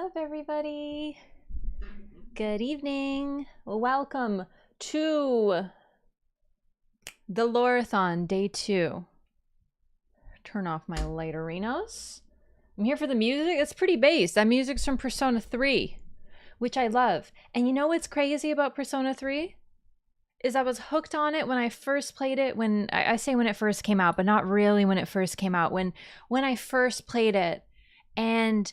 up, everybody? Good evening. Welcome to the LOREATHON Day 2. Turn off my light arenas. I'm here for the music. It's pretty bass. That music's from Persona 3, which I love. And you know what's crazy about Persona 3? Is I was hooked on it when I first played it, when I say when it first came out, but not really when it first came out. When I first played it, and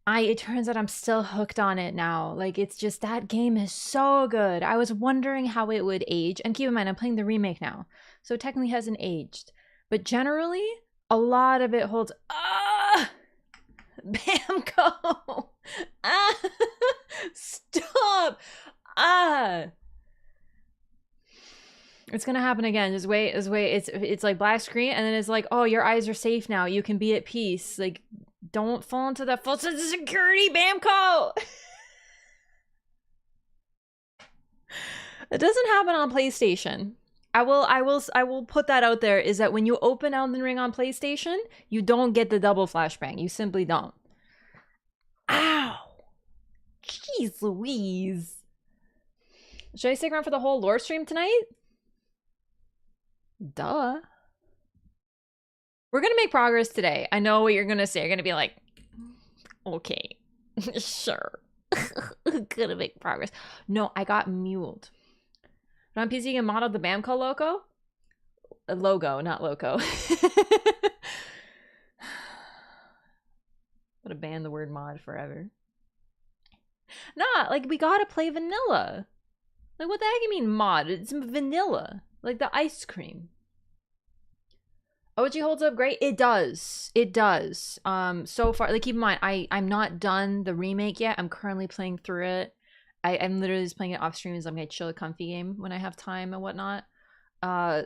it turns out I'm still hooked on it now. Like, it's just, that game is so good. I was wondering how it would age. And keep in mind, I'm playing the remake now, so it technically hasn't aged. But generally, a lot of it holds. Bamco! Stop! It's gonna happen again. Just wait. It's like black screen, and then it's like, oh, your eyes are safe now. You can be at peace. Like, don't fall into that false sense of security, Bamco. It doesn't happen on PlayStation. I will put that out there, is that when you open Elden Ring on PlayStation, you don't get the double flashbang. You simply don't. Ow! Jeez Louise. Should I stick around for the whole lore stream tonight? Duh. We're gonna make progress today. I know what you're gonna say. You're gonna be like, okay, sure. Gonna make progress. No, I got muled. But on PC, you can model the Bamco logo. Logo, not loco. Gotta ban the word mod forever. Nah, like, we gotta play vanilla. Like, what the heck you mean mod? It's vanilla. Like the ice cream. OG holds up great. It does. It does. So far, like, keep in mind, I'm not done the remake yet. I'm currently playing through it. I'm literally just playing it off stream as I'm gonna chill a comfy game when I have time and whatnot.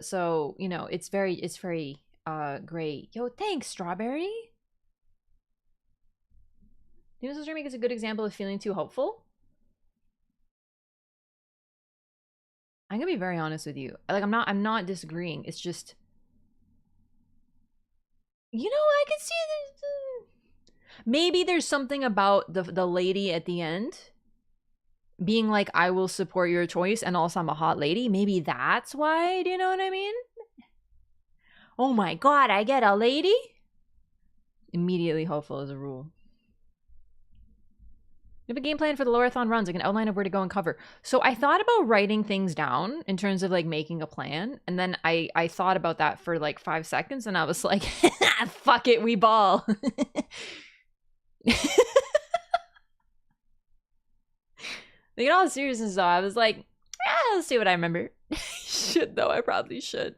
So, you know, it's very great. Yo, thanks, Strawberry. This remake is a good example of feeling too hopeful. I'm gonna be very honest with you. Like, I'm not disagreeing. It's just, you know, I can see maybe there's something about the lady at the end being like, I will support your choice, and also I'm a hot lady. Maybe that's why, do you know what I mean? Oh my god, I get a lady? Immediately hopeful as a rule. We have a game plan for the LOREATHON runs, like an outline of where to go and cover. So I thought about writing things down in terms of like making a plan. And then I thought about that for like 5 seconds, and I was like, fuck it, we ball. Like, in all seriousness though, I was like, let's see what I remember. Should though, I probably should.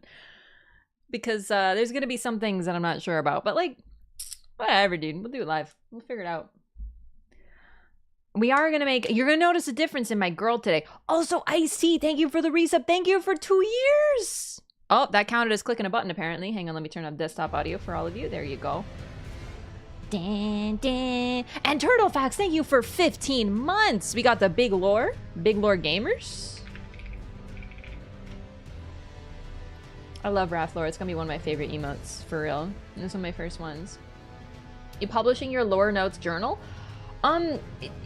Because there's gonna be some things that I'm not sure about. But like, whatever, dude. We'll do it live. We'll figure it out. We are gonna make, you're gonna notice a difference in my girl today. Also, Icy, thank you for the resub. Thank you for 2 years. Oh, that counted as clicking a button apparently. Hang on, let me turn up desktop audio for all of you. There you go. Dan, dan. And Turtlefax, thank you for 15 months. We got the big lore gamers. I love Wrath lore. It's gonna be one of my favorite emotes, for real. This is one of my first ones. You publishing your lore notes journal?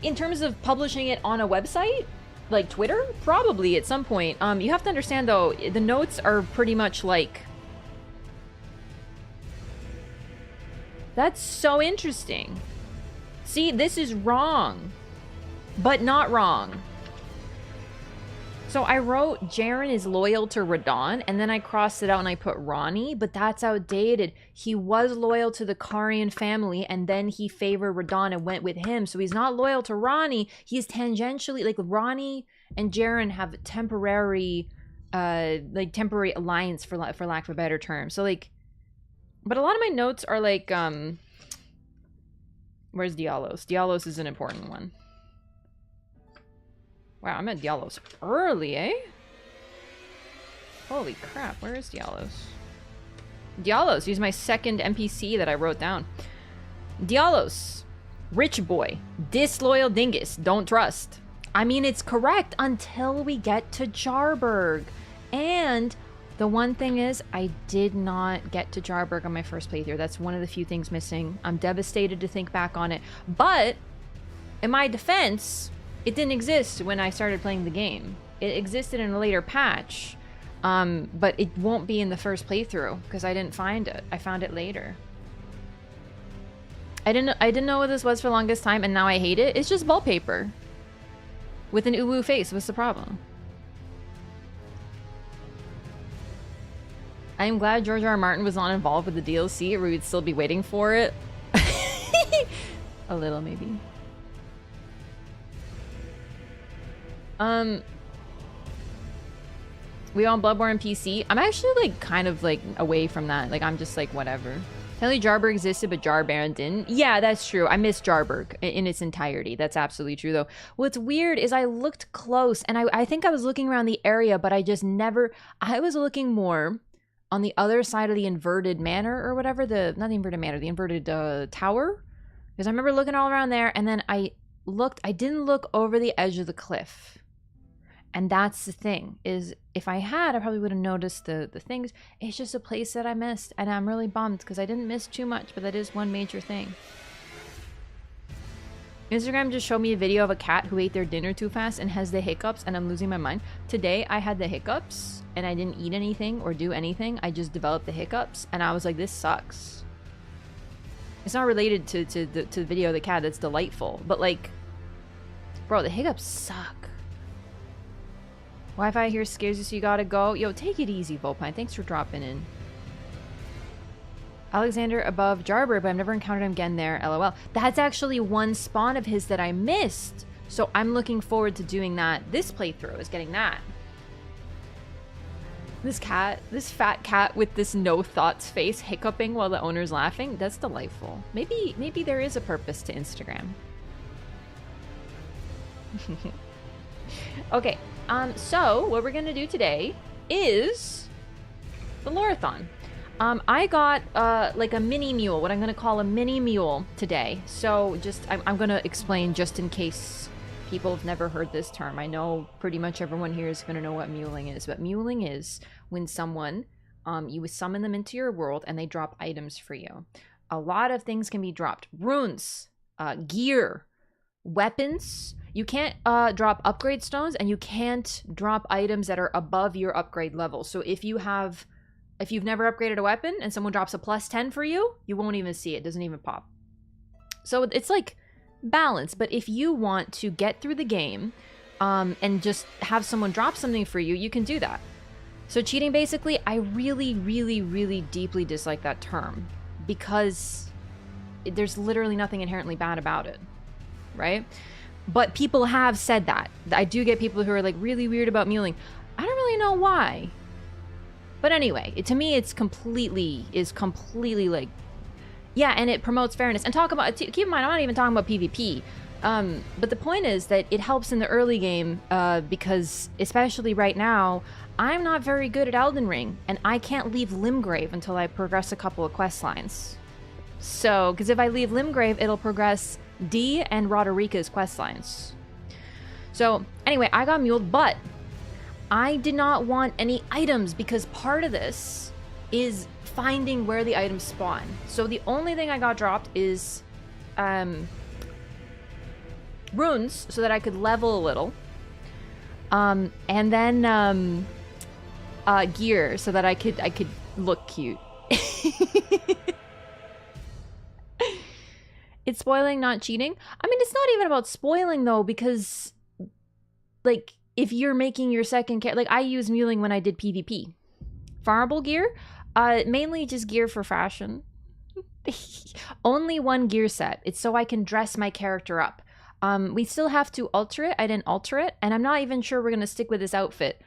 In terms of publishing it on a website, like Twitter, probably at some point. You have to understand though, the notes are pretty much like, that's so interesting. See, this is wrong, but not wrong. So I wrote Jaren is loyal to Radon, and then I crossed it out and I put Ronnie, but that's outdated. He was loyal to the Karian family, and then he favored Radon and went with him. So he's not loyal to Ronnie. He's tangentially, like, Ronnie and Jaren have temporary, temporary alliance, for lack of a better term. So, like, but a lot of my notes are like, where's Dialos? Dialos is an important one. Wow, I'm at Dialos early, eh? Holy crap, where is Dialos? Dialos, he's my second NPC that I wrote down. Dialos, rich boy, disloyal dingus, don't trust. I mean, it's correct until we get to Jarburg. And the one thing is, I did not get to Jarburg on my first playthrough. That's one of the few things missing. I'm devastated to think back on it. But in my defense, it didn't exist when I started playing the game. It existed in a later patch, but it won't be in the first playthrough because I didn't find it. I found it later. I didn't know what this was for the longest time, and now I hate it. It's just wallpaper with an uwu face. What's the problem? I am glad George R. R. Martin was not involved with the DLC, or we would still be waiting for it. A little, maybe. We on Bloodborne PC. I'm actually like kind of like away from that. Like I'm just like whatever. Apparently Jarberg existed, but Jarbaron didn't. Yeah, that's true. I missed Jarberg in its entirety. That's absolutely true though. What's weird is I looked close, and I think I was looking around the area, but I just never. I was looking more on the other side of the inverted manor or whatever. Not the inverted manor, the inverted tower. Because I remember looking all around there, and then I didn't look over the edge of the cliff. And that's the thing, is if I had, I probably would have noticed the things. It's just a place that I missed, and I'm really bummed because I didn't miss too much, but that is one major thing. Instagram just showed me a video of a cat who ate their dinner too fast and has the hiccups, and I'm losing my mind. Today, I had the hiccups, and I didn't eat anything or do anything. I just developed the hiccups, and I was like, this sucks. It's not related to the video of the cat. That's delightful. But like, bro, the hiccups suck. Wi-Fi here scares you, so you gotta go. Yo, take it easy, Volpine. Thanks for dropping in. Alexander above Jarber, but I've never encountered him again there. LOL. That's actually one spawn of his that I missed. So I'm looking forward to doing that. This playthrough is getting that. This fat cat with this no thoughts face hiccuping while the owner's laughing. That's delightful. Maybe there is a purpose to Instagram. Okay. So what we're gonna do today is the LOREATHON. I got like a mini mule, what I'm gonna call a mini mule today. So just I'm gonna explain just in case people have never heard this term. I know pretty much everyone here is gonna know what muling is, but muling is when someone you summon them into your world and they drop items for you. A lot of things can be dropped: runes, gear, weapons. You can't drop upgrade stones, and you can't drop items that are above your upgrade level. So if you've never upgraded a weapon and someone drops a +10 for you, you won't even see it. It doesn't even pop. So it's like balance. But if you want to get through the game and just have someone drop something for you, you can do that. So cheating, basically, I really, really, really deeply dislike that term because there's literally nothing inherently bad about it, right? But people have said that. I do get people who are like really weird about muling. I don't really know why. But anyway, to me, it's completely like, yeah, and it promotes fairness. And keep in mind, I'm not even talking about PvP. But the point is that it helps in the early game because, especially right now, I'm not very good at Elden Ring, and I can't leave Limgrave until I progress a couple of quest lines. So, because if I leave Limgrave, it'll progress D and Roderika's quest lines. So anyway, I got muled, but I did not want any items because part of this is finding where the items spawn. So the only thing I got dropped is runes so that I could level a little, and then gear so that I could look cute. It's spoiling, not cheating. I mean, it's not even about spoiling though, because like if you're making your second like I use muling when I did PvP. Farmable gear, mainly just gear for fashion. Only one gear set. It's so I can dress my character up. We still have to alter it. I didn't alter it, and I'm not even sure we're gonna stick with this outfit.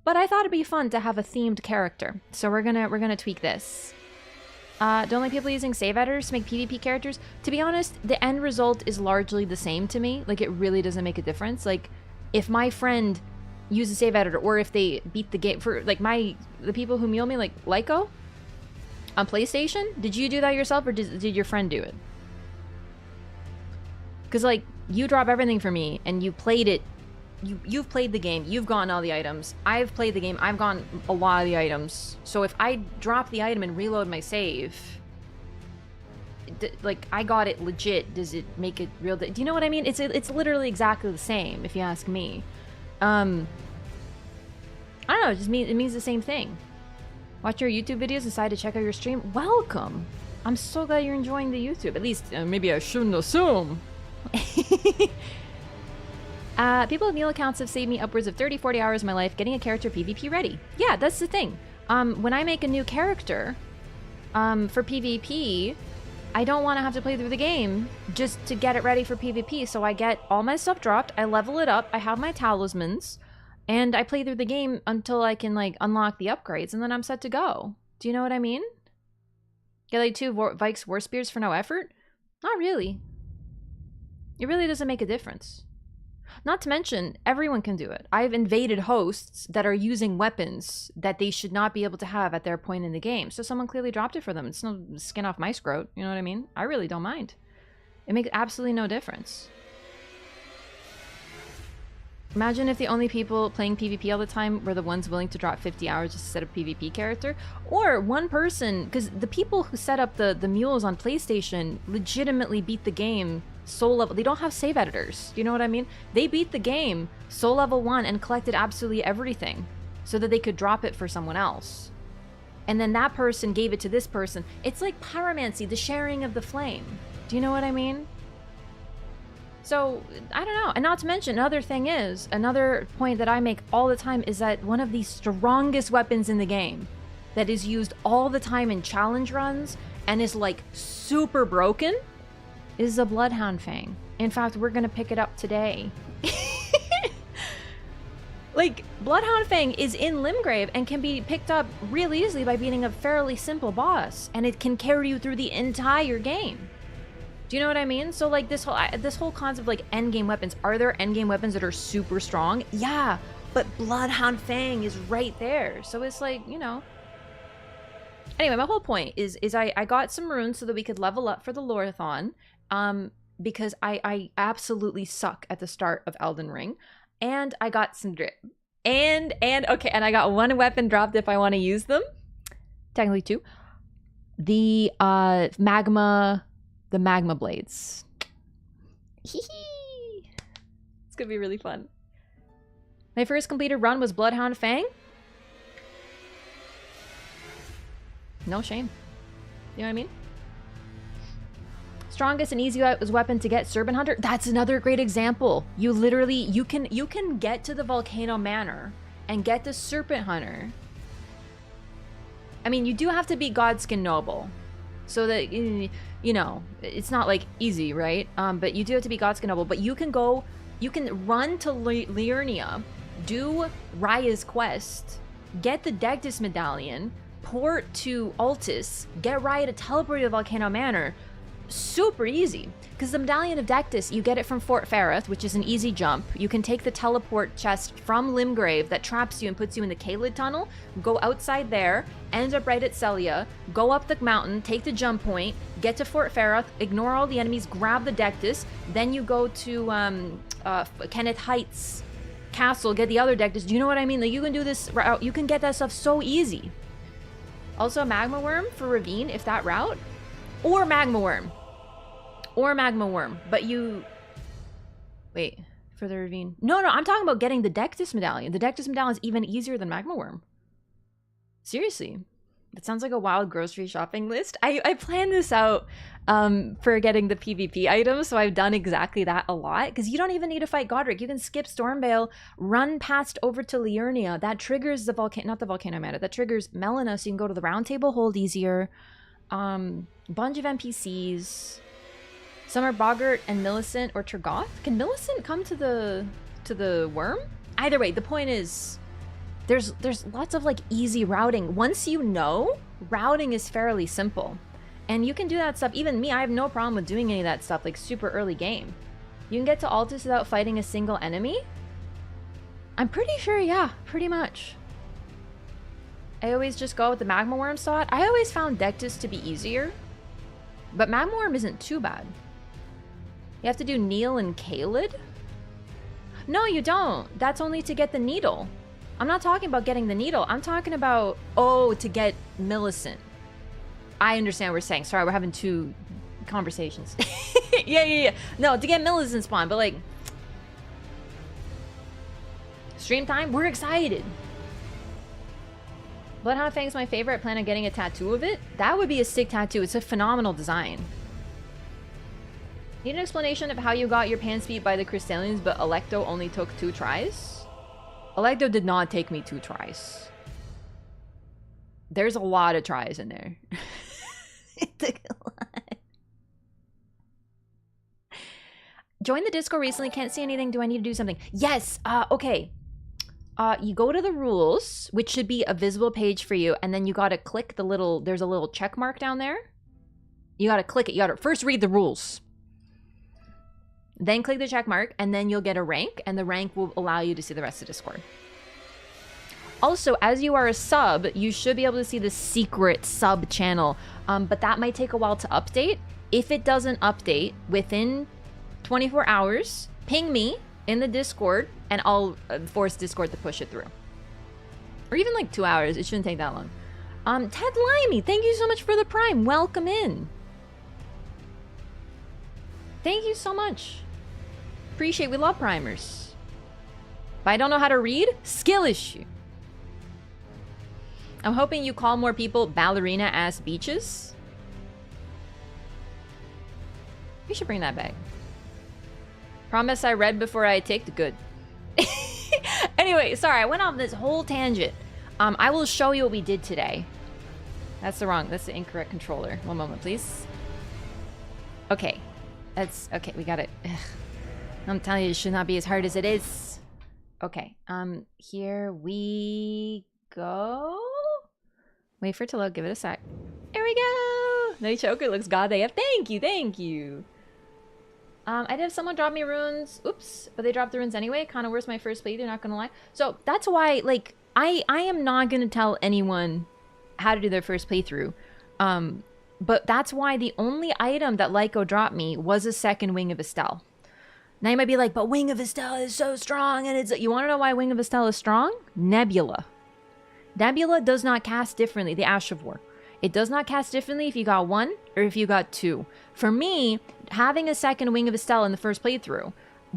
But I thought it'd be fun to have a themed character, so we're gonna tweak this. Don't like people using save editors to make PvP characters. To be honest, the end result is largely the same to me. Like, it really doesn't make a difference. Like, if my friend uses a save editor, or if they beat the game for like the people who mule me, like Lyco on PlayStation, did you do that yourself, or did your friend do it? Because like you drop everything for me, and you played it. You've played the game, you've gotten all the items. I've played the game, I've gotten a lot of the items. So if I drop the item and reload my save, like, I got it legit. Does it make it real? Do you know what I mean? It's literally exactly the same, if you ask me. I don't know, it means the same thing. Watch your YouTube videos, decide to check out your stream. Welcome! I'm so glad you're enjoying the YouTube. At least, maybe I shouldn't assume. People with Neil accounts have saved me upwards of 30-40 hours of my life getting a character PvP ready. Yeah, that's the thing. When I make a new character, for PvP, I don't want to have to play through the game just to get it ready for PvP. So I get all my stuff dropped, I level it up, I have my talismans, and I play through the game until I can, like, unlock the upgrades, and then I'm set to go. Do you know what I mean? Get, like, 2 Vikes War Spears for no effort? Not really. It really doesn't make a difference. Not to mention, everyone can do it. I've invaded hosts that are using weapons that they should not be able to have at their point in the game. So someone clearly dropped it for them. It's no skin off my scrote. You know what I mean? I really don't mind. It makes absolutely no difference. Imagine if the only people playing PvP all the time were the ones willing to drop 50 hours just to set a PvP character. Or one person, because the people who set up the mules on PlayStation legitimately beat the game soul level. They don't have save editors. Do you know what I mean? They beat the game soul level 1 and collected absolutely everything so that they could drop it for someone else. And then that person gave it to this person. It's like pyromancy, the sharing of the flame. Do you know what I mean? So, I don't know. And not to mention, another point that I make all the time is that one of the strongest weapons in the game that is used all the time in challenge runs and is, like, super broken is the Bloodhound Fang. In fact, we're gonna pick it up today. Like, Bloodhound Fang is in Limgrave and can be picked up real easily by beating a fairly simple boss, and it can carry you through the entire game. Do you know what I mean? So, like, this whole concept of, like, endgame weapons. Are there endgame weapons that are super strong? Yeah, but Bloodhound Fang is right there. So it's like, you know. Anyway, my whole point is I got some runes so that we could level up for the LOREATHON. Because I absolutely suck at the start of Elden Ring. And I got some drip. And I got 1 weapon dropped if I want to use them. Technically 2. The magma blades. Hee. It's gonna be really fun. My first completed run was Bloodhound Fang. No shame. You know what I mean? Strongest and easiest weapon to get, Serpent Hunter. That's another great example. You literally, you can get to the Volcano Manor and get the Serpent Hunter. I mean, you do have to be Godskin Noble, so that, you know, it's not like easy, right? But you do have to be Godskin Noble. But you can run to Liurnia, do Raya's quest, get the Dectus Medallion, port to Altus, get Raya to teleport to the Volcano Manor. Super easy, because the Medallion of Dectus, you get it from Fort Ferrith, which is an easy jump. You can take the teleport chest from Limgrave that traps you and puts you in the Caelid tunnel, go outside there, end up right at Celia, go up the mountain, take the jump point, get to Fort Ferrith, ignore all the enemies, grab the Dectus, then you go to Kenneth Heights Castle, get the other Dectus. Do you know what I mean? Like, you can do this route, you can get that stuff so easy. Also, Magma Worm for Ravine, if that route, or Magma Worm. Or Magma Worm, but you... Wait, for the Ravine. No, I'm talking about getting the Dectus Medallion. The Dectus Medallion is even easier than Magma Worm. Seriously. That sounds like a wild grocery shopping list. I planned this out for getting the PvP items, so I've done exactly that a lot. Because you don't even need to fight Godric. You can skip Stormveil, run past over to Liurnia. That triggers the Volcano... Not the Volcano Manor. That triggers Melina, so you can go to the Roundtable Hold easier. Bunch of NPCs... Some are Boggart and Millicent or Tergoth. Can Millicent come to the worm? Either way, the point is there's lots of, like, easy routing. Once you know, routing is fairly simple. And you can do that stuff. Even me, I have no problem with doing any of that stuff, like, super early game. You can get to Altus without fighting a single enemy? I'm pretty sure, yeah, pretty much. I always just go with the Magma Worm slot. I always found Dectus to be easier. But Magma Worm isn't too bad. You have to do Neil and Caelid? No, you don't. That's only to get the needle. I'm not talking about getting the needle. I'm talking about, to get Millicent. I understand what we're saying. Sorry, we're having two conversations. Yeah. No, to get Millicent spawn, but like... Stream time? We're excited. Bloodhound Fang's my favorite. I plan on getting a tattoo of it. That would be a sick tattoo. It's a phenomenal design. Need an explanation of how you got your pants beat by the Crystallians, but Electo only took 2 tries? Electo did not take me 2 tries. There's a lot of tries in there. It took a lot. Joined the Discord recently. Can't see anything. Do I need to do something? Yes. Okay. You go to the rules, which should be a visible page for you, and then you gotta click the little... There's a little check mark down there. You gotta click it. You gotta first read the rules. Then click the check mark, and then you'll get a rank, and the rank will allow you to see the rest of Discord. Also, as you are a sub, you should be able to see the secret sub channel, but that might take a while to update. If it doesn't update within 24 hours, ping me in the Discord, and I'll force Discord to push it through. Or even like 2 hours. It shouldn't take that long. Ted Limey, thank you so much for the Prime. Welcome in. Thank you so much. Appreciate. We love primers. If I don't know how to read, skill issue. I'm hoping you call more people ballerina-ass beaches. We should bring that back. Promise I read before I take the good. Anyway, sorry, I went off this whole tangent. I will show you what we did today. That's the incorrect controller. One moment, please. Okay. Okay, we got it. Ugh. I'm telling you, it should not be as hard as it is. Okay, here we go. Wait for it to load, give it a sec. There we go! No choker looks god AF. Thank you! I did have someone drop me runes. Oops, but they dropped the runes anyway. Kind of worse my first playthrough, not gonna lie. So that's why, like, I am not gonna tell anyone how to do their first playthrough. But that's why the only item that Lyco dropped me was a second Wing of Estelle. Now you might be like, but Wing of Estelle is so strong, and it's... You want to know why Wing of Estelle is strong? Nebula. Nebula does not cast differently, the Ash of War. It does not cast differently if you got 1 or if you got 2. For me, having a second Wing of Estelle in the first playthrough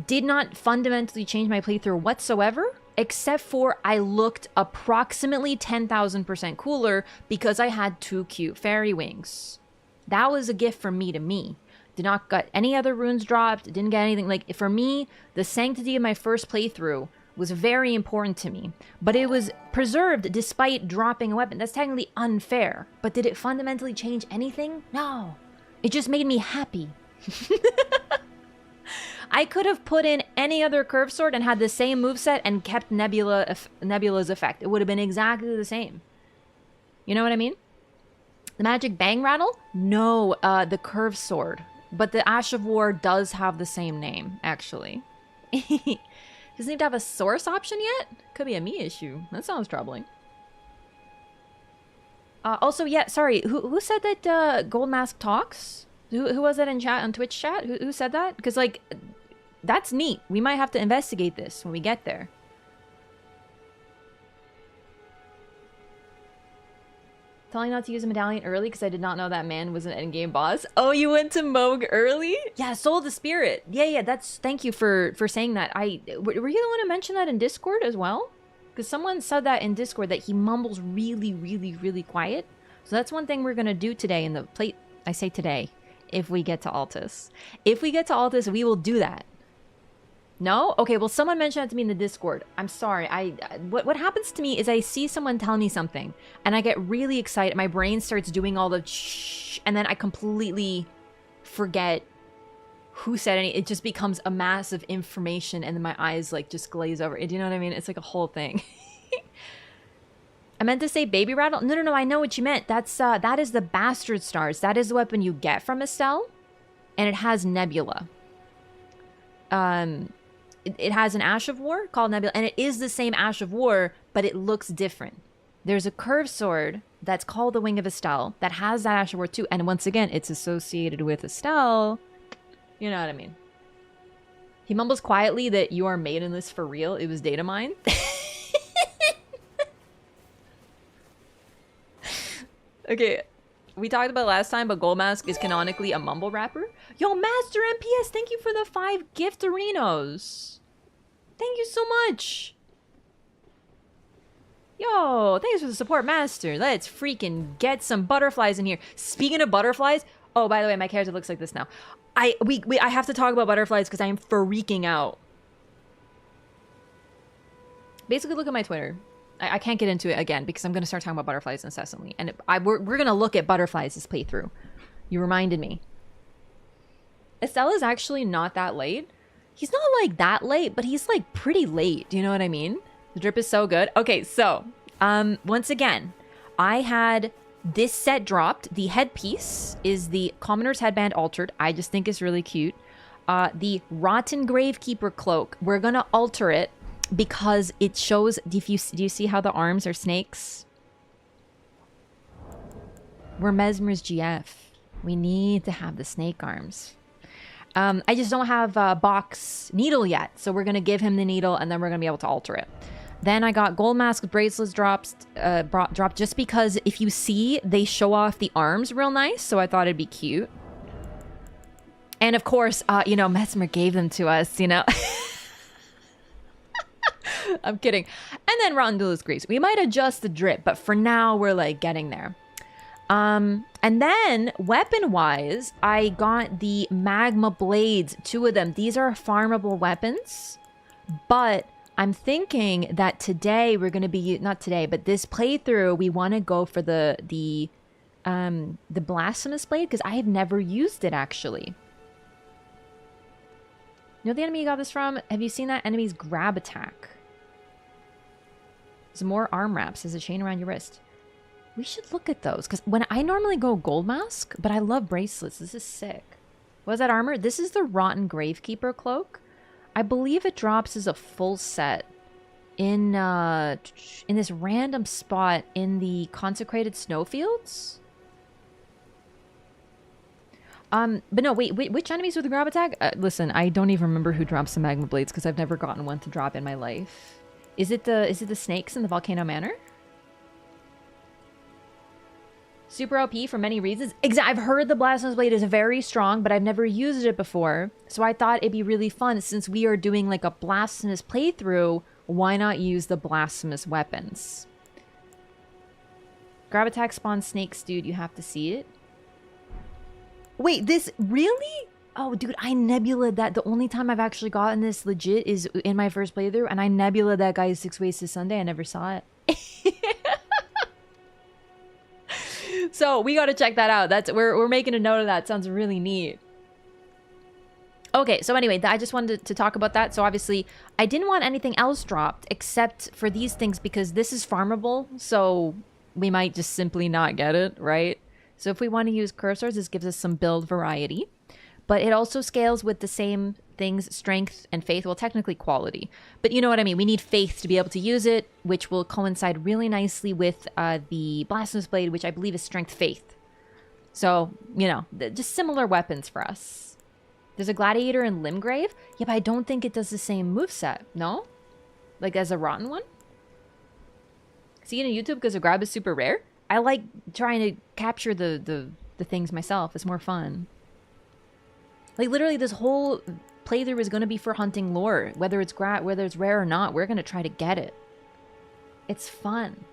did not fundamentally change my playthrough whatsoever, except for I looked approximately 10,000% cooler because I had 2 cute fairy wings. That was a gift from me to me. Did not get any other runes dropped, didn't get anything. Like, for me, the sanctity of my first playthrough was very important to me. But it was preserved despite dropping a weapon. That's technically unfair. But did it fundamentally change anything? No. It just made me happy. I could have put in any other curve sword and had the same moveset and kept Nebula's effect. It would have been exactly the same. You know what I mean? The magic bang rattle? No, the curve sword. But the Ash of War does have the same name, actually. Doesn't even have a source option yet? Could be a me issue. That sounds troubling. Also, yeah, sorry. Who said that Gold Mask talks? Who was that in chat, on Twitch chat? Who said that? Because, like, that's neat. We might have to investigate this when we get there. Telling not to use a medallion early because I did not know that man was an endgame boss. Oh, you went to Moog early? Yeah, Soul of the Spirit. Yeah, that's... Thank you for saying that. Were you the one to mention that in Discord as well? Because someone said that in Discord, that he mumbles really, really, really quiet. So that's one thing we're going to do today in the plate... I say today, if we get to Altus. If we get to Altus, we will do that. No? Okay, well, someone mentioned that to me in the Discord. I'm sorry. What happens to me is I see someone tell me something, and I get really excited. My brain starts doing all the shh, and then I completely forget who said anything. It just becomes a mass of information, and then my eyes, like, just glaze over. Do you know what I mean? It's like a whole thing. I meant to say baby rattle. No, I know what you meant. That is the Bastard Stars. That is the weapon you get from Estelle, and it has Nebula. It has an Ash of War called Nebula, and it is the same Ash of War, but it looks different. There's a curved sword that's called the Wing of Estelle that has that Ash of War too, and once again, it's associated with Estelle. You know what I mean? He mumbles quietly that you are maidenless for real. It was data mine. Okay. we talked about last time, but Gold Mask is canonically a mumble rapper. Yo, Master MPS, thank you for the 5 gift-arinos. Thank you so much. Yo, thanks for the support, Master. Let's freaking get some butterflies in here. Speaking of butterflies, oh, by the way, my character looks like this now. I have to talk about butterflies because I am freaking out. Basically, look at my Twitter. I can't get into it again because I'm going to start talking about butterflies incessantly. And we're going to look at butterflies this playthrough. You reminded me. Estella's actually not that late. He's not like that late, but he's like pretty late. Do you know what I mean? The drip is so good. Okay, so once again, I had this set dropped. The headpiece is the Commoner's Headband altered. I just think it's really cute. The Rotten Gravekeeper cloak. We're going to alter it. Because it shows, do you see how the arms are snakes? We're Mesmer's GF. We need to have the snake arms. I just don't have a box needle yet. So we're going to give him the needle and then we're going to be able to alter it. Then I got gold mask bracelets dropped just because if you see, they show off the arms real nice. So I thought it'd be cute. And of course, you know, Mesmer gave them to us, you know. I'm kidding. And then Roundtable Grease. We might adjust the drip, but for now we're like getting there. And then weapon-wise, I got the magma blades, 2 of them. These are farmable weapons, but I'm thinking that today we're going to be not today, but this playthrough we want to go for the blasphemous blade because I have never used it actually. You know the enemy you got this from? Have you seen that enemy's grab attack? Some more arm wraps as a chain around your wrist. We should look at those because when I normally go gold mask, but I love bracelets. This is sick. What is that armor? This is the Rotten Gravekeeper cloak. I believe it drops as a full set in this random spot in the consecrated snowfields. But no, wait, which enemies with the grab attack? Listen, I don't even remember who drops the magma blades because I've never gotten one to drop in my life. Is it the snakes in the Volcano Manor? Super OP for many reasons. I've heard the Blasphemous Blade is very strong, but I've never used it before. So I thought it'd be really fun since we are doing like a Blasphemous playthrough. Why not use the Blasphemous weapons? Grab attack spawns snakes, dude. You have to see it. Wait, this really? Oh, dude, I nebulaed that. The only time I've actually gotten this legit is in my first playthrough, and I nebulaed that guy's 6 Ways to Sunday. I never saw it. So we got to check that out. We're making a note of that. Sounds really neat. Okay, so anyway, I just wanted to talk about that. So obviously, I didn't want anything else dropped except for these things because this is farmable. So we might just simply not get it, right? So if we want to use cursors, this gives us some build variety. But it also scales with the same things, strength and faith. Well, technically quality. But you know what I mean. We need faith to be able to use it, which will coincide really nicely with the Blasphemous Blade, which I believe is strength faith. So, you know, just similar weapons for us. There's a Gladiator in Limgrave. Yeah, but I don't think it does the same moveset. No? Like as a rotten one? See it on YouTube because a grab is super rare? I like trying to capture the things myself. It's more fun. Like literally this whole playthrough is going to be for hunting lore. Whether it's rare or not, we're going to try to get it. It's fun.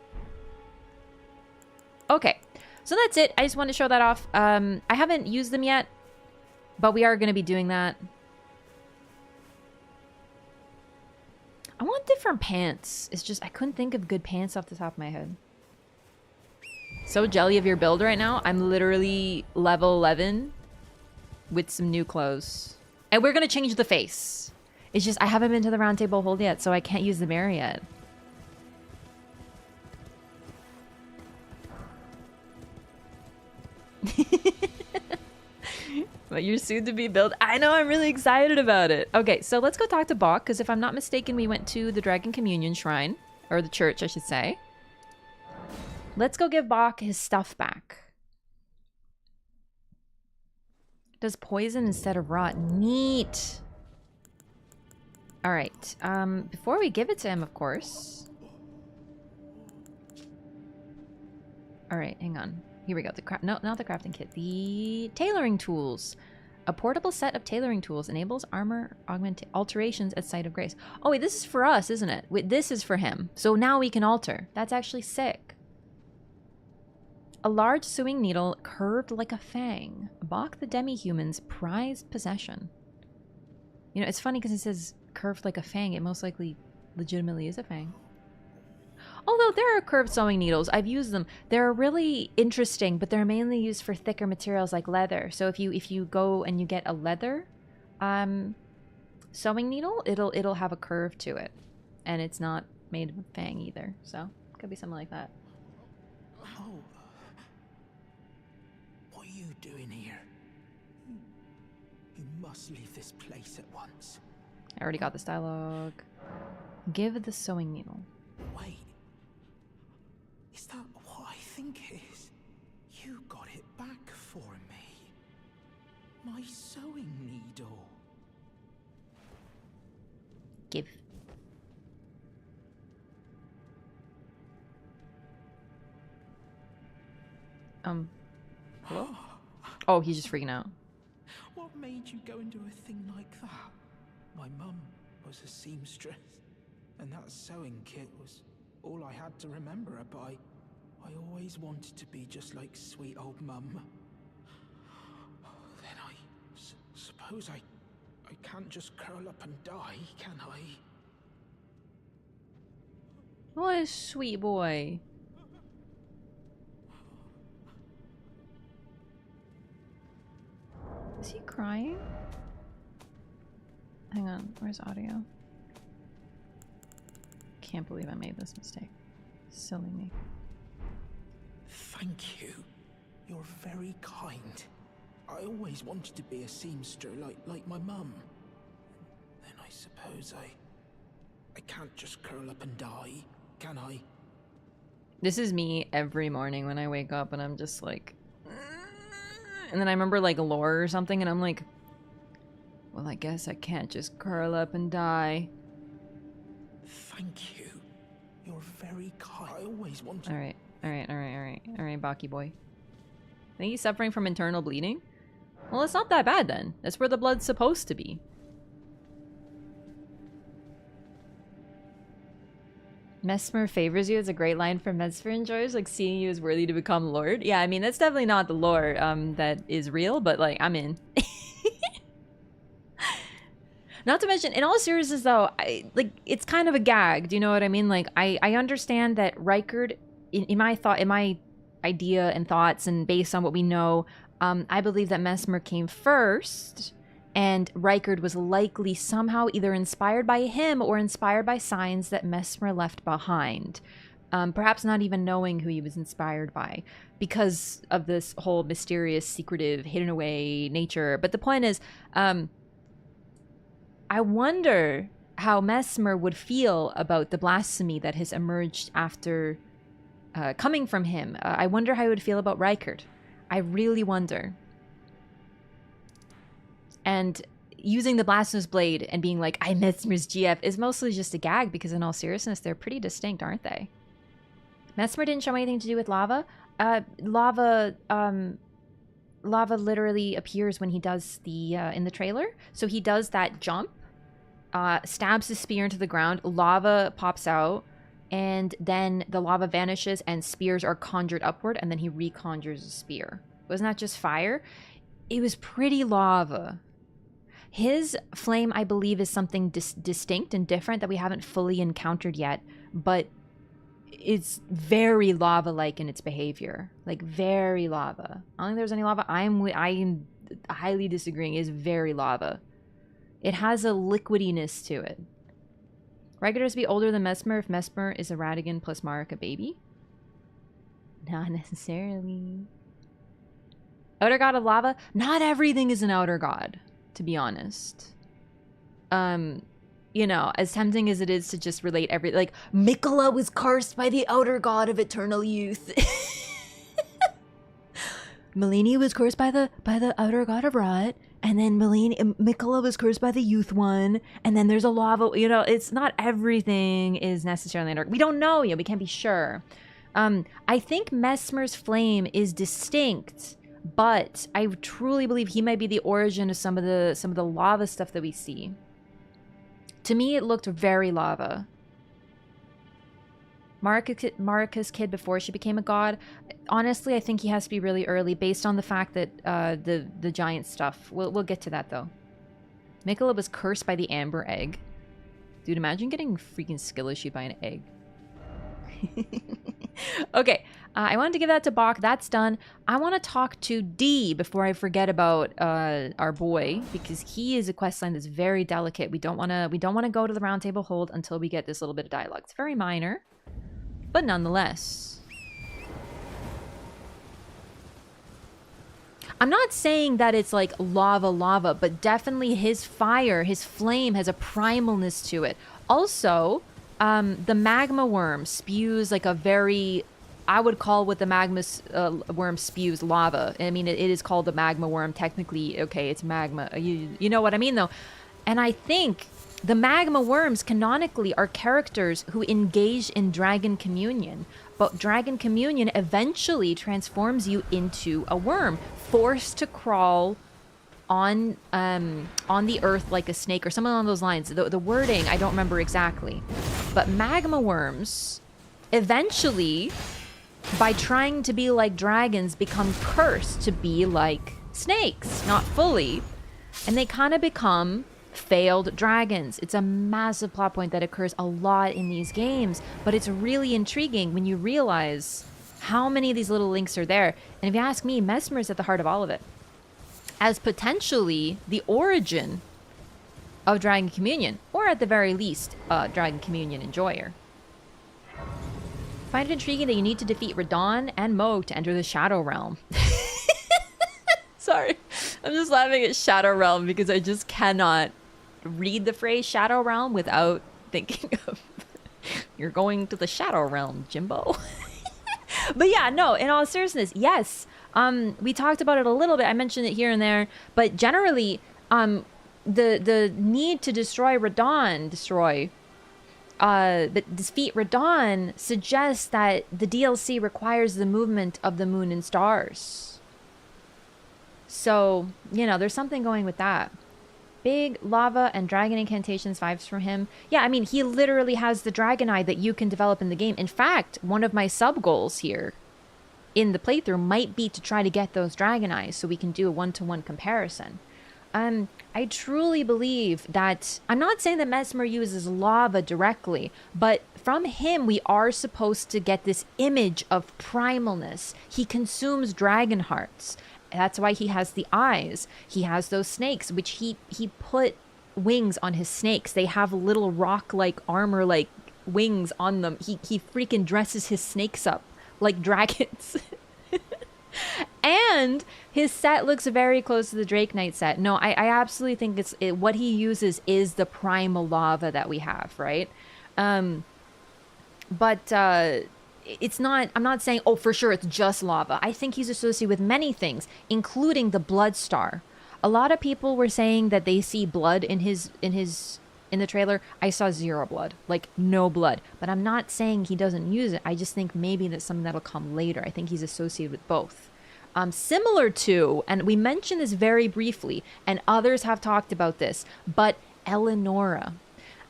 Okay, so that's it. I just wanted to show that off. I haven't used them yet, but we are going to be doing that. I want different pants. It's just I couldn't think of good pants off the top of my head. So jelly of your build right now. I'm literally level 11 with some new clothes. And we're going to change the face. It's just I haven't been to the Roundtable Hold yet, so I can't use the mirror yet. But you're soon to be built. I know, I'm really excited about it. Okay, so let's go talk to Bach, because if I'm not mistaken, we went to the Dragon Communion Shrine. Or the church, I should say. Let's go give Bach his stuff back. Does poison instead of rot. Neat. Alright, before we give it to him, of course. Alright, hang on. Here we go. No, not the crafting kit. The tailoring tools. A portable set of tailoring tools enables armor alterations at sight of grace. Oh wait, this is for us, isn't it? Wait, this is for him. So now we can alter. That's actually sick. A large sewing needle curved like a fang. Bach the demi-human's prized possession. You know, it's funny because it says curved like a fang. It most likely legitimately is a fang. Although there are curved sewing needles, I've used them. They're really interesting, but they're mainly used for thicker materials like leather. So if you go and you get a leather sewing needle, it'll have a curve to it, and it's not made of fang either. So it could be something like that. Oh, what are you doing here? You must leave this place at once. I already got this dialogue. Give the sewing needle. Wait. Is that what I think it is? You got it back for me. My sewing needle. Give. Hello? Oh, he's just freaking out. What made you go and do a thing like that? My mum was a seamstress, and that sewing kit was all I had to remember her by. I always wanted to be just like sweet old mum. Then I suppose I can't just curl up and die, can I? What a sweet boy. Is he crying? Hang on, where's audio? Can't believe I made this mistake. Silly me. Thank you. You're very kind. I always wanted to be a seamster like my mum. Then I suppose I can't just curl up and die, can I? This is me every morning when I wake up and I'm just like... And then I remember like lore or something and I'm like... Well, I guess I can't just curl up and die. Thank you. You're very kind. I always wanted... Alright, Baki boy. I think he's suffering from internal bleeding? Well, it's not that bad then. That's where the blood's supposed to be. Mesmer favors you. It's a great line for Mesmer enjoyers, like seeing you as worthy to become Lord. Yeah, I mean, that's definitely not the lore that is real, but like, I'm in. Not to mention, in all seriousness though, it's kind of a gag. Do you know what I mean? Like, I understand that Rykard, in my idea and thoughts, and based on what we know, I believe that Mesmer came first, and Rykard was likely somehow either inspired by him or inspired by signs that Mesmer left behind. Perhaps not even knowing who he was inspired by because of this whole mysterious, secretive, hidden away nature. But the point is, I wonder how Mesmer would feel about the blasphemy that has emerged after coming from him. I wonder how he would feel about Rykard. I really wonder. And using the Blasphemous Blade and being like, I'm Mesmer's GF is mostly just a gag because in all seriousness, they're pretty distinct, aren't they? Mesmer didn't show anything to do with lava. Lava literally appears when he does the, in the trailer. So he does that jump, stabs his spear into the ground, lava pops out, and then the lava vanishes and spears are conjured upward, and then he reconjures a spear. Wasn't that just fire? It was pretty lava. His flame, I believe, is something distinct and different that we haven't fully encountered yet, but it's very lava-like in its behavior. Like, very lava. I don't think there's any lava. I am highly disagreeing. It is very lava. It has a liquidiness to it. Rykard is to be older than Mesmer if Mesmer is a Radigan plus Marek a baby? Not necessarily. Outer god of lava? Not everything is an outer god, to be honest. You know, as tempting as it is to just relate like, Mikola was cursed by the outer god of eternal youth. Malini was cursed by the outer god of rot, and then Mikola was cursed by the youth one, and then there's a lava, you know, it's not everything is necessarily outer. We don't know yet, we can't be sure. I think Mesmer's flame is distinct, but I truly believe he might be the origin of some of the lava stuff that we see. To me, it looked very lava. Marika's kid before she became a god. Honestly, I think he has to be really early based on the fact that the giant stuff. We'll get to that though. Miquella was cursed by the amber egg. Dude, imagine getting freaking skill issued by an egg. Okay, I wanted to give that to Bach. That's done. I want to talk to D before I forget about our boy, because he is a questline that's very delicate. We don't want to go to the Roundtable Hold until we get this little bit of dialogue. It's very minor, but nonetheless. I'm not saying that it's like lava, but definitely his fire, his flame has a primalness to it. Also, the magma worm spews like a very, I would call what the magma worm spews lava. I mean, it is called the magma worm. Technically, okay, it's magma. You know what I mean, though? And I think the magma worms canonically are characters who engage in dragon communion. But dragon communion eventually transforms you into a worm, forced to crawl on the earth like a snake or something along those lines. The wording, I don't remember exactly. But magma worms eventually, by trying to be like dragons, become cursed to be like snakes. Not fully. And they kind of become failed dragons. It's a massive plot point that occurs a lot in these games, but it's really intriguing when you realize how many of these little links are there. And if you ask me, Mesmer is at the heart of all of it, as potentially the origin of Dragon Communion, or at the very least, Dragon Communion enjoyer. Find it intriguing that you need to defeat Radon and Mohg to enter the Shadow Realm. Sorry, I'm just laughing at Shadow Realm because I just cannot read the phrase Shadow Realm without thinking of you're going to the Shadow Realm, Jimbo. But yeah, no, in all seriousness, yes. We talked about it a little bit. I mentioned it here and there, but generally, the need to destroy Radon, but defeat Radon suggests that the DLC requires the movement of the moon and stars. So, you know, there's something going with that. Big lava and dragon incantations vibes from him. Yeah, I mean, he literally has the dragon eye that you can develop in the game. In fact, one of my sub goals here in the playthrough might be to try to get those dragon eyes so we can do a one-to-one comparison. I truly believe that, I'm not saying that Mesmer uses lava directly, but from him we are supposed to get this image of primalness. He consumes dragon hearts. That's why he has the eyes. He has those snakes, which he put wings on his snakes. They have little rock-like armor-like wings on them. He freaking dresses his snakes up like dragons. And his set looks very close to the Drake Knight set. No, I absolutely think what he uses is the primal lava that we have, right? It's not, I'm not saying, oh, for sure it's just lava. I think he's associated with many things, including the blood star. A lot of people were saying that they see blood in the trailer. I saw zero blood, like no blood. But I'm not saying he doesn't use it. I just think maybe that's something that'll come later. I think he's associated with both. Similar to, and we mentioned this very briefly, and others have talked about this, but Eleonora.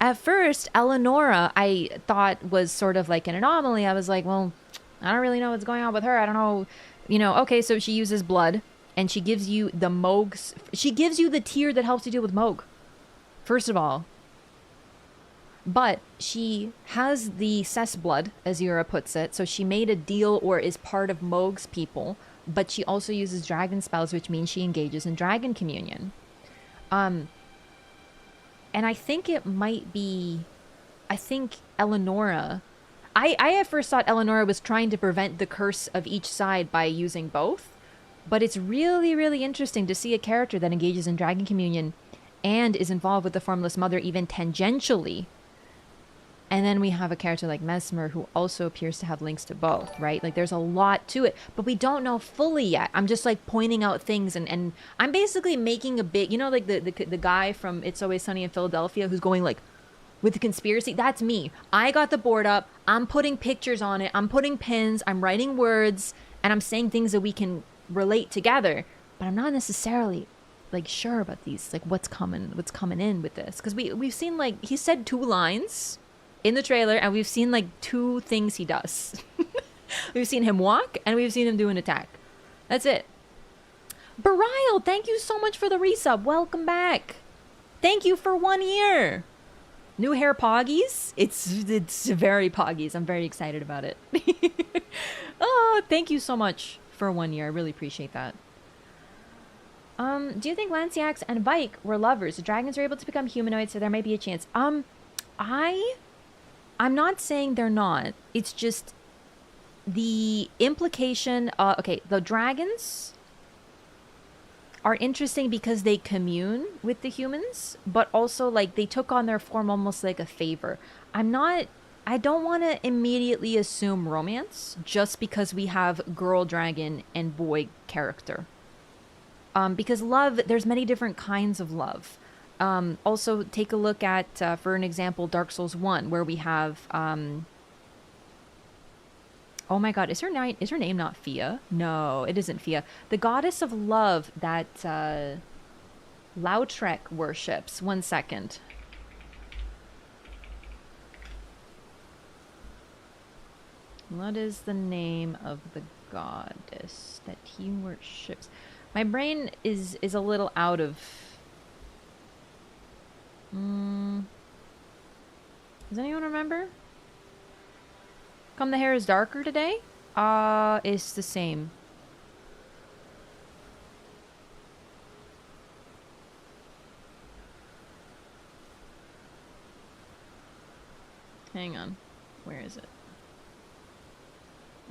At first, Eleonora, I thought was sort of like an anomaly. I was like, well, I don't really know what's going on with her. I don't know. You know, okay, so she uses blood, and she gives you the Mohg's. She gives you the tier that helps you deal with Mohg, first of all. But she has the cess blood, as Yura puts it, so she made a deal or is part of Mohg's people, but she also uses dragon spells, which means she engages in dragon communion. And I think it might be, I think Eleonora, I at first thought Eleonora was trying to prevent the curse of each side by using both, but it's really, really interesting to see a character that engages in dragon communion and is involved with the Formless Mother even tangentially. And then we have a character like Mesmer who also appears to have links to both, right? Like there's a lot to it, but we don't know fully yet. I'm just like pointing out things and I'm basically making a big, you know, like the guy from It's Always Sunny in Philadelphia who's going like, with the conspiracy. That's me. I got the board up. I'm putting pictures on it. I'm putting pins. I'm writing words. And I'm saying things that we can relate together. But I'm not necessarily like sure about these, like what's coming in with this. Because we've seen, like, he said 2 lines in the trailer, and we've seen like 2 things he does. We've seen him walk, and we've seen him do an attack. That's it. Bernahl, thank you so much for the resub. Welcome back. Thank you for 1 year. New hair poggies? It's very poggies. I'm very excited about it. Oh, thank you so much for 1 year. I really appreciate that. Do you think Lanciax and Vike were lovers? The dragons are able to become humanoid, so there might be a chance. I'm not saying they're not. It's just the implication. Okay, the dragons are interesting because they commune with the humans, but also like they took on their form almost like a favor. I don't want to immediately assume romance just because we have girl dragon and boy character. Because love, there's many different kinds of love. Also, take a look at, for an example, Dark Souls 1, where we have, oh my god, is her name not Fia? No, it isn't Fia. The goddess of love that, Lautrec worships. 1 second. What is the name of the goddess that he worships? My brain is a little out of... Does anyone remember? Come the hair is darker today? It's the same. Hang on. Where is it?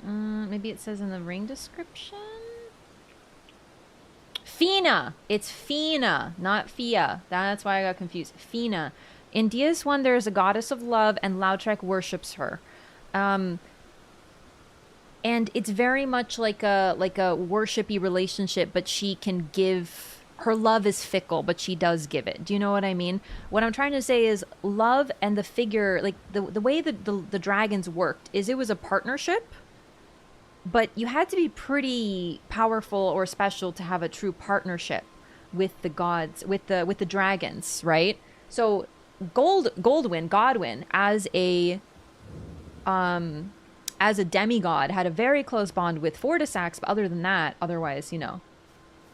Maybe it says in the ring description? Fina! It's Fina, not Fia. That's why I got confused. Fina. In DS1, there is a goddess of love, and Lautrec worships her. And it's very much like a worshipy relationship, but she can give... Her love is fickle, but she does give it. Do you know what I mean? What I'm trying to say is love and the figure... Like, the way that the dragons worked is it was a partnership, but you had to be pretty powerful or special to have a true partnership with the gods, with the dragons, right? So Godwyn, as a demigod, had a very close bond with Fortisax, but other than that, otherwise, you know.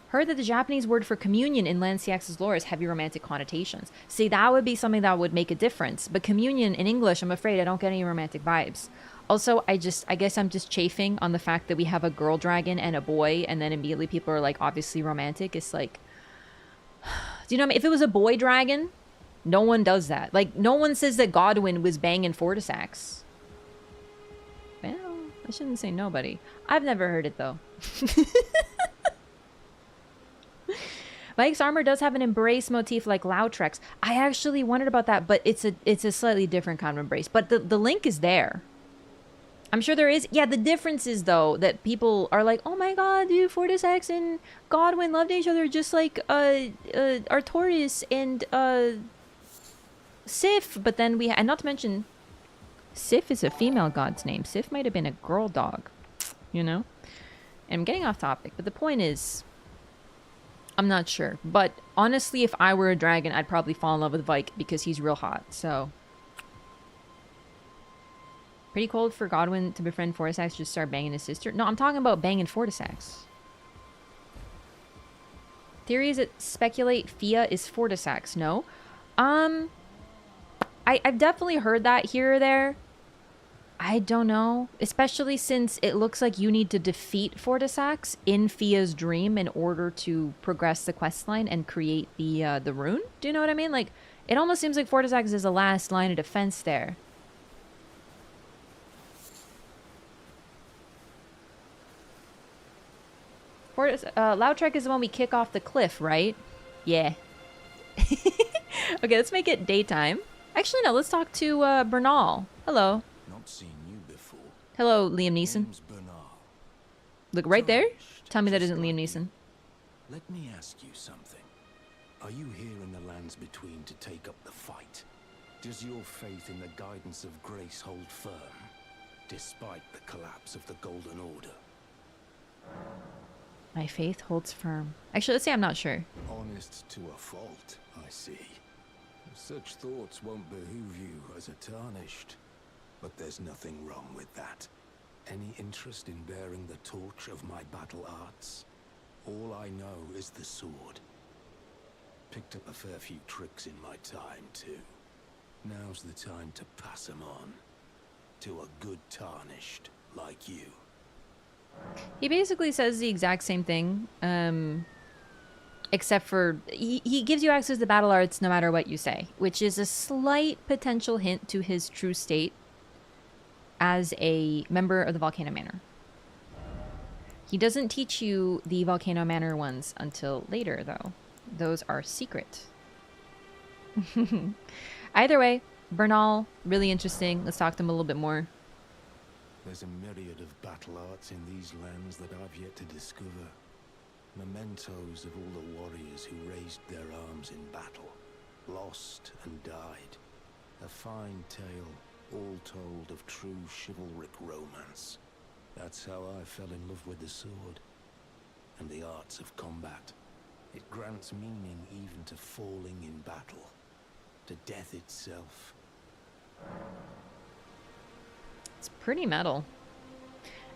Heard that the Japanese word for communion in Lanciax's lore is heavy romantic connotations. See, that would be something that would make a difference. But communion in English, I'm afraid I don't get any romantic vibes. Also, I guess I'm just chafing on the fact that we have a girl dragon and a boy, and then immediately people are like, obviously romantic. It's like, do you know what I mean? If it was a boy dragon, no one does that. Like, no one says that Godwyn was banging Fortisax. Well, I shouldn't say nobody. I've never heard it, though. Vike's armor does have an embrace motif like Lautrec's. I actually wondered about that, but it's a slightly different kind of embrace. But the link is there. I'm sure there is. Yeah, the difference is, though, that people are like, oh my god, dude, Fortisax and Godwyn loved each other just like Artorias and Sif. But then and not to mention, Sif is a female god's name. Sif might have been a girl dog, you know? And I'm getting off topic, but the point is, I'm not sure. But honestly, if I were a dragon, I'd probably fall in love with Vike because he's real hot, so... Pretty cold for Godwyn to befriend Fortisax, just start banging his sister. No, I'm talking about banging Fortisax. Theories that speculate Fia is Fortisax. No. I've definitely heard that here or there. I don't know. Especially since it looks like you need to defeat Fortisax in Fia's dream in order to progress the questline and create the rune. Do you know what I mean? Like, it almost seems like Fortisax is the last line of defense there. Lautrec is the one we kick off the cliff, right? Yeah. Okay, let's make it daytime. Actually, no, let's talk to Bernahl. Hello. Not seen you before. Hello, Liam Neeson. Name's Bernahl. Look, right there? Tell me that isn't Liam Neeson. Let me ask you something. Are you here in the lands between to take up the fight? Does your faith in the guidance of grace hold firm, despite the collapse of the Golden Order? My faith holds firm. Actually, let's say I'm not sure. Honest to a fault, I see. Such thoughts won't behoove you as a tarnished. But there's nothing wrong with that. Any interest in bearing the torch of my battle arts? All I know is the sword. Picked up a fair few tricks in my time, too. Now's the time to pass them on. To a good tarnished like you. He basically says the exact same thing, except for he gives you access to battle arts no matter what you say, which is a slight potential hint to his true state as a member of the Volcano Manor. He doesn't teach you the Volcano Manor ones until later, though. Those are secret. Either way, Bernahl, really interesting. Let's talk to him a little bit more. There's a myriad of battle arts in these lands that I've yet to discover. Mementos of all the warriors who raised their arms in battle, lost and died. A fine tale, all told, of true chivalric romance. That's how I fell in love with the sword and the arts of combat. It grants meaning even to falling in battle, to death itself. It's pretty metal.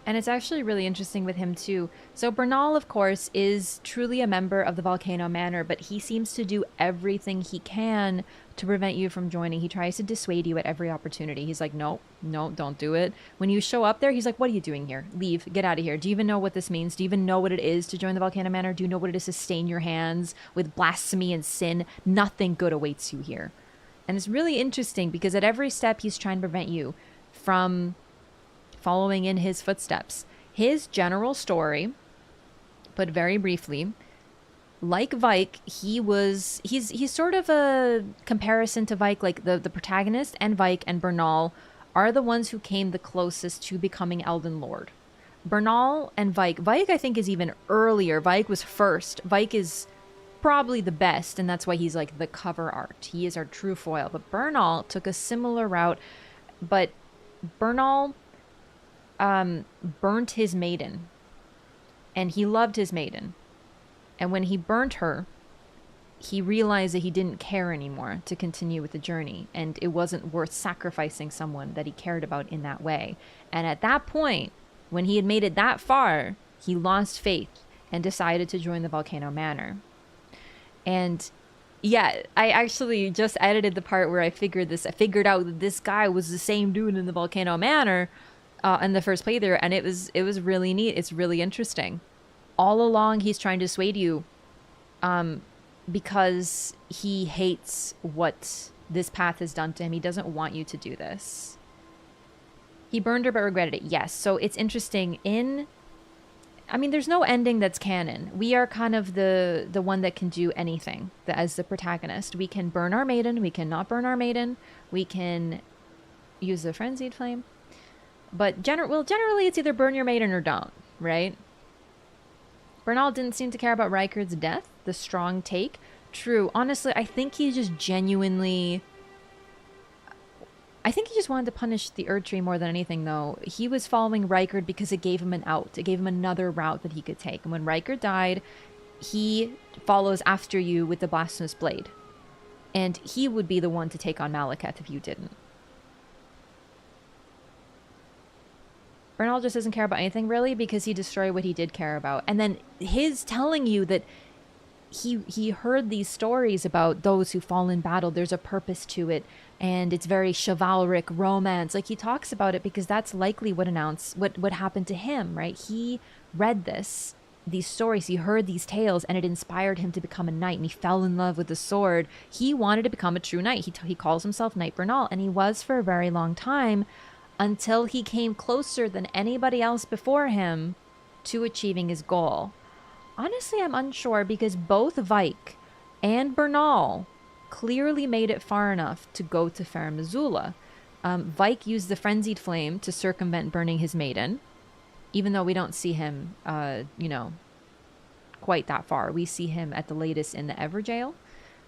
And it's actually really interesting with him too. So Bernahl, of course, is truly a member of the Volcano Manor, but he seems to do everything he can to prevent you from joining. He tries to dissuade you at every opportunity. He's like, no, don't do it. When you show up there, he's like, what are you doing here? Leave, get out of here. Do you even know what this means? Do you even know what it is to join the Volcano Manor? Do you know what it is to stain your hands with blasphemy and sin? Nothing good awaits you here. And it's really interesting because at every step, he's trying to prevent you from following in his footsteps. His general story, put very briefly, like Vike, he's sort of a comparison to Vike. Like the protagonist and Vike and Bernahl are the ones who came the closest to becoming Elden Lord. Bernahl and Vike I think is even earlier. Vike was first. Vike is probably the best, and that's why he's like the cover art. He is our true foil. But Bernahl took a similar route, but Bernahl burnt his maiden, and he loved his maiden. And when he burnt her, he realized that he didn't care anymore to continue with the journey, and it wasn't worth sacrificing someone that he cared about in that way. And at that point, when he had made it that far, he lost faith and decided to join the Volcano Manor. And yeah, I actually just edited the part where I figured out that this guy was the same dude in the Volcano Manor in the first playthrough, and it was really neat. It's really interesting. All along, he's trying to dissuade you because he hates what this path has done to him. He doesn't want you to do this. He burned her but regretted it. Yes, so it's interesting. I mean, there's no ending that's canon. We are kind of the one that can do anything as the protagonist. We can burn our maiden. We can not burn our maiden. We can use the frenzied flame. But generally, it's either burn your maiden or don't, right? Bernahl didn't seem to care about Rykard's death, the strong take. True. Honestly, I think he just genuinely... I think he just wanted to punish the Erdtree more than anything, though. He was following Rykard because it gave him an out. It gave him another route that he could take. And when Rykard died, he follows after you with the Blasphemous Blade. And he would be the one to take on Malekith if you didn't. Bernahl just doesn't care about anything, really, because he destroyed what he did care about. And then his telling you that he heard these stories about those who fall in battle, there's a purpose to it, and it's very chivalric romance. Like, he talks about it because that's likely what happened to him, right? He read these stories, he heard these tales, and it inspired him to become a knight, and he fell in love with the sword. He wanted to become a true knight. He calls himself Knight Bernahl, and he was for a very long time, until he came closer than anybody else before him to achieving his goal. Honestly, I'm unsure, because both Vike and Bernahl clearly made it far enough to go to Fair Missoula. Vike used the Frenzied Flame to circumvent burning his maiden, even though we don't see him, quite that far. We see him at the latest in the Everjail,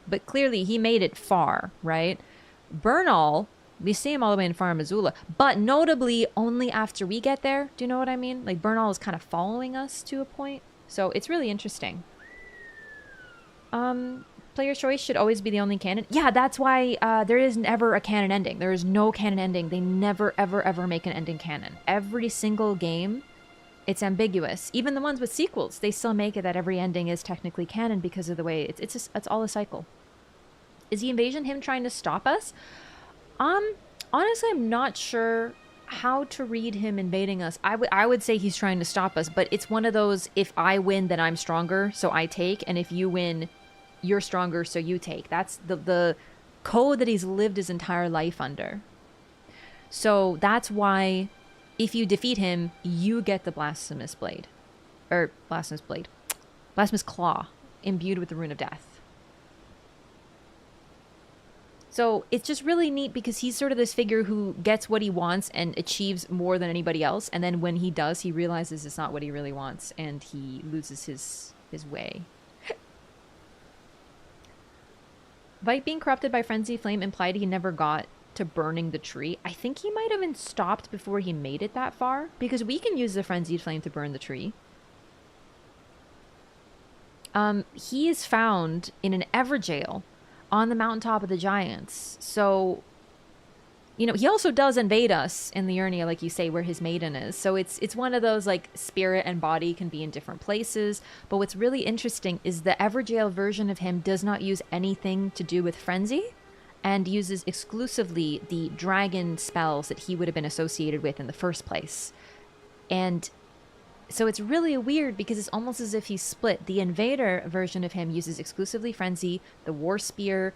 but clearly he made it far, right? Bernahl, we see him all the way in Far Missoula, but notably only after we get there. Do you know what I mean? Like, Bernahl is kind of following us to a point. So it's really interesting. Player's choice should always be the only canon. Yeah, that's why there isn't ever a canon ending. There is no canon ending. They never, ever, ever make an ending canon. Every single game, it's ambiguous. Even the ones with sequels, they still make it that every ending is technically canon because of the way it's all a cycle. Is the invasion him trying to stop us? Honestly, I'm not sure how to read him invading us. I would say he's trying to stop us, but it's one of those, if I win, then I'm stronger, so I take, and if you win, you're stronger, so you take. That's the code that he's lived his entire life under. So that's why if you defeat him, you get the Blasphemous Blade. Or Blasphemous Blade. Blasphemous Claw, imbued with the Rune of Death. So it's just really neat because he's sort of this figure who gets what he wants and achieves more than anybody else. And then when he does, he realizes it's not what he really wants and he loses his way. Vike being corrupted by Frenzy Flame implied he never got to burning the tree. I think he might have been stopped before he made it that far, because we can use the Frenzied Flame to burn the tree. He is found in an Everjail on the mountaintop of the giants. So, you know, he also does invade us in the Urnia, like you say, where his maiden is. So it's one of those, like, spirit and body can be in different places. But what's really interesting is the Everjail version of him does not use anything to do with frenzy and uses exclusively the dragon spells that he would have been associated with in the first place. And so it's really weird because it's almost as if he's split. The Invader version of him uses exclusively frenzy, the war spear,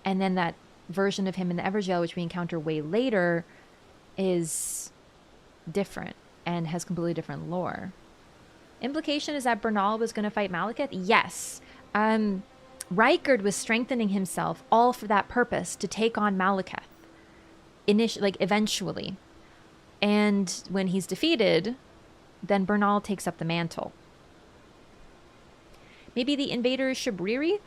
and then that version of him in the Everjail, which we encounter way later, is different and has completely different lore. Implication is that Bernahl was going to fight Malekith? Yes. Rykard was strengthening himself all for that purpose, to take on Malekith. Eventually. And when he's defeated, then Bernahl takes up the mantle. Maybe the invader is Shabriri?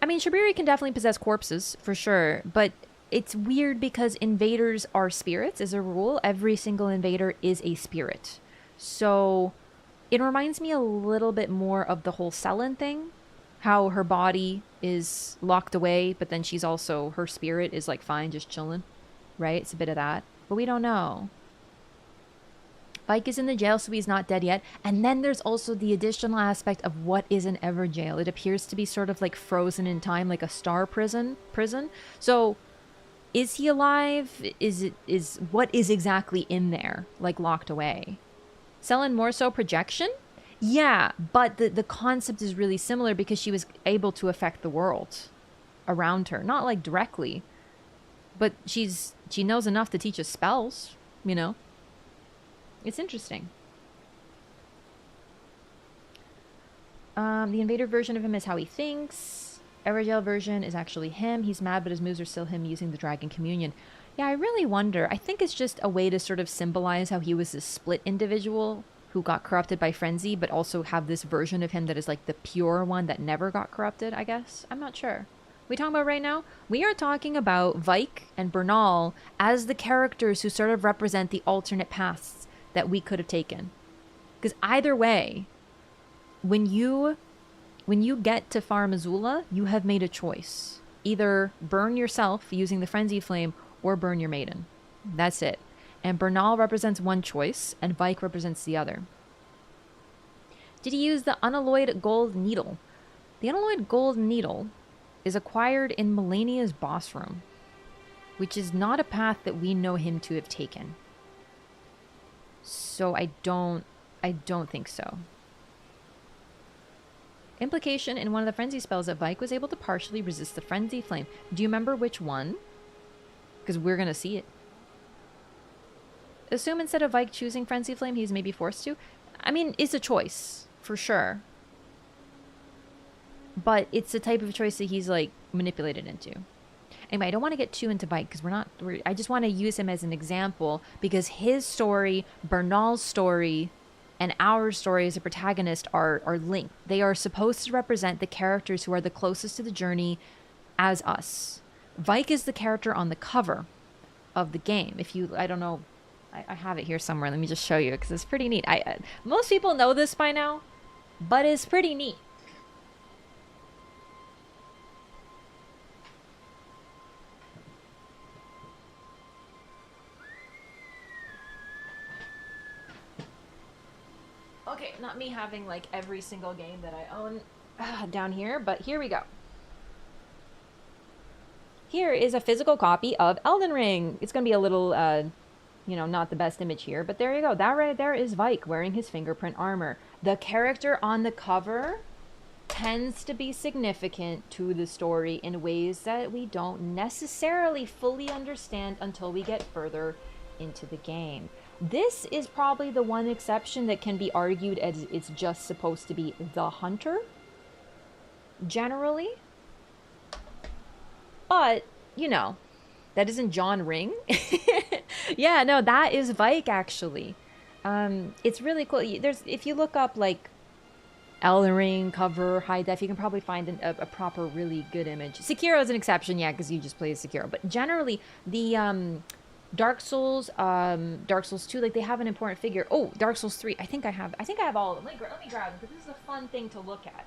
I mean, Shabriri can definitely possess corpses, for sure, but it's weird because invaders are spirits, as a rule. Every single invader is a spirit. So it reminds me a little bit more of the whole Selen thing, how her body is locked away, but then she's also, her spirit is like fine, just chilling, right? It's a bit of that, but we don't know. Vike is in the jail, so he's not dead yet. And then there's also the additional aspect of what is an Everjail. It appears to be sort of like frozen in time, like a star prison. So is he alive? What is exactly in there, like locked away? Selen more so projection? Yeah, but the concept is really similar because she was able to affect the world around her. Not like directly, but she knows enough to teach us spells, you know? It's interesting. The invader version of him is how he thinks. Everjail version is actually him. He's mad, but his moves are still him using the Dragon Communion. Yeah, I really wonder. I think it's just a way to sort of symbolize how he was this split individual who got corrupted by frenzy, but also have this version of him that is like the pure one that never got corrupted, I guess. I'm not sure. We talking about right now? We are talking about Vike and Bernahl as the characters who sort of represent the alternate paths that we could have taken. Because either way, when you get to Far Missoula, you have made a choice. Either burn yourself using the Frenzy Flame or burn your maiden. That's it. And Bernahl represents one choice, and Vike represents the other. Did he use the unalloyed gold needle? The unalloyed gold needle is acquired in Melania's boss room, which is not a path that we know him to have taken. So I don't think so. Implication in one of the frenzy spells that Vike was able to partially resist the frenzy flame. Do you remember which one? Because we're going to see it. Assume instead of Vike choosing frenzy flame, he's maybe forced to. I mean, it's a choice, for sure. But it's the type of choice that he's like manipulated into. Anyway, I don't want to get too into Vike because I just want to use him as an example because his story, Bernahl's story, and our story as a protagonist are linked. They are supposed to represent the characters who are the closest to the journey as us. Vike is the character on the cover of the game. If you, I don't know, I have it here somewhere. Let me just show you because it's pretty neat. Most people know this by now, but it's pretty neat. Okay, not me having like every single game that I own down here, but here we go. Here is a physical copy of Elden Ring. It's going to be a little, you know, not the best image here, but there you go. That right there is Vike wearing his fingerprint armor. The character on the cover tends to be significant to the story in ways that we don't necessarily fully understand until we get further into the game. This is probably the one exception that can be argued as it's just supposed to be the hunter, generally. But, you know, that isn't John Ring. Yeah, no, that is Vike, actually. It's really cool. If you look up, like, Elden Ring cover, high def, you can probably find a proper, really good image. Sekiro is an exception, yeah, because you just play Sekiro. But generally, the Dark Souls 2, like, they have an important figure. Oh, Dark Souls 3. I think I have all of them. Let me grab them, because this is a fun thing to look at.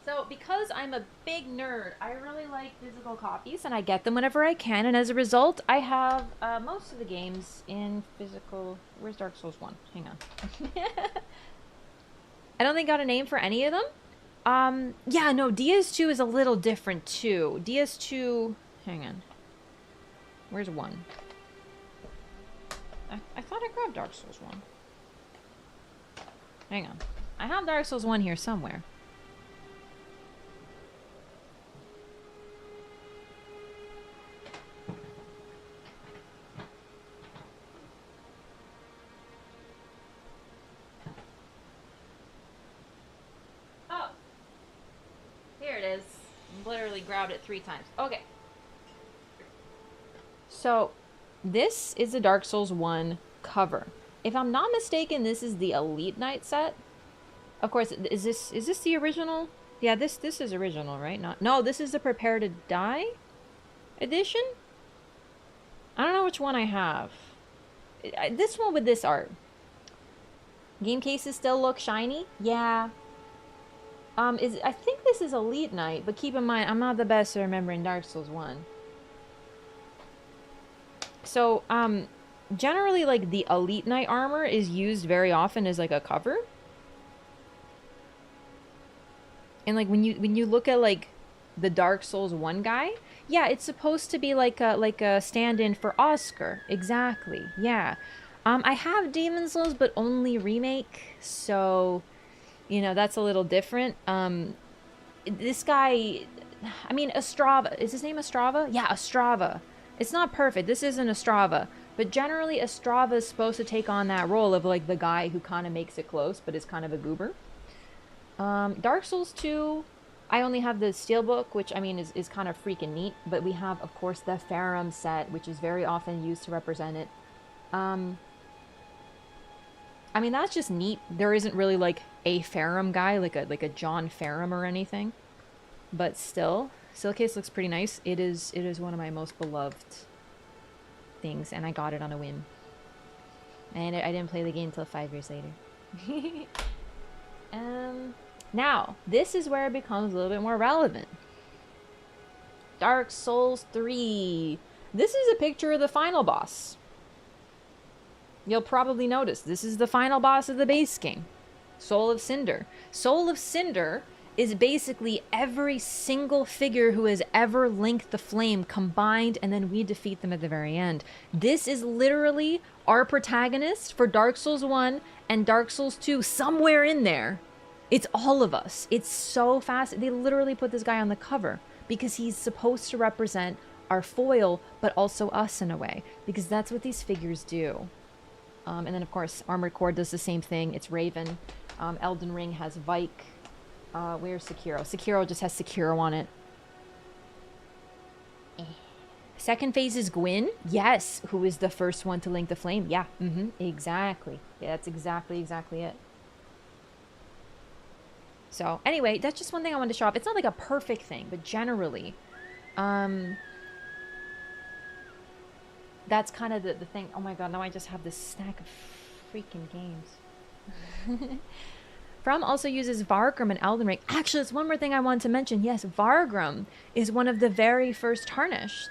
So, because I'm a big nerd, I really like physical copies, and I get them whenever I can, and as a result, I have most of the games in physical... Where's Dark Souls 1? Hang on. I don't think I got a name for any of them. Yeah, no, DS2 is a little different, too. DS2... Hang on. Where's 1? I thought I grabbed Dark Souls 1. Hang on. I have Dark Souls 1 here somewhere. Here it is. Literally grabbed it 3 times. Okay. So, this is the Dark Souls 1 cover. If I'm not mistaken, this is the Elite Knight set. Of course, is this the original? Yeah, this is original, right? No, this is the Prepare to Die edition? I don't know which one I have. This one with this art. Game cases still look shiny? Yeah. I think this is Elite Knight, but keep in mind, I'm not the best at remembering Dark Souls 1. So, generally, like, the Elite Knight armor is used very often as, like, a cover. And, like, when you look at, like, the Dark Souls 1 guy, yeah, it's supposed to be like a stand-in for Oscar. Exactly, yeah. I have Demon's Souls, but only remake, so... You know, that's a little different. This guy, I mean, Ostrava. Is his name Ostrava? Yeah, Ostrava. It's not perfect. This isn't Ostrava. But generally, Ostrava is supposed to take on that role of, like, the guy who kind of makes it close, but is kind of a goober. Dark Souls 2, I only have the Steelbook, which, I mean, is kind of freaking neat. But we have, of course, the Farum set, which is very often used to represent it. I mean, that's just neat. There isn't really, like, a Farum guy, like a John Farum or anything. But still, Steelcase looks pretty nice. It is one of my most beloved things, and I got it on a whim. And I didn't play the game until 5 years later. Now, this is where it becomes a little bit more relevant. Dark Souls 3. This is a picture of the final boss. You'll probably notice this is the final boss of the base game. Soul of Cinder. Soul of Cinder is basically every single figure who has ever linked the flame combined, and then we defeat them at the very end. This is literally our protagonist for Dark Souls 1 and Dark Souls 2, somewhere in there. It's all of us. It's so fast. They literally put this guy on the cover because he's supposed to represent our foil, but also us in a way, because that's what these figures do. And then, of course, Armored Core does the same thing. It's Raven. Elden Ring has Vike. Where's Sekiro? Sekiro just has Sekiro on it. Second phase is Gwyn. Yes. Who is the first one to link the flame? Yeah. Exactly. Yeah, that's exactly it. So, anyway, that's just one thing I wanted to show off. It's not like a perfect thing, but generally, that's kind of the thing. Oh my god, now I just have this stack of freaking games. From also uses Vargrim and Elden Ring. Actually, there's one more thing I wanted to mention. Yes, Vargrim is one of the very first Tarnished.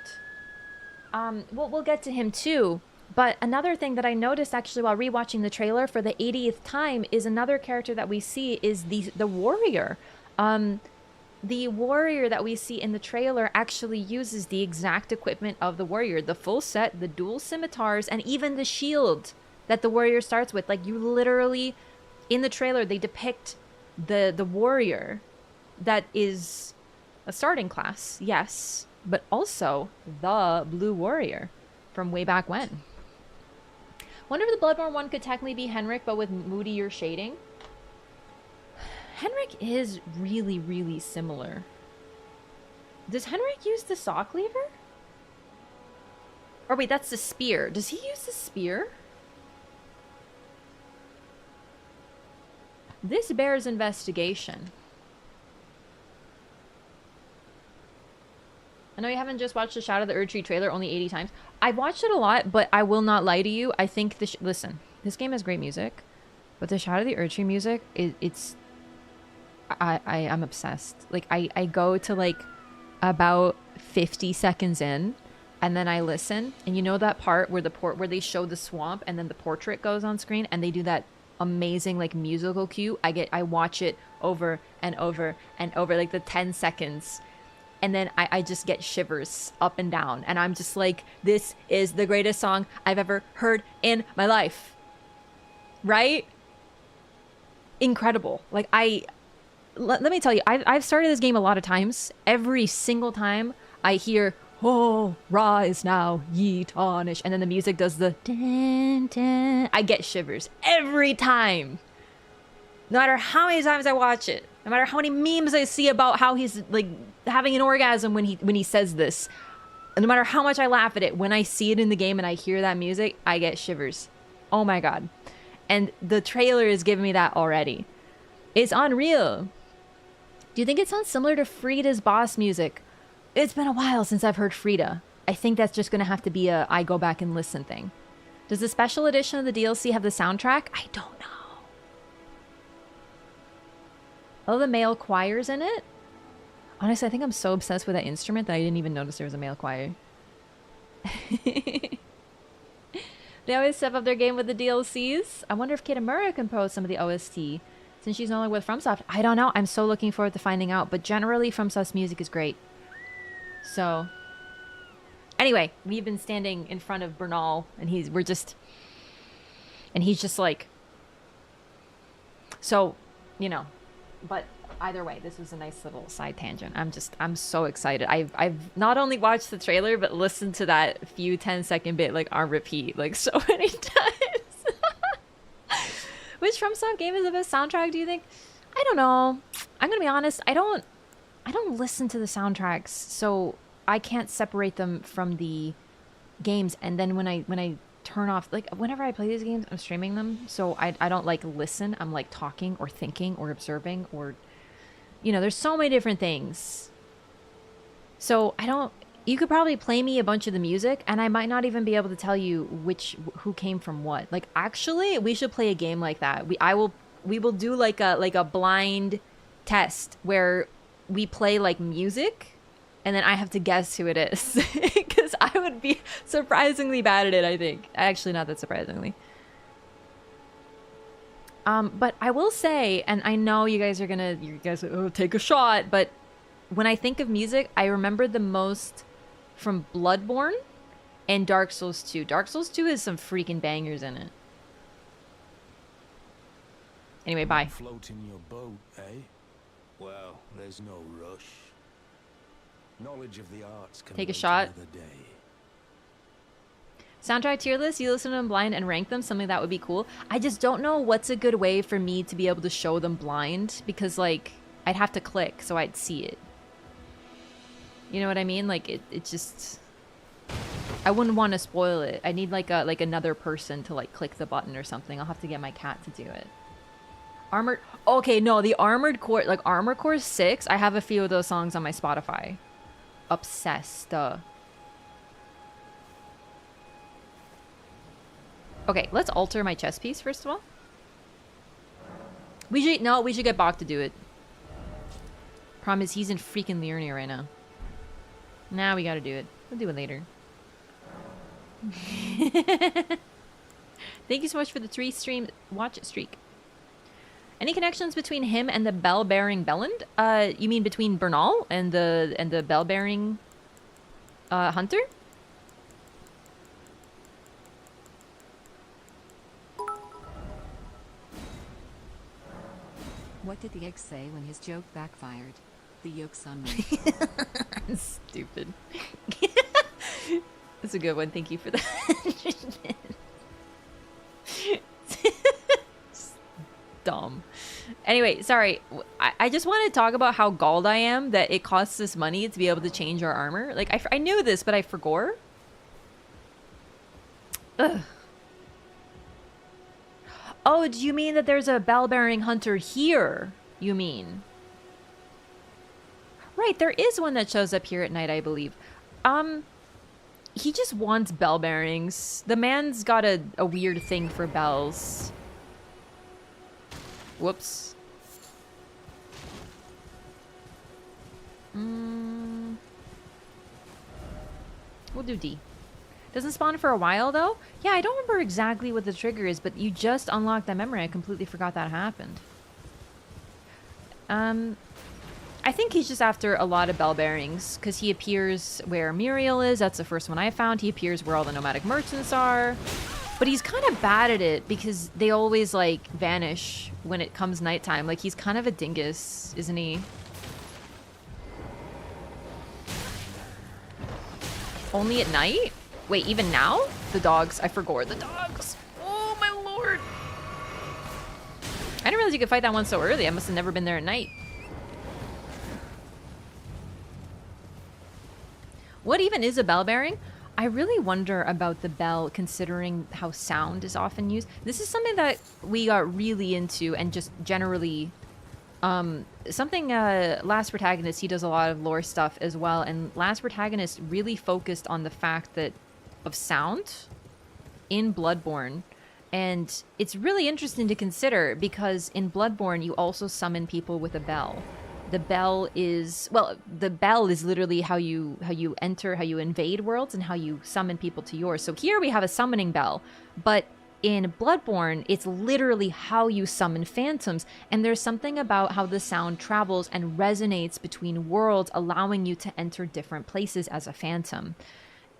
We'll get to him too. But another thing that I noticed actually while rewatching the trailer for the 80th time is another character that we see is the warrior. The warrior that we see in the trailer actually uses the exact equipment of the warrior. The full set, the dual scimitars, and even the shield that the warrior starts with. Like, you literally, in the trailer, they depict the warrior that is a starting class, yes, but also the blue warrior from way back when. Wonder if the Bloodborne one could technically be Henrik, but with moodier shading. Henrik is really, really similar. Does Henrik use the saw cleaver? Or wait, that's the spear. Does he use the spear? This bears investigation. I know you haven't just watched the Shadow of the Erdtree trailer only 80 times. I've watched it a lot, but I will not lie to you. I think listen, this game has great music, but the Shadow of the Erdtree music, I'm obsessed. Like, I go to like about 50 seconds in, and then I listen, and you know that part where where they show the swamp and then the portrait goes on screen and they do that amazing like musical cue. I watch it over and over and over, like the 10 seconds. And then I just get shivers up and down. And I'm just like, this is the greatest song I've ever heard in my life. Right? Incredible. Like, let me tell you, I've started this game a lot of times. Every single time I hear, oh, rise now, ye tarnish. And then the music does the dun, dun. I get shivers every time. No matter how many times I watch it. No matter how many memes I see about how he's like having an orgasm when he says this. No matter how much I laugh at it, when I see it in the game and I hear that music, I get shivers. Oh my god. And the trailer is giving me that already. It's unreal. Do you think it sounds similar to Frida's boss music? It's been a while since I've heard Frida. I think that's just going to have to be a I go back and listen thing. Does the special edition of the DLC have the soundtrack? I don't know. Oh, the male choir's in it? Honestly, I think I'm so obsessed with that instrument that I didn't even notice there was a male choir. They always step up their game with the DLCs. I wonder if Kitamura can post some of the OST since she's no longer with FromSoft. I don't know. I'm so looking forward to finding out. But generally, FromSoft's music is great. So, anyway, we've been standing in front of Bernahl, and he's just like, so, you know. But either way, this was a nice little side tangent. I'm so excited. I've not only watched the trailer, but listened to that few 10-second bit like on repeat like so many times. Which FromSoft game is the best soundtrack, do you think? I don't know. I'm gonna be honest, I don't listen to the soundtracks, so I can't separate them from the games. And then when I turn off, like whenever I play these games, I'm streaming them, so I don't like listen. I'm like talking or thinking or observing, or you know, there's so many different things. So you could probably play me a bunch of the music and I might not even be able to tell you who came from what. Like, actually, we should play a game like that. We will do like a blind test where we play like music and then I have to guess who it is. Because I would be surprisingly bad at it, I think. Actually, not that surprisingly. But I will say, and I know you guys take a shot, but when I think of music, I remember the most from Bloodborne and Dark Souls 2. Dark Souls 2 has some freaking bangers in it. Anyway, bye. Floating your boat, eh? Well, there's no rush. Knowledge of the arts can Take a wait shot. another day. Soundtrack tier list, you listen to them blind and rank them, something that would be cool. I just don't know what's a good way for me to be able to show them blind, because like I'd have to click so I'd see it. You know what I mean? Like it just, I wouldn't want to spoil it. I need like another person to like click the button or something. I'll have to get my cat to do it. Armored, okay, no, the Armored Core, like Armored Core 6, I have a few of those songs on my Spotify. Obsessed. Okay, let's alter my chess piece first of all. We should get Bach to do it. Problem is he's in freaking Liurnia right now. Now we gotta do it. We'll do it later. Thank you so much for the 3 stream watch streak. Any connections between him and the bell-bearing Belland? You mean between Bernahl and the bell-bearing hunter? What did the egg say when his joke backfired? The yolk's on me. Stupid. That's a good one. Thank you for that. Dumb. Anyway, sorry. I just want to talk about how galled I am that it costs us money to be able to change our armor. Like, I knew this, but I forgot. Ugh. Oh, do you mean that there's a bell-bearing hunter here? You mean? Right, there is one that shows up here at night, I believe. He just wants bell bearings. The man's got a weird thing for bells. Whoops. We'll do D. Doesn't spawn for a while, though? Yeah, I don't remember exactly what the trigger is, but you just unlocked that memory. I completely forgot that happened. I think he's just after a lot of bell bearings, because he appears where Muriel is. That's the first one I found. He appears where all the nomadic merchants are. But he's kind of bad at it, because they always, like, vanish when it comes nighttime. Like, he's kind of a dingus, isn't he? Only at night? Wait, even now? The dogs. I forgot. The dogs. Oh, my lord. I didn't realize you could fight that one so early. I must have never been there at night. What even is a bell bearing? I really wonder about the bell, considering how sound is often used. This is something that we got really into, and just generally... Last Protagonist, he does a lot of lore stuff as well, and Last Protagonist really focused on the fact that of sound in Bloodborne, and it's really interesting to consider, because in Bloodborne you also summon people with a bell. The bell is, well, the bell is literally how you enter, how you invade worlds, and how you summon people to yours. So here we have a summoning bell, but in Bloodborne, it's literally how you summon phantoms, and there's something about how the sound travels and resonates between worlds, allowing you to enter different places as a phantom.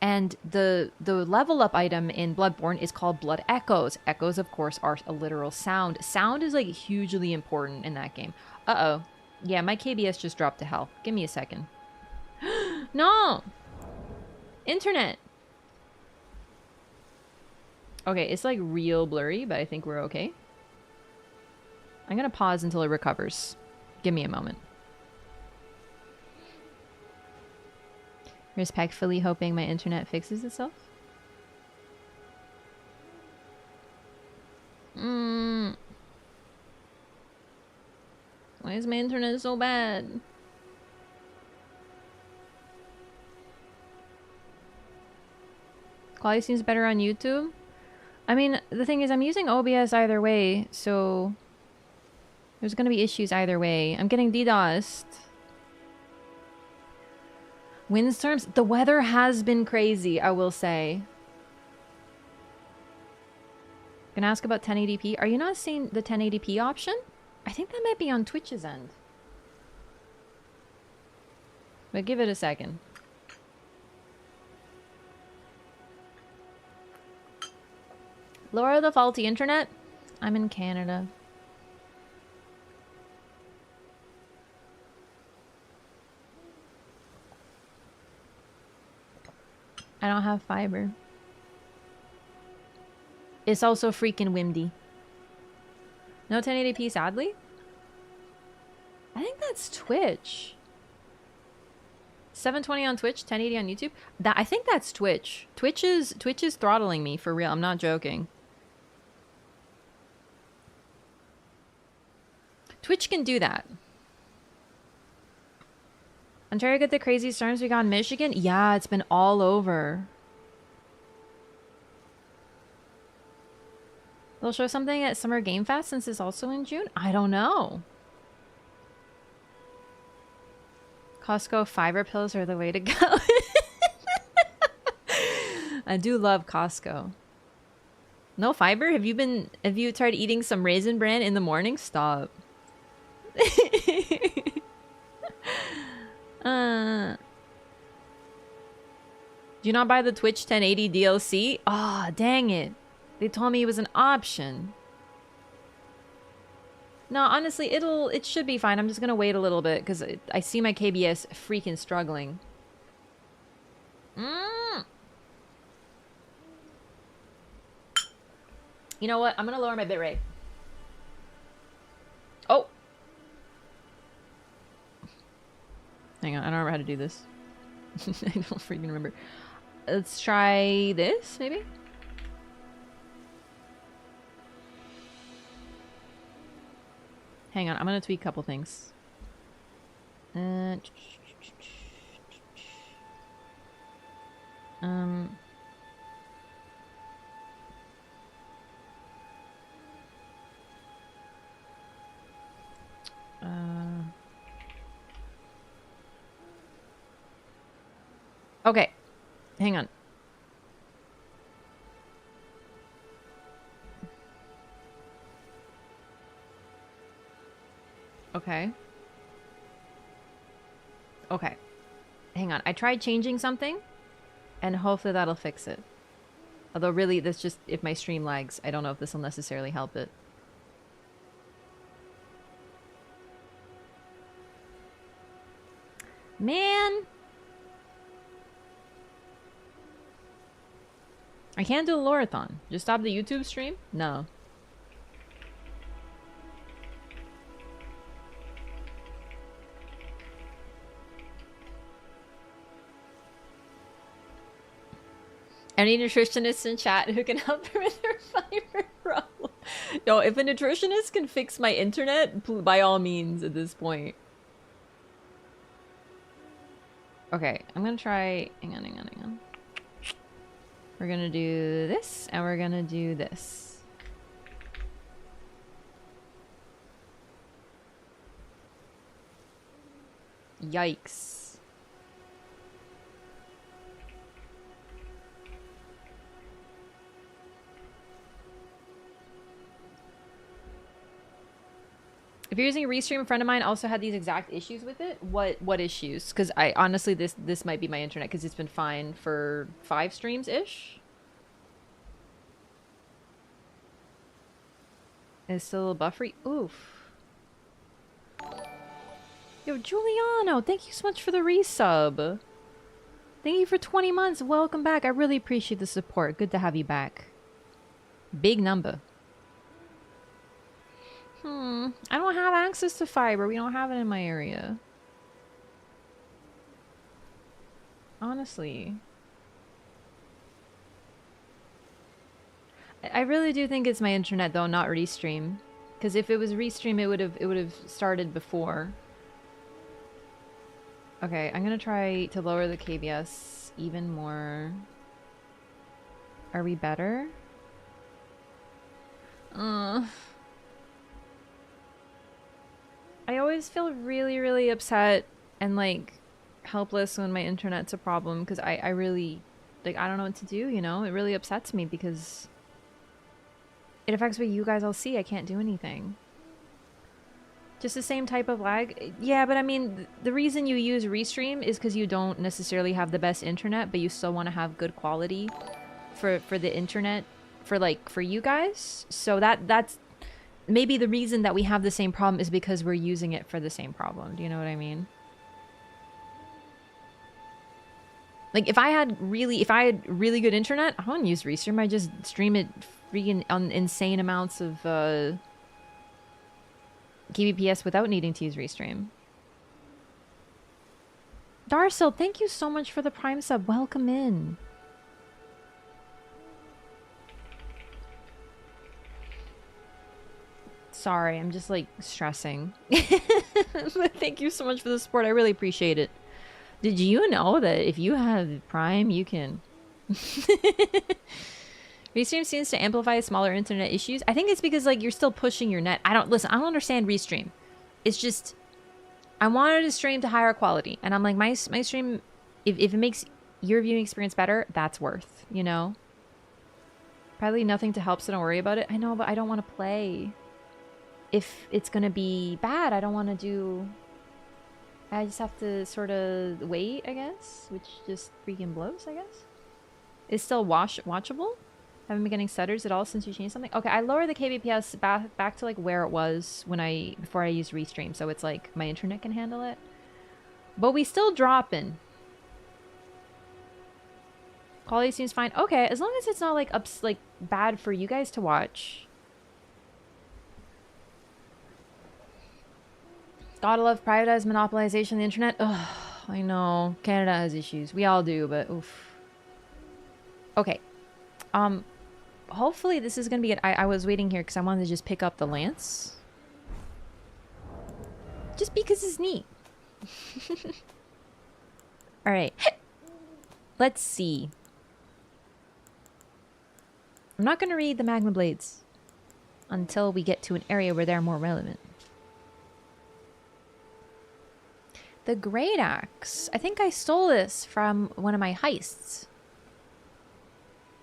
And the level up item in Bloodborne is called Blood Echoes. Echoes, of course, are a literal sound. Sound is like hugely important in that game. Uh-oh. Yeah, my KBS just dropped to hell. Give me a second. No! Internet! Okay, it's like real blurry, but I think we're okay. I'm gonna pause until it recovers. Give me a moment. Respectfully hoping my internet fixes itself. Why is my internet so bad? Quality seems better on YouTube. I mean, the thing is, I'm using OBS either way, so there's gonna be issues either way. I'm getting DDoSed. Windstorms? The weather has been crazy, I will say. Gonna ask about 1080p. Are you not seeing the 1080p option? I think that might be on Twitch's end. But give it a second. Laura, the faulty internet? I'm in Canada. I don't have fiber. It's also freaking windy. No 1080p, sadly? I think that's Twitch. 720 on Twitch, 1080 on YouTube. I think that's Twitch. Twitch is throttling me for real. I'm not joking. Twitch can do that. Ontario get the crazy storms we got in Michigan? Yeah, it's been all over. They'll show something at Summer Game Fest since it's also in June? I don't know. Costco fiber pills are the way to go. I do love Costco. No fiber? Have you tried eating some Raisin Bran in the morning? Stop. Do you not buy the Twitch 1080 DLC? Ah, oh, dang it. They told me it was an option. No, honestly, it should be fine. I'm just gonna wait a little bit because I see my KBS freaking struggling. You know what? I'm gonna lower my bitrate. Oh! Hang on, I don't remember how to do this. I don't freaking remember. Let's try this, maybe? Hang on, I'm gonna tweak a couple things. Okay, hang on. Okay. Okay. Hang on. I tried changing something, and hopefully that'll fix it. Although really, that's just if my stream lags. I don't know if this will necessarily help it. Man! I can't do a LOREATHON. Just stop the YouTube stream? No. Any nutritionists in chat who can help her with her fiber problem? Yo, if a nutritionist can fix my internet, by all means at this point. Okay, I'm gonna try... Hang on. We're gonna do this, and we're gonna do this. Yikes. If you're using Restream, a friend of mine also had these exact issues with it. What issues? Because I honestly, this might be my internet because it's been fine for 5 streams-ish. It's still a little buffery. Oof. Yo, Giuliano, thank you so much for the resub. Thank you for 20 months. Welcome back. I really appreciate the support. Good to have you back. Big number. I don't have access to fiber. We don't have it in my area. Honestly. I really do think it's my internet though, not Restream. Because if it was Restream, it would have started before. Okay, I'm gonna try to lower the KBS even more. Are we better? I always feel really, really upset and like helpless when my internet's a problem because I really, like, I don't know what to do, you know? It really upsets me because it affects what you guys all see. I can't do anything. Just the same type of lag. Yeah, but I mean, the reason you use Restream is because you don't necessarily have the best internet, but you still want to have good quality for the internet for you guys. So that's maybe the reason that we have the same problem is because we're using it for the same problem. Do you know what I mean? Like if I had really good internet, I wouldn't use Restream. I just stream it freaking on insane amounts of kbps without needing to use Restream. Darcel, thank you so much for the Prime sub. Welcome in. Sorry, I'm just like stressing. But thank you so much for the support. I really appreciate it. Did you know that if you have Prime, you can... Restream seems to amplify smaller internet issues. I think it's because like you're still pushing your net. I don't understand Restream. It's just I wanted to stream to higher quality, and I'm like my stream, if it makes your viewing experience better, that's worth, you know. Probably nothing to help, so don't worry about it. I know, but I don't want to play. If it's gonna be bad, I don't want to do. I just have to sort of wait, I guess, which just freaking blows, I guess. It's still watchable? Haven't been getting stutters at all since you changed something? Okay, I lowered the kbps back to like where it was when before I used Restream, so it's like my internet can handle it. But we still dropping. Quality seems fine. Okay, as long as it's not like bad for you guys to watch. Gotta love privatized monopolization of the internet. Ugh, I know. Canada has issues. We all do, but oof. Okay. Hopefully this is gonna be it. I was waiting here because I wanted to just pick up the lance. Just because it's neat. Alright. Let's see. I'm not gonna read the magma blades until we get to an area where they're more relevant. The Great Axe. I think I stole this from one of my heists.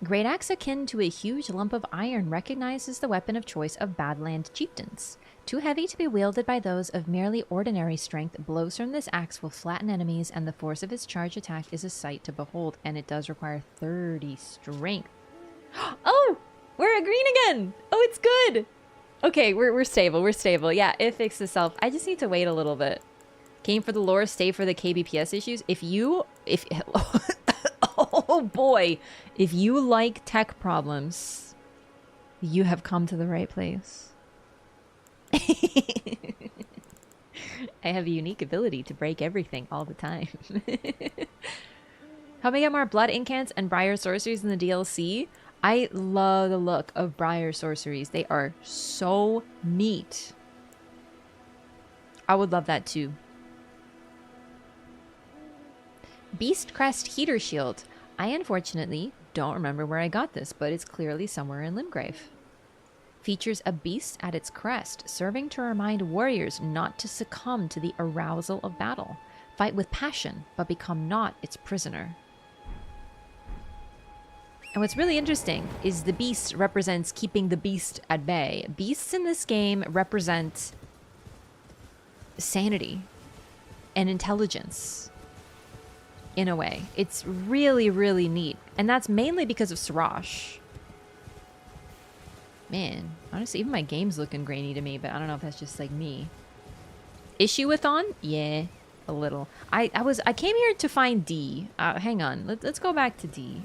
Great Axe, akin to a huge lump of iron, recognizes the weapon of choice of Badland chieftains. Too heavy to be wielded by those of merely ordinary strength, blows from this axe will flatten enemies, and the force of its charge attack is a sight to behold, and it does require 30 strength. Oh! We're at green again! Oh, it's good! Okay, we're stable, we're stable. Yeah, it fixed itself. I just need to wait a little bit. Came for the lore, stay for the kbps issues. Oh boy, if you like tech problems, you have come to the right place. I have a unique ability to break everything all the time. Help me get more blood incants and briar sorceries in the DLC. I love the look of briar sorceries. They are so neat. I would love that too. Beast Crest Heater Shield. I unfortunately don't remember where I got this, but it's clearly somewhere in Limgrave. Features a beast at its crest, serving to remind warriors not to succumb to the arousal of battle. Fight with passion, but become not its prisoner. And what's really interesting is the beast represents keeping the beast at bay. Beasts in this game represent sanity and intelligence. In a way. It's really, really neat. And that's mainly because of Sirash. Man, honestly, even my game's looking grainy to me, but I don't know if that's just like me. Issue-a-thon? Yeah, a little. I came here to find D. Hang on, let's go back to D.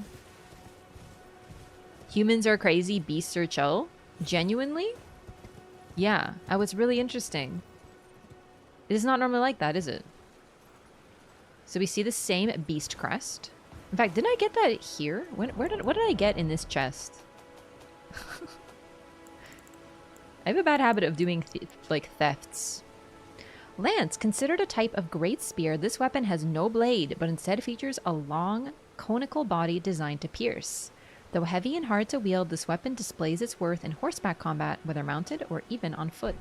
Humans are crazy, beasts are chill? Genuinely? Yeah, was really interesting. It is not normally like that, is it? So we see the same beast crest. In fact, didn't I get that here? What did I get in this chest? I have a bad habit of doing thefts. Lance, considered a type of great spear, this weapon has no blade, but instead features a long, conical body designed to pierce. Though heavy and hard to wield, this weapon displays its worth in horseback combat, whether mounted or even on foot.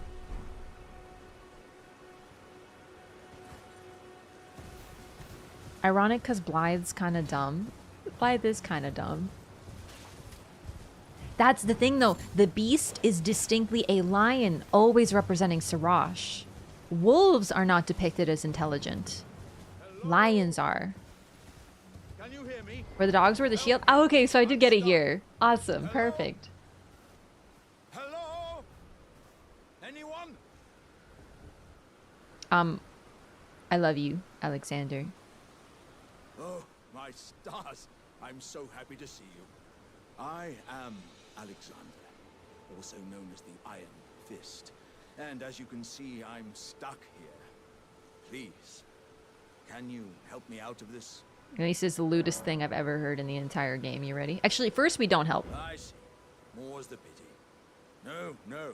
Ironic because Blaidd's kind of dumb. Blaidd is kind of dumb. That's the thing though. The beast is distinctly a lion, always representing Sirash. Wolves are not depicted as intelligent. Lions are. Can you hear me? Where the dogs were the shield? Oh, okay, so I did get it here. Awesome, perfect. Hello? Anyone? I love you, Alexander. Oh, my my stars. I'm so happy to see you. I am Alexander, also known as the Iron Fist. And as you can see, I'm stuck here. Please, can you help me out of this? This is the lewdest thing I've ever heard in the entire game. You ready? Actually, first we don't help. I see. More's the pity. No, no.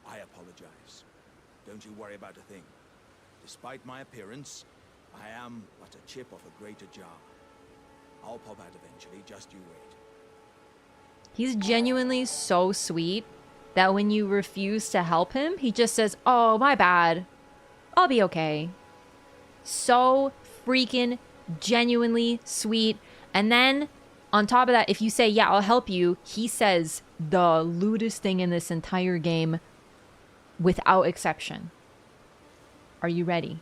I apologize. Don't you worry about a thing. Despite my appearance, I am but a chip off a greater jar. I'll pop out eventually, just you wait. He's genuinely so sweet that when you refuse to help him, he just says, "Oh, my bad. I'll be okay." So freaking genuinely sweet. And then on top of that, if you say, "Yeah, I'll help you," he says the lewdest thing in this entire game without exception. Are you ready?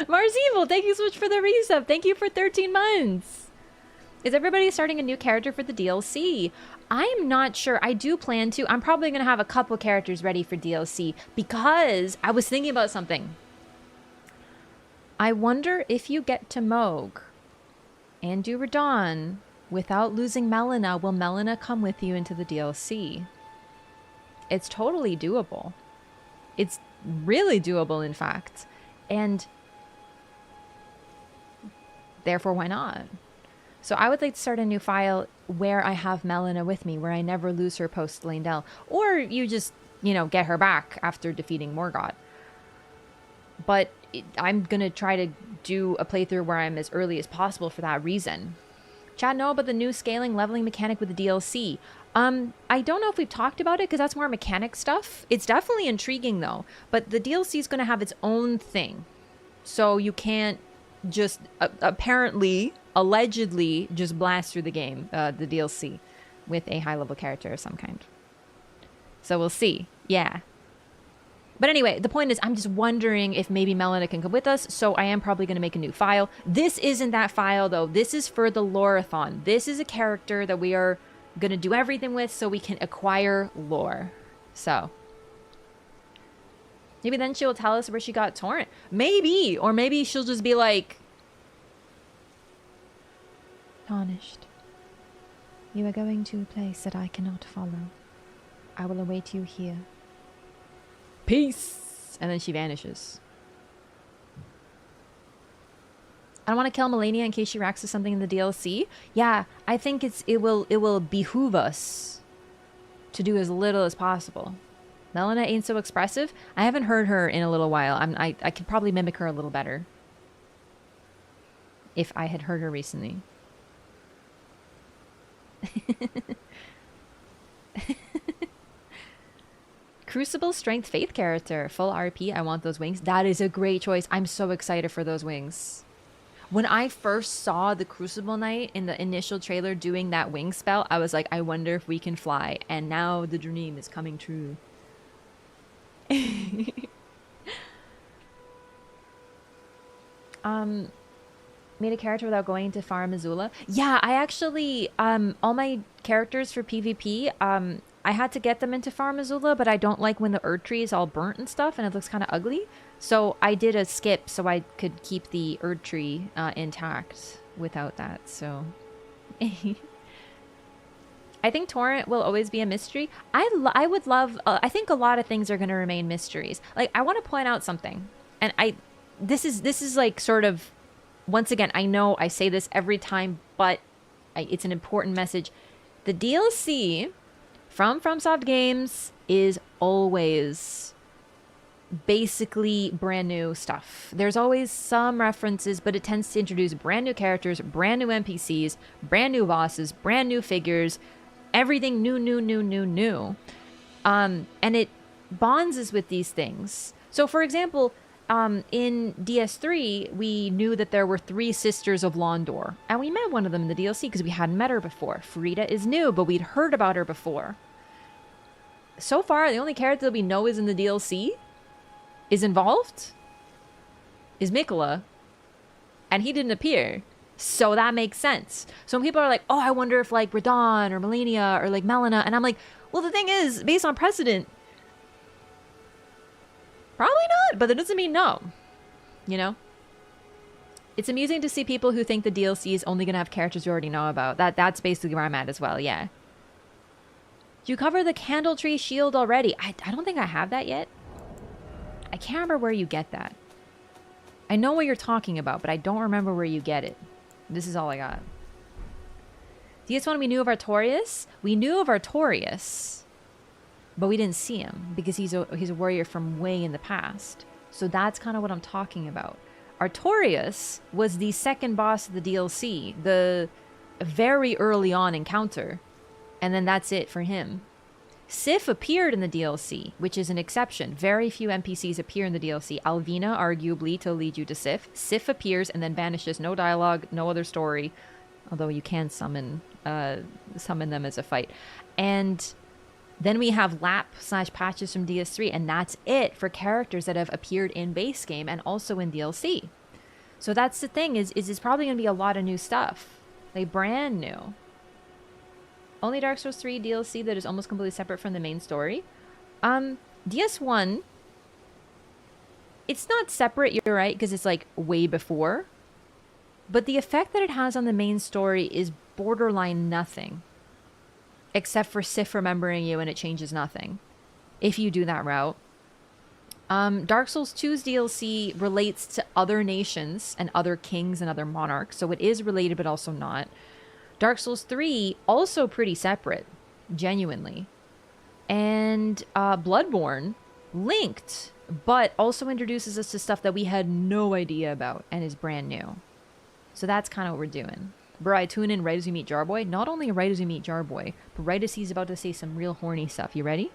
Mars Evil, thank you so much for the resub. Thank you for 13 months. Is everybody starting a new character for the DLC? I'm not sure. I do plan to. I'm probably going to have a couple characters ready for DLC because I was thinking about something. I wonder if you get to Moog and do Radahn without losing Melina, will Melina come with you into the DLC? It's totally doable. It's really doable, in fact. And therefore, why not? So I would like to start a new file where I have Melina with me, where I never lose her post Leyndell. Or you just, you know, get her back after defeating Morgott. But I'm going to try to do a playthrough where I'm as early as possible for that reason. Chad, know about the new scaling leveling mechanic with the DLC. I don't know if we've talked about it because that's more mechanic stuff. It's definitely intriguing though. But the DLC is going to have its own thing. So you can't just apparently, allegedly, just blast through the game, the DLC, with a high-level character of some kind. So we'll see. Yeah. But anyway, the point is, I'm just wondering if maybe Melina can come with us, so I am probably going to make a new file. This isn't that file, though. This is for the LOREATHON. This is a character that we are going to do everything with so we can acquire lore. So maybe then she'll tell us where she got Torrent. Maybe. Or maybe she'll just be like, "Tarnished, you are going to a place that I cannot follow. I will await you here. Peace." And then she vanishes. I don't want to kill Melania in case she reacts to something in the DLC. Yeah, I think it will behoove us to do as little as possible. Melina ain't so expressive. I haven't heard her in a little while. I could probably mimic her a little better if I had heard her recently. Crucible Strength Faith character. Full RP. I want those wings. That is a great choice. I'm so excited for those wings. When I first saw the Crucible Knight in the initial trailer doing that wing spell, I was like, I wonder if we can fly. And now the dream is coming true. Made a character without going to Farm Azula. Yeah, I actually, all my characters for PvP, I had to get them into Farm Azula, but I don't like when the Erd tree is all burnt and stuff, and it looks kind of ugly. So I did a skip so I could keep the Erd tree intact without that, so... I think Torrent will always be a mystery. I would love... I think a lot of things are going to remain mysteries. Like, I want to point out something. And this is like sort of... Once again, I know I say this every time, but it's an important message. The DLC from FromSoft Games is always basically brand new stuff. There's always some references, but it tends to introduce brand new characters, brand new NPCs, brand new bosses, brand new figures, everything new. And it bonds us with these things. So for example, in DS3, we knew that there were 3 sisters of Londor, and we met one of them in the DLC because we hadn't met her before. Frida is new, but we'd heard about her before. So far, the only character that we know is in the DLC, is involved, is Mikola, and he didn't appear. So that makes sense. So when people are like, oh, I wonder if like Radahn or Melania or like Melina, and I'm like, well, the thing is, based on precedent, probably not, but that doesn't mean no, you know? It's amusing to see people who think the DLC is only going to have characters you already know about. That's basically where I'm at as well, yeah. You cover the Candle Tree shield already. I don't think I have that yet. I can't remember where you get that. I know what you're talking about, but I don't remember where you get it. This is all I got. DS1, we knew of Artorias. We knew of Artorias, but we didn't see him because he's a warrior from way in the past. So that's kind of what I'm talking about. Artorias was the second boss of the DLC, the very early on encounter. And then that's it for him. Sif appeared in the DLC, which is an exception. Very few NPCs appear in the DLC. Alvina, arguably, to lead you to Sif. Sif appears and then vanishes. No dialogue, no other story. Although you can summon them as a fight. And then we have lap/patches from DS3, and that's it for characters that have appeared in base game and also in DLC. So that's the thing, is it's probably going to be a lot of new stuff. Like, brand new. Only Dark Souls 3 DLC that is almost completely separate from the main story. DS1, it's not separate, you're right, because it's like way before. But the effect that it has on the main story is borderline nothing. Except for Sif remembering you, and it changes nothing. If you do that route. Dark Souls 2's DLC relates to other nations and other kings and other monarchs. So it is related, but also not. Dark Souls 3, also pretty separate, genuinely. And Bloodborne, linked, but also introduces us to stuff that we had no idea about and is brand new. So that's kind of what we're doing. Bro, I tune in right as we meet Jarboy. Not only right as we meet Jarboy, but right as he's about to say some real horny stuff. You ready?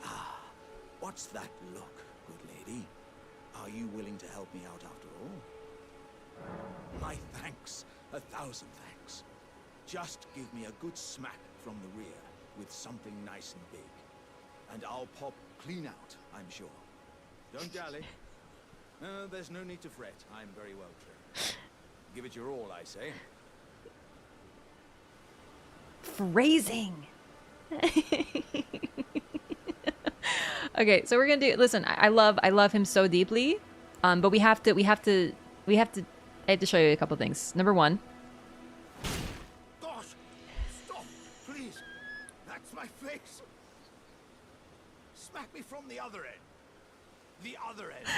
Ah, what's that look, good lady? Are you willing to help me out after all? My thanks, 1,000 thanks. Just give me a good smack from the rear with something nice and big. And I'll pop clean out, I'm sure. Don't dally. There's no need to fret. I'm very well trained. Give it your all, I say. Phrasing. Okay, so we're gonna do. Listen, I love him so deeply, but I have to show you a couple things. Number one. Gosh, stop, please. That's my face. Smack me from the other end. The other end.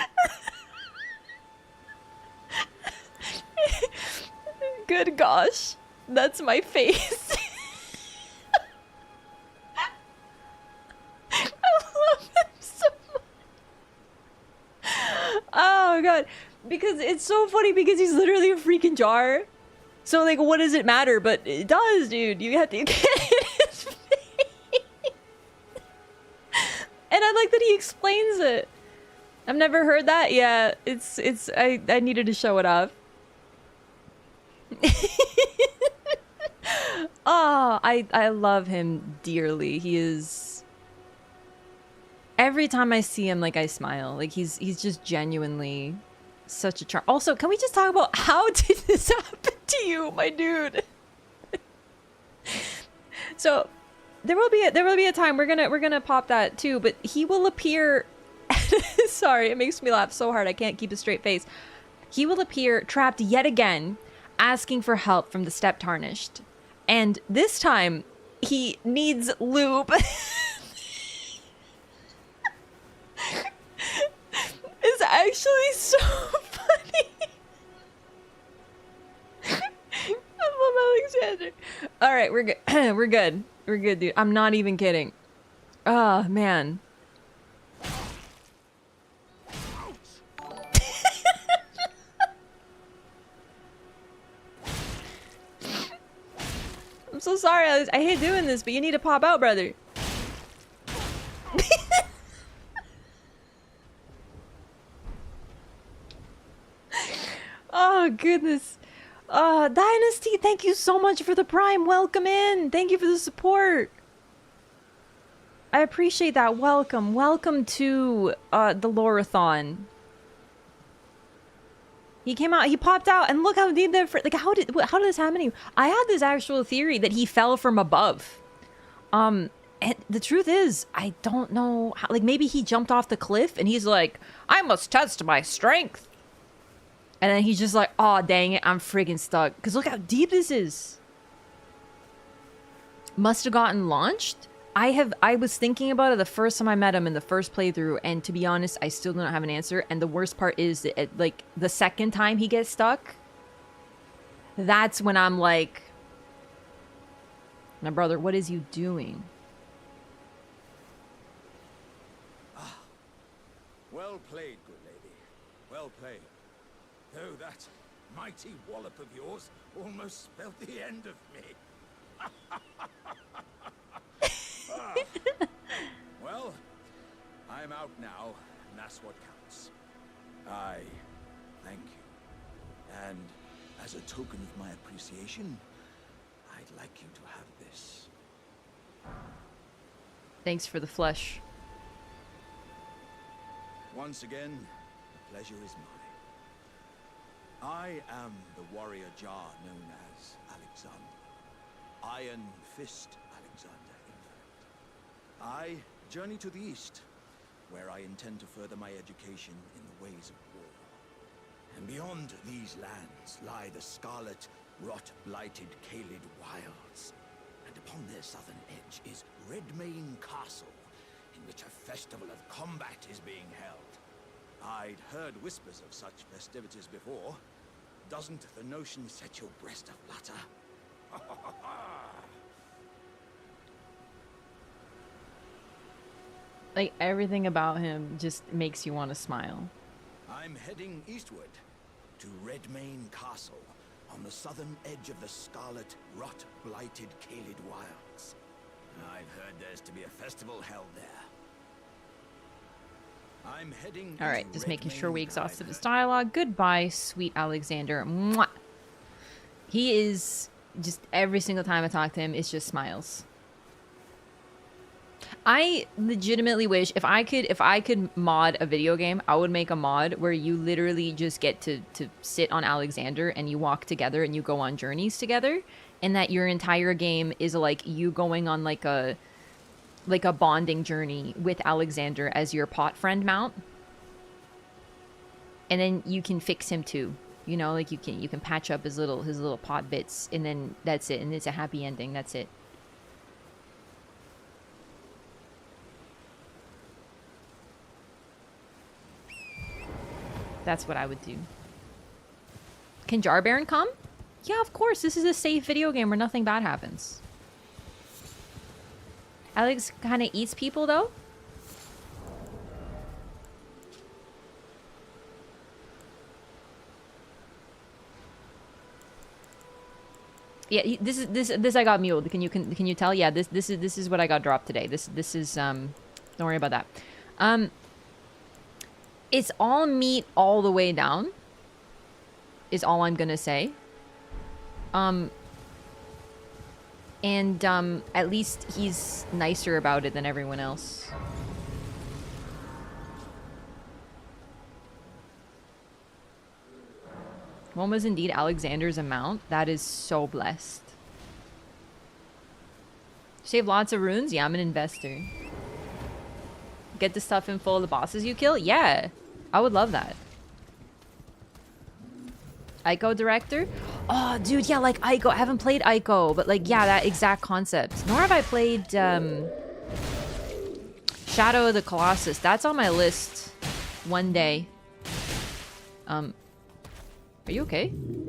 Good gosh, that's my face. I love him so much. Oh god, because it's so funny because he's literally a freaking jar. So like, what does it matter? But it does, dude. You have to get in his face. And I like that he explains it. I've never heard that. Yeah, I needed to show it off. Oh, I love him dearly. He is, every time I see him, like, I smile. Like, he's just genuinely such a charm. Also, can we just talk about how did this happen to you, my dude? So there will be a time we're gonna pop that too, but he will appear. Sorry, it makes me laugh so hard I can't keep a straight face. He will appear trapped yet again, asking for help from the Step Tarnished. And this time, he needs lube. It's actually so funny. I love Alexander. Alright, we're good. We're good. We're good, dude. I'm not even kidding. Oh, man. I'm so sorry, I hate doing this, but you need to pop out, brother. Oh, goodness. Dynasty, thank you so much for the Prime. Welcome in. Thank you for the support. I appreciate that. Welcome. Welcome to the LOREATHON. He came out, he popped out, and look how deep that, like, how did this happen to you? I had this actual theory that he fell from above. And the truth is, I don't know how, like, maybe he jumped off the cliff and he's like, I must test my strength. And then he's just like, oh, dang it, I'm friggin' stuck. Because look how deep this is. Must have gotten launched? I was thinking about it the first time I met him in the first playthrough, and to be honest, I still don't have an answer. And the worst part is that like the second time he gets stuck, that's when I'm like, my brother, what is you doing? Ah, well played, good lady. Well played. Though that mighty wallop of yours almost spelled the end of me. Ah. Well, I'm out now, and that's what counts. I thank you. And as a token of my appreciation, I'd like you to have this. Thanks for the flesh. Once again, the pleasure is mine. I am the warrior Jar known as Alexander. Iron Fist Alexander, in fact. I journey to the east, where I intend to further my education in the ways of war. And beyond these lands lie the scarlet, rot-blighted Caelid wilds. And upon their southern edge is Redmane Castle, in which a festival of combat is being held. I'd heard whispers of such festivities before. Doesn't the notion set your breast aflutter? Like, everything about him just makes you want to smile. I'm heading eastward to Redmane Castle on the southern edge of the scarlet, rot-blighted Caelid wilds. I've heard there's to be a festival held there. I'm heading. All right, just making sure we exhausted his dialogue. Goodbye, sweet Alexander. Mwah. He is just, every single time I talk to him, it's just smiles. I legitimately wish if I could mod a video game, I would make a mod where you literally just get to sit on Alexander and you walk together and you go on journeys together, and that your entire game is like you going on like a bonding journey with Alexander as your pot friend mount. And then you can fix him too. You know, like you can patch up his little pot bits, and then that's it, and it's a happy ending. That's it. That's what I would do. Can Jar Baron come? Yeah, of course. This is a safe video game where nothing bad happens. Alex kind of eats people, though. Yeah, this I got muled. Can you tell? Yeah, this is what I got dropped today. This is don't worry about that. It's all meat all the way down. Is all I'm gonna say. And at least he's nicer about it than everyone else. One was indeed Alexander's amount. That is so blessed. Save lots of runes? Yeah, I'm an investor. Get the stuff in full of the bosses you kill? Yeah, I would love that. Ico director? Oh, dude, yeah, like Ico. I haven't played Ico, but like, yeah, that exact concept. Nor have I played Shadow of the Colossus. That's on my list one day. Are you okay?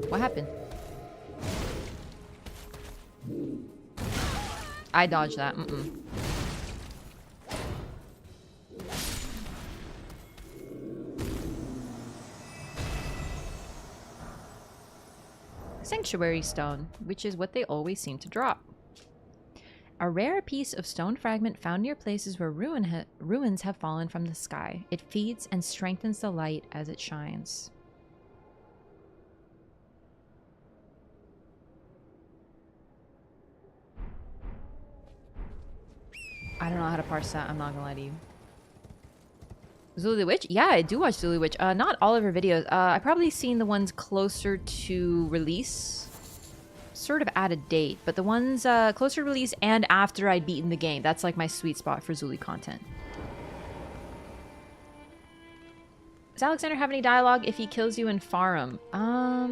What happened? I dodged that. Sanctuary stone, which is what they always seem to drop. A rare piece of stone fragment found near places where ruins have fallen from the sky. It feeds and strengthens the light as it shines. I don't know how to parse that. I'm not gonna lie to you. Zulu the Witch? Yeah, I do watch Zulu the Witch. Not all of her videos. I've probably seen the ones closer to release. Sort of out of date. But the ones closer to release and after I'd beaten the game. That's like my sweet spot for Zulu content. Does Alexander have any dialogue if he kills you in Farum? I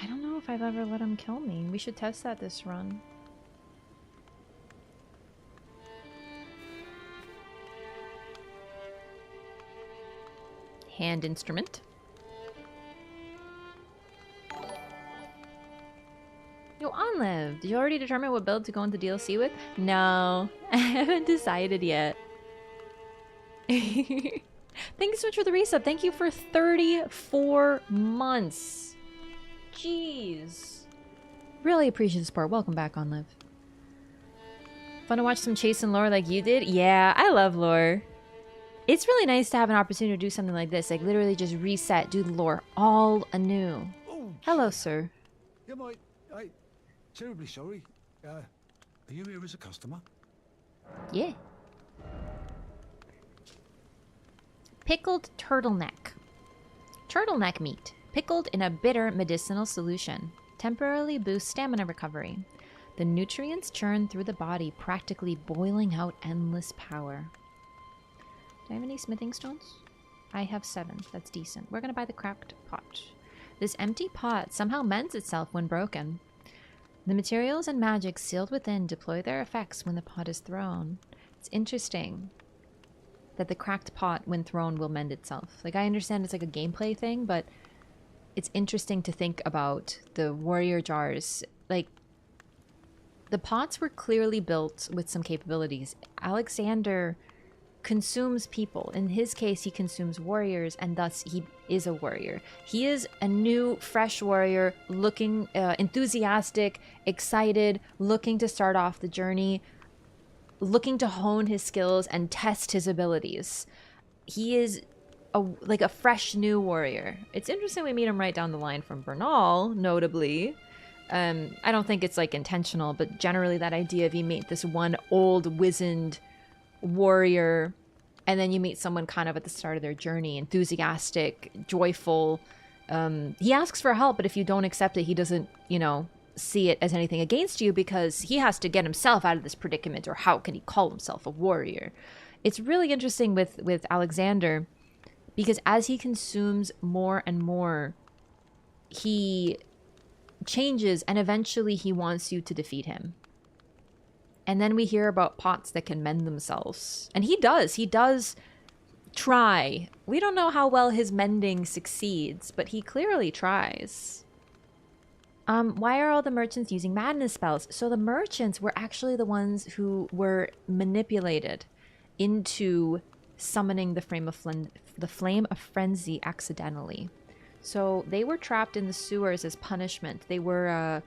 don't know if I've ever let him kill me. We should test that this run. Hand instrument. Yo, Onlive, did you already determine what build to go into DLC with? No, I haven't decided yet. Thank you so much for the resub. Thank you for 34 months. Jeez. Really appreciate the support. Welcome back, Onlive. Fun to watch some chase and lore like you did? Yeah, I love lore. It's really nice to have an opportunity to do something like this. Like, literally just reset, do the lore all anew. Oh, Hello, sir. yeah, mate. Hey, terribly sorry. Are you here as a customer? Yeah. Pickled turtleneck. Turtleneck meat. Pickled in a bitter medicinal solution. Temporarily boosts stamina recovery. The nutrients churn through the body, practically boiling out endless power. Do I have any smithing stones? I have 7. That's decent. We're gonna buy the cracked pot. This empty pot somehow mends itself when broken. The materials and magic sealed within deploy their effects when the pot is thrown. It's interesting that the cracked pot, when thrown, will mend itself. Like, I understand it's like a gameplay thing, but it's interesting to think about the warrior jars. Like, the pots were clearly built with some capabilities. Alexander consumes people. In his case, he consumes warriors, and thus he is a warrior. He is a new, fresh warrior, looking enthusiastic, excited, looking to start off the journey, looking to hone his skills and test his abilities. He is like a fresh new warrior. It's interesting we meet him right down the line from Bernahl, notably. I don't think it's like intentional, but generally that idea of you meet this one old, wizened warrior, and then you meet someone kind of at the start of their journey, enthusiastic, joyful. He asks for help, but if you don't accept it, he doesn't, you know, see it as anything against you because he has to get himself out of this predicament, or how can he call himself a warrior? It's really interesting with Alexander, because as he consumes more and more, he changes, and eventually he wants you to defeat him. And then we hear about pots that can mend themselves. And he does try. We don't know how well his mending succeeds, but he clearly tries. Why are all the merchants using madness spells? So the merchants were actually the ones who were manipulated into summoning the flame of frenzy accidentally. So they were trapped in the sewers as punishment. They were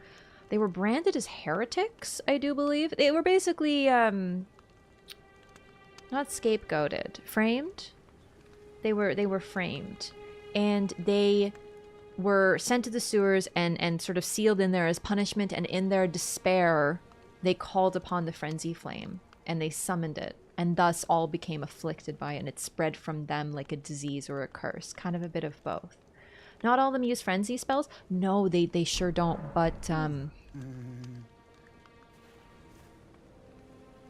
branded as heretics, I do believe. They were basically not scapegoated, framed. They were framed, and they were sent to the sewers and sort of sealed in there as punishment. And in their despair, they called upon the frenzy flame and they summoned it, and thus all became afflicted by it, and it spread from them like a disease or a curse. Kind of a bit of both. Not all of them use frenzy spells. No, they sure don't. But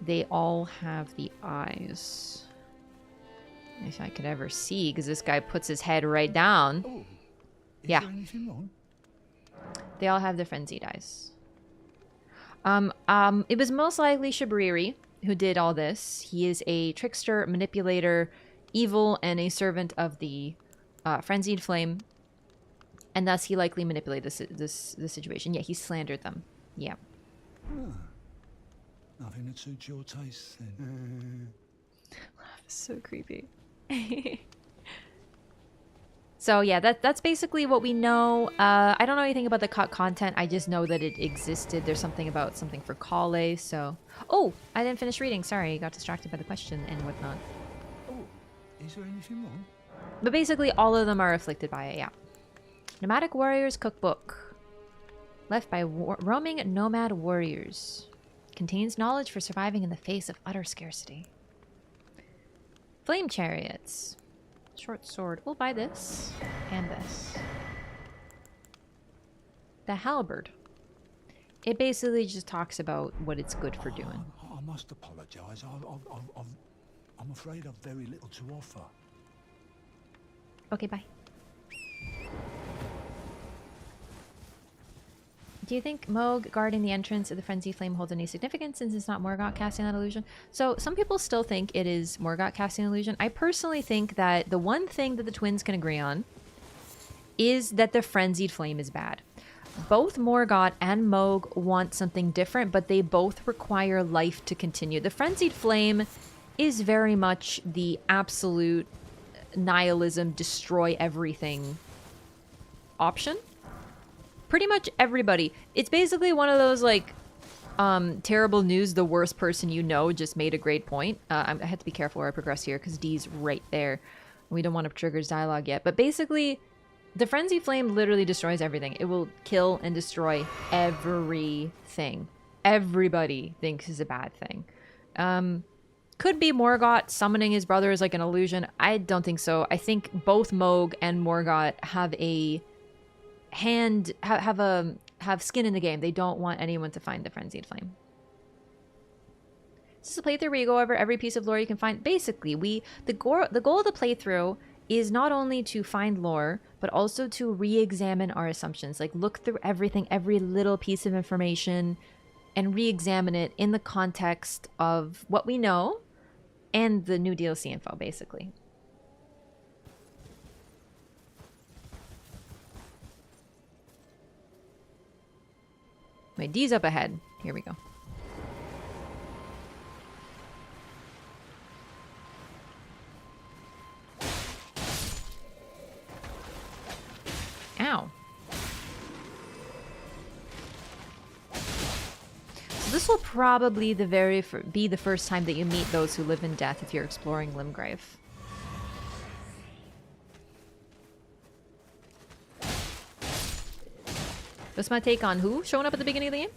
they all have the eyes. If I could ever see, because this guy puts his head right down. Oh, is Yeah. there anything wrong? They all have the frenzied eyes. It was most likely Shabriri who did all this. He is a trickster, manipulator, evil, and a servant of the frenzied flame. And thus he likely manipulated this situation. Yeah, he slandered them. Yeah. Nothing that suits your taste then. So creepy. So yeah, that's basically what we know. I don't know anything about the cut content. I just know that it existed. There's something about something for Kale, so... Oh, I didn't finish reading. Sorry, got distracted by the question and whatnot. Oh, is there anything wrong? But basically all of them are afflicted by it, yeah. Nomadic Warriors Cookbook. Left by roaming nomad warriors. Contains knowledge for surviving in the face of utter scarcity. Flame Chariots. Short sword. We'll buy this. And this. The Halberd. It basically just talks about what it's good for doing. I'm must apologise. I'm afraid I've very little to offer. Okay, bye. Do you think Moog guarding the entrance of the Frenzied Flame holds any significance since it's not Morgott casting that illusion? So some people still think it is Morgott casting illusion. I personally think that the one thing that the twins can agree on is that the Frenzied Flame is bad. Both Morgott and Moog want something different, but they both require life to continue. The Frenzied Flame is very much the absolute nihilism, destroy everything option. Pretty much everybody. It's basically one of those, like, terrible news, the worst person you know just made a great point. I have to be careful where I progress here because D's right there. We don't want to trigger his dialogue yet. But basically, the Frenzy Flame literally destroys everything. It will kill and destroy everything. Everybody thinks is a bad thing. Could be Morgott summoning his brother as like an illusion. I don't think so. I think both Moog and Morgott have a have skin in the game. They don't want anyone to find the Frenzied Flame. This is a playthrough where you go over every piece of lore you can find. Basically, the goal of the playthrough is not only to find lore, but also to re-examine our assumptions. Like, look through everything, every little piece of information, and re-examine it in the context of what we know and the new DLC info, basically. Wait, D's up ahead. Here we go. Ow. So this will probably be the first time that you meet those who live in death if you're exploring Limgrave. That's my take on who showing up at the beginning of the game.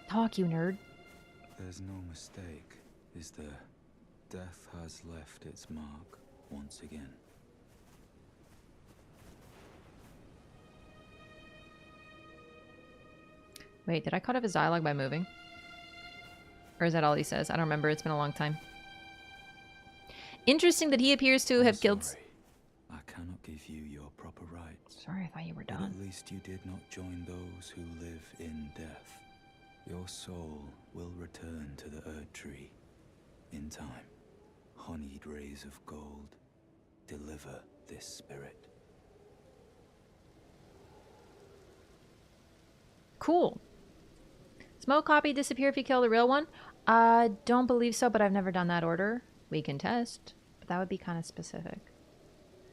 Talk, you nerd. There's no mistake, is there? Death has left its mark once again. Wait, did I cut off his dialogue by moving? Or is that all he says? I don't remember. It's been a long time. Interesting that he appears to have killed... I cannot give you your proper rights. Sorry, I thought you were done. But at least you did not join those who live in death. Your soul will return to the Erd Tree. In time, honeyed rays of gold deliver this spirit. Cool. Smoke copy disappear if you kill the real one? Don't believe so, but I've never done that order. We can test, but that would be kind of specific.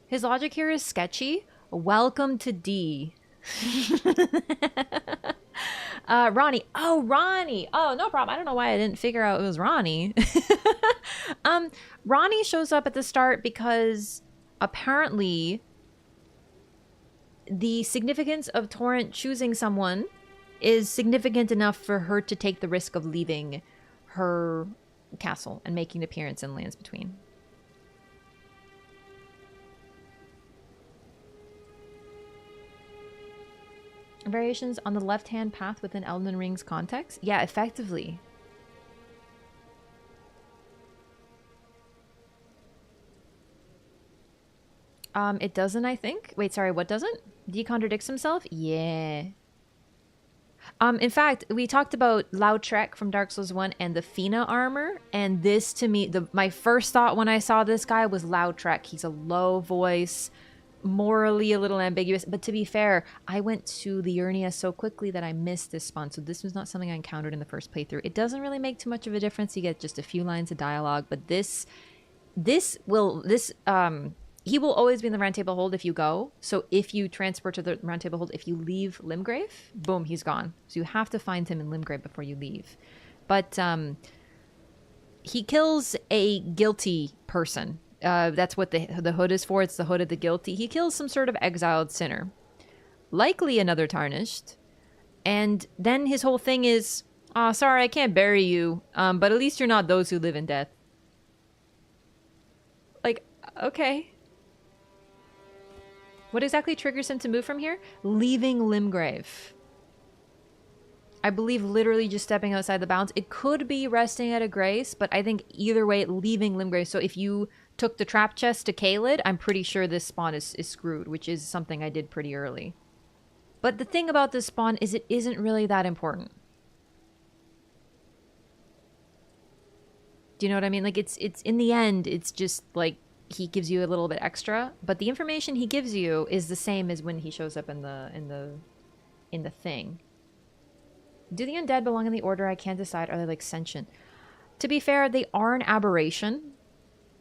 His logic here is sketchy. Welcome to D. Ronnie. Oh, Ronnie. Oh, no problem. I don't know why I didn't figure out it was Ronnie. Ronnie shows up at the start because apparently the significance of Torrent choosing someone is significant enough for her to take the risk of leaving her castle and making an appearance in Lands Between. Variations on the left-hand path within Elden Ring's context? Yeah, effectively. It doesn't, I think. Wait, sorry, what doesn't? He contradicts himself? Yeah. In fact, we talked about Lautrec from Dark Souls 1 and the Fina armor, and this to me, my first thought when I saw this guy was Lautrec. He's a low voice, morally a little ambiguous, but to be fair, I went to the Urnia so quickly that I missed this spawn, so this was not something I encountered in the first playthrough. It doesn't really make too much of a difference. You get just a few lines of dialogue, but he will always be in the Roundtable Hold if you go. So if you transport to the Roundtable Hold, if you leave Limgrave, boom, he's gone. So you have to find him in Limgrave before you leave. But he kills a guilty person. That's what the hood is for. It's the hood of the guilty. He kills some sort of exiled sinner. Likely another tarnished. And then his whole thing is, oh, sorry, I can't bury you, but at least you're not those who live in death. Like, okay. What exactly triggers him to move from here? Leaving Limgrave. I believe literally just stepping outside the bounds. It could be resting at a grace, but I think either way, leaving Limgrave. So if you took the trap chest to Caelid, I'm pretty sure this spawn is screwed, which is something I did pretty early. But the thing about this spawn is it isn't really that important. Do you know what I mean? Like, it's in the end, it's just like he gives you a little bit extra, but the information he gives you is the same as when he shows up in the thing. Do the undead belong in the order? I can't decide. Are they like sentient? To be fair, they are an aberration,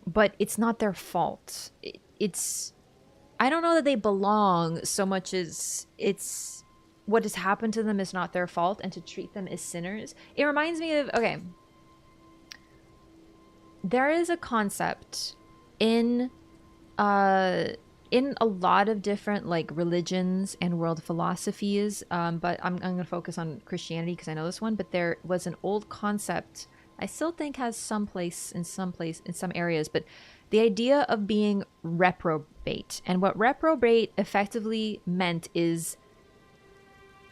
but it's not their fault. It's I don't know that they belong so much as it's what has happened to them is not their fault, and to treat them as sinners. It reminds me of, okay, there is a concept in a lot of different like religions and world philosophies, but I'm going to focus on Christianity because I know this one. But there was an old concept I still think has some place in some areas, but the idea of being reprobate. And what reprobate effectively meant is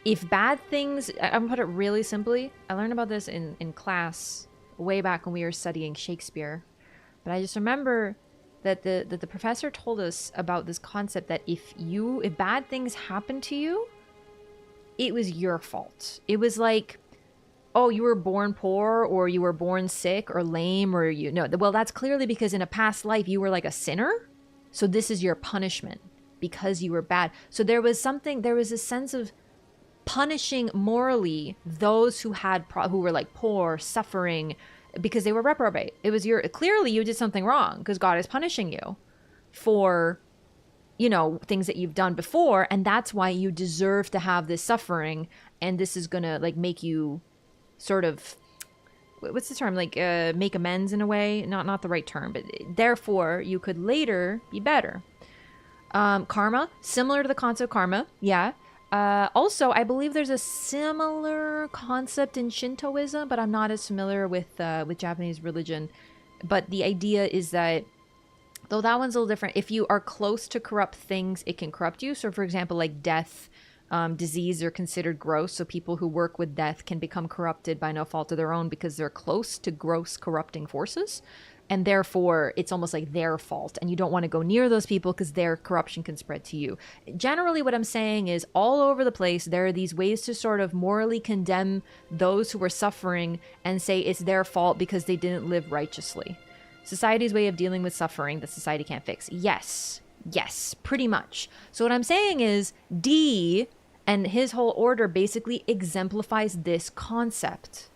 if bad things, I'm going to put it really simply. I learned about this in class way back when we were studying Shakespeare, but I just remember that the professor told us about this concept that if bad things happen to you, it was your fault. It was like, oh, you were born poor, or you were born sick or lame, or well, that's clearly because in a past life you were like a sinner. So this is your punishment because you were bad. So there was a sense of punishing morally those who were like poor, suffering, because they were reprobate. It was clearly you did something wrong because God is punishing you for, things that you've done before. And that's why you deserve to have this suffering. And this is going to like make you sort of, what's the term? Like make amends in a way, not the right term, but therefore you could later be better. Karma, similar to the concept of karma. Yeah. Also, I believe there's a similar concept in Shintoism, but I'm not as familiar with Japanese religion. But the idea is that, though that one's a little different, if you are close to corrupt things, it can corrupt you. So, for example, like death, disease are considered gross. So people who work with death can become corrupted by no fault of their own because they're close to gross corrupting forces. And therefore, it's almost like their fault. And you don't want to go near those people because their corruption can spread to you. Generally, what I'm saying is all over the place, there are these ways to sort of morally condemn those who are suffering and say it's their fault because they didn't live righteously. Society's way of dealing with suffering that society can't fix. Yes, pretty much. So what I'm saying is D and his whole order basically exemplifies this concept.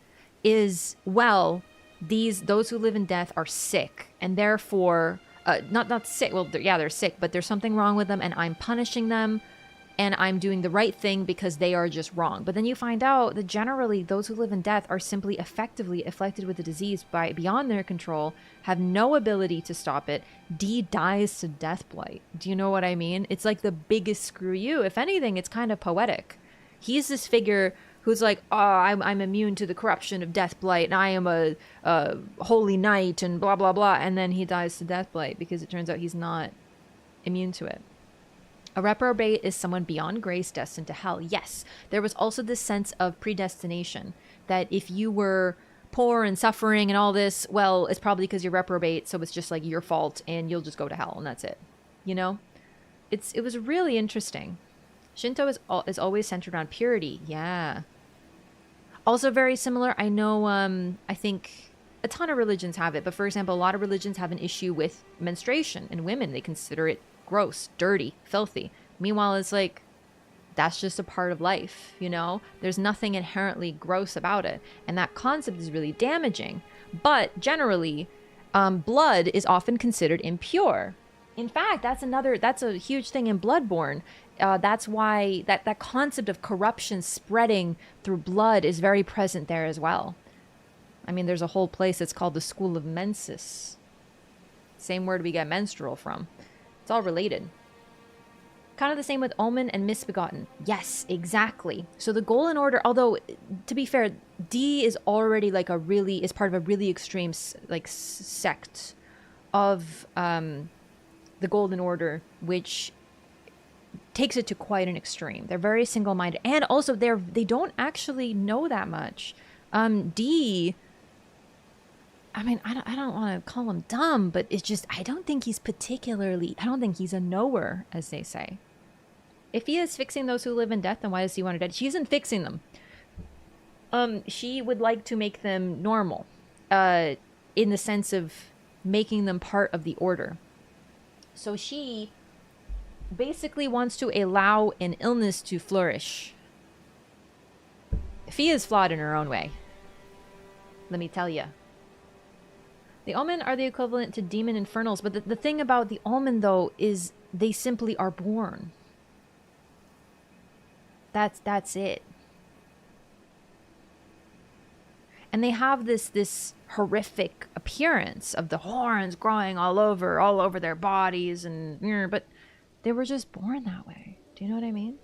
Is, well, those who live in death are sick, and therefore not sick, well, they're sick, but there's something wrong with them, and I'm punishing them, and I'm doing the right thing because they are just wrong. But then you find out that generally those who live in death are simply effectively afflicted with the disease beyond their control, have no ability to stop it. D dies to death blight. Do you know what I mean? It's like the biggest screw you. If anything, it's kind of poetic. He's this figure who's like, oh, I'm immune to the corruption of death blight, and I am a holy knight, and blah, blah, blah. And then he dies to death blight because it turns out he's not immune to it. A reprobate is someone beyond grace, destined to hell. Yes, there was also this sense of predestination, that if you were poor and suffering and all this, well, it's probably because you're reprobate, so it's just like your fault, and you'll just go to hell, and that's it. It was really interesting. Shinto is always centered around purity. Yeah. Also very similar. I know, I think a ton of religions have it. But for example, a lot of religions have an issue with menstruation in women. They consider it gross, dirty, filthy. Meanwhile, it's like, that's just a part of life, There's nothing inherently gross about it. And that concept is really damaging. But generally, blood is often considered impure. In fact, that's a huge thing in Bloodborne. That's why that concept of corruption spreading through blood is very present there as well. I mean, there's a whole place that's called the School of Mensis. Same word we get menstrual from. It's all related. Kind of the same with Omen and Misbegotten. Yes, exactly. So the Golden Order, although to be fair, D is already like is part of a really extreme sect of the Golden Order, which takes it to quite an extreme. They're very single-minded, and also they don't actually know that much. D, I mean, I don't want to call him dumb, but it's just I don't think he's a knower, as they say. If he is fixing those who live in death, then why does he want to dead? She isn't fixing them. She would like to make them normal, in the sense of making them part of the order. So she basically wants to allow an illness to flourish. Fia is flawed in her own way. Let me tell you. The Omen are the equivalent to demon infernals, but the thing about the Omen, though, is they simply are born. That's it. And they have this horrific appearance of the horns growing all over their bodies, but they were just born that way. Do you know what I mean?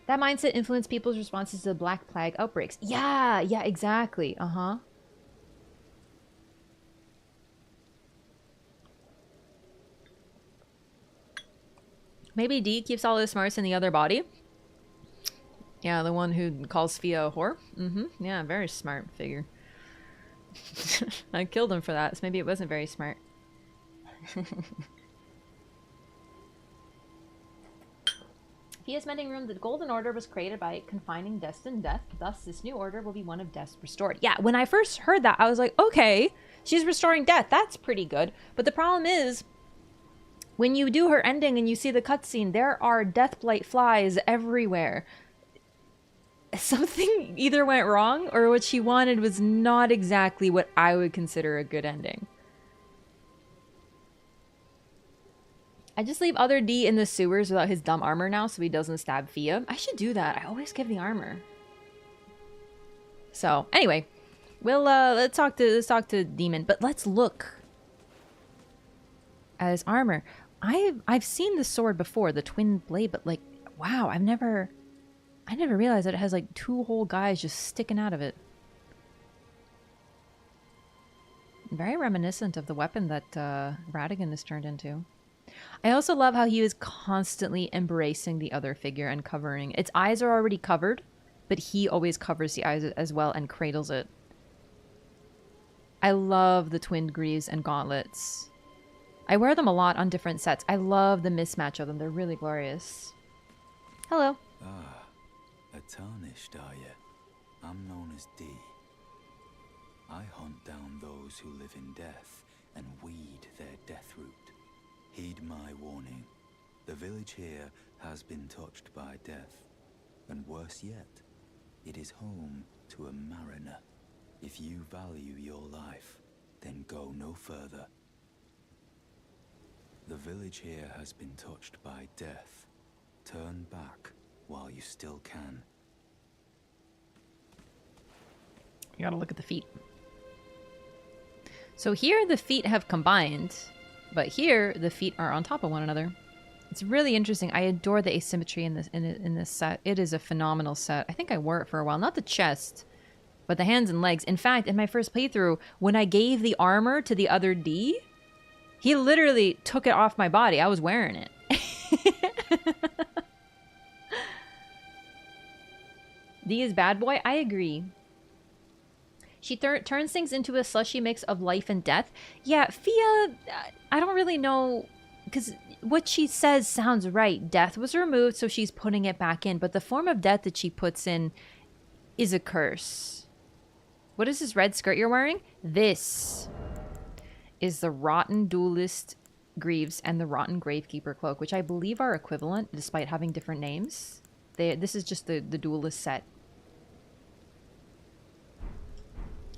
That mindset influenced people's responses to the Black Plague outbreaks. Yeah, exactly. Uh-huh. Maybe D keeps all his smarts in the other body. Yeah, the one who calls Fia a whore. Mm-hmm. Yeah, very smart figure. I killed him for that, so maybe it wasn't very smart. Fia's mending room, the Golden Order was created by confining destined death. Thus, this new order will be one of death restored. Yeah, when I first heard that, I was like, okay, she's restoring death. That's pretty good. But the problem is, when you do her ending and you see the cutscene, there are Deathblight flies everywhere. Something either went wrong, or what she wanted was not exactly what I would consider a good ending. I just leave other D in the sewers without his dumb armor now so he doesn't stab Fia. I should do that. I always give the armor. So, anyway. We'll, let's talk to Demon. But let's look at his armor. I've seen this sword before, the twin blade, but like, wow, I never realized that it has like two whole guys just sticking out of it. Very reminiscent of the weapon that Radigan is turned into. I also love how he is constantly embracing the other figure and covering. Its eyes are already covered, but he always covers the eyes as well and cradles it. I love the twinned greaves and gauntlets. I wear them a lot on different sets. I love the mismatch of them. They're really glorious. Hello. Ah, a tarnished, are you? I'm known as D. I hunt down those who live in death and weed their death root. Heed my warning. The village here has been touched by death. And worse yet, it is home to a mariner. If you value your life, then go no further. The village here has been touched by death. Turn back while you still can. You gotta look at the feet. So here the feet have combined, but here the feet are on top of one another. It's really interesting. I adore the asymmetry in this set. It is a phenomenal set. I think I wore it for a while. Not the chest, but the hands and legs. In fact, in my first playthrough, when I gave the armor to the other D, he literally took it off my body. I was wearing it. D is bad boy? I agree. She turns things into a slushy mix of life and death. Yeah, Fia, I don't really know, because what she says sounds right. Death was removed, so she's putting it back in. But the form of death that she puts in is a curse. What is this red skirt you're wearing? This is the Rotten Duelist Greaves and the Rotten Gravekeeper Cloak, which I believe are equivalent, despite having different names. This is just the Duelist set.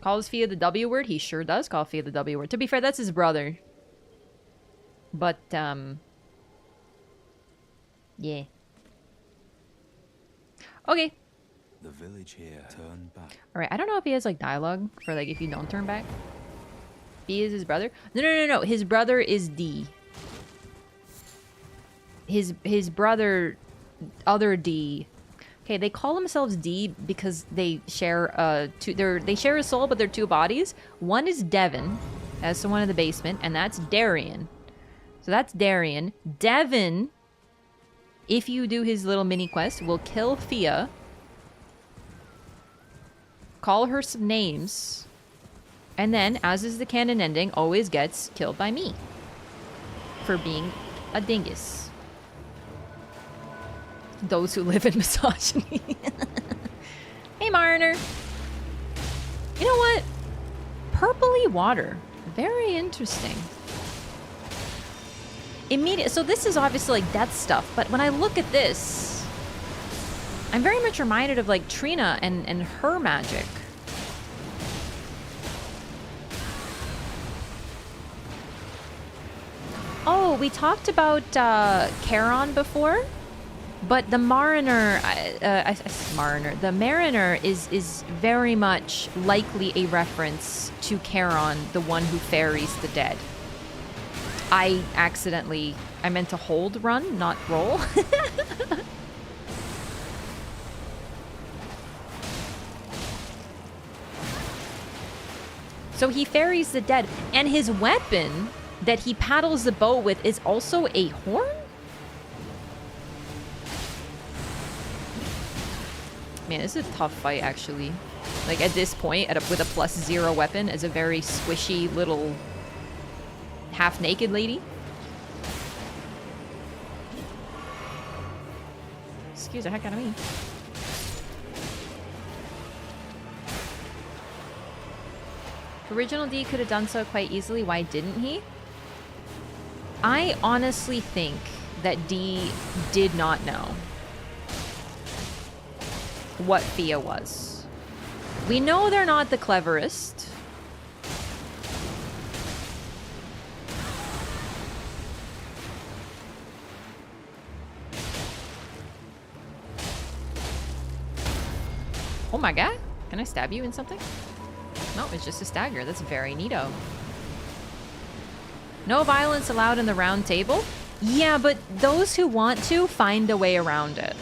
Calls Fia the W word? He sure does call Fia the W word. To be fair, that's his brother. But, yeah. Okay. The village here turn back. Alright, I don't know if he has, like, dialogue for, like, if you don't turn back. B is his brother? No. His brother is D. His brother, other D. Okay, they call themselves D because they share they share a soul, but they're two bodies. One is Devon, as the one in the basement, and that's Darian. So that's Darian. Devon, if you do his little mini quest, will kill Fia, call her some names, and then, as is the canon ending, always gets killed by me for being a dingus. Those who live in misogyny. Hey, Mariner. You know what? Purpley water. Very interesting. So this is obviously like death stuff, but when I look at this, I'm very much reminded of like Trina and her magic. Oh, we talked about Charon before, but the Mariner, the Mariner is very much likely a reference to Charon, the one who ferries the dead. I meant to hold run, not roll. So he ferries the dead, and his weapon that he paddles the boat with is also a horn? Man, this is a tough fight, actually. Like, at this point, with a +0 weapon, as a very squishy little half-naked lady. Excuse the heck out of me. Original D could have done so quite easily. Why didn't he? I honestly think that D did not know what Fia was. We know they're not the cleverest. Oh my god. Can I stab you in something? No, it's just a stagger. That's very neato. No violence allowed in the round table? Yeah, but those who want to find a way around it.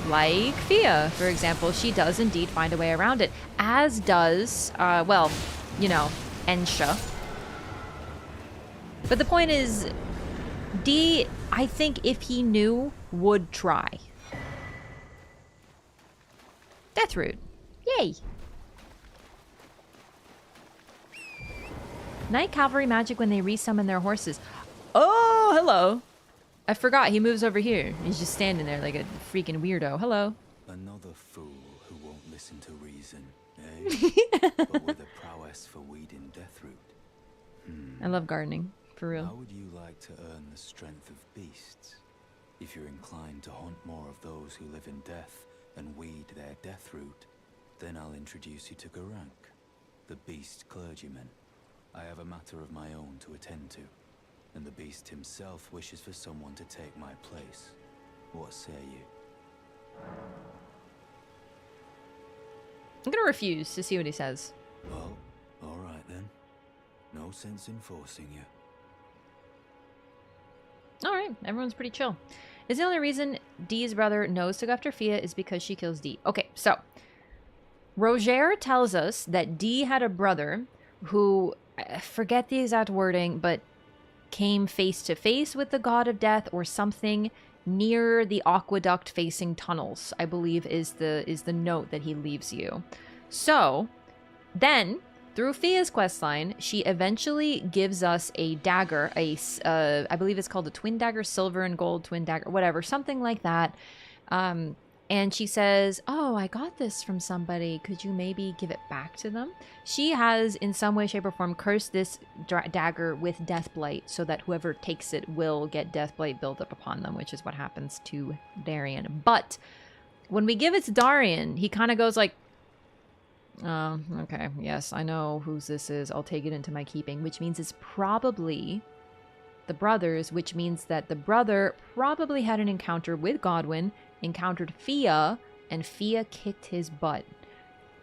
Like Fia, for example. She does indeed find a way around it. As does, well, you know, Ensha. But the point is, D, I think if he knew, would try. Deathroot. Yay! Night cavalry magic when they resummon their horses. Oh, hello. I forgot he moves over here. He's just standing there like a freaking weirdo. Hello. Another fool who won't listen to reason, eh? But with a prowess for weeding Deathroot. I love gardening, for real. How would you like to earn the strength of beasts? If you're inclined to hunt more of those who live in death and weed their Deathroot, then I'll introduce you to Garank, the beast clergyman. I have a matter of my own to attend to, and the beast himself wishes for someone to take my place. What say you? I'm gonna refuse to see what he says. Well, alright then. No sense in forcing you. Alright, everyone's pretty chill. Is the only reason D's brother knows to go after Fia is because she kills D. Okay, so Roger tells us that D had a brother who, I forget the exact wording, but came face to face with the god of death or something near the aqueduct facing tunnels, I believe is the note that he leaves you. So then through Fia's questline, she eventually gives us a dagger, I believe it's called a twin dagger, silver and gold twin dagger, whatever, something like that. And she says, oh, I got this from somebody. Could you maybe give it back to them? She has, in some way, shape, or form, cursed this dagger with Deathblight so that whoever takes it will get Deathblight built up upon them, which is what happens to Darian. But when we give it to Darian, he kind of goes like, oh, okay, yes, I know whose this is. I'll take it into my keeping, which means it's probably the brothers, which means that the brother probably had an encounter with Godwyn, encountered Fia, and Fia kicked his butt.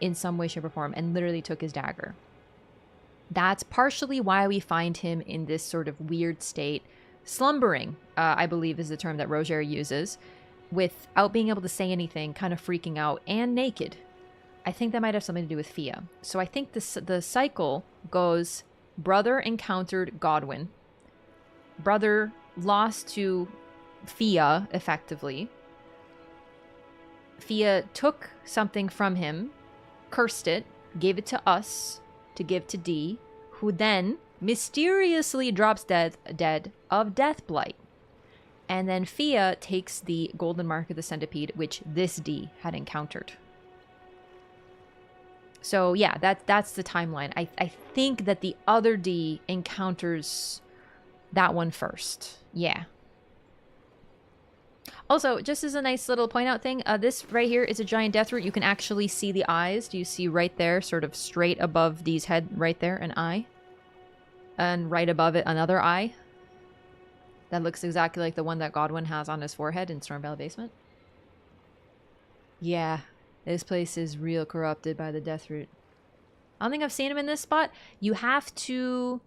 in some way, shape, or form and literally took his dagger. That's partially why we find him in this sort of weird state, slumbering, I believe is the term that Roger uses, without being able to say anything, kind of freaking out, and naked. I think that might have something to do with Fia. So I think the cycle goes, brother encountered Godwyn. Brother lost to Fia, effectively. Fia took something from him, cursed it, gave it to us to give to Dee, who then mysteriously drops dead of death blight. And then Fia takes the golden mark of the centipede, which this Dee had encountered. So yeah, that's the timeline. I think that the other Dee encounters that one first. Yeah. Also, just as a nice little point out thing, this right here is a giant death root. You can actually see the eyes. Do you see right there, sort of straight above Dee's head, right there, an eye? And right above it, another eye. That looks exactly like the one that Godwyn has on his forehead in Stormveil Basement. Yeah, this place is real corrupted by the death root. I don't think I've seen him in this spot. You have to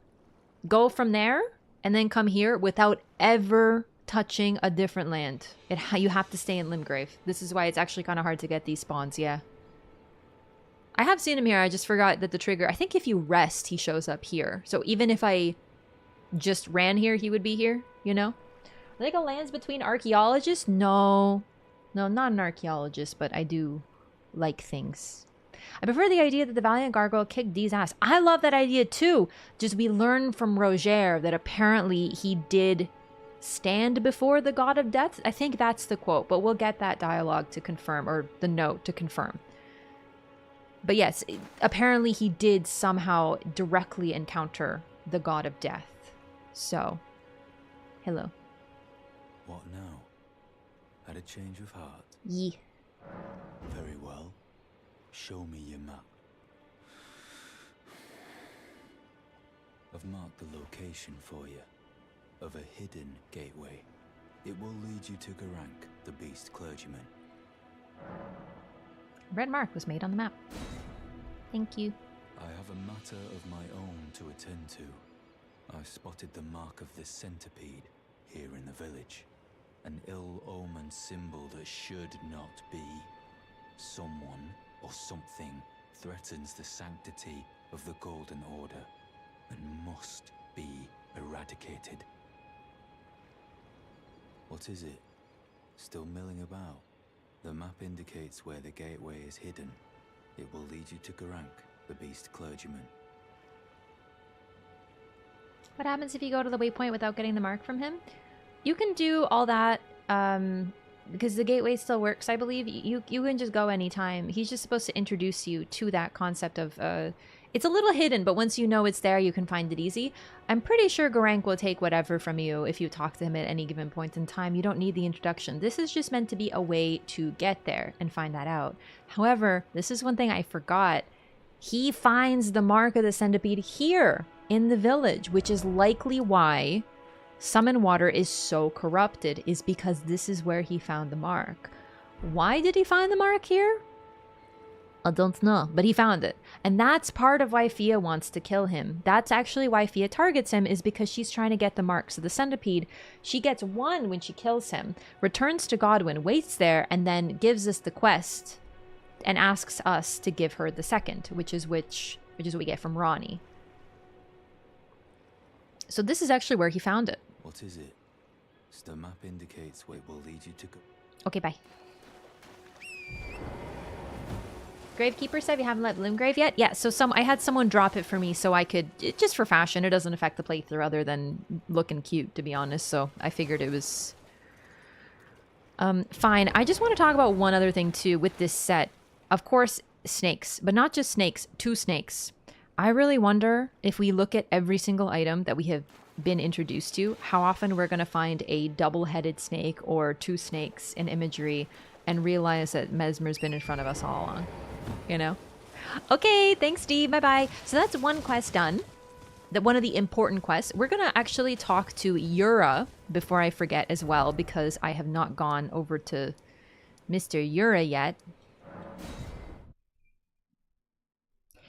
go from there and then come here without ever touching a different land. You have to stay in Limgrave. This is why it's actually kind of hard to get these spawns, yeah. I have seen him here, I just forgot that the trigger... I think if you rest, he shows up here. So even if I just ran here, he would be here, you know? I think a land's between archaeologists? No. No, not an archaeologist, but I do like things. I prefer the idea that the Valiant Gargoyle kicked Dee's ass. I love that idea too. Just we learn from Roger that apparently he did stand before the god of death. I think that's the quote, but we'll get that dialogue to confirm, or the note to confirm. But yes, apparently he did somehow directly encounter the god of death. So, hello. What now? Had a change of heart? Yee. Very well. Show me your map. I've marked the location for you, of a hidden gateway. It will lead you to Garank, the beast clergyman. Red mark was made on the map. Thank you. I have a matter of my own to attend to. I spotted the mark of the centipede here in the village. An ill-omened symbol that should not be. Someone or something threatens the sanctity of the Golden Order and must be eradicated. What is it? Still milling about? The map indicates where the gateway is hidden. It will lead you to Garank, the beast clergyman. What happens if you go to the waypoint without getting the mark from him? You can do all that, because the gateway still works, I believe. You can just go anytime. He's just supposed to introduce you to that concept of, it's a little hidden, but once you know it's there, you can find it easy. I'm pretty sure Garank will take whatever from you if you talk to him at any given point in time. You don't need the introduction. This is just meant to be a way to get there and find that out. However, this is one thing I forgot. He finds the mark of the centipede here in the village, which is likely why Summonwater is so corrupted, is because this is where he found the mark. Why did he find the mark here? I don't know, but he found it. And that's part of why Fia wants to kill him. That's actually why Fia targets him, is because she's trying to get the mark. So the centipede, she gets one when she kills him, returns to Godwyn, waits there, and then gives us the quest and asks us to give her the second, which is what we get from Ronnie. So this is actually where he found it. What is it? The map indicates where it will lead you to go. Okay, bye. Gravekeeper said you haven't let Limgrave yet? Yeah, so I had someone drop it for me so I could, just for fashion. It doesn't affect the playthrough other than looking cute, to be honest. So I figured it was fine. I just want to talk about one other thing too with this set. Of course, snakes, but not just snakes, 2 snakes. I really wonder if we look at every single item that we have been introduced to, how often we're going to find a double-headed snake or 2 snakes in imagery and realize that Mesmer's been in front of us all along, you know? Okay, thanks, Steve. Bye-bye. So that's one quest done. One of the important quests. We're going to actually talk to Yura before I forget as well, because I have not gone over to Mr. Yura yet.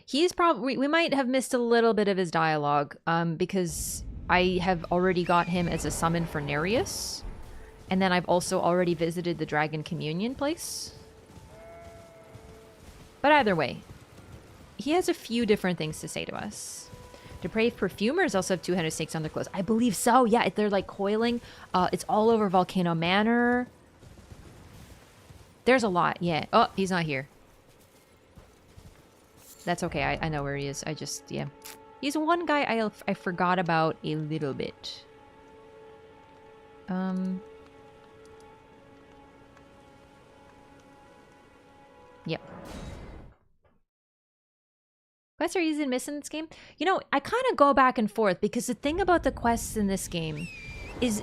He's probably, we might have missed a little bit of his dialogue, because I have already got him as a summon for Nereus. And then I've also already visited the Dragon Communion place. But either way, he has a few different things to say to us. Depraved perfumers also have 200 snakes on their clothes. I believe so. Yeah, they're like coiling. It's all over Volcano Manor. There's a lot. Yeah. Oh, he's not here. That's okay. I know where he is. I just, yeah. He's one guy I forgot about a little bit. Yep. Quests are easy to miss in this game. You know, I kind of go back and forth because the thing about the quests in this game is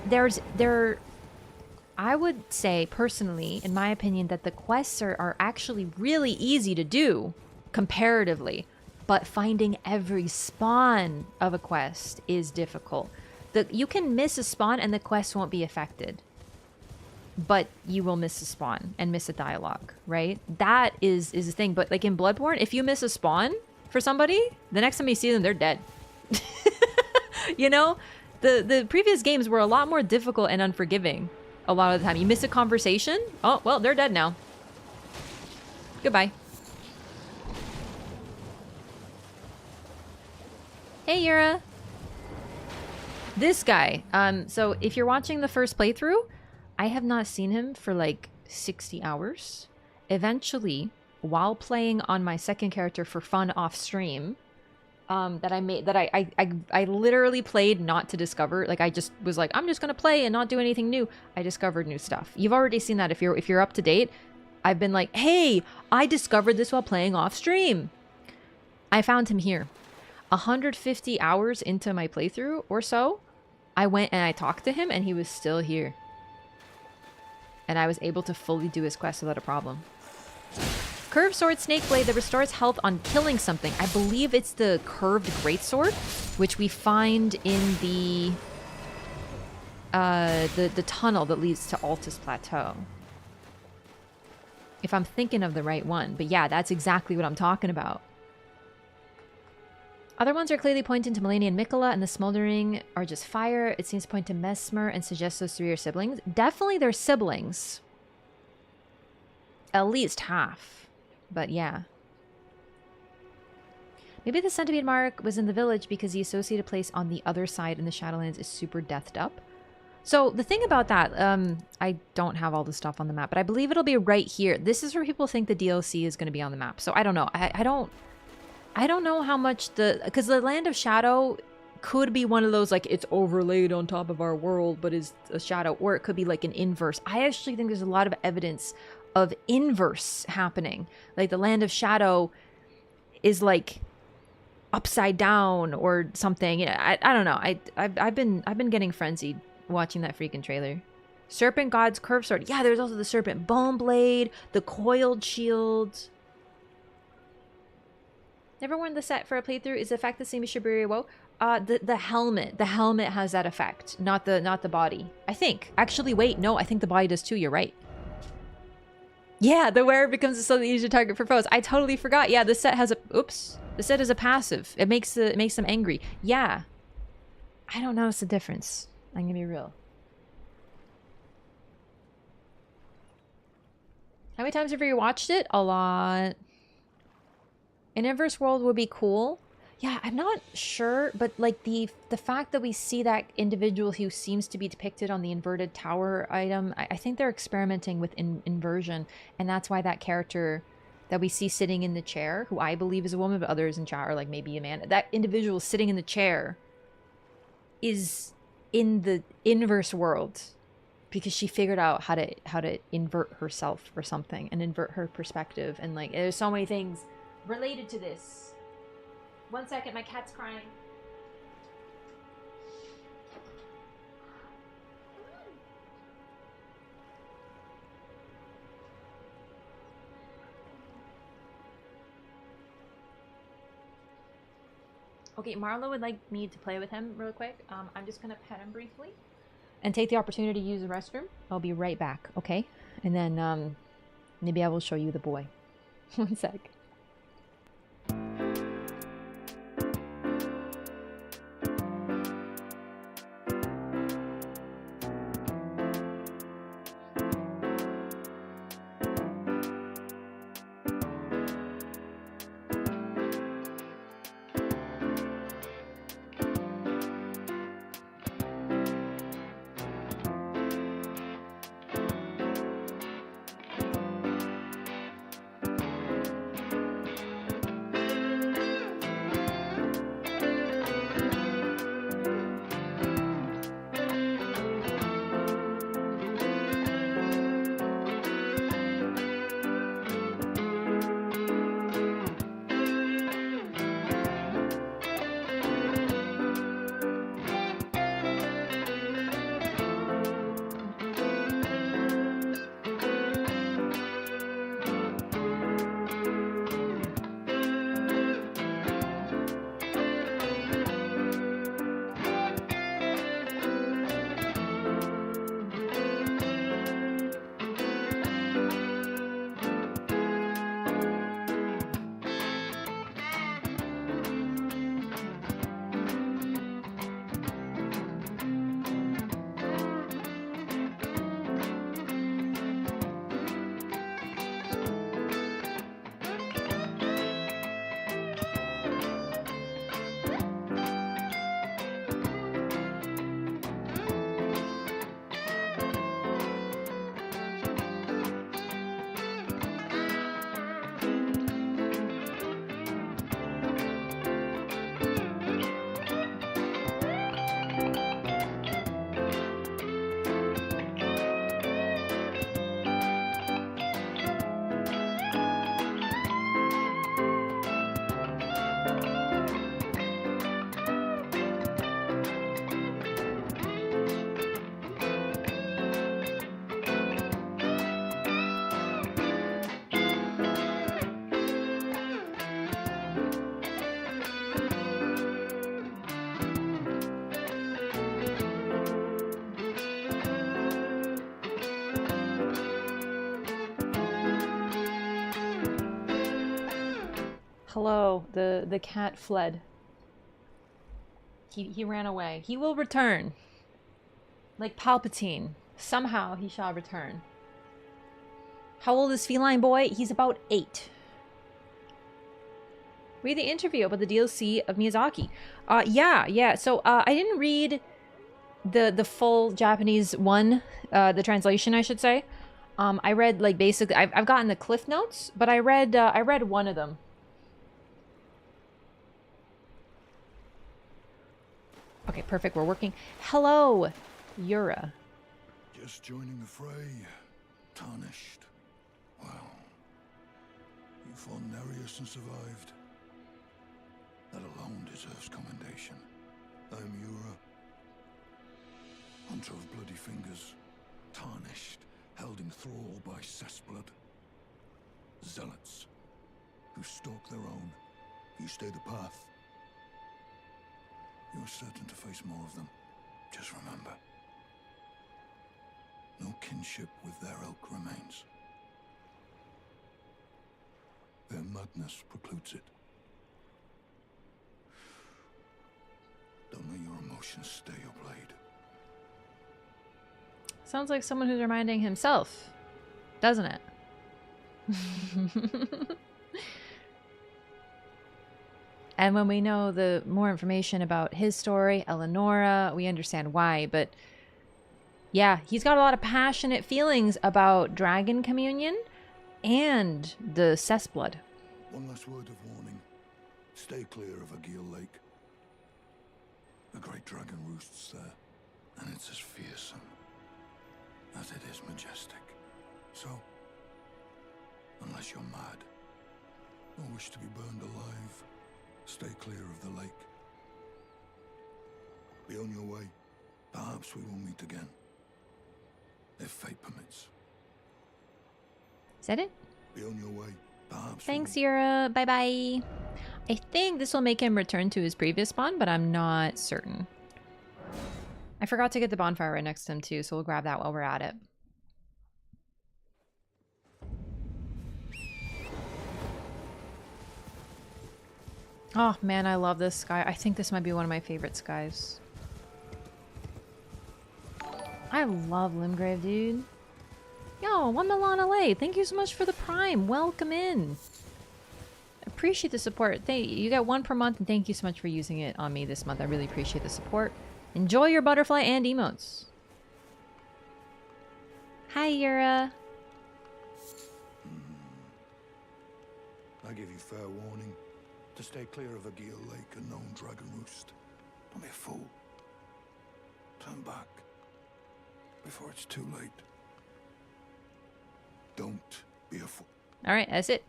I would say personally, in my opinion, that the quests are actually really easy to do comparatively, but finding every spawn of a quest is difficult. You can miss a spawn and the quest won't be affected, but you will miss a spawn and miss a dialogue, right? That is the thing. But like in Bloodborne, if you miss a spawn for somebody, the next time you see them, they're dead. You know, the previous games were a lot more difficult and unforgiving. A lot of the time, you miss a conversation. Oh well, they're dead now. Goodbye. Hey, Yura. This guy. So if you're watching the first playthrough, I have not seen him for like 60 hours. Eventually, while playing on my second character for fun off stream, I literally played not to discover. Like I just was like, I'm just gonna play and not do anything new. I discovered new stuff. You've already seen that if you're up to date. I've been like, hey, I discovered this while playing off stream. I found him here. 150 hours into my playthrough or so, I went and I talked to him and he was still here. And I was able to fully do his quest without a problem. Curved sword snake blade that restores health on killing something. I believe it's the curved greatsword, which we find in the tunnel that leads to Altus Plateau. If I'm thinking of the right one. But yeah, that's exactly what I'm talking about. Other ones are clearly pointing to Muling and Mikola, and the smoldering are just fire. It seems to point to Mesmer and suggest those three are siblings. Definitely they're siblings. At least half. But yeah. Maybe the centipede mark was in the village because the associated place on the other side in the Shadowlands is super deathed up. So the thing about that, I don't have all the stuff on the map, but I believe it'll be right here. This is where people think the DLC is going to be on the map. So I don't know. I don't know how much because the Land of Shadow could be one of those, like, it's overlaid on top of our world, but is a shadow, or it could be like an inverse. I actually think there's a lot of evidence of inverse happening. Like the Land of Shadow is like upside down or something. I don't know. I've been getting frenzied watching that freaking trailer. Serpent God's curved sword. Yeah, there's also the Serpent Bone Blade, the coiled shield. Never worn the set for a playthrough. Is the effect the same as Shibuya Woe? The helmet. The helmet has that effect, not the body. I think. Actually, wait, no, I think the body does too. You're right. Yeah, the wearer becomes a slightly easier target for foes. I totally forgot. Yeah, the set has a oops. The set is a passive. It makes them angry. Yeah. I don't notice the difference. I'm gonna be real. How many times have you watched it? A lot. An inverse world would be cool. Yeah, I'm not sure, but like the fact that we see that individual who seems to be depicted on the inverted tower item, I think they're experimenting with inversion, and that's why that character that we see sitting in the chair, who I believe is a woman, but others in chat are like maybe a man. That individual sitting in the chair is in the inverse world because she figured out how to invert herself or something and invert her perspective, and like there's so many things related to this. 1 second, my cat's crying. Okay, Marlo would like me to play with him real quick. I'm just gonna pet him briefly and take the opportunity to use the restroom. I'll be right back, okay? And then maybe I will show you the boy. 1 sec. Hello. The cat fled. He ran away. He will return. Like Palpatine. Somehow he shall return. How old is Feline Boy? He's about 8. Read the interview about the DLC of Miyazaki. Yeah. So I didn't read the full Japanese one, the translation, I should say. I read like basically I've gotten the cliff notes, but I read one of them. Okay, perfect. We're working. Hello, Yura. Just joining the fray. Tarnished. Well, you fought Nereus and survived. That alone deserves commendation. I'm Yura. Hunter of bloody fingers. Tarnished. Held in thrall by cessblood. Zealots. Who stalk their own. You stay the path. You're certain to face more of them. Just remember. No kinship with their ilk remains. Their madness precludes it. Don't let your emotions stay your blade. Sounds like someone who's reminding himself, doesn't it? And when we know the more information about his story, Eleonora, we understand why. But yeah, he's got a lot of passionate feelings about Dragon Communion and the cessblood. One last word of warning. Stay clear of Agil Lake. The great dragon roosts there, and it's as fearsome as it is majestic. So, unless you're mad or wish to be burned alive, stay clear of the lake. Be on your way. Perhaps we will meet again. If fate permits. Is that it? Be on your way. Perhaps. Thanks, Yura. Bye-bye. I think this will make him return to his previous spawn, but I'm not certain. I forgot to get the bonfire right next to him, too, so we'll grab that while we're at it. Oh, man, I love this sky. I think this might be one of my favorite skies. I love Limgrave, dude. Yo, 1 Milana Lay. Thank you so much for the Prime. Welcome in. Appreciate the support. You get 1 per month, and thank you so much for using it on me this month. I really appreciate the support. Enjoy your butterfly and emotes. Hi, Yura. I give you fair warning to stay clear of Agil Lake and known dragon roost. Don't be a fool. Turn back before it's too late. Don't be a fool. All right, that's it.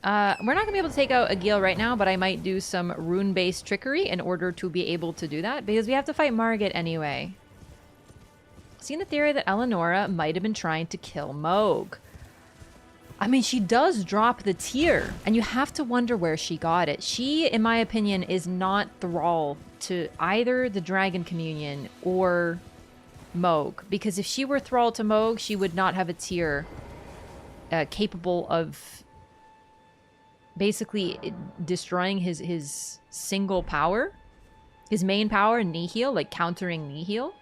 We're not going to be able to take out Agil right now, but I might do some rune-based trickery in order to be able to do that, because we have to fight Margit anyway. Seen the theory that Eleonora might have been trying to kill Mohg. I mean, she does drop the tear, and you have to wonder where she got it. She, in my opinion, is not thrall to either the Dragon Communion or Mohg, because if she were thrall to Mohg, she would not have a tear capable of basically destroying his single power, his main power, Nihil, like countering Nihil.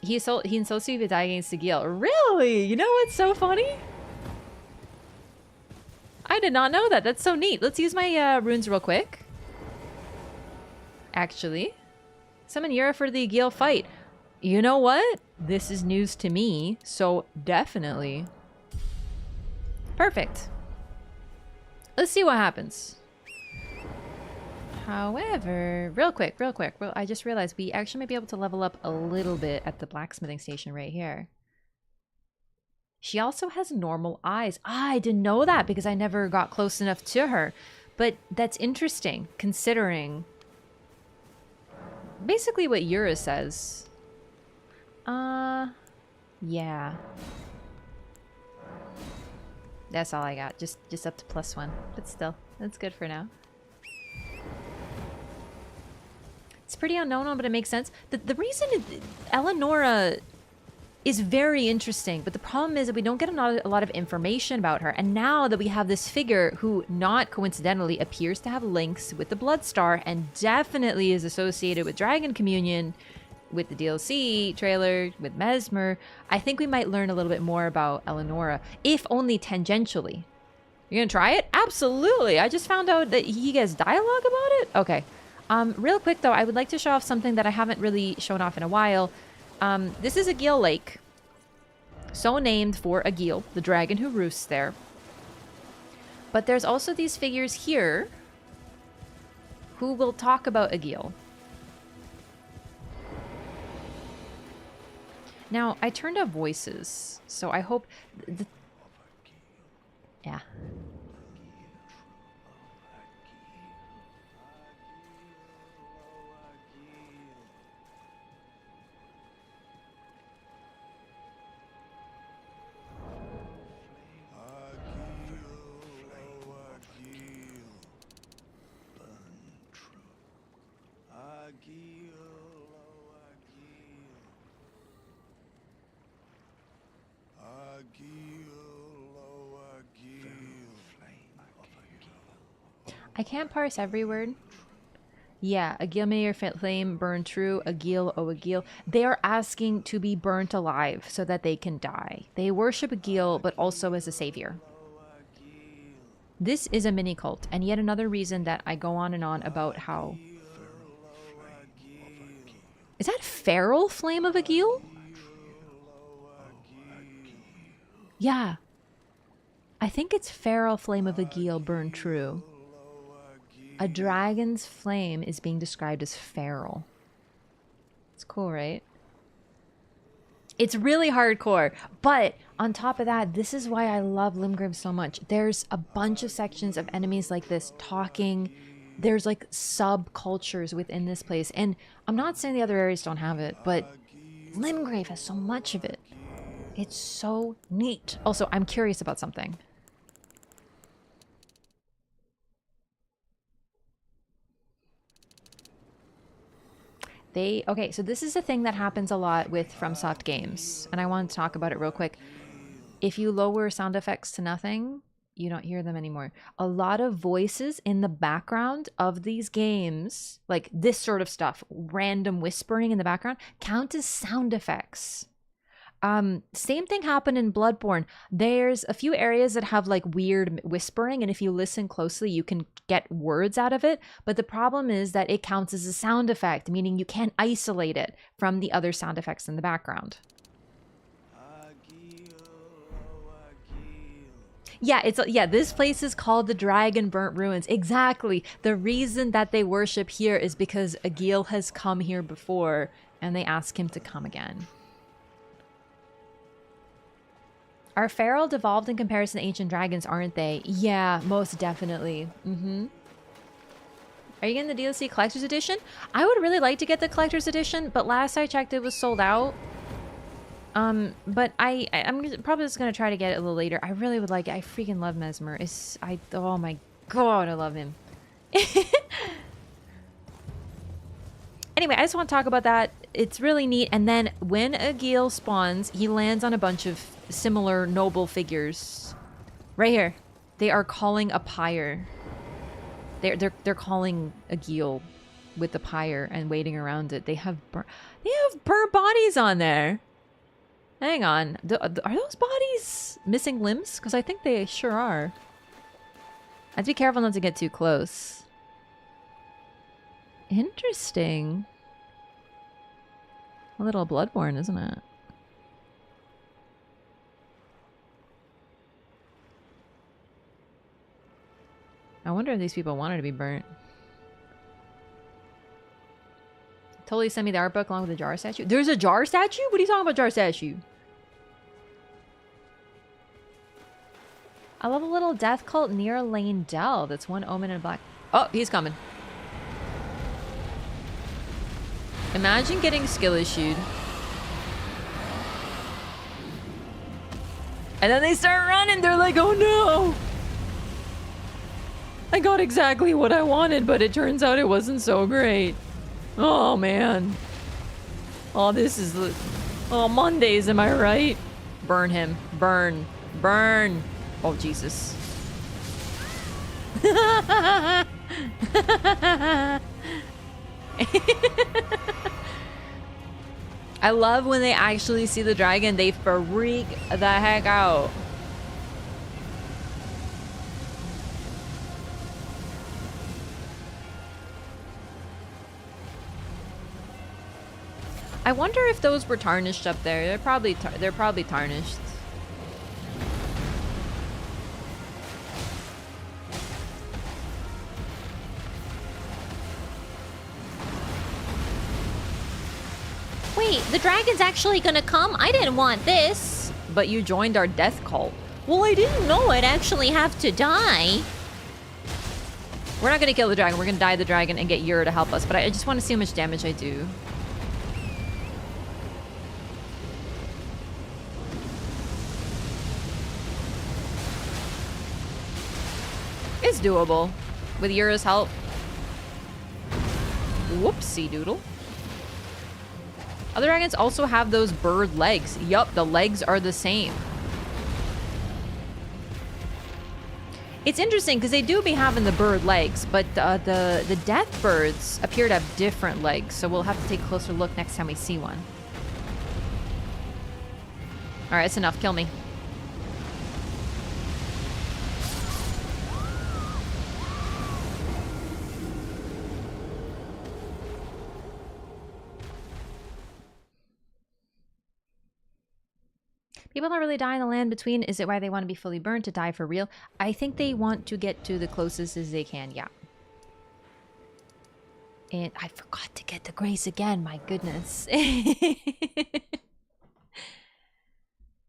He insults you if you die against Agil. Really? You know what's so funny? I did not know that. That's so neat. Let's use my runes real quick. Actually, summon Yura for the Agil fight. You know what? This is news to me, so definitely. Perfect. Let's see what happens. However, real quick, I just realized we actually might be able to level up a little bit at the blacksmithing station right here. She also has normal eyes. I didn't know that because I never got close enough to her. But that's interesting, considering basically what Yura says. Yeah. That's all I got. Just up to +1. But still, that's good for now. It's pretty unknown, but it makes sense. The reason Eleonora is very interesting. But the problem is that we don't get a lot of information about her. And now that we have this figure who, not coincidentally, appears to have links with the Bloodstar and definitely is associated with Dragon Communion, with the DLC trailer, with Mesmer, I think we might learn a little bit more about Eleonora, if only tangentially. You're gonna try it? Absolutely. I just found out that he gets dialogue about it. Okay. Real quick though, I would like to show off something that I haven't really shown off in a while. This is Agheel Lake, so named for Agheel, the dragon who roosts there. But there's also these figures here who will talk about Agheel. Now, I turned up voices, so I hope... Yeah. I can't parse every word. Yeah, Agheel, may your flame burn true. Agheel, oh Agheel. They are asking to be burnt alive so that they can die. They worship Agheel, but also as a savior. This is a mini cult, and yet another reason that I go on and on about how... Is that Feral Flame of Agheel? Yeah. I think it's Feral Flame of Agheel burn true. A dragon's flame is being described as feral. It's cool, right? It's really hardcore. But on top of that, this is why I love Limgrave so much. There's a bunch of sections of enemies like this talking. There's like subcultures within this place. And I'm not saying the other areas don't have it, but Limgrave has so much of it. It's so neat. Also, I'm curious about something. Okay, so this is a thing that happens a lot with FromSoft games, and I want to talk about it real quick. If you lower sound effects to nothing, you don't hear them anymore. A lot of voices in the background of these games, like this sort of stuff, random whispering in the background, count as sound effects. Same thing happened in Bloodborne. There's a few areas that have like weird whispering, and if you listen closely, you can get words out of it. But the problem is that it counts as a sound effect, meaning you can't isolate it from the other sound effects in the background. Yeah, this place is called the Dragon Burnt Ruins. Exactly. The reason that they worship here is because Agheel has come here before, and they ask him to come again. Are feral devolved in comparison to ancient dragons, aren't they? Yeah, most definitely. Are you getting the DLC Collector's Edition? I would really like to get the Collector's Edition, but last I checked it was sold out. But I'm probably just gonna try to get it a little later. I really would like it. I freaking love Mesmer. Oh my god, I love him. Anyway, I just want to talk about that. It's really neat. And then when Agheel spawns, he lands on a bunch of similar noble figures. Right here. They are calling a pyre. They're calling Agheel with the pyre and waiting around it. They have burnt bodies on there. Hang on. Are those bodies missing limbs? Because I think they sure are. I have to be careful not to get too close. Interesting. A little Bloodborne, isn't it? I wonder if these people wanted to be burnt. Totally send me the art book along with the jar statue. There's a jar statue? What are you talking about, jar statue? I love a little death cult near Lane Dell. That's one omen in black. Oh, he's coming. Imagine getting skill issued. And then they start running. They're like, oh no. I got exactly what I wanted, but it turns out it wasn't so great. Oh man. Oh, this is... Oh, Mondays, am I right? Burn him. Burn. Burn. Oh, Jesus. I love when they actually see the dragon, they freak the heck out. I wonder if those were tarnished up there. They're probably tarnished. Wait, the dragon's actually gonna come? I didn't want this. But you joined our death cult. Well, I didn't know I'd actually have to die. We're not gonna kill the dragon. We're gonna die the dragon and get Yura to help us. But I just want to see how much damage I do. It's doable. With Yura's help. Whoopsie doodle. Other dragons also have those bird legs. Yup, the legs are the same. It's interesting because they do be having the bird legs, but the death birds appear to have different legs, so we'll have to take a closer look next time we see one. Alright, that's enough. Kill me. People don't really die in the land between. Is it why they want to be fully burned to die for real? I think they want to get to the closest as they can, yeah. And I forgot to get the grace again, my goodness.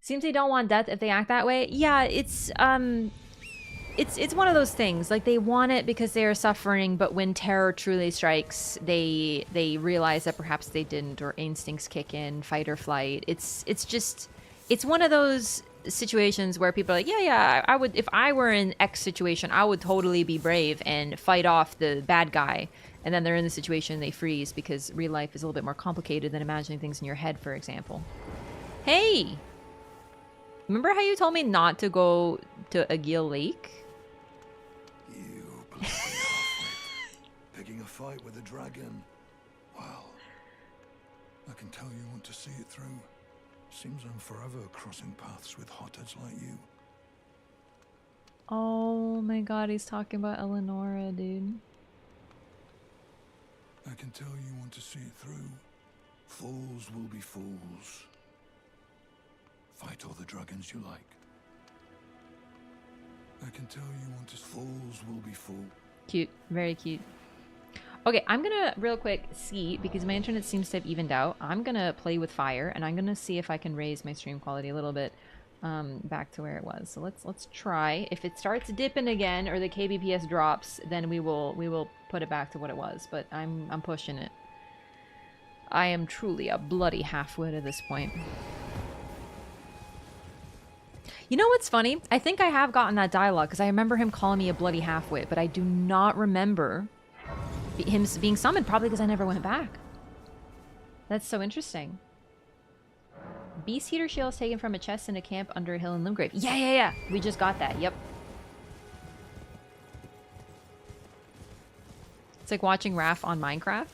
Seems they don't want death if they act that way. Yeah, it's one of those things. Like, they want it because they are suffering, but when terror truly strikes, they realize that perhaps they didn't, or instincts kick in, fight or flight. It's one of those situations where people are like, yeah, I would, if I were in X situation, I would totally be brave and fight off the bad guy. And then they're in the situation, they freeze because real life is a little bit more complicated than imagining things in your head, for example. Hey! Remember how you told me not to go to Agil Lake? You bloody halfwit. Picking a fight with a dragon. Well, I can tell you want to see it through. Seems I'm forever crossing paths with hotheads like you. Oh my god, he's talking about Eleonora, dude. I can tell you want to see it through. Fools will be fools. Fight all the dragons you like. I can tell you want to... Fools will be fools. Cute. Very cute. Okay, I'm gonna real quick see, because my internet seems to have evened out. I'm gonna play with fire, and I'm gonna see if I can raise my stream quality a little bit back to where it was. So let's try. If it starts dipping again or the kbps drops, then we will put it back to what it was. But I'm pushing it. I am truly a bloody half-wit at this point. You know what's funny? I think I have gotten that dialogue because I remember him calling me a bloody half-wit, but I do not remember him being summoned, probably because I never went back. That's so interesting. Beast Heater Shield is taken from a chest in a camp under a hill in Limgrave. Yeah. We just got that. Yep. It's like watching Raph on Minecraft.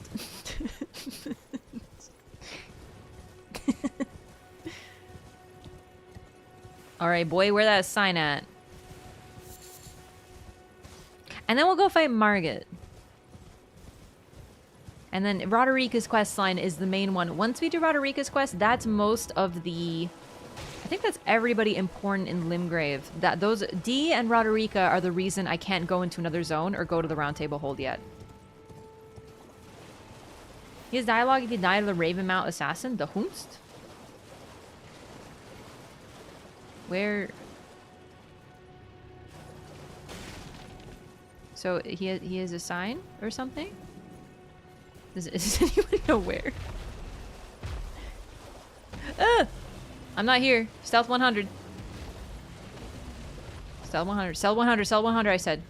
Alright, boy, where that sign at? And then we'll go fight Margit. And then Roderika's questline is the main one. Once we do Roderika's quest, that's most of the... I think that's everybody important in Limgrave. Those D and Roderika are the reason I can't go into another zone or go to the Roundtable Hold yet. His dialogue if he died of the Ravenmount assassin, the Hunst? Where... So he has a sign or something? Does anyone know where? I'm not here. Stealth 100. Stealth 100. Stealth 100. Stealth 100, I said.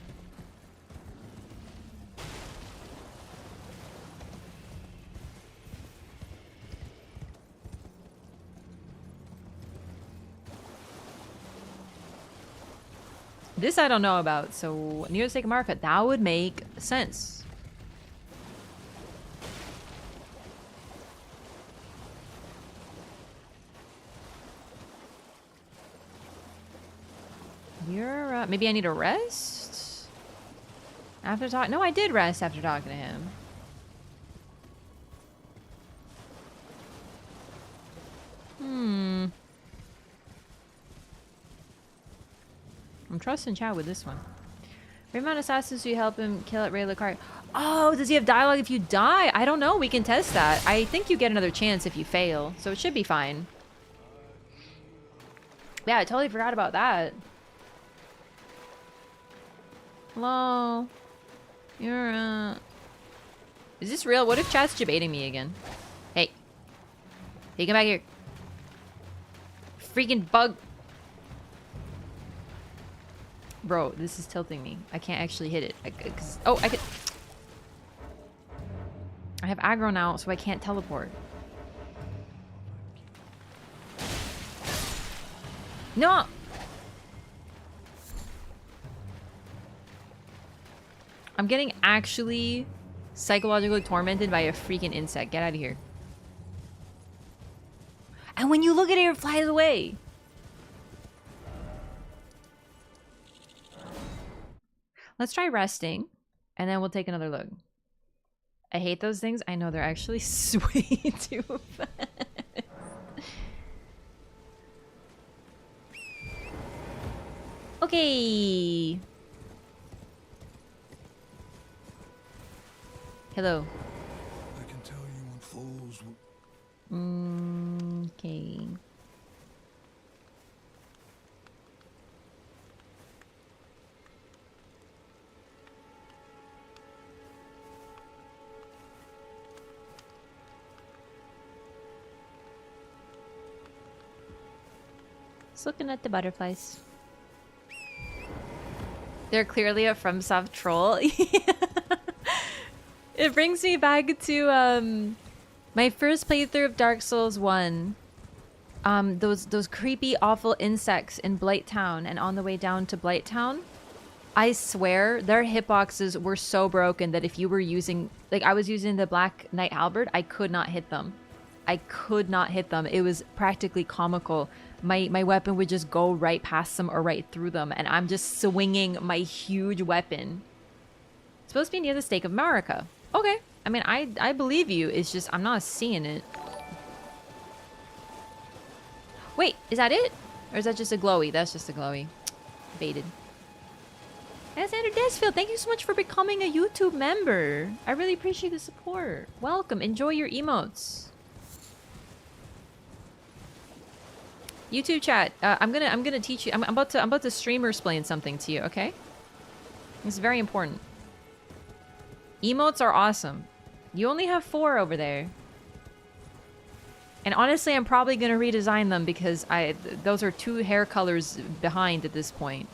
This I don't know about, so near the Sacred Market, that would make sense. Yura, maybe I need a rest? After talking, no, I did rest after talking to him. I'm trusting chat with this one. Remind assassins who help him kill at Ray Lucario. Oh, does he have dialogue if you die? I don't know. We can test that. I think you get another chance if you fail, so it should be fine. Yeah, I totally forgot about that. Hello? You're, Is this real? What if chat's debating me again? Hey. Hey, come back here. Freaking bug. Bro, this is tilting me. I can't actually hit it. I could... I have aggro now, so I can't teleport. No! I'm getting actually psychologically tormented by a freaking insect. Get out of here. And when you look at it, it flies away. Let's try resting, and then we'll take another look. I hate those things. I know they're actually way too fast. Okay. Hello. I can tell you when fools Okay. Just looking at the butterflies. They're clearly a FromSoft troll. It brings me back to my first playthrough of Dark Souls 1. Those creepy, awful insects in Blaidd Town, and on the way down to Blaidd Town, I swear their hitboxes were so broken that if you were using, like I was using the Black Knight Halberd, I could not hit them. I could not hit them. It was practically comical. My weapon would just go right past them or right through them, and I'm just swinging my huge weapon. It's supposed to be near the Stake of Marika. Okay. I mean, I believe you. It's just I'm not seeing it. Wait, is that it? Or is that just a glowy? That's just a glowy. Baited. Alexander Desfield, thank you so much for becoming a YouTube member. I really appreciate the support. Welcome. Enjoy your emotes. YouTube chat. I'm gonna teach you. I'm about to streamer explain something to you. Okay. It's very important. Emotes are awesome. You only have 4 over there. And honestly, I'm probably gonna redesign them because those are 2 hair colors behind at this point.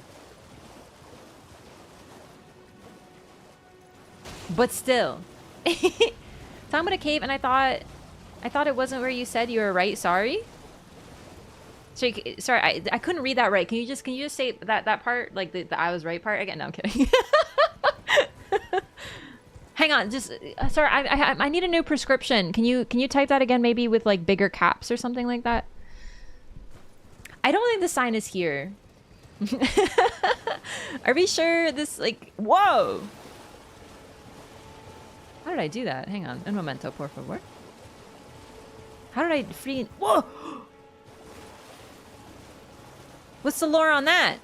But still. Talking about a cave, and I thought it wasn't where you said you were right. Sorry. Sorry, I couldn't read that right. Can you just say that part, like the I was right part again? No, I'm kidding. Hang on, just sorry. I need a new prescription. Can you type that again? Maybe with like bigger caps or something like that. I don't think the sign is here. Are we sure this like whoa? How did I do that? Hang on. Un momento, por favor. How did I freaking whoa? What's the lore on that?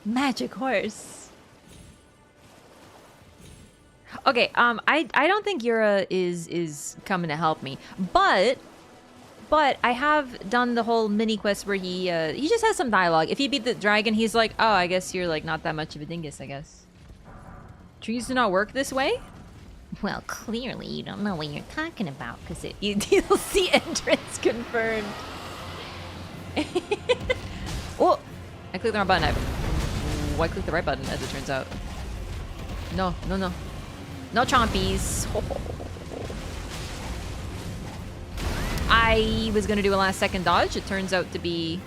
Magic horse. Okay, I don't think Yura is coming to help me, but I have done the whole mini quest where he just has some dialogue. If he beat the dragon, he's like, oh, I guess you're like not that much of a dingus, I guess. Trees do not work this way? Well, clearly you don't know what you're talking about, because You'll see entrance confirmed. Oh, I clicked the wrong button. Oh, I clicked the right button, as it turns out. No, no, no. No chompies. I was gonna do a last second dodge. It turns out to be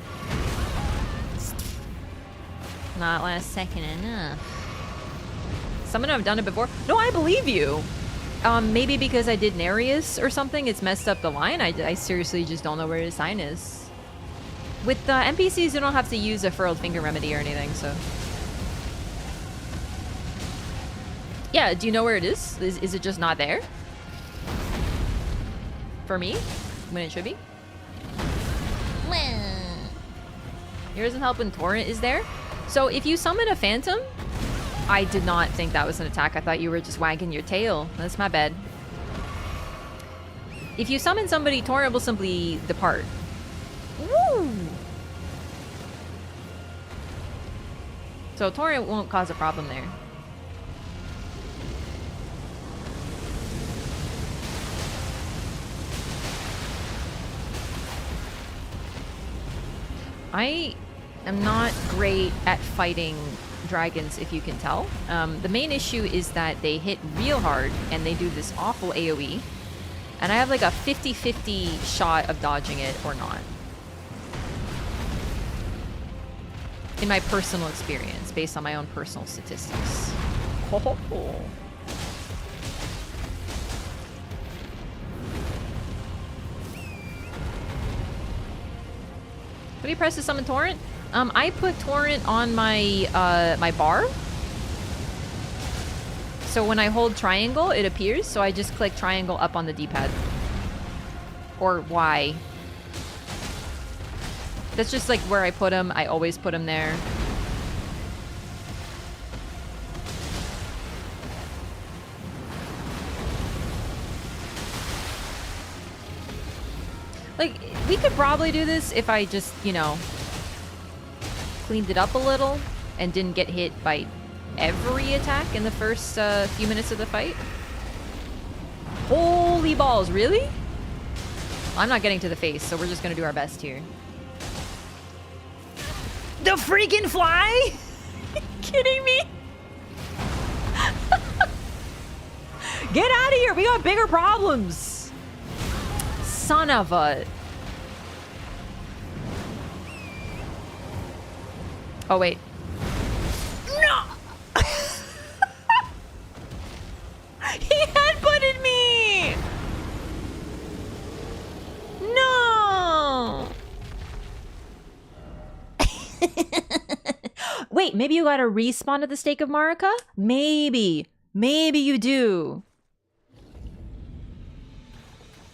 not last second enough. Some of them have done it before. No, I believe you. Maybe because I did Nereus or something, it's messed up the line. I seriously just don't know where his sign is. With NPCs, you don't have to use a furled finger remedy or anything, so. Yeah, do you know where it is? Is it just not there? For me? When it should be? Here doesn't help when Torrent is there. So if you summon a Phantom, I did not think that was an attack. I thought you were just wagging your tail. That's my bad. If you summon somebody, Torrent will simply depart. Woo! So Torrent won't cause a problem there. I am not great at fighting dragons, if you can tell. The main issue is that they hit real hard and they do this awful AoE. And I have like a 50-50 shot of dodging it or not. In my personal experience, based on my own personal statistics. What do you press to summon Torrent? I put Torrent on my my bar. So when I hold triangle, it appears. So I just click triangle up on the D-pad. Or Y. That's just like where I put him. I always put him there. Like, we could probably do this if I just, you know, cleaned it up a little and didn't get hit by every attack in the first few minutes of the fight. Holy balls, really? I'm not getting to the face, so we're just gonna do our best here. The freaking fly? Kidding me? Get out of here! We got bigger problems! Son of a... Oh, wait. No! He headbutted me! No! Wait, maybe you gotta respawn at the Stake of Marika? Maybe. Maybe you do.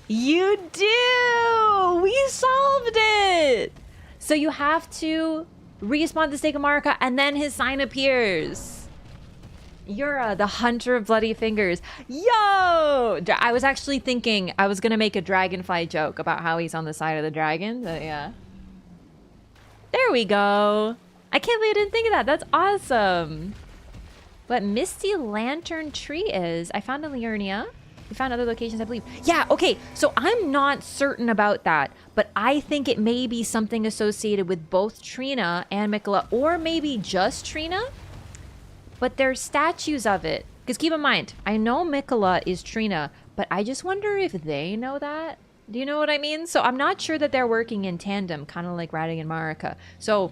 You do! We solved it! So you have to respawn at the Stake of Marika and then his sign appears. Yura, the Hunter of Bloody Fingers. Yo! I was actually thinking I was gonna make a dragonfly joke about how he's on the side of the dragon, but yeah. There we go. I can't believe I didn't think of that. That's awesome. What Misty Lantern Tree is, I found in Liurnia. We found other locations, I believe. Yeah, okay, so I'm not certain about that, but I think it may be something associated with both Trina and Mikola, or maybe just Trina. But there's statues of it. Because keep in mind, I know Mikola is Trina, but I just wonder if they know that. Do you know what I mean? So I'm not sure that they're working in tandem, kind of like Rading and Marika. So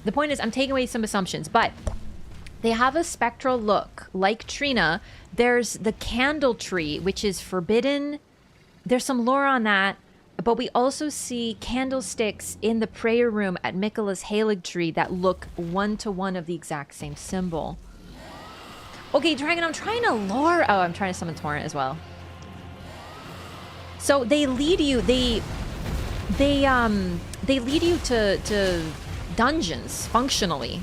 the point is, I'm taking away some assumptions, but they have a spectral look, like Trina. There's the candle tree, which is forbidden. There's some lore on that, but we also see candlesticks in the prayer room at Mikola's Halig tree that look one-to-one of the exact same symbol. Okay, Dragon, I'm trying to lore. Oh, I'm trying to summon Torrent as well. So they lead you. They lead you to dungeons functionally,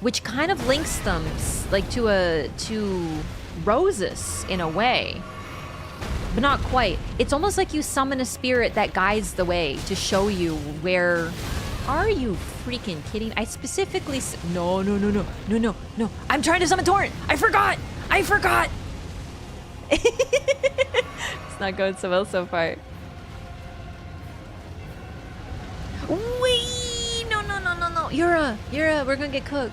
which kind of links them like to Roses in a way, but not quite. It's almost like you summon a spirit that guides the way to show you where. Are you freaking kidding? I specifically no. I'm trying to summon Torrent. I forgot. It's not going so well so far. Wait, no. Yura, we're gonna get cooked.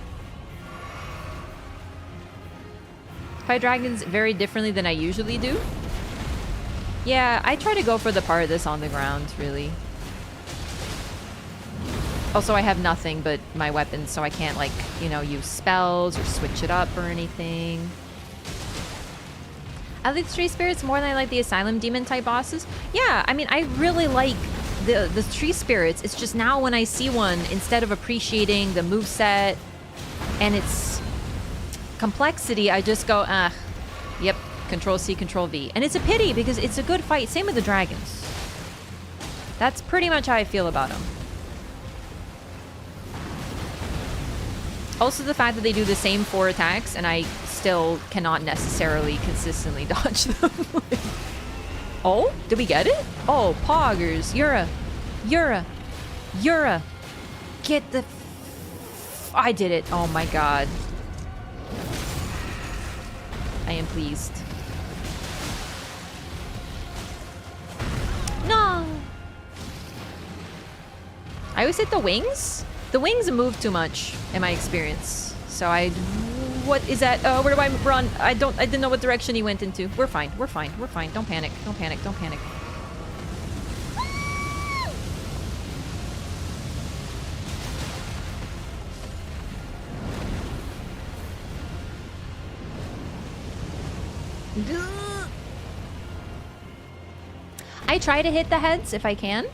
fight dragons very differently than I usually do. Yeah, I try to go for the part that's on the ground, really. Also, I have nothing but my weapons, so I can't, like, you know, use spells or switch it up or anything. I like the tree spirits more than I like the asylum demon type bosses. Yeah, I mean, I really like the tree spirits. It's just now when I see one, instead of appreciating the moveset and its complexity, I just go, ah, yep, Control C, Control V. And it's a pity because it's a good fight. Same with the dragons. That's pretty much how I feel about them. Also the fact that they do the same 4 attacks and I still cannot necessarily consistently dodge them. Oh, did we get it? Oh, poggers. Yura. Yura. Yura. Get the... I did it. Oh my god. I am pleased. No! I always hit the wings? The wings move too much, in my experience. So what is that? Where do I run? I didn't know what direction he went into. We're fine, we're fine, we're fine. Don't panic, don't panic, don't panic. I try to hit the heads if I can.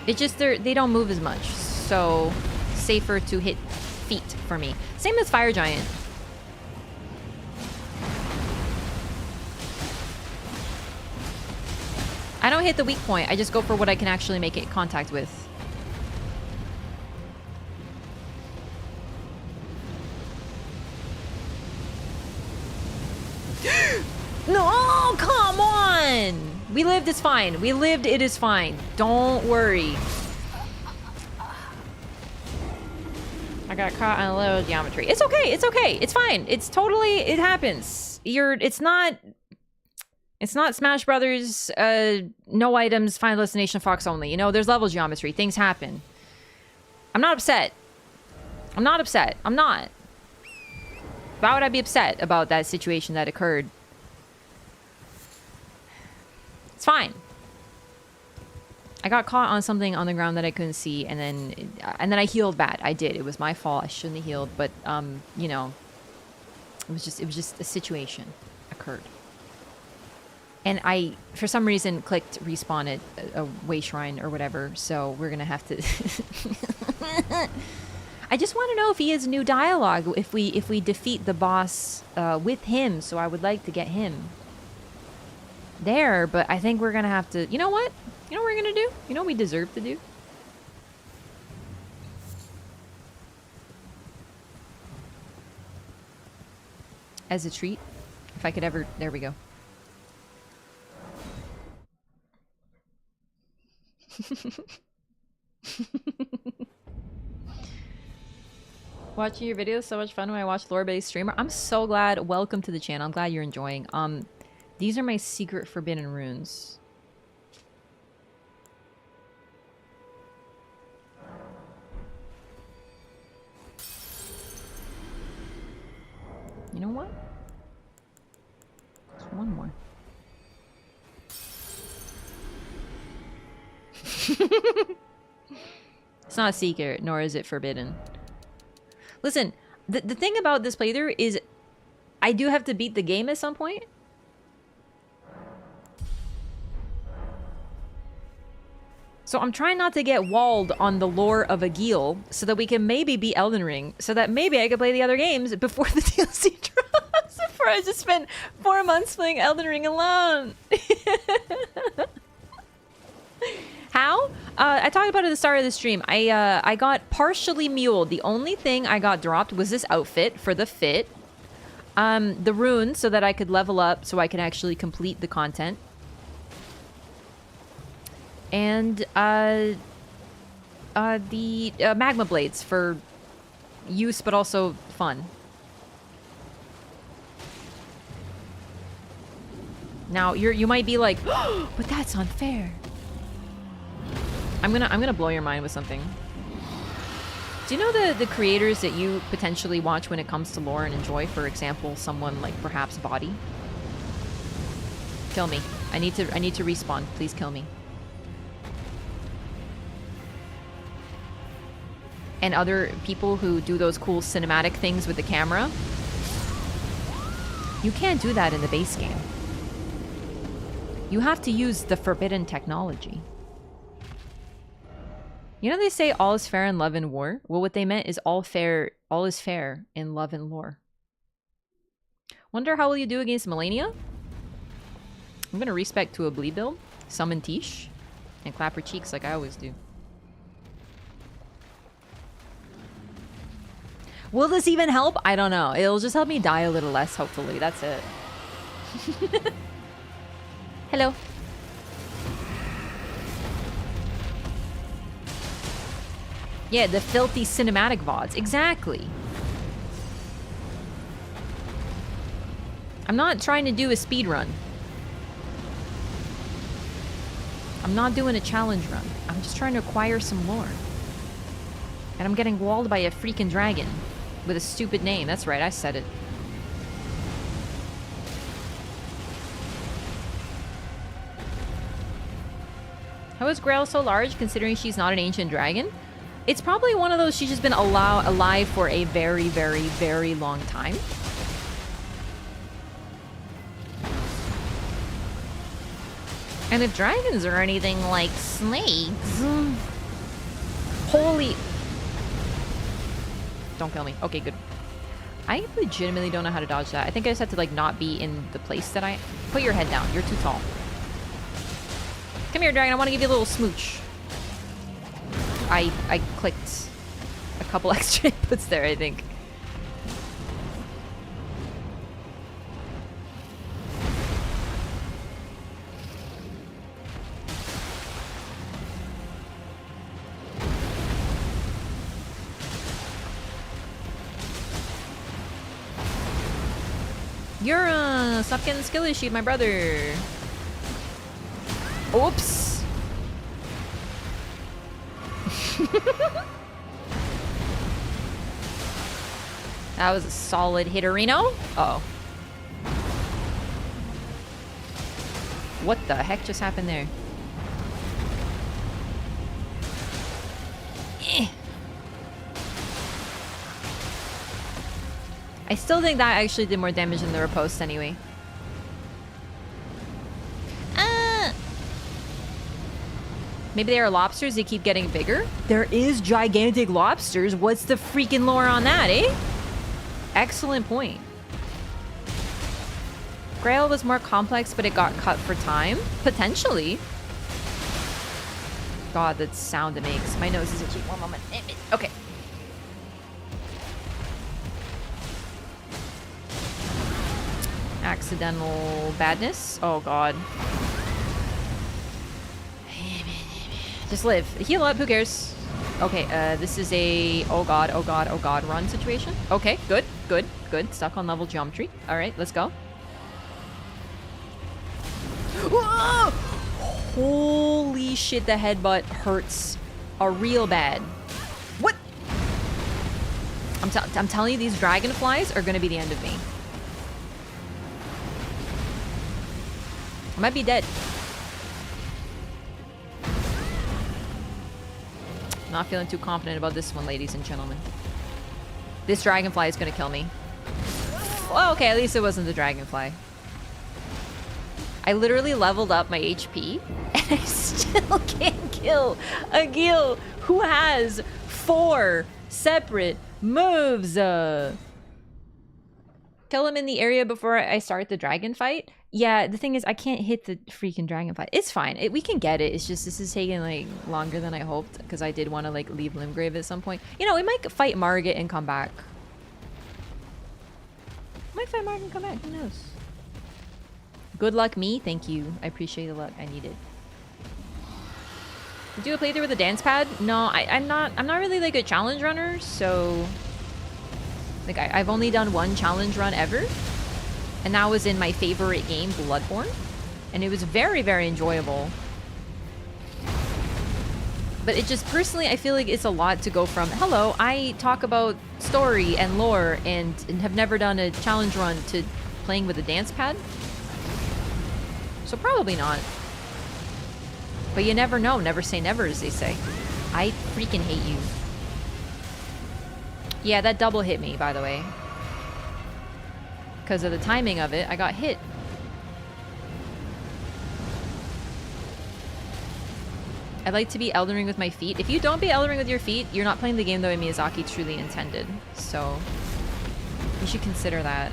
It's just they don't move as much, so safer to hit feet for me. Same as Fire Giant. I don't hit the weak point. I just go for what I can actually make it contact with. No, come on! We lived, it's fine. We lived, it is fine. Don't worry. I got caught on a low geometry. It's okay, it's okay. It's fine. It's totally, it happens. It's not Smash Brothers, no items, Final Destination Fox only. You know, there's level geometry. Things happen. I'm not upset. I'm not upset. I'm not. Why would I be upset about that situation that occurred? It's fine. I got caught on something on the ground that I couldn't see, and then I healed bad. I did. It was my fault. I shouldn't have healed, but you know, it was just a situation occurred. And I, for some reason, clicked respawn at a way shrine or whatever, so we're gonna have to... I just want to know if he has new dialogue, if we defeat the boss with him, so I would like to get him there, but I think we're gonna have to... You know what? You know what we're gonna do? You know what we deserve to do? As a treat. If I could ever... There we go. Watching your videos so much fun when I watch lore-based streamer. I'm so glad. Welcome to the channel. I'm glad you're enjoying. These are my secret forbidden runes. You know what? There's one more. It's not a secret, nor is it forbidden. Listen, the thing about this playthrough is I do have to beat the game at some point. So I'm trying not to get walled on the lore of Agil so that we can maybe beat Elden Ring, so that maybe I can play the other games before the DLC drops, before I just spend 4 months playing Elden Ring alone. How? I talked about it at the start of the stream. I got partially muled. The only thing I got dropped was this outfit for the fit. The runes so that I could level up so I can actually complete the content. And the magma blades for use but also fun. Now you might be like, oh, but that's unfair. I'm gonna blow your mind with something. Do you know the creators that you potentially watch when it comes to lore and enjoy? For example, someone like perhaps Body. Kill me. I need to respawn. Please kill me. And other people who do those cool cinematic things with the camera. You can't do that in the base game. You have to use the forbidden technology. You know they say all is fair in love and war? Well, what they meant is all is fair in love and lore. Wonder how will you do against Malenia? I'm gonna respec to a Blaidd build, summon Tish, and clap her cheeks like I always do. Will this even help? I don't know. It'll just help me die a little less, hopefully. That's it. Hello. Yeah, the filthy cinematic VODs. Exactly. I'm not trying to do a speed run. I'm not doing a challenge run. I'm just trying to acquire some lore. And I'm getting walled by a freaking dragon. With a stupid name. That's right, I said it. How is Grail so large considering she's not an ancient dragon? It's probably one of those she's just been alive for a very, very, very long time. And if dragons are anything like snakes... Holy... Don't kill me. Okay, good. I legitimately don't know how to dodge that. I think I just have to, like, not be in the place that I... Put your head down. You're too tall. Come here, dragon. I want to give you a little smooch. I clicked a couple extra inputs there, I think. Yura! Stop getting skill issue, my brother. Oops. That was a solid hitterino. Uh oh. What the heck just happened there? Eh. I still think that actually did more damage than the riposte anyway. Maybe they are lobsters, they keep getting bigger? There is gigantic lobsters. What's the freaking lore on that, eh? Excellent point. Grail was more complex, but it got cut for time? Potentially. God, that sound it makes. My nose is itchy. One moment. Okay. Accidental badness. Oh, God. Just live. Heal up. Who cares? Okay, this is a oh god run situation. Okay, good. Stuck on level geometry. All right, let's go. Whoa! Holy shit, the headbutt hurts a real bad. What? I'm telling you, these dragonflies are gonna be the end of me. I might be dead. Not feeling too confident about this one, ladies and gentlemen. This dragonfly is gonna kill me. Well, okay, at least it wasn't the dragonfly. I literally leveled up my HP, and I still can't kill a Gil who has 4 separate moves. Kill him in the area before I start the dragon fight. Yeah, the thing is, I can't hit the freaking dragonfly. It's fine. We can get it. It's just this is taking, like, longer than I hoped. Because I did want to, like, leave Limgrave at some point. You know, we might fight Margit and come back. Might fight Margit and come back. Who knows? Good luck, me. Thank you. I appreciate the luck. I need it. Do a playthrough with a dance pad? No, I'm not really, like, a challenge runner. So, like, I've only done one challenge run ever. And that was in my favorite game, Bloodborne. And it was very, very enjoyable. But it just, personally, I feel like it's a lot to go from, hello, I talk about story and lore and have never done a challenge run, to playing with a dance pad. So probably not. But you never know. Never say never, as they say. I freaking hate you. Yeah, that double hit me, by the way. Because of the timing of it, I got hit. I like to be Elden Ring with my feet. If you don't be Elden Ring with your feet, you're not playing the game the way Miyazaki truly intended. So, you should consider that.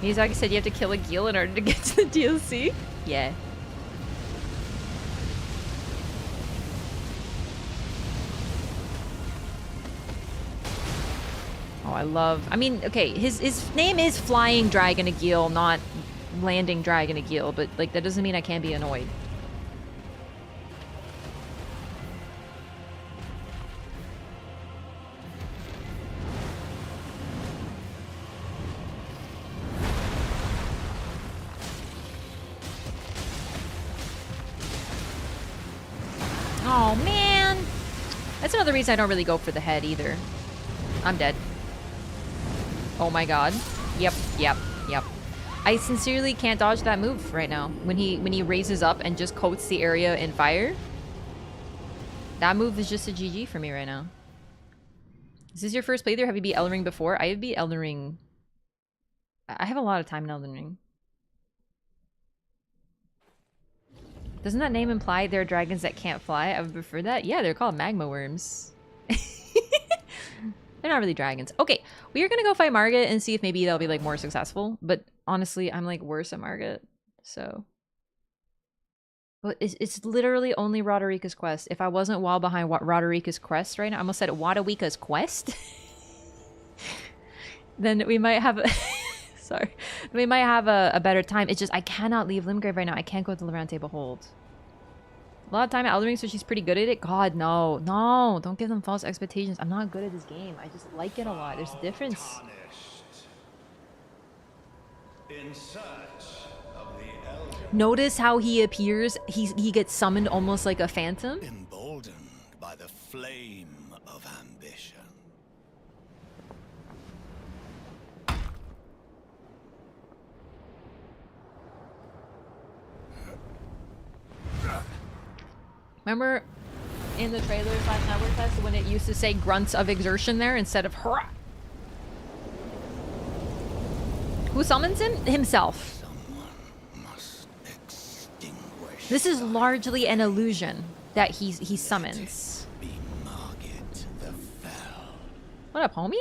Miyazaki said you have to kill a Gil in order to get to the DLC? Yeah. Oh, I love... I mean, okay, his name is Flying Dragon Agil, not Landing Dragon Agil, but, like, that doesn't mean I can't be annoyed. Oh, man! That's another reason I don't really go for the head, either. I'm dead. Oh my god. Yep. I sincerely can't dodge that move right now. When he raises up and just coats the area in fire. That move is just a GG for me right now. Is this your first playthrough? Have you beat Elden Ring before? I have beat Elden Ring. I have a lot of time in Elden Ring. Doesn't that name imply there are dragons that can't fly? I would prefer that. Yeah, they're called magma worms. They're not really dragons. Okay, we are gonna go fight Margit and see if maybe they'll be like more successful. But honestly, I'm like worse at Margit, so. But it's literally only Roderika's quest. If I wasn't well behind Roderika's quest right now, I almost said Wadawika's quest. Then we might have a sorry. We might have a better time. It's just I cannot leave Limgrave right now. I can't go to the Roundtable Hold. A lot of time at Elden Ring, so she's pretty good at it. God, no. No, don't give them false expectations. I'm not good at this game. I just like it a lot. There's a difference. Notice how he appears. He gets summoned almost like a phantom. Emboldened by the flame of ambition. Remember in the trailers last network test when it used to say grunts of exertion there instead of hurrah? Who summons him? Himself. Must extinguish. This is largely an illusion that he summons. Be Margit the Fell. What up, homie?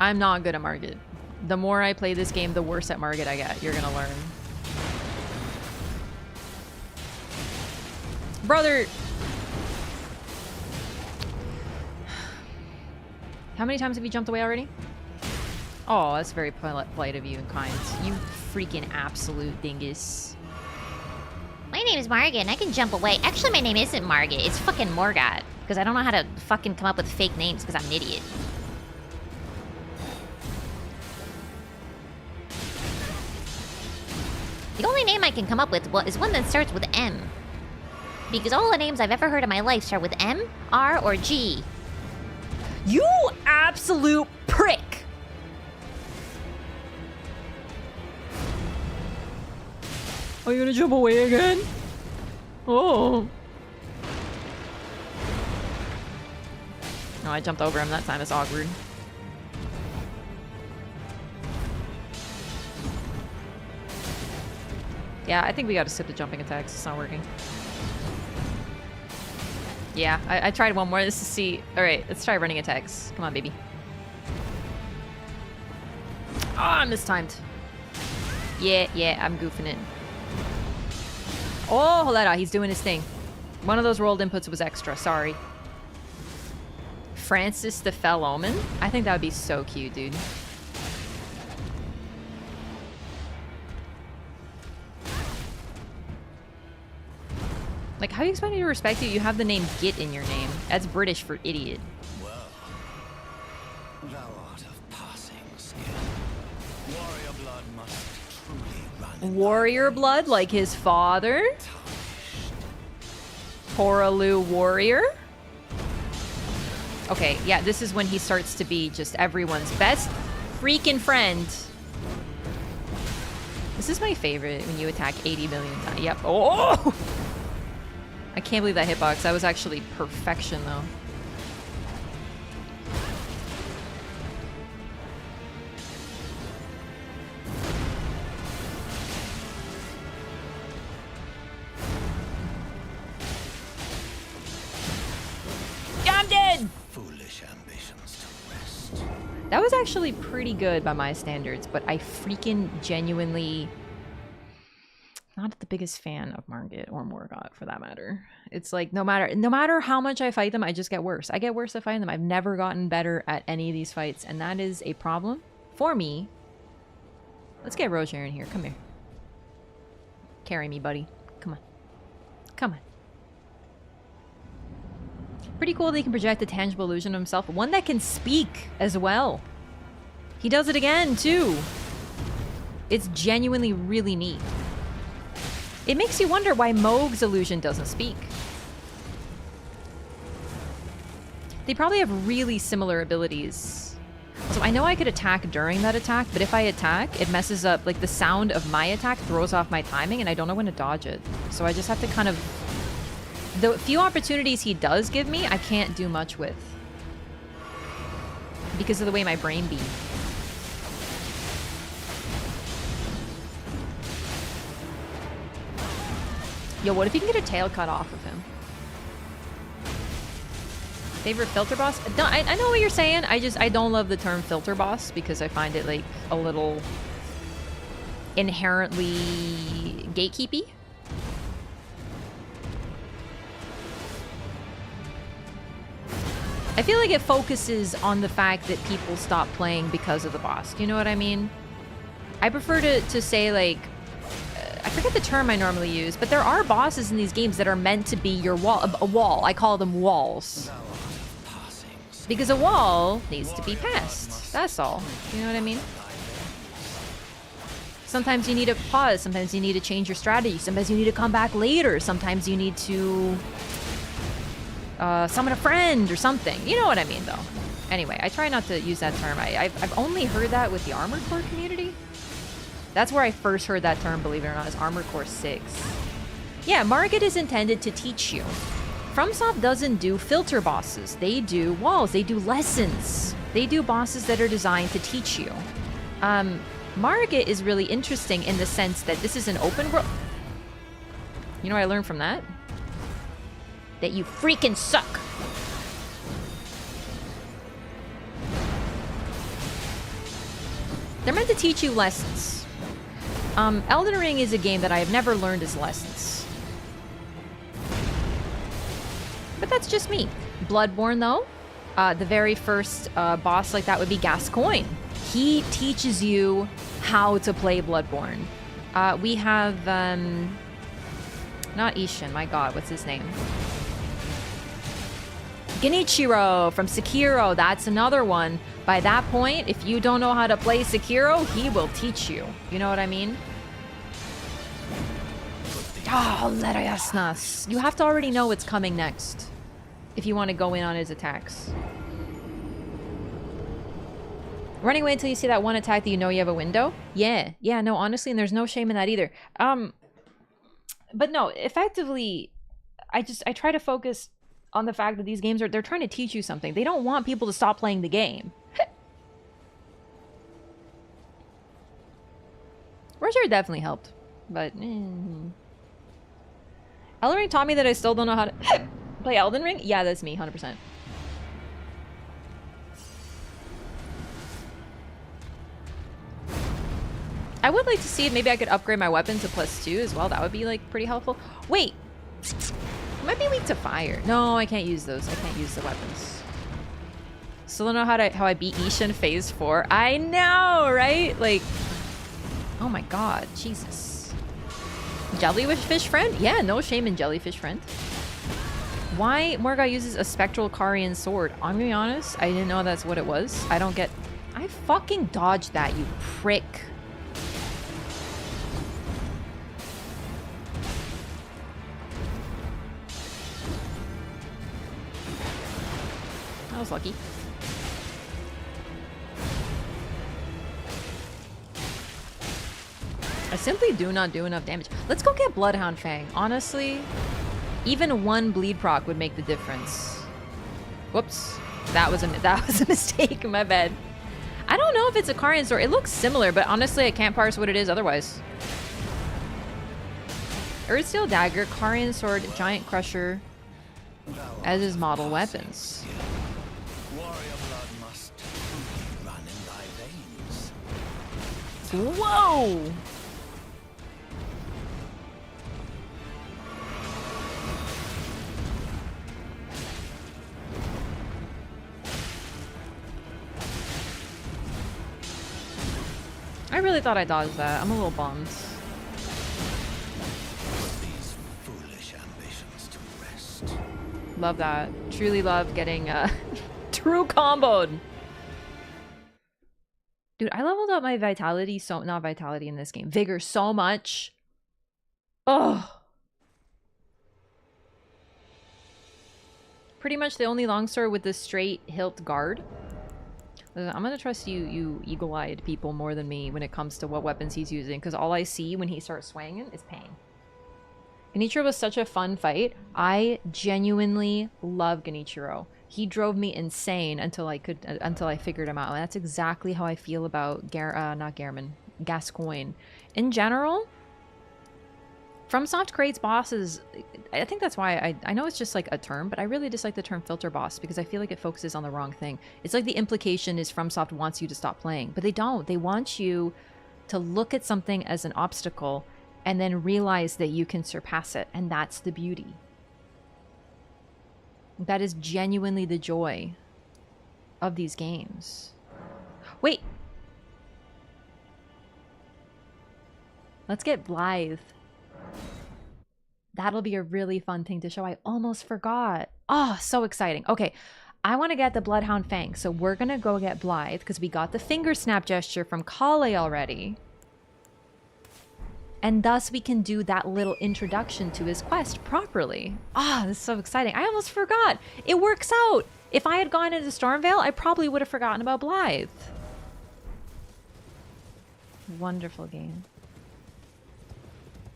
I'm not good at Margit. The more I play this game, the worse at Margit I get. You're gonna learn. Brother! How many times have you jumped away already? Oh, that's very polite of you and kind. You freaking absolute dingus. My name is Margit, and I can jump away. Actually, my name isn't Margit. It's fucking Morgot. Because I don't know how to fucking come up with fake names, because I'm an idiot. The only name I can come up with is one that starts with M. Because all the names I've ever heard in my life start with M, R, or G. You absolute prick! Are you gonna jump away again? Oh. No, I jumped over him that time. It's awkward. Yeah, I think we gotta skip the jumping attacks. It's not working. Yeah, I tried one more just to see. Alright, let's try running attacks. Come on, baby. Oh, I mistimed. Yeah, I'm goofing it. Oh, hold that out. He's doing his thing. One of those rolled inputs was extra. Sorry. Francis the Fell Omen? I think that would be so cute, dude. Like, how do you expect me to respect you? You have the name Git in your name. That's British for idiot. Well, thou art of passing skill. warrior blood like his father. Poralu warrior. Okay, yeah, this is when he starts to be just everyone's best freaking friend. This is my favorite when you attack 80 million times. Yep. Oh! I can't believe that hitbox. That was actually perfection, though. I'm dead! Foolish ambitions to rest. That was actually pretty good by my standards, but I freaking genuinely not the biggest fan of Margit or Morgott for that matter. It's like no matter how much I fight them, I just get worse. I get worse at fighting them. I've never gotten better at any of these fights, and that is a problem for me. Let's get Roger in here. Come here. Carry me, buddy. Come on. Come on. Pretty cool that he can project a tangible illusion of himself. One that can speak as well. He does it again, too. It's genuinely really neat. It makes you wonder why Mohg's illusion doesn't speak. They probably have really similar abilities. So I know I could attack during that attack, but if I attack, it messes up. Like, the sound of my attack throws off my timing, and I don't know when to dodge it. So I just have to kind of... The few opportunities he does give me, I can't do much with. Because of the way my brain be. Yo, what if you can get a tail cut off of him? Favorite filter boss? I know what you're saying. I don't love the term filter boss because I find it like a little inherently gatekeepy. I feel like it focuses on the fact that people stop playing because of the boss. Do you know what I mean? I prefer to say like, I forget the term I normally use, but there are bosses in these games that are meant to be your wall. A wall. I call them walls. Because a wall needs to be passed. That's all. You know what I mean? Sometimes you need to pause. Sometimes you need to change your strategy. Sometimes you need to come back later. Sometimes you need to summon a friend or something. You know what I mean, though. Anyway, I try not to use that term. I've only heard that with the Armored Core community. That's where I first heard that term, believe it or not, is Armored Core 6. Yeah, Margit is intended to teach you. FromSoft doesn't do filter bosses. They do walls. They do lessons. They do bosses that are designed to teach you. Margit is really interesting in the sense that this is an open world. You know what I learned from that? That you freaking suck. They're meant to teach you lessons. Elden Ring is a game that I have never learned as lessons. But that's just me. Bloodborne, though, the very first boss like that would be Gascoigne. He teaches you how to play Bloodborne. We have, not Ishin, my god, what's his name? Genichiro from Sekiro, that's another one. By that point, if you don't know how to play Sekiro, he will teach you. You know what I mean? Oh, Lerayasnas. You have to already know what's coming next if you want to go in on his attacks. Running away until you see that one attack that you know you have a window? Yeah, no, honestly, and there's no shame in that either. But no, effectively, I try to focus on the fact that these games they're trying to teach you something. They don't want people to stop playing the game. Roger definitely helped, but Elden Ring taught me that I still don't know how to play Elden Ring. Yeah, that's me, 100%. I would like to see if maybe I could upgrade my weapon to +2 as well. That would be like pretty helpful. Wait, I might be weak to fire. No, I can't use those. I can't use the weapons. Still don't know how I beat Ishin phase 4. I know, right? Like, oh my god, Jesus. Jellyfish friend? Yeah, no shame in jellyfish friend. Why Morgott uses a spectral Karian sword? I'm gonna be honest, I didn't know that's what it was. I don't get... I fucking dodged that, you prick. was lucky. I simply do not do enough damage. Let's go get Bloodhound Fang. Honestly, even one bleed proc would make the difference. Whoops. That was a mistake. My bad. I don't know if it's a Carian sword. It looks similar, but honestly, I can't parse what it is otherwise. Earthsteel Dagger, Carian Sword, Giant Crusher as his model weapons. Warrior blood must run in thy veins. Whoa! I really thought I dodged that. I'm a little bummed. These foolish ambitions to rest. Love that. Truly love getting true comboed. Dude, I leveled up my vitality not vitality in this game. Vigor so much. Oh. Pretty much the only longsword with the straight hilt guard. I'm gonna trust you eagle-eyed people more than me when it comes to what weapons he's using, because all I see when he starts swinging is pain. Genichiro was such a fun fight. I genuinely love Genichiro. He drove me insane until I figured him out. And that's exactly how I feel about Gascoigne. In general, FromSoft creates bosses. I think that's why I know it's just like a term, but I really dislike the term filter boss because I feel like it focuses on the wrong thing. It's like the implication is FromSoft wants you to stop playing, but they don't. They want you to look at something as an obstacle and then realize that you can surpass it, and that's the beauty. That is genuinely the joy of these games. Wait! Let's get Blaidd. That'll be a really fun thing to show. I almost forgot. Oh, so exciting. Okay, I want to get the Bloodhound Fang, so we're gonna go get Blaidd because we got the finger snap gesture from Kale already. And thus we can do that little introduction to his quest properly. Ah, this is so exciting. I almost forgot. It works out. If I had gone into Stormveil, I probably would have forgotten about Blaidd. Wonderful game.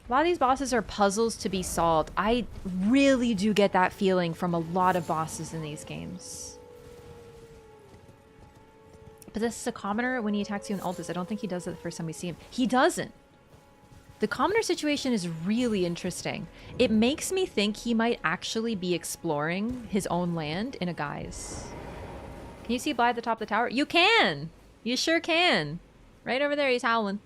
A lot of these bosses are puzzles to be solved. I really do get that feeling from a lot of bosses in these games. But this is a commoner when he attacks you in Altus. I don't think he does it the first time we see him. He doesn't. The commoner situation is really interesting. It makes me think he might actually be exploring his own land in a guise. Can you see Blaidd at the top of the tower? You can! You sure can. Right over there, he's howling.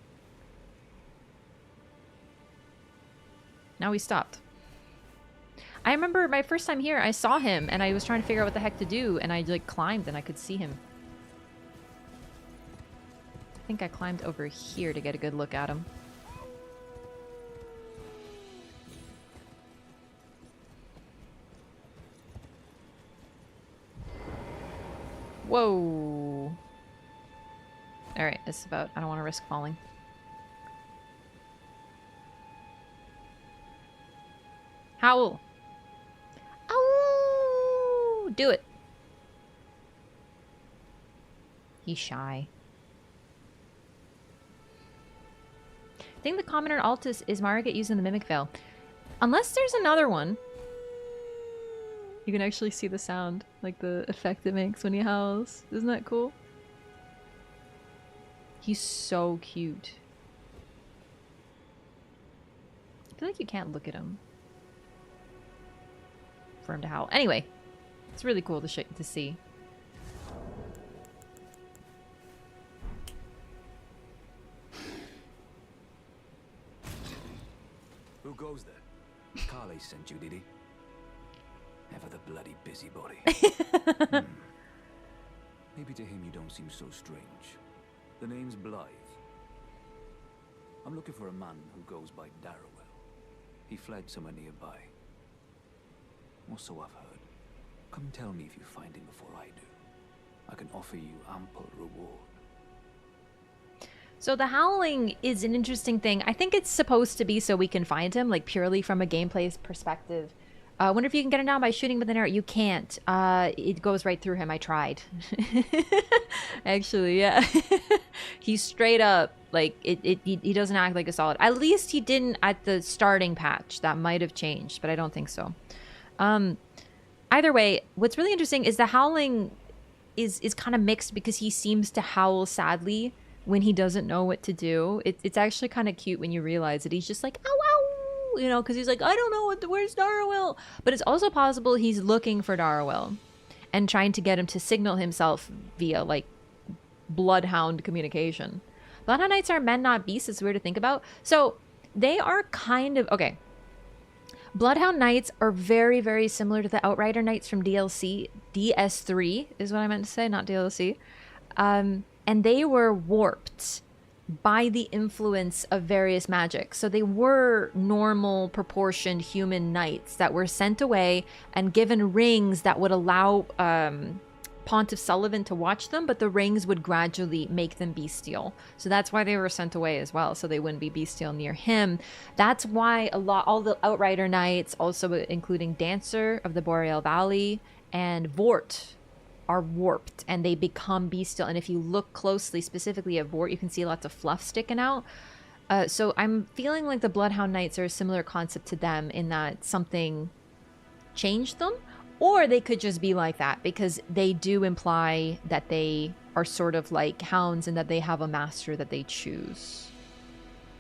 Now he stopped. I remember my first time here, I saw him and I was trying to figure out what the heck to do, and I like climbed and I could see him. I think I climbed over here to get a good look at him. Whoa. Alright, this is about, I don't want to risk falling. Howl. Ow! Do it. He's shy. I think the commoner Altus is Margit using the Mimic Veil. Unless there's another one. You can actually see the sound, like the effect it makes when he howls. Isn't that cool? He's so cute. I feel like you can't look at him for him to howl. Anyway, it's really cool to see. Who goes there? Kale sent you, did he? Ever the bloody busybody. Maybe to him you don't seem so strange. The name's Blaidd. I'm looking for a man who goes by Darrowell. He fled somewhere nearby. Or so I've heard. Come tell me if you find him before I do. I can offer you ample reward. So the howling is an interesting thing. I think it's supposed to be so we can find him, like purely from a gameplay perspective. I wonder if you can get him down by shooting with an arrow. You can't. It goes right through him. I tried. Actually, yeah. He's straight up, like, he doesn't act like a solid. At least he didn't at the starting patch. That might have changed, but I don't think so. Either way, what's really interesting is the howling is kind of mixed because he seems to howl sadly when he doesn't know what to do. It's actually kind of cute when you realize that he's just like, ow, ow. You know, because he's like, I don't know where's Darrowell. But it's also possible he's looking for Darrowell and trying to get him to signal himself via, like, Bloodhound communication. Bloodhound Knights are men, not beasts. It's weird to think about. So they are kind of... Okay. Bloodhound Knights are very, very similar to the Outrider Knights from DLC. DS3 is what I meant to say, not DLC. And they were warped by the influence of various magic. So they were normal proportioned human knights that were sent away and given rings that would allow Pontiff Sullivan to watch them, but the rings would gradually make them bestial. So that's why they were sent away as well, so they wouldn't be bestial near him. That's why all the Outrider Knights, also including Dancer of the Boreal Valley and Vort, are warped and they become bestial. And if you look closely, specifically at Vort, you can see lots of fluff sticking out. So I'm feeling like the Bloodhound Knights are a similar concept to them in that something changed them, or they could just be like that because they do imply that they are sort of like hounds and that they have a master that they choose.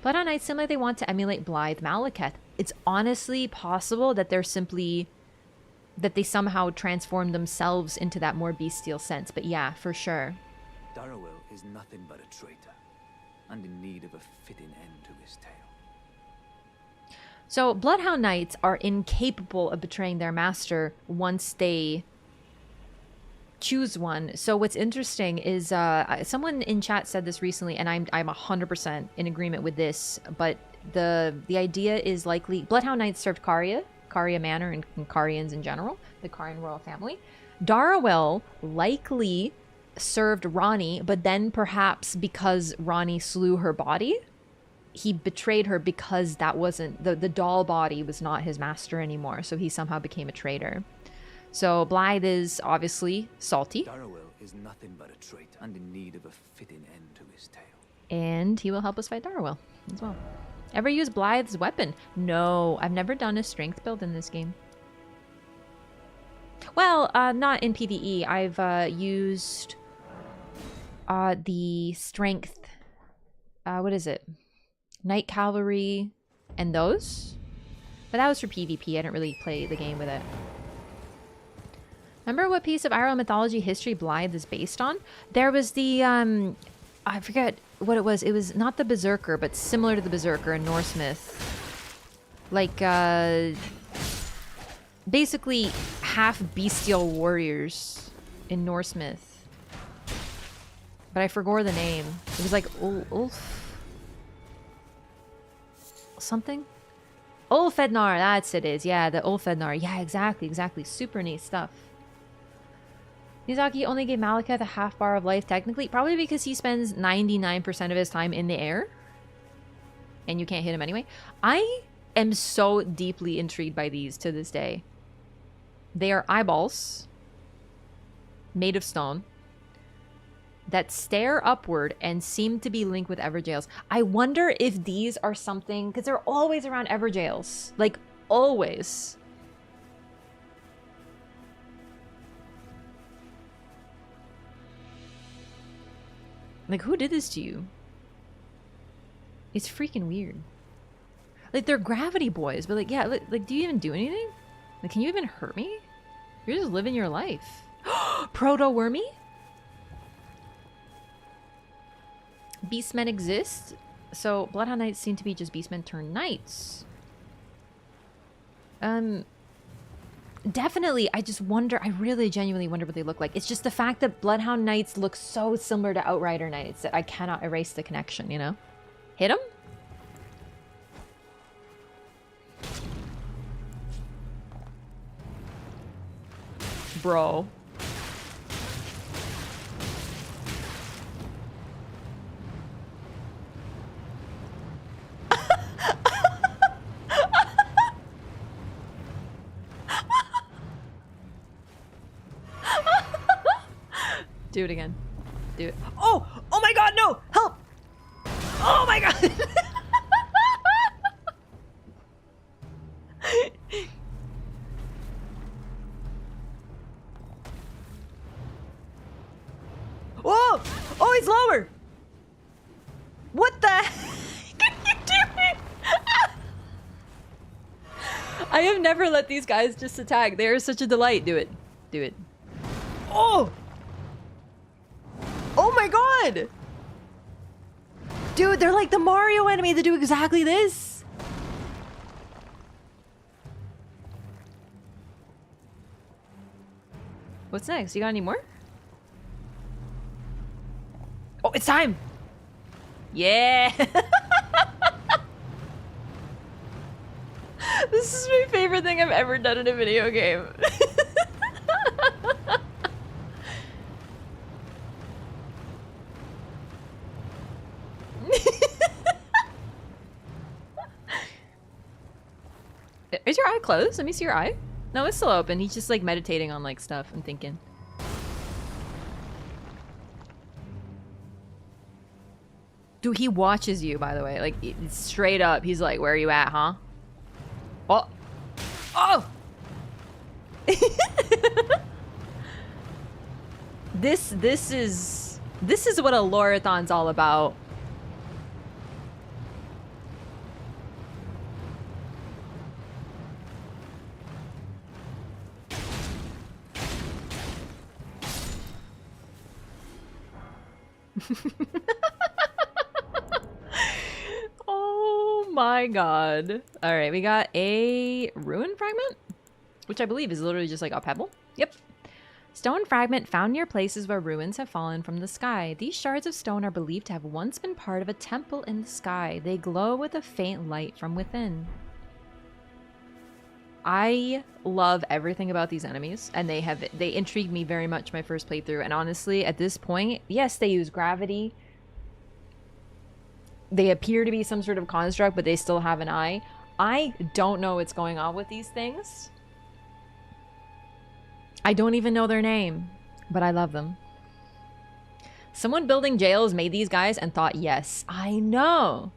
Bloodhound Knights seem like they want to emulate Blaidd Malekith. It's honestly possible that they're simply... that they somehow transform themselves into that more bestial sense. But yeah, for sure. Darrowell is nothing but a traitor, and in need of a fitting end to his tale. So Bloodhound Knights are incapable of betraying their master once they choose one. So what's interesting is someone in chat said this recently, and I'm 100% in agreement with this, but the idea is likely Bloodhound Knights served Caria Manor and Carians in general, the Carian royal family. Darrowell likely served Ronnie, but then perhaps because Ronnie slew her body, he betrayed her because that wasn't... the doll body was not his master anymore, so he somehow became a traitor. So Blaidd is obviously salty. Darrowell is nothing but a traitor and in need of a fitting end to his tale. And he will help us fight Darrowell as well. Ever use Blaidd's weapon? No, I've never done a strength build in this game. Well, not in PvE. I've used the strength... what is it? Knight Cavalry and those. But that was for PvP. I didn't really play the game with it. Remember what piece of Iroh mythology history Blaidd is based on? There was the... I forget what it was. It was not the Berserker, but similar to the Berserker in Norse myth. Like, basically half bestial warriors in Norse myth. But I forgot the name. It was like Ulf something? Ulfednar, that's it is. Yeah, the Ulfednar. Yeah, exactly. Super neat stuff. Miyazaki only gave Malekith a half bar of life, technically. Probably because he spends 99% of his time in the air. And you can't hit him anyway. I am so deeply intrigued by these to this day. They are eyeballs made of stone that stare upward and seem to be linked with Everjails. I wonder if these are something... because they're always around Everjails. Like, always. Like, who did this to you? It's freaking weird. Like, they're gravity boys, but like, yeah, like, do you even do anything? Like, can you even hurt me? You're just living your life. Proto-wormy? Beastmen exist, so Bloodhound Knights seem to be just beastmen turned knights. Definitely, I just wonder, I really genuinely wonder what they look like. It's just the fact that Bloodhound Knights look so similar to Outrider Knights that I cannot erase the connection, you know? Hit him? Bro. Do it again. Do it. Oh! Oh my god, no! Help! Oh my god! Whoa! Oh, he's lower! What the heck are you doing? I have never let these guys just attack. They are such a delight. Do it. Do it. Oh! Oh my god! Dude, they're like the Mario enemy that do exactly this. What's next? You got any more? Oh, it's time! Yeah! This is my favorite thing I've ever done in a video game. Is your eye closed? Let me see your eye. No, it's still open. He's just like meditating on like stuff and thinking. Dude, he watches you, by the way. Like, straight up. He's like, where are you at, huh? Oh! Oh! This is what a LOREATHON's all about. Oh my god. Alright, we got a ruin fragment, which I believe is literally just like a pebble. Yep. Stone fragment found near places where ruins have fallen from the sky. These shards of stone are believed to have once been part of a temple in the sky. They glow with a faint light from within. I love everything about these enemies, and they intrigued me very much my first playthrough. And honestly, at this point, yes, they use gravity. They appear to be some sort of construct, but they still have an eye. I don't know what's going on with these things. I don't even know their name, but I love them. Someone building jails made these guys and thought, yes, I know.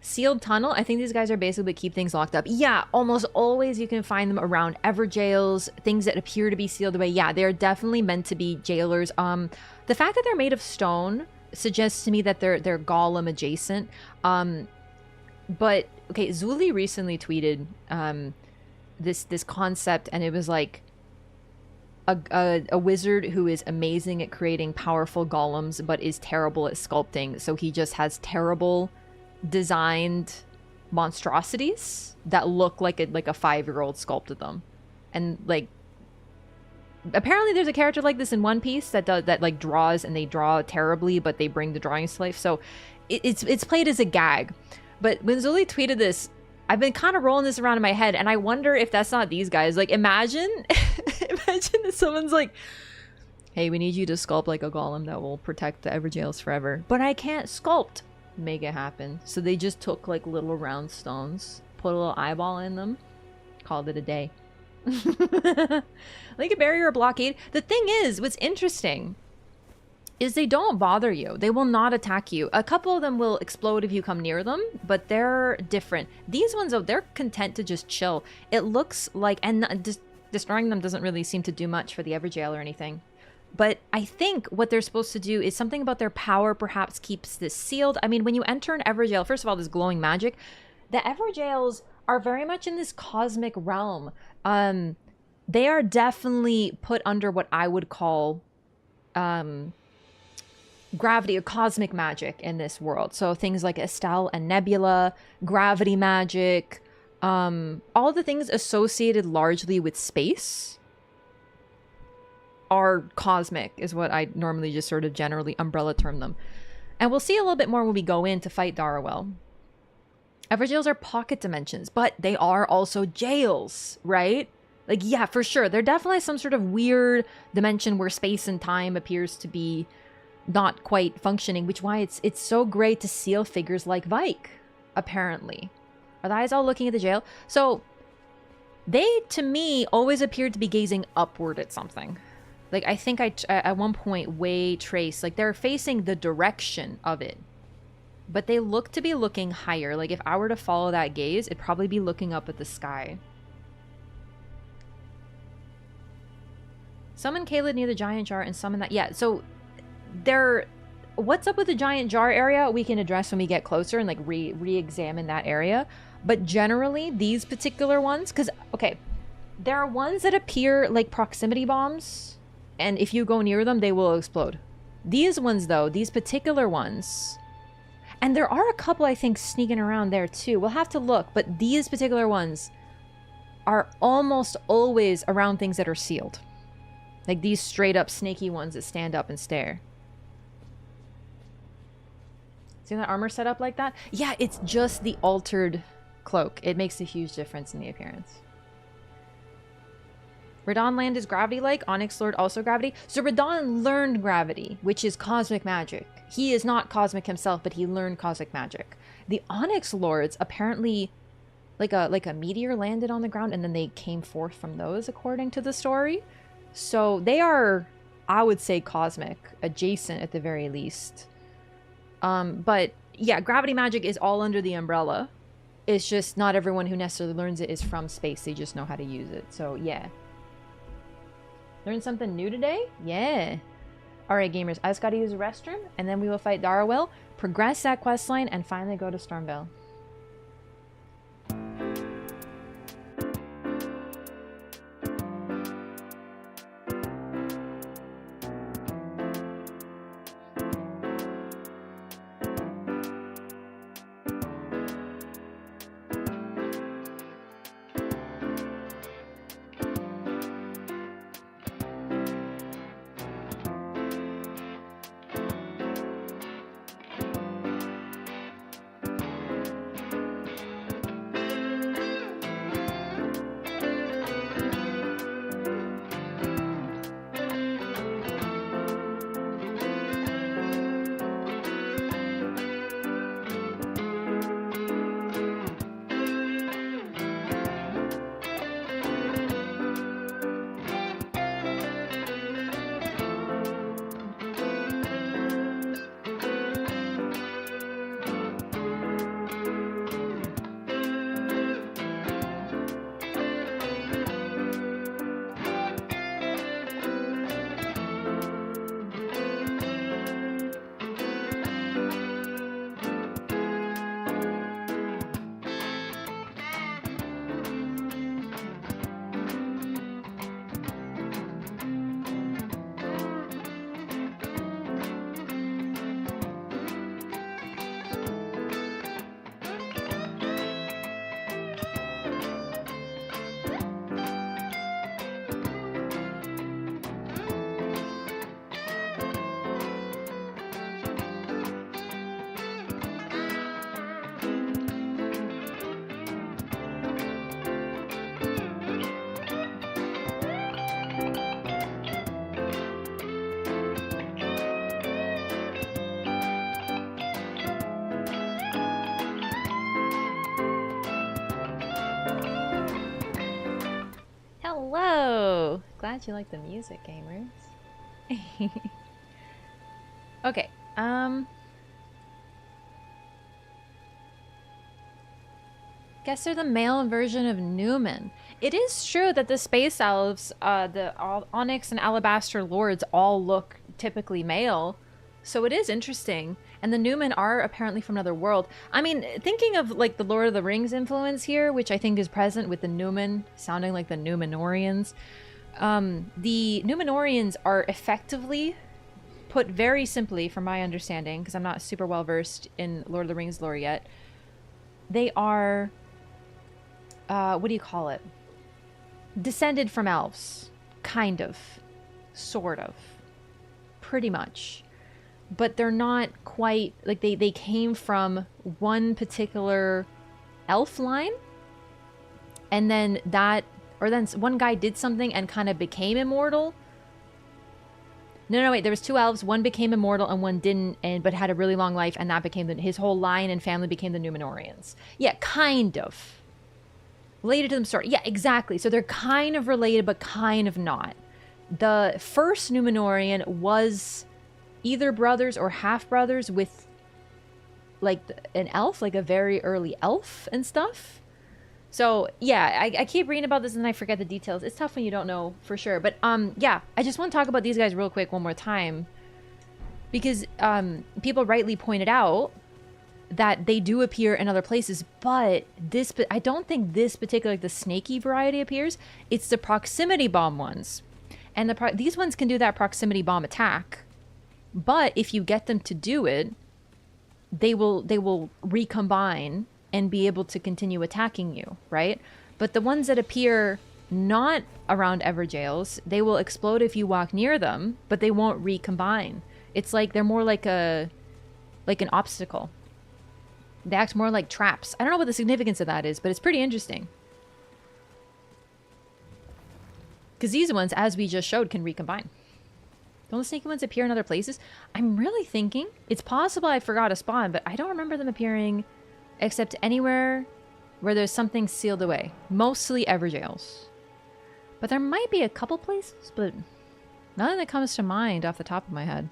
Sealed tunnel. I think these guys are basically keep things locked up. Yeah, almost always you can find them around ever jails, things that appear to be sealed away. Yeah, they're definitely meant to be jailers. The fact that they're made of stone suggests to me that they're golem adjacent. But okay, Zuli recently tweeted this concept, and it was like a wizard who is amazing at creating powerful golems but is terrible at sculpting, so he just has terrible designed monstrosities that look like a 5-year-old sculpted them. And like apparently there's a character like this in One Piece that like draws, and they draw terribly, but they bring the drawings to life. So it's played as a gag. But when Zuli tweeted this, I've been kind of rolling this around in my head, and I wonder if that's not these guys. Like, imagine imagine that someone's like, hey, we need you to sculpt like a golem that will protect the Everjails forever, but I can't sculpt. Make it happen. So they just took like little round stones, put a little eyeball in them, called it a day. Like a barrier or blockade. The thing is, what's interesting is they don't bother you. They will not attack you. A couple of them will explode if you come near them, but they're different. These ones, though, they're content to just chill. It looks like, and destroying them doesn't really seem to do much for the Everjail or anything. But I think what they're supposed to do is something about their power perhaps keeps this sealed. I mean, when you enter an Everjail, first of all, this glowing magic, the Everjails are very much in this cosmic realm. They are definitely put under what I would call gravity or cosmic magic in this world. So things like Estelle and Nebula, gravity magic, all the things associated largely with space are cosmic, is what I normally just sort of generally umbrella term them. And we'll see a little bit more when we go in to fight Darrowell. Everjails are pocket dimensions, but they are also jails, right? Like, yeah, for sure. They're definitely some sort of weird dimension where space and time appears to be not quite functioning, which is why it's so great to seal figures like Vike, apparently. Are the eyes all looking at the jail? So they, to me, always appeared to be gazing upward at something. Like, I think at one point way traced, like, they're facing the direction of it. But they look to be looking higher. Like, if I were to follow that gaze, it'd probably be looking up at the sky. Summon Caelid near the giant jar and summon that. Yeah, so they're... What's up with the giant jar area, we can address when we get closer and, like, re-examine that area. But generally, these particular ones... Because, okay, there are ones that appear like proximity bombs. And if you go near them, they will explode. These ones, though, these particular ones... And there are a couple, I think, sneaking around there, too. We'll have to look. But these particular ones are almost always around things that are sealed. Like these straight-up snaky ones that stand up and stare. See that armor set up like that? Yeah, it's just the altered cloak. It makes a huge difference in the appearance. Radon land is gravity-like. Onyx Lord also gravity. So Radon learned gravity, which is cosmic magic. He is not cosmic himself, but he learned cosmic magic. The Onyx Lords apparently, like a meteor landed on the ground, and then they came forth from those, according to the story. So they are, I would say, cosmic, adjacent at the very least. But yeah, gravity magic is all under the umbrella. It's just not everyone who necessarily learns it is from space. They just know how to use it. So yeah. Learn something new today? Yeah. Alright, gamers. I just gotta use the restroom, and then we will fight Darawil, progress that questline, and finally go to Stormveil. Hello! Glad you like the music, gamers. Okay, guess they're the male version of Newman. It is true that the Space Elves, the Onyx and Alabaster Lords all look typically male, so it is interesting. And the Newman are apparently from another world. I mean, thinking of like the Lord of the Rings influence here, which I think is present with the Newman sounding like the Númenóreans. The Númenóreans are effectively, put very simply from my understanding, because I'm not super well versed in Lord of the Rings lore yet, they are, what do you call it? Descended from elves. Kind of. Sort of. Pretty much. But they're not quite, like, they came from one particular elf line, and then that, or then one guy did something and kind of became immortal. No, wait, there was two elves, one became immortal and one didn't, but had a really long life, and that became, his whole line and family became the Númenóreans. Yeah, kind of. Related to them, sort of. Yeah, exactly. So they're kind of related, but kind of not. the first Numenorian was either brothers or half-brothers with, like, an elf, like a very early elf and stuff. So, yeah, I keep reading about this and I forget the details. It's tough when you don't know for sure. But, yeah, I just want to talk about these guys real quick one more time. Because people rightly pointed out that they do appear in other places, but I don't think this particular, like the snaky variety appears. It's the proximity bomb ones. And these ones can do that proximity bomb attack. But if you get them to do it, they will recombine and be able to continue attacking you, right? But the ones that appear not around Everjails, they will explode if you walk near them, but they won't recombine. It's like they're more like an obstacle. They act more like traps. I don't know what the significance of that is, but it's pretty interesting. Because these ones, as we just showed, can recombine. Don't the snaky ones appear in other places? I'm really thinking it's possible I forgot a spawn, but I don't remember them appearing except anywhere where there's something sealed away. Mostly Everjails. But there might be a couple places, but nothing that comes to mind off the top of my head.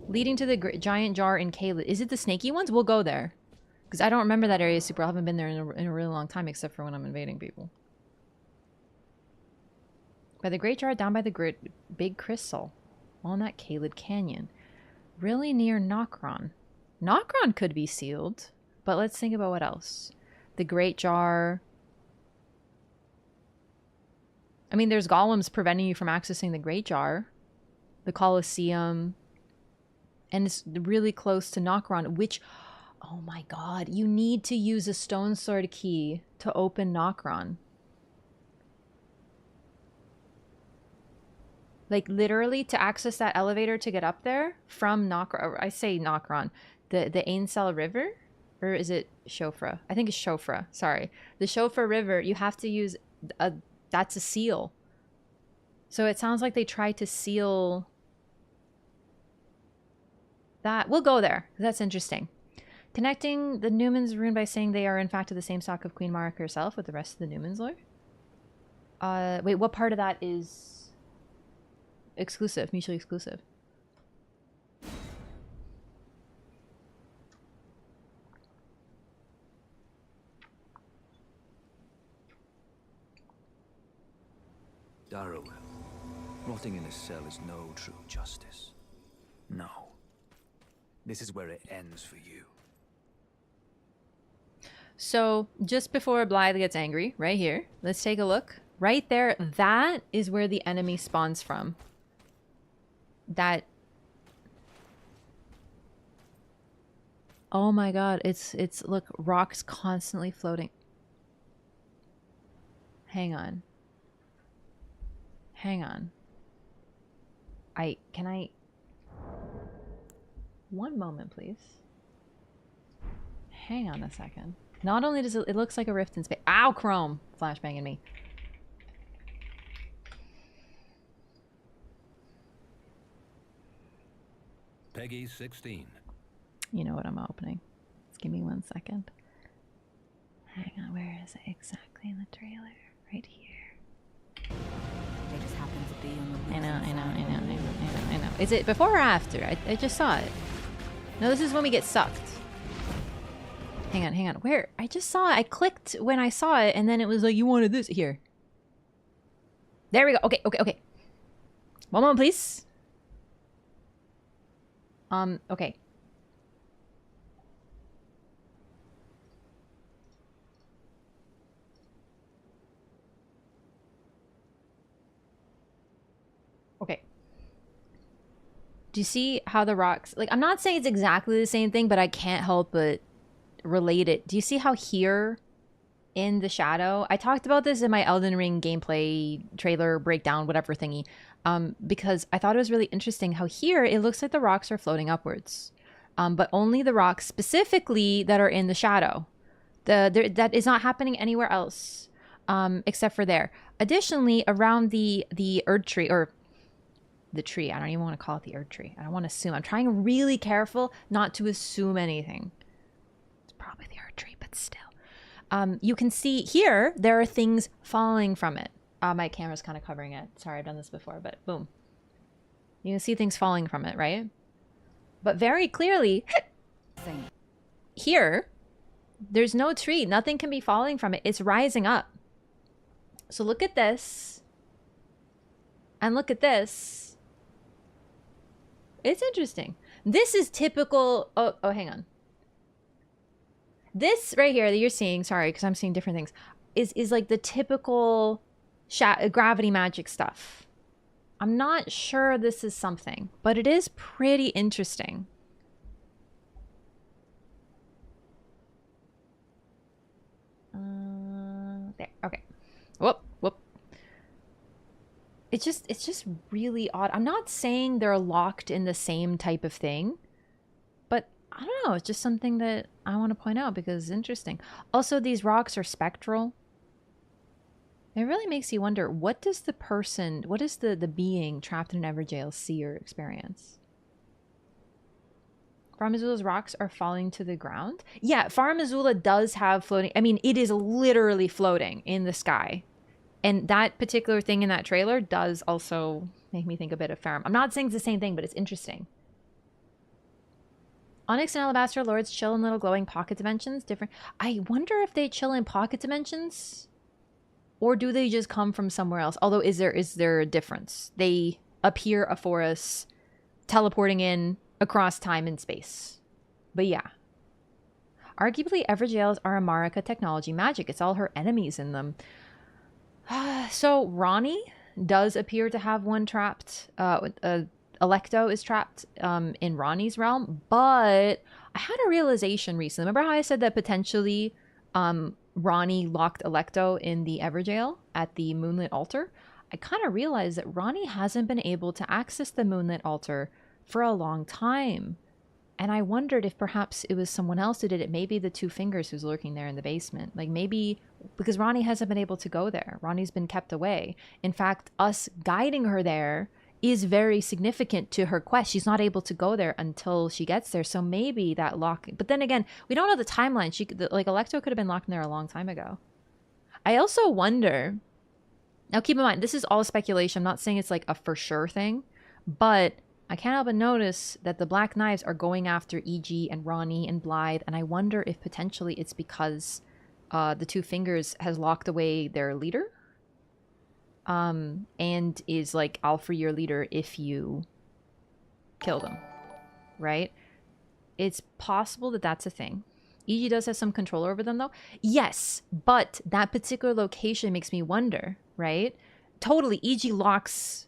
Leading to the giant jar in Caelid. Is it the snaky ones? We'll go there. Because I don't remember that area super. I haven't been there in a really long time, except for when I'm invading people. By the great jar down by the big crystal. Walnut Caelid Canyon. Really near Nokron. Nokron could be sealed. But let's think about what else. The great jar. I mean, there's golems preventing you from accessing the great jar. The Colosseum. And it's really close to Nokron, which, oh my god, you need to use a stone sword key to open Nokron. Like, literally, to access that elevator to get up there from Nokron, I say Nokron, the Ainsel River? Or is it Shofra? I think it's Shofra, sorry. The Shofra River, you have to use, that's a seal. So it sounds like they tried to seal that. We'll go there. That's interesting. Connecting the Numen's rune by saying they are in fact of the same stock of Queen Marek herself with the rest of the Numen's lore. Wait, what part of that is exclusive, mutually exclusive? Darrowell, rotting in a cell is no true justice. No. This is where it ends for you. So, just before Blaidd gets angry, right here, let's take a look. Right there, that is where the enemy spawns from. That... Oh my god, it's look, rocks constantly floating. Hang on. Hang on. Can I... One moment, please. Hang on a second. Not only does it looks like a rift in space. Ow, Chrome! Flashbanging me. Peggy 16. You know what I'm opening. Just give me 1 second. Hang on, where is it exactly in the trailer? Right here. They just happen to be on the I know. Is it before or after? I just saw it. No, this is when we get sucked. Hang on. Where? I just saw it. I clicked when I saw it, and then it was like, you wanted this. Here. There we go. Okay. One moment, please. Okay. Okay. Do you see how the rocks... Like, I'm not saying it's exactly the same thing, but I can't help but relate it. Do you see how here in the shadow... I talked about this in my Elden Ring gameplay trailer breakdown, whatever thingy. Because I thought it was really interesting how here it looks like the rocks are floating upwards. But only the rocks specifically that are in the shadow. That is not happening anywhere else except for there. Additionally, around the Erd tree, or the tree, I don't even want to call it the Erd tree. I don't want to assume. I'm trying really careful not to assume anything. It's probably the Erd tree, but still. You can see here, there are things falling from it. My camera's kind of covering it. Sorry, I've done this before, but boom. You can see things falling from it, right? But very clearly, here, there's no tree. Nothing can be falling from it. It's rising up. So look at this. And look at this. It's interesting. This is typical... Oh, hang on. This right here that you're seeing, sorry, because I'm seeing different things, is like the typical gravity magic stuff. I'm not sure this is something, but it is pretty interesting. There, okay. Whoop. It's just really odd. I'm not saying they're locked in the same type of thing, but I don't know. It's just something that I want to point out because it's interesting. Also, these rocks are spectral. It really makes you wonder, what does the person, what does the being trapped in an Everjail see or experience? Farum-Azula's rocks are falling to the ground? Yeah, Farum-Azula does have floating... I mean, it is literally floating in the sky. And that particular thing in that trailer does also make me think a bit of Farum. I'm not saying it's the same thing, but it's interesting. Onyx and Alabaster Lords chill in little glowing pocket dimensions. Different. I wonder if they chill in pocket dimensions, or do they just come from somewhere else? Although, is there a difference? They appear afore us, teleporting in across time and space. But yeah. Arguably, Everjails are a Marika technology magic. It's all her enemies in them. So, Ronnie does appear to have one trapped. Electo is trapped in Ronnie's realm. But I had a realization recently. Remember how I said that potentially Ronnie locked Electo in the Everjail at the Moonlit Altar? I kind of realized that Ronnie hasn't been able to access the Moonlit Altar for a long time. And I wondered if perhaps it was someone else who did it. Maybe the Two Fingers who's lurking there in the basement. Like maybe because Ronnie hasn't been able to go there. Ronnie's been kept away. In fact, us guiding her there is very significant to her quest. She's not able to go there until she gets there. So maybe that lock... But then again, we don't know the timeline. Like Electo could have been locked in there a long time ago. I also wonder... Now keep in mind, this is all speculation. I'm not saying it's like a for sure thing. But... I can't help but notice that the Black Knives are going after E.G. and Ronnie and Blaidd, and I wonder if potentially it's because the Two Fingers has locked away their leader, and is like, I'll free your leader if you kill them, right? It's possible that that's a thing. E.G. does have some control over them, though. Yes, but that particular location makes me wonder, right? Totally, E.G. locks...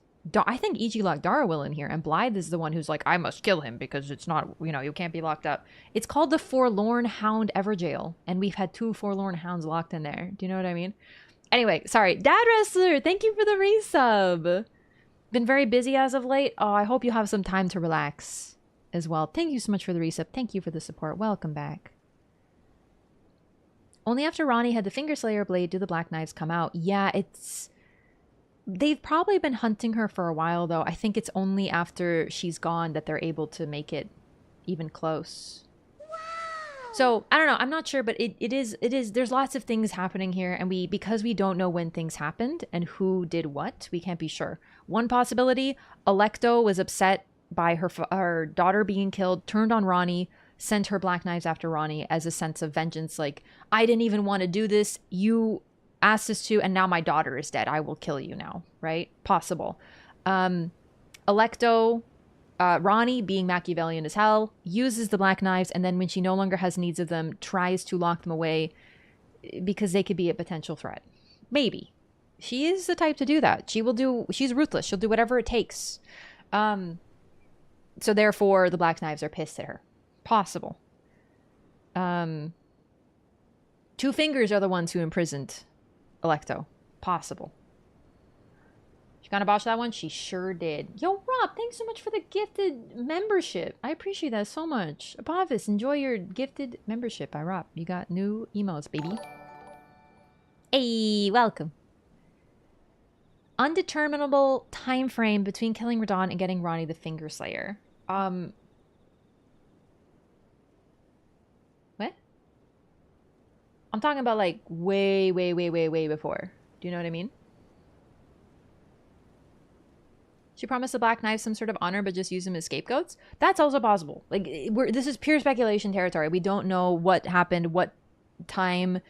I think E.G. locked Darwill in here, and Blaidd is the one who's like, I must kill him because it's not, you know, you can't be locked up. It's called the Forlorn Hound Everjail, and we've had 2 Forlorn Hounds locked in there. Do you know what I mean? Anyway, sorry. Dad Wrestler, thank you for the resub. Been very busy as of late. Oh, I hope you have some time to relax as well. Thank you so much for the resub. Thank you for the support. Welcome back. Only after Ronnie had the Fingerslayer blade do the Black Knives come out. Yeah, it's... They've probably been hunting her for a while, though. I think it's only after she's gone that they're able to make it even close. Wow. So, I don't know. I'm not sure, but it is, there's lots of things happening here, and because we don't know when things happened and who did what, we can't be sure. One possibility, Electo was upset by her daughter being killed, turned on Ronnie, sent her Black Knives after Ronnie as a sense of vengeance, like, I didn't even want to do this, you... asked us to, and now my daughter is dead. I will kill you now, right? Possible. Electo, Ronnie, being Machiavellian as hell, uses the Black Knives, and then when she no longer has needs of them, tries to lock them away because they could be a potential threat. Maybe. She is the type to do that. She's ruthless. She'll do whatever it takes. So therefore, the Black Knives are pissed at her. Possible. Two Fingers are the ones who imprisoned Electo. Possible. She gonna botch that one? She sure did. Yo, Rob, thanks so much for the gifted membership. I appreciate that so much. Apophis, enjoy your gifted membership by Rob. You got new emotes, baby. Hey, welcome. Undeterminable time frame between killing Radon and getting Ronnie the Fingerslayer. What? I'm talking about like way, way, way, way, way before. Do you know what I mean? She promised the Black Knives some sort of honor, but just used them as scapegoats. That's also possible. Like, this is pure speculation territory. We don't know what happened, what time,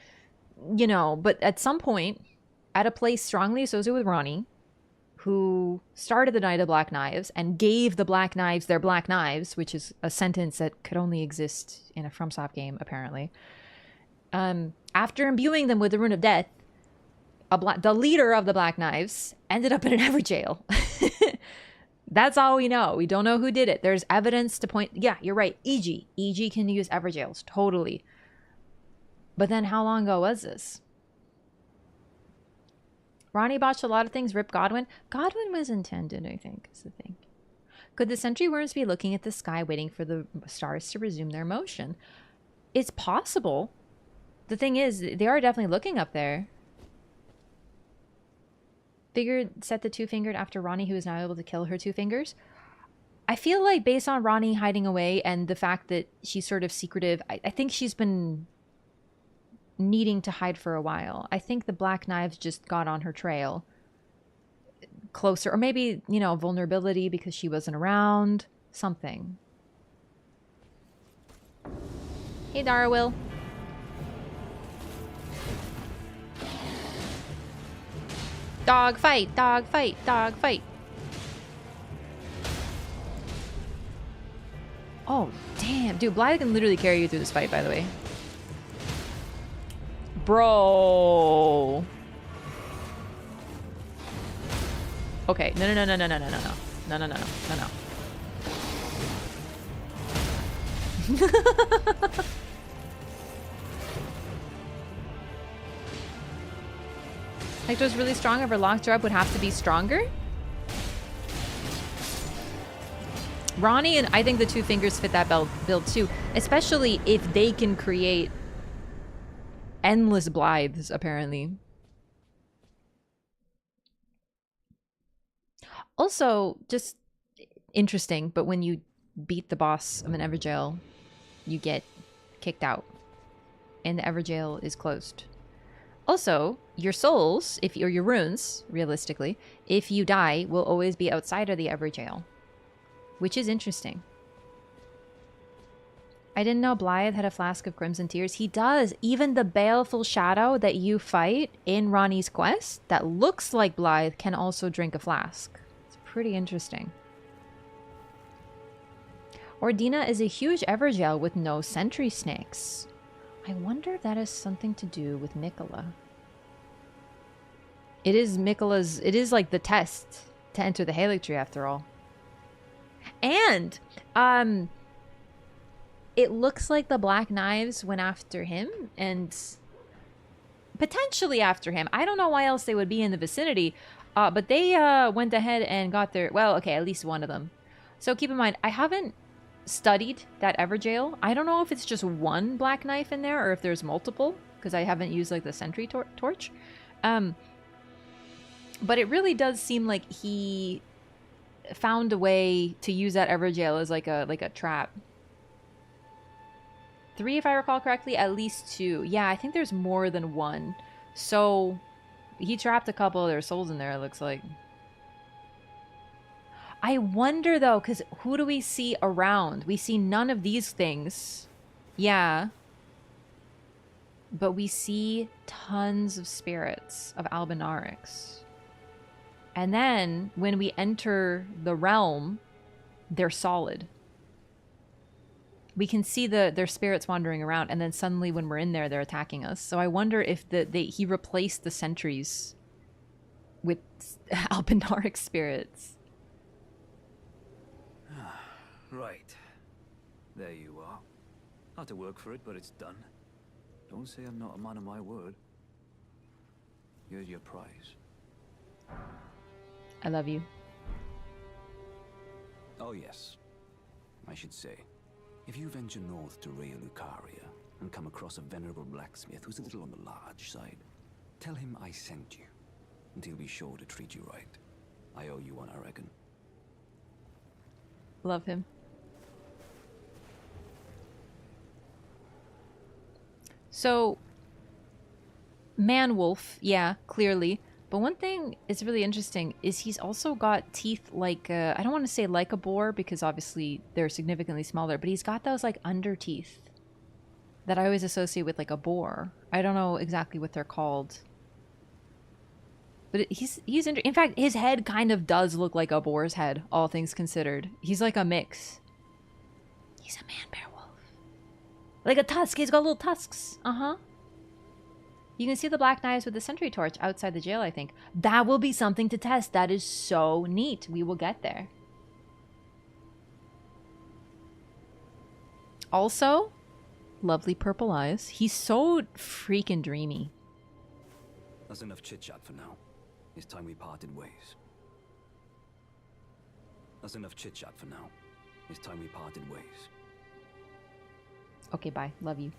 you know. But at some point, at a place strongly associated with Ranni, who started the Night of Black Knives and gave the Black Knives their Black Knives, which is a sentence that could only exist in a FromSoft game, apparently. After imbuing them with the Rune of Death, the leader of the Black Knives ended up in an Everjail. That's all we know. We don't know who did it. There's evidence to point... Yeah, you're right. EG. EG can use Everjails. Totally. But then how long ago was this? Ranni botched a lot of things. Rip Godwin. Godwin was intended, I think, is the thing. Could the sentry worms be looking at the sky waiting for the stars to resume their motion? It's possible. The thing is, they are definitely looking up there. Figured set the two-fingered after Ranni, who is now able to kill her two fingers. I feel like based on Ranni hiding away and the fact that she's sort of secretive, I think she's been needing to hide for a while. I think the Black Knives just got on her trail closer, or maybe, you know, vulnerability because she wasn't around, something. Hey, Darwill. Dog fight, dog fight, dog fight. Oh, damn. Dude, Blaidd can literally carry you through this fight, by the way. Bro. Okay. No, no, no, no, no, no, no, no. No, no, no, no, no, no. Hector's really strong. If her lockjaw would have to be stronger. Ranni and I think the two fingers fit that build too, especially if they can create endless Blaidds, apparently. Also, just interesting, but when you beat the boss of an Everjail, you get kicked out, and the Everjail is closed. Also, your souls, or your runes, realistically, if you die, will always be outside of the Everjail, which is interesting. I didn't know Blaidd had a flask of Crimson Tears. He does. Even the baleful shadow that you fight in Ranni's quest that looks like Blaidd can also drink a flask. It's pretty interesting. Ordina is a huge Everjail with no sentry snakes. I wonder if that has something to do with Miquella. It is Miquella's... It is like the test to enter the Haligtree after all. And, it looks like the Black Knives went after him and potentially after him. I don't know why else they would be in the vicinity, but they went ahead and got their... Well, okay, at least one of them. So keep in mind, I haven't studied that Everjail. I don't know if it's just one Black Knife in there or if there's multiple, because I haven't used like the sentry torch. But it really does seem like he found a way to use that Everjail as like a trap. 3, if I recall correctly, at least 2. Yeah, I think there's more than one. So he trapped a couple of their souls in there, it looks like. I wonder though, because who do we see around? We see none of these things. Yeah. But we see tons of spirits of Albinaurics. And then when we enter the realm, they're solid. We can see their spirits wandering around, and then suddenly when we're in there, they're attacking us. So I wonder if he replaced the sentries with Albinauric spirits. Right. There you are. Had to work for it, but it's done. Don't say I'm not a man of my word. Here's your prize. I love you. Oh yes. I should say, if you venture north to Rea Lucaria and come across a venerable blacksmith who's a little on the large side, tell him I sent you, and he'll be sure to treat you right. I owe you one, I reckon. Love him. So, Man-wolf, yeah, clearly. But one thing is really interesting is he's also got teeth like, I don't want to say like a boar because obviously they're significantly smaller, but he's got those like under teeth that I always associate with like a boar. I don't know exactly what they're called. But in fact, his head kind of does look like a boar's head, all things considered. He's like a mix. He's a man-bear wolf. Like a tusk, he's got little tusks. Uh-huh. You can see the black knives with the sentry torch outside the jail, I think. That will be something to test. That is so neat. We will get there. Also, lovely purple eyes. He's so freaking dreamy. That's enough chit-chat for now. It's time we parted ways. That's enough chit-chat for now. It's time we parted ways. Okay, bye. Love you.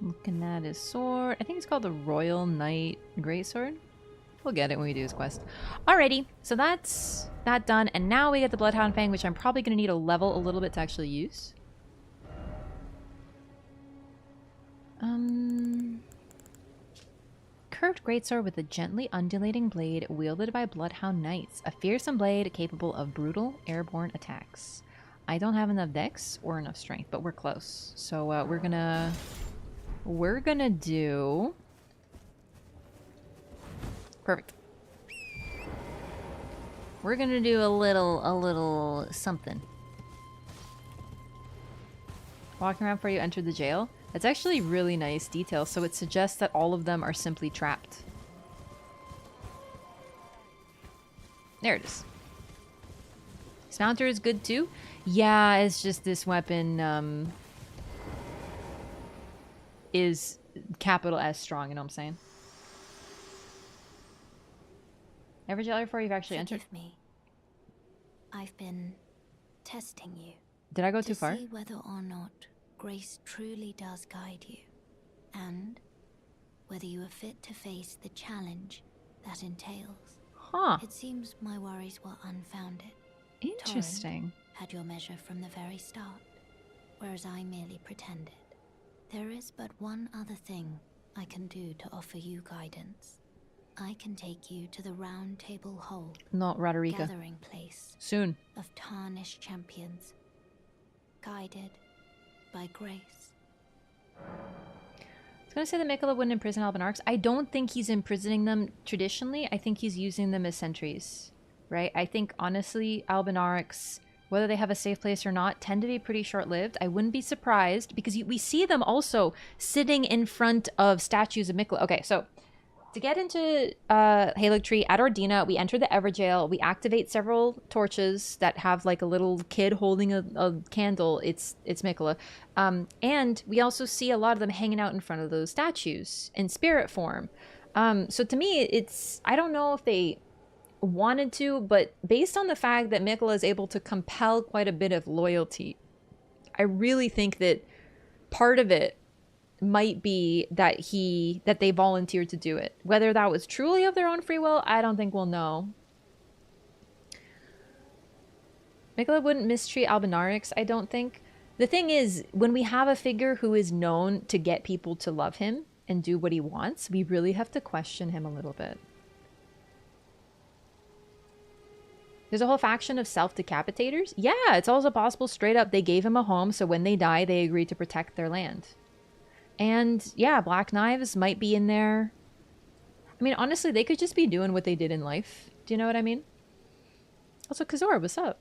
Looking at his sword. I think it's called the Royal Knight Greatsword. We'll get it when we do his quest. Alrighty, so that's that done. And now we get the Bloodhound Fang, which I'm probably going to need to level a little bit to actually use. Curved greatsword with a gently undulating blade wielded by Bloodhound Knights. A fearsome blade capable of brutal airborne attacks. I don't have enough dex or enough strength, but we're close. So we're gonna do... Perfect. We're gonna do a little something. Walking around before you enter the jail. It's actually really nice detail, so it suggests that all of them are simply trapped. There it is. Smounter is good too? Yeah, it's just this weapon is capital S strong, you know what I'm saying? Every jailer before you've actually entered? Forgive me. I've been testing you. Did I go too far? To see whether or not grace truly does guide you, and whether you are fit to face the challenge that entails. Huh. It seems my worries were unfounded. Interesting. Torrent had your measure from the very start, whereas I merely pretended. There is but one other thing I can do to offer you guidance. I can take you to the Roundtable Hold. Not Roderika. Gathering place. Soon. Of tarnished champions. Guided by grace. I was going to say that Miquella wouldn't imprison Albinarchs. I don't think he's imprisoning them traditionally. I think he's using them as sentries, right? I think, honestly, Albinarchs, whether they have a safe place or not, tend to be pretty short-lived. I wouldn't be surprised, because we see them also sitting in front of statues of Miquella. Okay, so to get into Haligtree at Ordina, we enter the Everjail. We activate several torches that have like a little kid holding a candle. It's Miquella. And we also see a lot of them hanging out in front of those statues in spirit form. So to me, it's... I don't know if they wanted to, but based on the fact that Miquella is able to compel quite a bit of loyalty, I really think that part of it might be that they volunteered to do it. Whether that was truly of their own free will, I don't think we'll know. Miquella wouldn't mistreat Albinarchs, I don't think. The thing is, when we have a figure who is known to get people to love him and do what he wants, we really have to question him a little bit. There's a whole faction of self-decapitators? Yeah, it's also possible straight up they gave him a home, so when they die, they agreed to protect their land. And yeah, Black Knives might be in there. I mean, honestly, they could just be doing what they did in life. Do you know what I mean? Also, Kazor, what's up?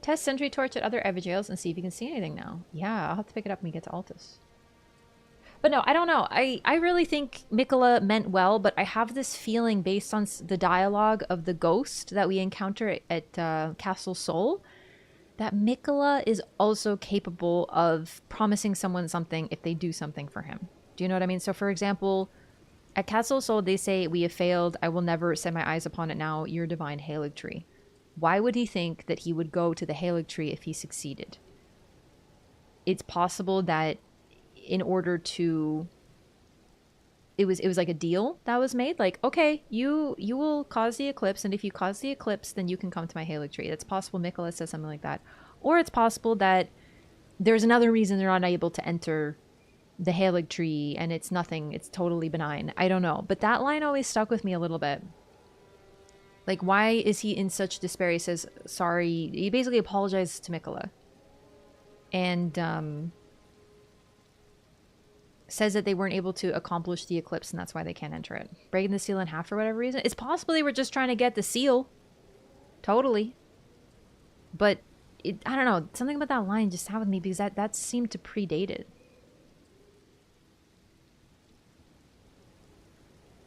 Test Sentry Torch at other Everjails and see if you can see anything now. Yeah, I'll have to pick it up when we get to Altus. But no, I don't know. I really think Miquella meant well, but I have this feeling based on the dialogue of the ghost that we encounter at Castle Sol, that Miquella is also capable of promising someone something if they do something for him. Do you know what I mean? So, for example, at Castle Sol, they say, "We have failed. I will never set my eyes upon it now. Your divine Haligtree." Why would he think that he would go to the Haligtree if he succeeded? It's possible that in order to... It was like a deal that was made. Like, okay, you will cause the eclipse, and if you cause the eclipse, then you can come to my Haligtree. It's possible Miquella says something like that. Or it's possible that there's another reason they're not able to enter the Halig tree and it's nothing, it's totally benign. I don't know. But that line always stuck with me a little bit. Like, why is he in such despair? He says, sorry. He basically apologizes to Miquella. And says that they weren't able to accomplish the eclipse and that's why they can't enter it. Breaking the seal in half for whatever reason. It's possible they were just trying to get the seal. Totally. But I don't know. Something about that line just sat with me because that seemed to predate it.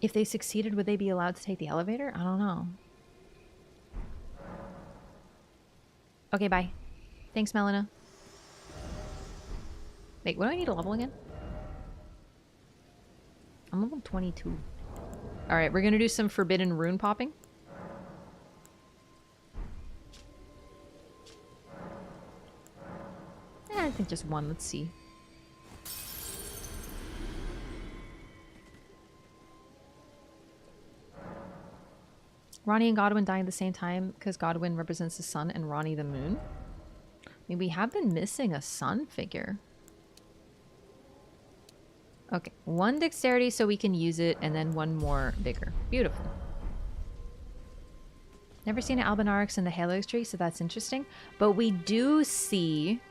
If they succeeded, would they be allowed to take the elevator? I don't know. Okay, bye. Thanks, Melina. Wait, what do I need to level again? I'm level 22. Alright, we're gonna do some forbidden rune popping. I think just one. Let's see. Ronnie and Godwin dying at the same time because Godwin represents the sun and Ronnie the moon. I mean, we have been missing a sun figure. Okay, 1 dexterity so we can use it, and then 1 more vigor. Beautiful. Never seen an Albinaurix in the Halig tree, so that's interesting. But we do see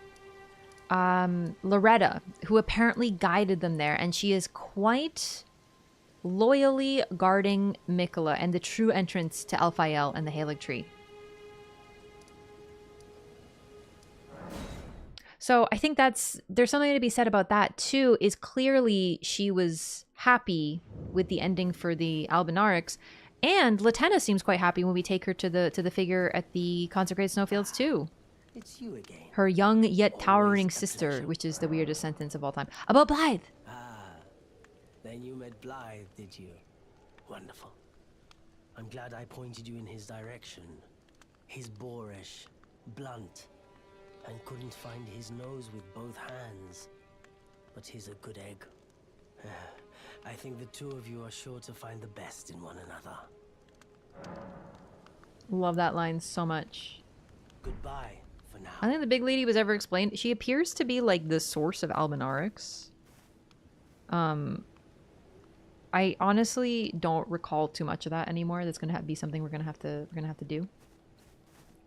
Loretta, who apparently guided them there, and she is quite loyally guarding Miquella and the true entrance to Elphael and the Halig tree. So I think there's something to be said about that too, is clearly she was happy with the ending for the Albinaurix, and Latenna seems quite happy when we take her to the figure at the Consecrated Snowfields too. It's you again. Her young yet towering sister, which is the weirdest sentence of all time. About Blaidd! Ah, then you met Blaidd, did you? Wonderful. I'm glad I pointed you in his direction. He's boorish, blunt, and couldn't find his nose with both hands. But he's a good egg. I think the two of you are sure to find the best in one another. Love that line so much. Goodbye for now. I think the big lady was ever explained. She appears to be like the source of Albinaurix. I honestly don't recall too much of that anymore. That's gonna be something we're gonna have to do.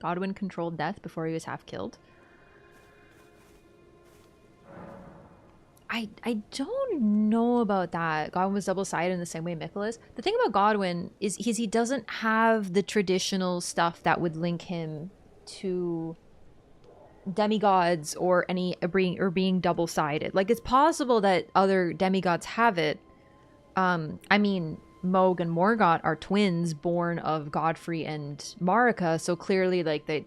Godwin controlled death before he was half killed. I don't know about that. Godwin was double-sided in the same way Miquella is. The thing about Godwin is he doesn't have the traditional stuff that would link him to demigods or being double-sided. Like, it's possible that other demigods have it. I mean, Mohg and Morgott are twins born of Godfrey and Marika, so clearly, like, the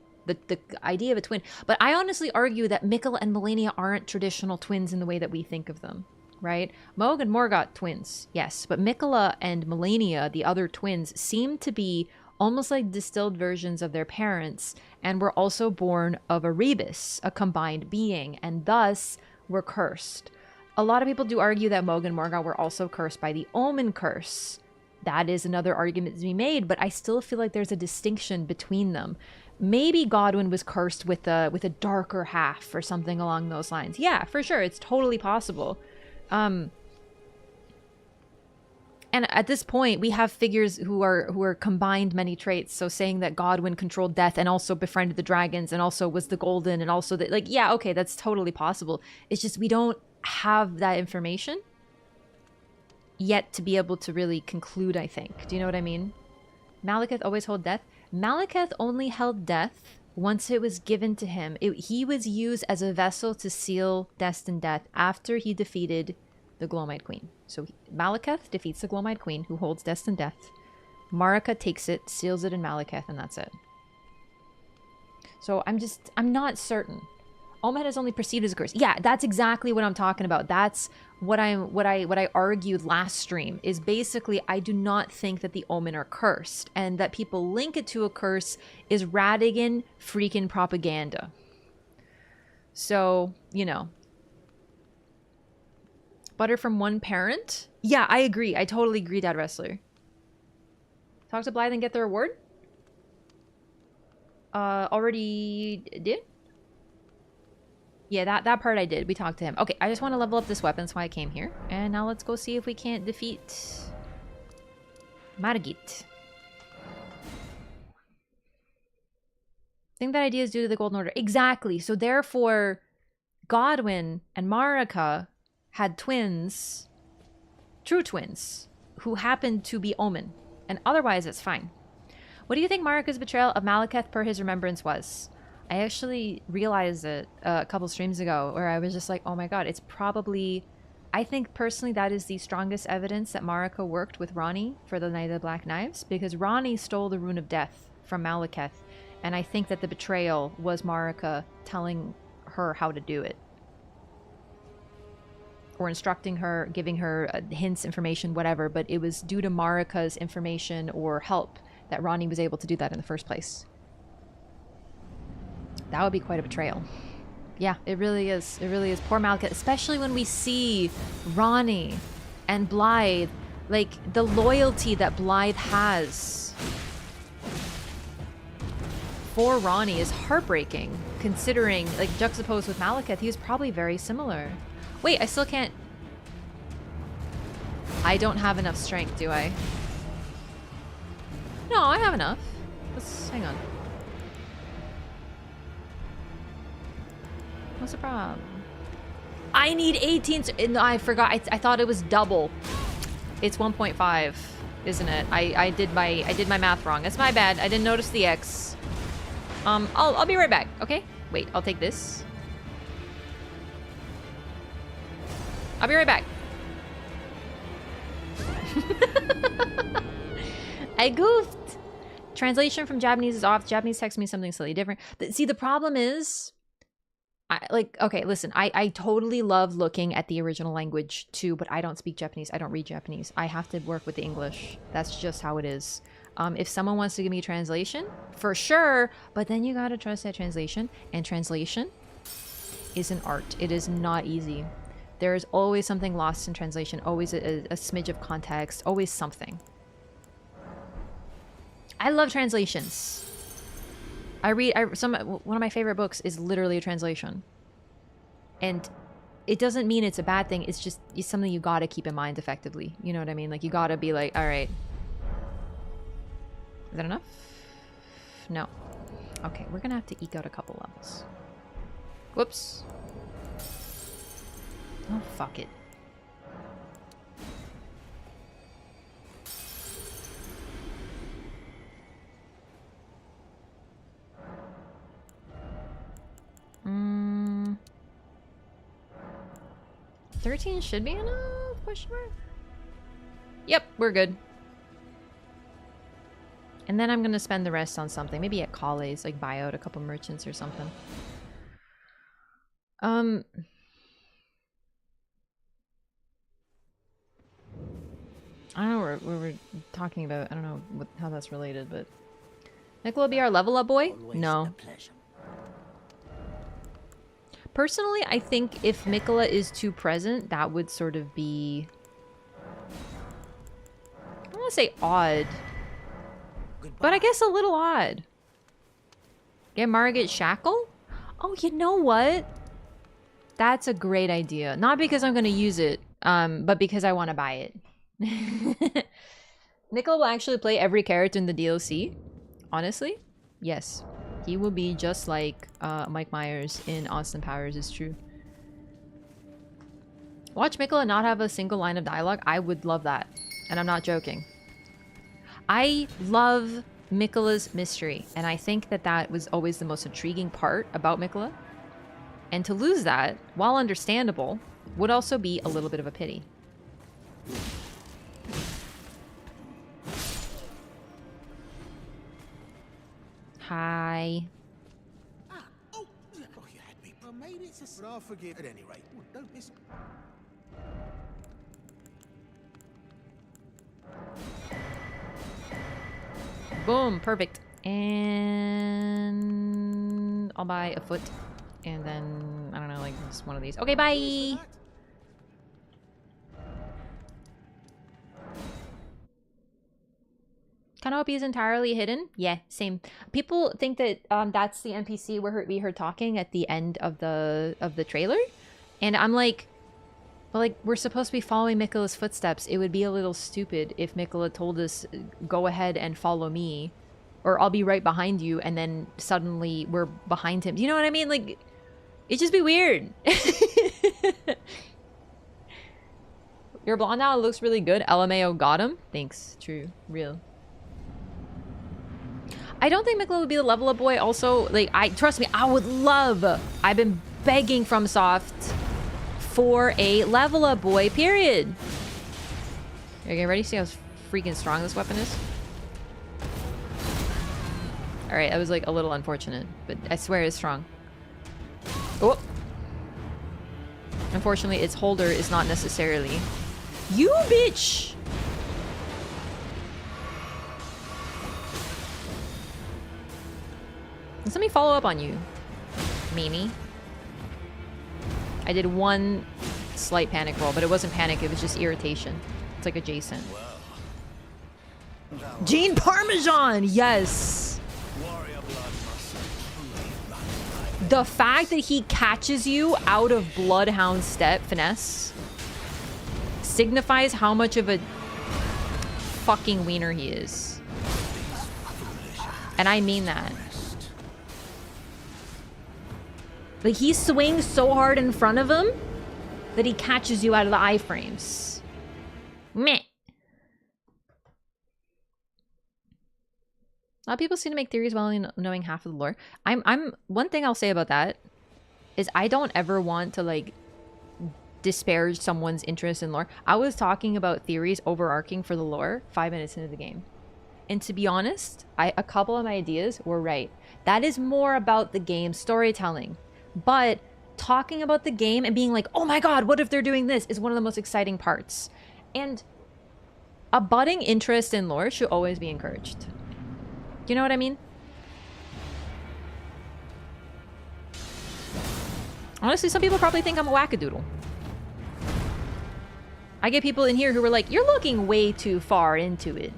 idea of a twin. But I honestly argue that Miquella and Malenia aren't traditional twins in the way that we think of them, right? Mohg and Morgott, twins, yes. But Miquella and Malenia, the other twins, seem to be almost like distilled versions of their parents, and were also born of Erebus, a combined being, and thus were cursed. A lot of people do argue that Mohg and Morgott were also cursed by the Omen curse. That is another argument to be made, but I still feel like there's a distinction between them. Maybe Godwin was cursed with a darker half or something along those lines. Yeah, for sure. It's totally possible. And at this point, we have figures who are combined many traits. So saying that Godwin controlled death and also befriended the dragons and also was the golden and also that, like, yeah, okay, that's totally possible. It's just we don't have that information yet to be able to really conclude, I think. Do you know what I mean? Malekith always hold death. Malekith only held death once it was given to him. He was used as a vessel to seal destined death after he defeated the Glowmite Queen. So Malekith defeats the Glowmite Queen, who holds destined death. Marika takes it, seals it in Malekith, and that's it. So I'm not certain. Olmec is only perceived as a curse. Yeah, that's exactly what I'm talking about. That's what I argued last stream, is basically I do not think that the Omen are cursed, and that people link it to a curse is Radigan freaking propaganda. So, you know. Butter from one parent? Yeah, I agree. I totally agree, Dad Wrestler. Talk to Blaidd and get the reward? Already did? Yeah, that part I did. We talked to him. Okay, I just want to level up this weapon. That's why I came here. And now let's go see if we can't defeat Margit. I think that idea is due to the Golden Order. Exactly. So therefore, Godwyn and Marika had twins, true twins, who happened to be Omen. And otherwise, it's fine. What do you think Marika's betrayal of Malekith per his remembrance was? I actually realized it a couple streams ago where I was just like, oh my god, it's probably... I think personally that is the strongest evidence that Marika worked with Ranni for the Night of the Black Knives, because Ranni stole the Rune of Death from Malekith, and I think that the betrayal was Marika telling her how to do it. Or instructing her, giving her hints, information, whatever, but it was due to Marika's information or help that Ranni was able to do that in the first place. That would be quite a betrayal. Yeah, it really is. It really is. Poor Malekith, especially when we see Ranni and Blaidd, like the loyalty that Blaidd has for Ranni is heartbreaking, considering, like, juxtaposed with Malekith, he was probably very similar. Wait, I still can't... I don't have enough strength, do I? No, I have enough. Let's... hang on. What's the problem? I need 18... No, I forgot. I thought it was double. It's 1.5, isn't it? I did my math wrong. That's my bad. I didn't notice the X. I'll be right back, okay? Wait, I'll take this. I'll be right back. I goofed. Translation from Japanese is off. Japanese text means something slightly different. See, the problem is... okay, listen, I totally love looking at the original language too, but I don't speak Japanese. I don't read Japanese. I have to work with the English. That's just how it is. If someone wants to give me a translation, for sure, but then you gotta trust that translation, and translation is an art. It is not easy. There is always something lost in translation, always a smidge of context, always something. I love translations. One of my favorite books is literally a translation. And it doesn't mean it's a bad thing, it's something you gotta keep in mind effectively. You know what I mean? Like, you gotta be like, alright. Is that enough? No. Okay, we're gonna have to eke out a couple levels. Whoops. Oh, fuck it. Mm. 13 should be enough? Question mark? Yep, we're good. And then I'm gonna spend the rest on something. Maybe at Kale's, like buy out a couple merchants or something. I don't know what we're talking about. I don't know how that's related, but... Nicola will be our level up boy? No. Personally, I think if Mikola is too present, that would sort of be... I don't want to say odd. But I guess a little odd. Get Margit Shackle? Oh, you know what? That's a great idea. Not because I'm going to use it, but because I want to buy it. Nicola will actually play every character in the DLC. Honestly, yes. He will be just like Mike Myers in Austin Powers is true. Watch Mikola not have a single line of dialogue. I would love that. And I'm not joking. I love Mikola's mystery. And I think that that was always the most intriguing part about Mikola. And to lose that, while understandable, would also be a little bit of a pity. Hi. Oh, you had me. Well, maybe it's a... But I'll forgive at any rate. Well, don't miss... Boom, perfect. And I'll buy a foot. And then, I don't know, like just one of these. Okay, bye! Canopy is entirely hidden. Yeah, same. People think that that's the NPC we heard talking at the end of the trailer, and I'm like, well, like, we're supposed to be following Miquella's footsteps. It would be a little stupid if Miquella told us, go ahead and follow me, or I'll be right behind you, and then suddenly we're behind him. You know what I mean? Like, it'd just be weird. Your blonde now looks really good. LMAO got him. Thanks. True. Real. I don't think Miquella would be the level up boy. Also, like, trust me, I would love. I've been begging FromSoft for a level up boy, period. Okay, ready? See how freaking strong this weapon is? Alright, that was like a little unfortunate, but I swear it's strong. Oh! Unfortunately, its holder is not necessarily. You bitch! Let's let me follow up on you, Mimi. I did one slight panic roll, but it wasn't panic, it was just irritation. It's like adjacent. Gene Parmesan! Yes! The fact that he catches you out of Bloodhound step finesse signifies how much of a fucking wiener he is. And I mean that. Like, he swings so hard in front of him that he catches you out of the iframes. Meh. A lot of people seem to make theories while only knowing half of the lore. One thing I'll say about that is I don't ever want to, like, disparage someone's interest in lore. I was talking about theories overarching for the lore 5 minutes into the game. And to be honest, a couple of my ideas were right. That is more about the game's storytelling. But talking about the game and being like, oh my god, what if they're doing this, is one of the most exciting parts. And a budding interest in lore should always be encouraged. You know what I mean? Honestly, some people probably think I'm a wackadoodle. I get people in here who are like, you're looking way too far into it.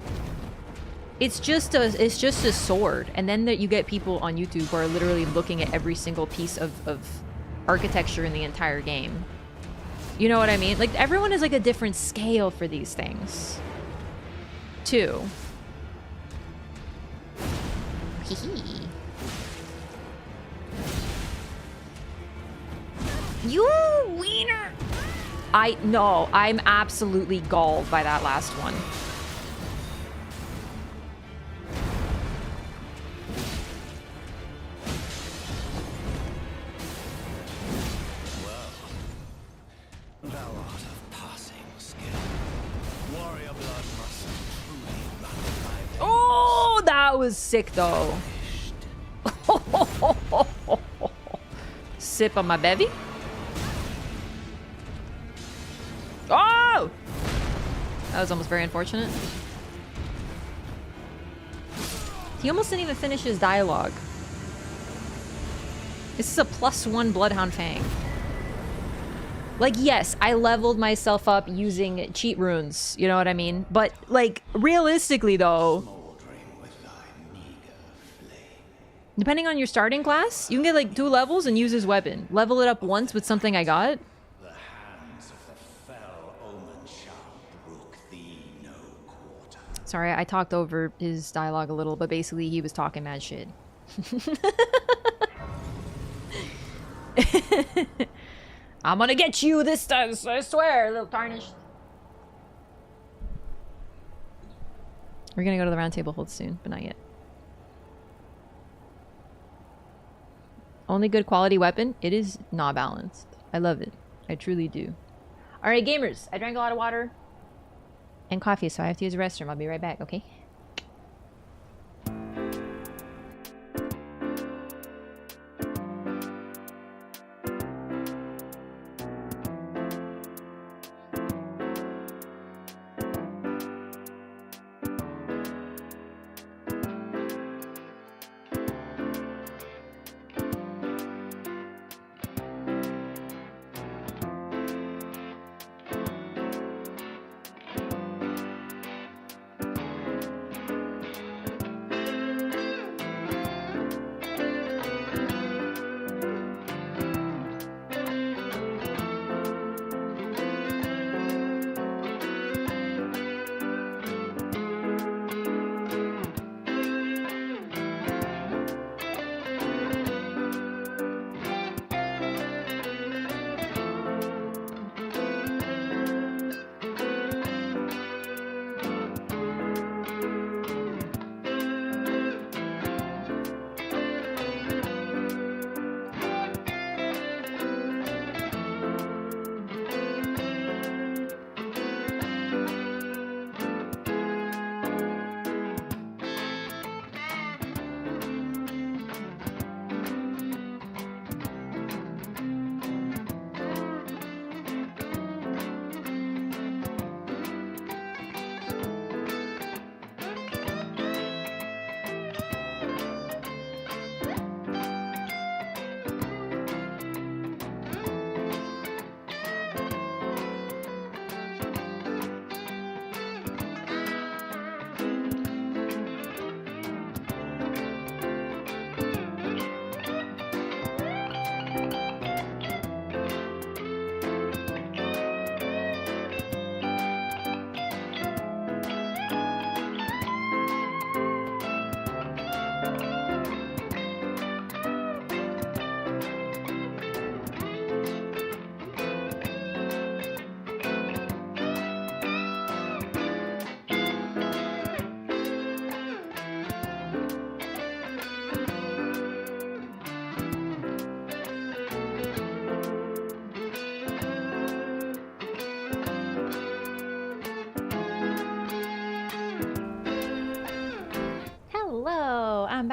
It's just a sword. And then you get people on YouTube who are literally looking at every single piece of architecture in the entire game. You know what I mean? Like, everyone is like a different scale for these things. Too. You wiener! No, I'm absolutely galled by that last one. Oh, that was sick though. Sip on my bevy. Oh! That was almost very unfortunate. He almost didn't even finish his dialogue. This is a +1 Bloodhound Fang. Like, yes, I leveled myself up using cheat runes, you know what I mean? But, like, realistically, though, depending on your starting class, you can get, like, 2 levels and use his weapon. Level it up once with something I got. The hands of the fell omen shall brook thee no quarter. Sorry, I talked over his dialogue a little, but basically he was talking mad shit. I'm gonna get you this time, I swear, little tarnished. We're gonna go to the Roundtable Hold soon, but not yet. Only good quality weapon? It is not balanced. I love it. I truly do. Alright, gamers. I drank a lot of water and coffee, so I have to use the restroom. I'll be right back, okay?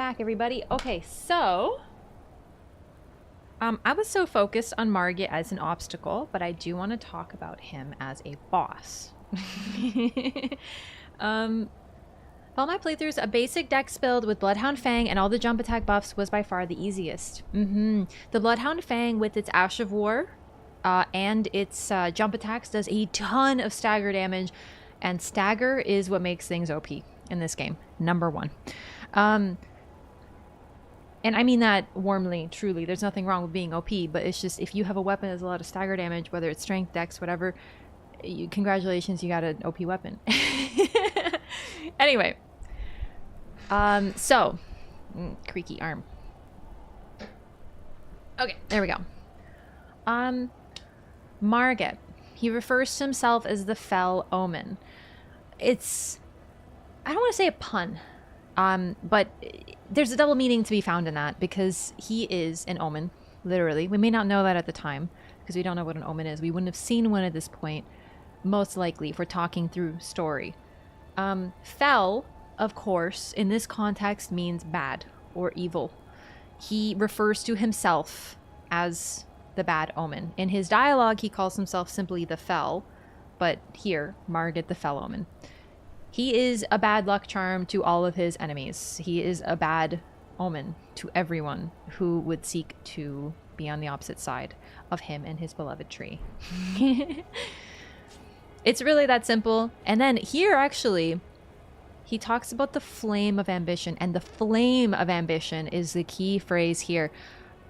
back, everybody. Okay, so I was so focused on Margit as an obstacle, but I do want to talk about him as a boss. All my playthroughs, a basic dex build with Bloodhound Fang and all the jump attack buffs was by far the easiest. The Bloodhound Fang with its Ash of War and its jump attacks does a ton of stagger damage, and stagger is what makes things OP in this game, #1. And I mean that warmly, truly. There's nothing wrong with being OP, but it's just if you have a weapon that has a lot of stagger damage, whether it's strength, dex, whatever, congratulations, you got an OP weapon. Anyway, creaky arm. Okay, there we go. Margit. He refers to himself as the Fell Omen. It's, I don't want to say a pun, but there's a double meaning to be found in that because he is an omen, literally. We may not know that at the time because we don't know what an omen is. We wouldn't have seen one at this point, most likely, if we're talking through story. Fell, of course, in this context means bad or evil. He refers to himself as the bad omen. In his dialogue, he calls himself simply the Fell, but here, Margit the Fell Omen. He is a bad luck charm to all of his enemies. He is a bad omen to everyone who would seek to be on the opposite side of him and his beloved tree. It's really that simple. And then here, actually, he talks about the flame of ambition, and the flame of ambition is the key phrase here.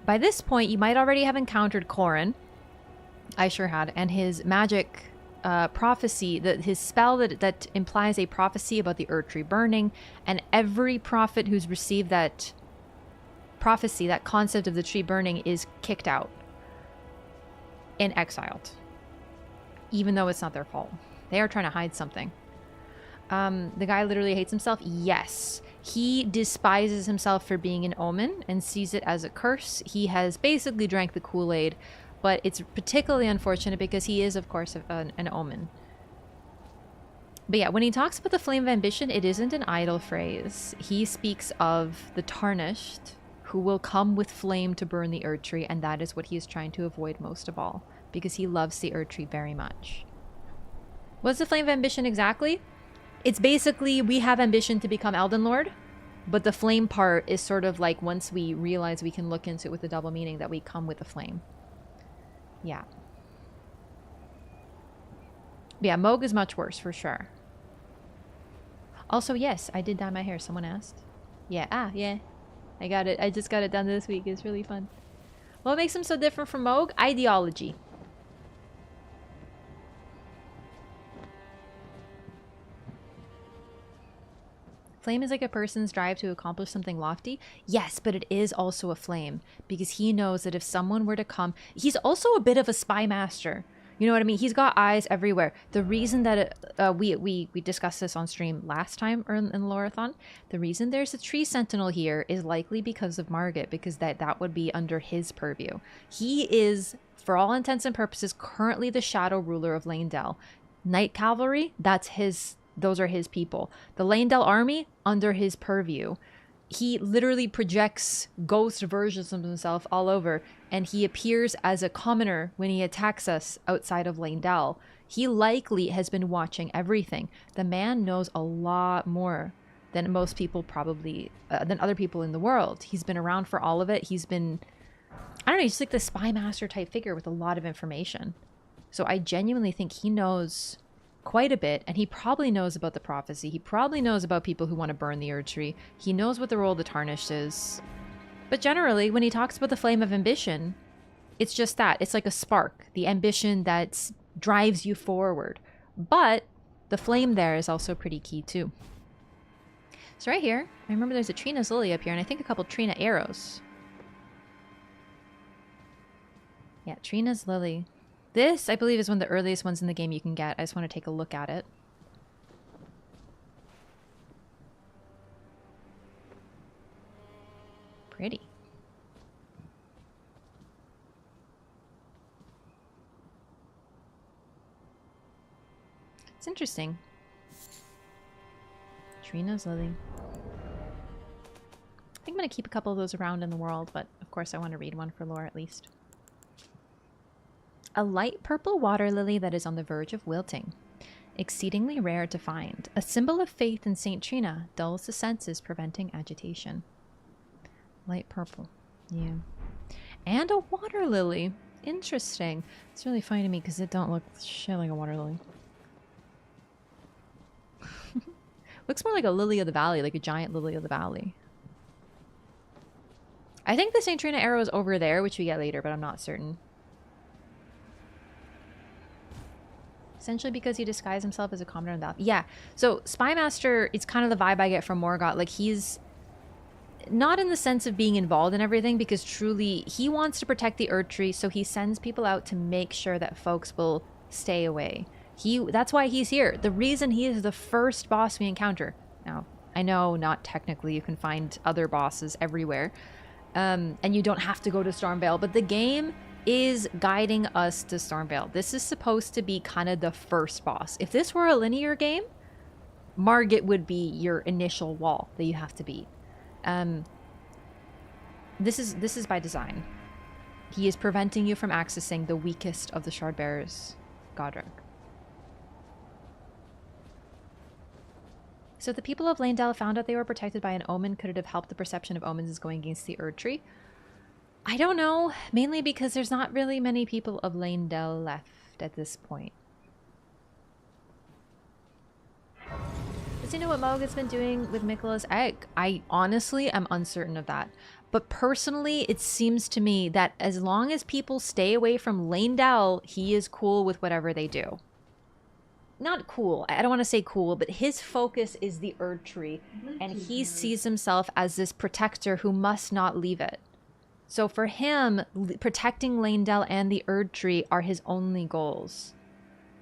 By this point, you might already have encountered Corrin. I sure had. And his magic prophecy, his spell that implies a prophecy about the Earth Tree burning, and every prophet who's received that prophecy, that concept of the tree burning, is kicked out and exiled, even though it's not their fault. They are trying to hide something. The guy literally hates himself. Yes, he despises himself for being an omen and sees it as a curse. He has basically drank the Kool-Aid, but it's particularly unfortunate because he is, of course, an omen. But yeah, when he talks about the flame of ambition, it isn't an idle phrase. He speaks of the tarnished who will come with flame to burn the Earth Tree, and that is what he is trying to avoid most of all, because he loves the Earth Tree very much. What's the flame of ambition exactly? It's basically, we have ambition to become Elden Lord, but the flame part is sort of like once we realize we can look into it with the double meaning that we come with a flame. Yeah. Yeah, Moog is much worse for sure. Also, yes, I did dye my hair. Someone asked. Yeah, yeah. I got it. I just got it done this week. It's really fun. What makes him so different from Moog? Ideology. Flame is like a person's drive to accomplish something lofty. Yes, but it is also a flame because he knows that if someone were to come, he's also a bit of a spy master. You know what I mean? He's got eyes everywhere. The reason that we discussed this on stream last time in LOREATHON, the reason there's a tree sentinel here is likely because of Margit, because that would be under his purview. He is, for all intents and purposes, currently the shadow ruler of Leyndell. Knight Cavalry, those are his people. The Leyndell army, under his purview. He literally projects ghost versions of himself all over, and he appears as a commoner when he attacks us outside of Leyndell. He likely has been watching everything. The man knows a lot more than most people probably, than other people in the world. He's been around for all of it. He's been, I don't know, he's like the spy master type figure with a lot of information. So I genuinely think he knows quite a bit, and he probably knows about the prophecy. He probably knows about people who want to burn the Earth Tree. He knows what the role of the Tarnished is. But generally, when he talks about the flame of ambition, it's just that. It's like a spark, the ambition that drives you forward. But the flame there is also pretty key too. So right here, I remember there's a Trina's Lily up here, and I think a couple Trina arrows. Yeah, Trina's Lily. This, I believe, is one of the earliest ones in the game you can get. I just want to take a look at it. Pretty. It's interesting. Trina's Lily. think I'm going to keep a couple of those around in the world, but of course I want to read one for lore at least. A light purple water lily that is on the verge of wilting. Exceedingly rare to find. A symbol of faith in St. Trina, dulls the senses, preventing agitation. Light purple. Yeah. And a water lily. Interesting. It's really funny to me because it don't look shit like a water lily. Looks more like a lily of the valley, like a giant lily of the valley. I think the St. Trina arrow is over there, which we get later, but I'm not certain. Essentially because he disguised himself as a commoner in the valley. Yeah, so Spymaster, it's kind of the vibe I get from Morgott. Like, he's not in the sense of being involved in everything, because truly he wants to protect the Erdtree, so he sends people out to make sure that folks will stay away. That's why he's here. The reason he is the first boss we encounter. Now, I know not technically, you can find other bosses everywhere. And you don't have to go to Stormveil, but the game is guiding us to Stormveil. This is supposed to be kind of the first boss. If this were a linear game, Margit would be your initial wall that you have to beat. This is by design. He is preventing you from accessing the weakest of the Shardbearers, Godric. So the people of Leyndell found out they were protected by an omen. Could it have helped the perception of omens is going against the Erdtree? I don't know, mainly because there's not really many people of Leyndell left at this point. Does he know what Moga's been doing with Miquella's egg? I honestly am uncertain of that. But personally, it seems to me that as long as people stay away from Leyndell, he is cool with whatever they do. Not cool, I don't want to say cool, but his focus is the Erdtree, and he sees himself as this protector who must not leave it. So for him, protecting Leyndell and the Erdtree are his only goals.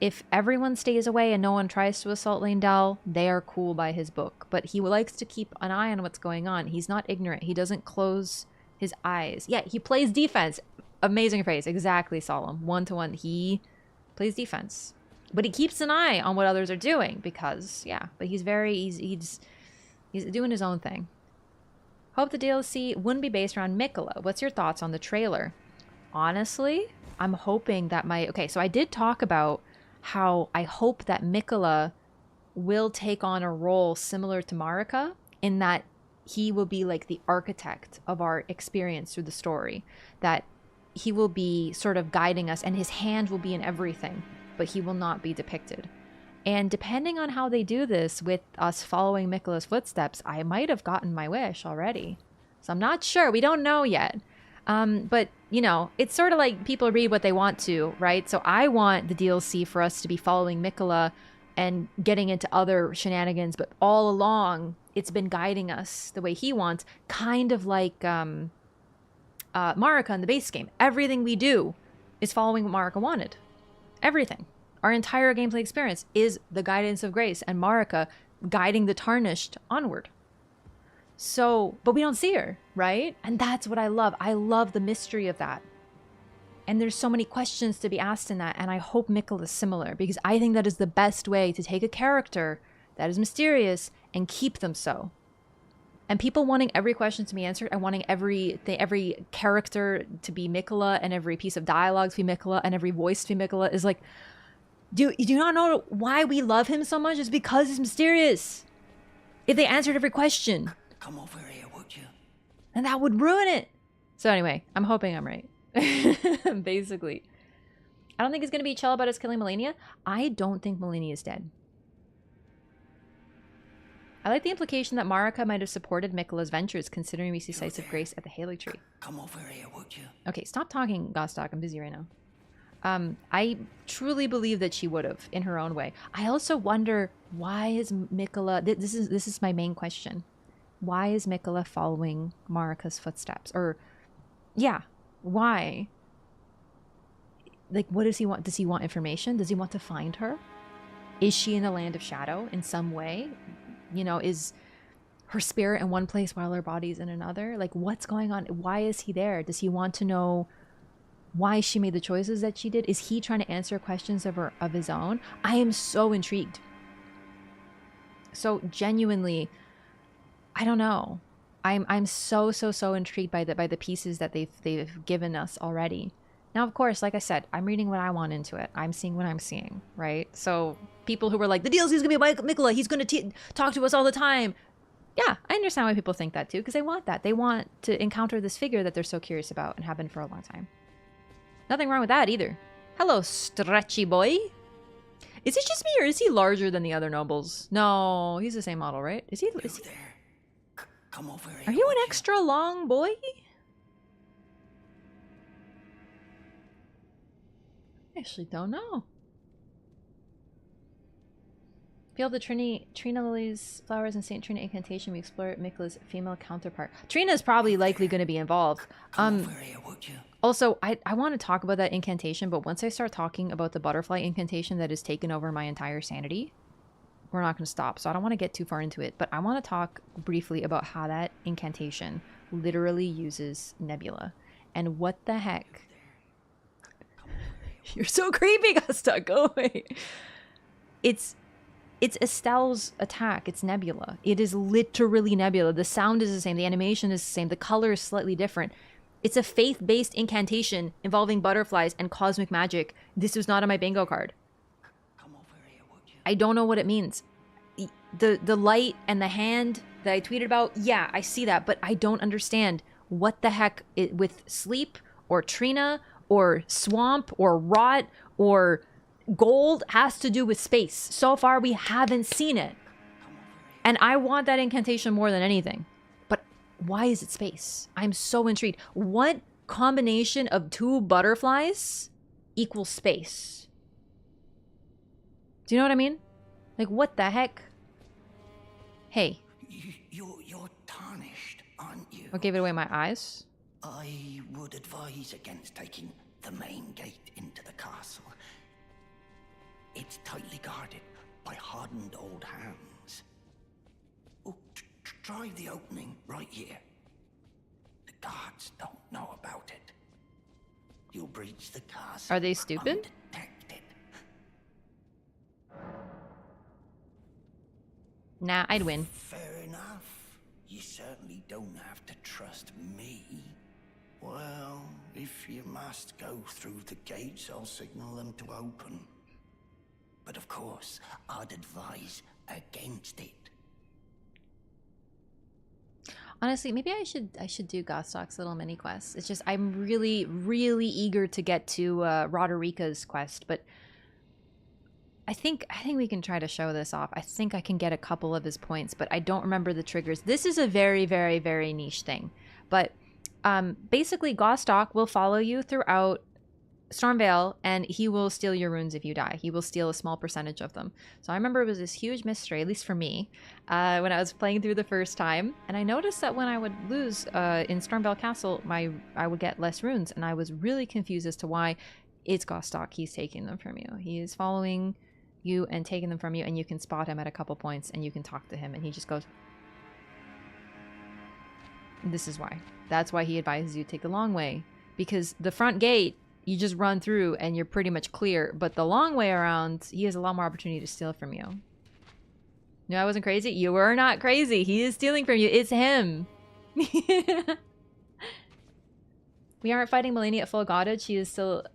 If everyone stays away and no one tries to assault Leyndell, they are cool by his book. But he likes to keep an eye on what's going on. He's not ignorant. He doesn't close his eyes. Yeah, he plays defense. Amazing phrase. Exactly, Solemn. One-to-one. He plays defense. But he keeps an eye on what others are doing because, yeah. But he's doing his own thing. Hope the DLC wouldn't be based around Miquella. What's your thoughts on the trailer? Honestly, I'm hoping that okay, so I did talk about how I hope that Miquella will take on a role similar to Marika, in that he will be like the architect of our experience through the story. That he will be sort of guiding us, and his hand will be in everything, but he will not be depicted. And depending on how they do this with us following Miquella's footsteps, I might have gotten my wish already. So I'm not sure. We don't know yet. But, you know, it's sort of like people read what they want to, right? So I want the DLC for us to be following Miquella and getting into other shenanigans, but all along, it's been guiding us the way he wants, kind of like Marika in the base game. Everything we do is following what Marika wanted. Everything. Our entire gameplay experience is the guidance of Grace and Marika guiding the Tarnished onward. So, but we don't see her, right? And that's what I love. I love the mystery of that. And there's so many questions to be asked in that, and I hope Miquella is similar, because I think that is the best way to take a character that is mysterious and keep them so. And people wanting every question to be answered and wanting every character to be Miquella and every piece of dialogue to be Miquella and every voice to be Miquella is like, do you not know why we love him so much? It's because he's mysterious. If they answered every question, come over here, would you? And that would ruin it. So anyway, I'm hoping I'm right. Basically. I don't think he's going to be chill about us killing Malenia. I don't think Malenia is dead. I like the implication that Marika might have supported Miquella's ventures, considering we see sights of Grace at the Haley Tree. Come over here, would you? Okay, stop talking, Gostock. I'm busy right now. I truly believe that she would have, in her own way. I also wonder, why is Miquella... This is my main question. Why is Miquella following Marika's footsteps? Or, yeah, why? Like, what does he want? Does he want information? Does he want to find her? Is she in the Land of Shadow in some way? You know, is her spirit in one place while her body's in another? Like, what's going on? Why is he there? Does he want to know why she made the choices that she did? Is he trying to answer questions of his own? I am so intrigued. So genuinely, I don't know. I'm so intrigued by the pieces that they've given us already. Now, of course, like I said, I'm reading what I want into it. I'm seeing what I'm seeing, right? So people who were like, the DLC is gonna be Mikola, he's gonna talk to us all the time. Yeah, I understand why people think that too, because they want that. They want to encounter this figure that they're so curious about and have been for a long time. Nothing wrong with that either. Hello, stretchy boy. Is it just me, or is he larger than the other nobles? No, he's the same model, right? Is he? There. Come over here. Are you an extra long boy? I actually don't know. Feel the Trina Lily's flowers and St. Trina incantation. We explore Mikola's female counterpart. Trina is probably likely going to be involved. Come over here, would you? Also, I want to talk about that incantation, but once I start talking about the butterfly incantation that has taken over my entire sanity, we're not going to stop. So I don't want to get too far into it, but I want to talk briefly about how that incantation literally uses Nebula. And what the heck? You're so creepy, Gusta. Go away. It's Estelle's attack. It's Nebula. It is literally Nebula. The sound is the same. The animation is the same. The color is slightly different. It's a faith-based incantation involving butterflies and cosmic magic. This was not on my bingo card. Come over here, would you? I don't know what it means. The light and the hand that I tweeted about, yeah, I see that, but I don't understand what the heck with sleep or Trina or swamp or rot or gold has to do with space. So far, we haven't seen it. And I want that incantation more than anything. But why is it space? I'm so intrigued. What combination of two butterflies equals space? Do you know what I mean? Like, what the heck? Hey. You're tarnished, aren't you? What gave it away? My eyes? I would advise against taking the main gate into the castle. It's tightly guarded by hardened old hands. Oh, try the opening right here. The guards don't know about it. You'll breach the castle. Are they stupid? Undetected. Nah, I'd win. Fair enough. You certainly don't have to trust me. Well, if you must go through the gates, I'll signal them to open. But of course, I'd advise against it. Honestly, maybe I should do Gostock's little mini quest. It's just I'm really eager to get to Roderika's quest, but I think we can try to show this off. I think I can get a couple of his points, but I don't remember the triggers. This is a very niche thing, but basically Gostock will follow you throughout Stormveil, and he will steal your runes if you die. He will steal a small percentage of them. So I remember it was this huge mystery, at least for me, when I was playing through the first time. And I noticed that when I would lose in Stormveil Castle, I would get less runes. And I was really confused as to why. It's Gostock. He's taking them from you. He is following you and taking them from you, and you can spot him at a couple points, and you can talk to him, and he just goes... This is why. That's why he advises you to take the long way. Because the front gate... You just run through and you're pretty much clear. But the long way around, he has a lot more opportunity to steal from you. No, I wasn't crazy. You were not crazy. He is stealing from you. It's him. We aren't fighting Muling at full goddess. She is still...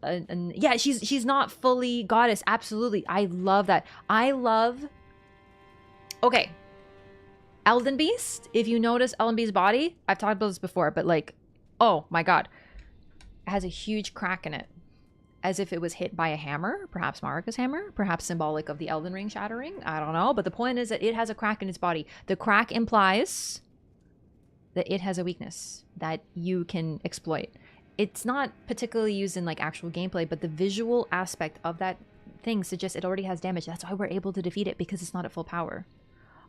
yeah, she's not fully goddess. Absolutely. I love that. I love... Okay. Elden Beast. If you notice Elden Beast's body, I've talked about this before, but like... Oh my god. It has a huge crack in it, as if it was hit by a hammer, perhaps Marika's hammer, perhaps symbolic of the Elden Ring shattering. I don't know, but the point is that it has a crack in its body. The crack implies that it has a weakness that you can exploit. It's not particularly used in like actual gameplay, but the visual aspect of that thing suggests it already has damage. That's why we're able to defeat it, because it's not at full power.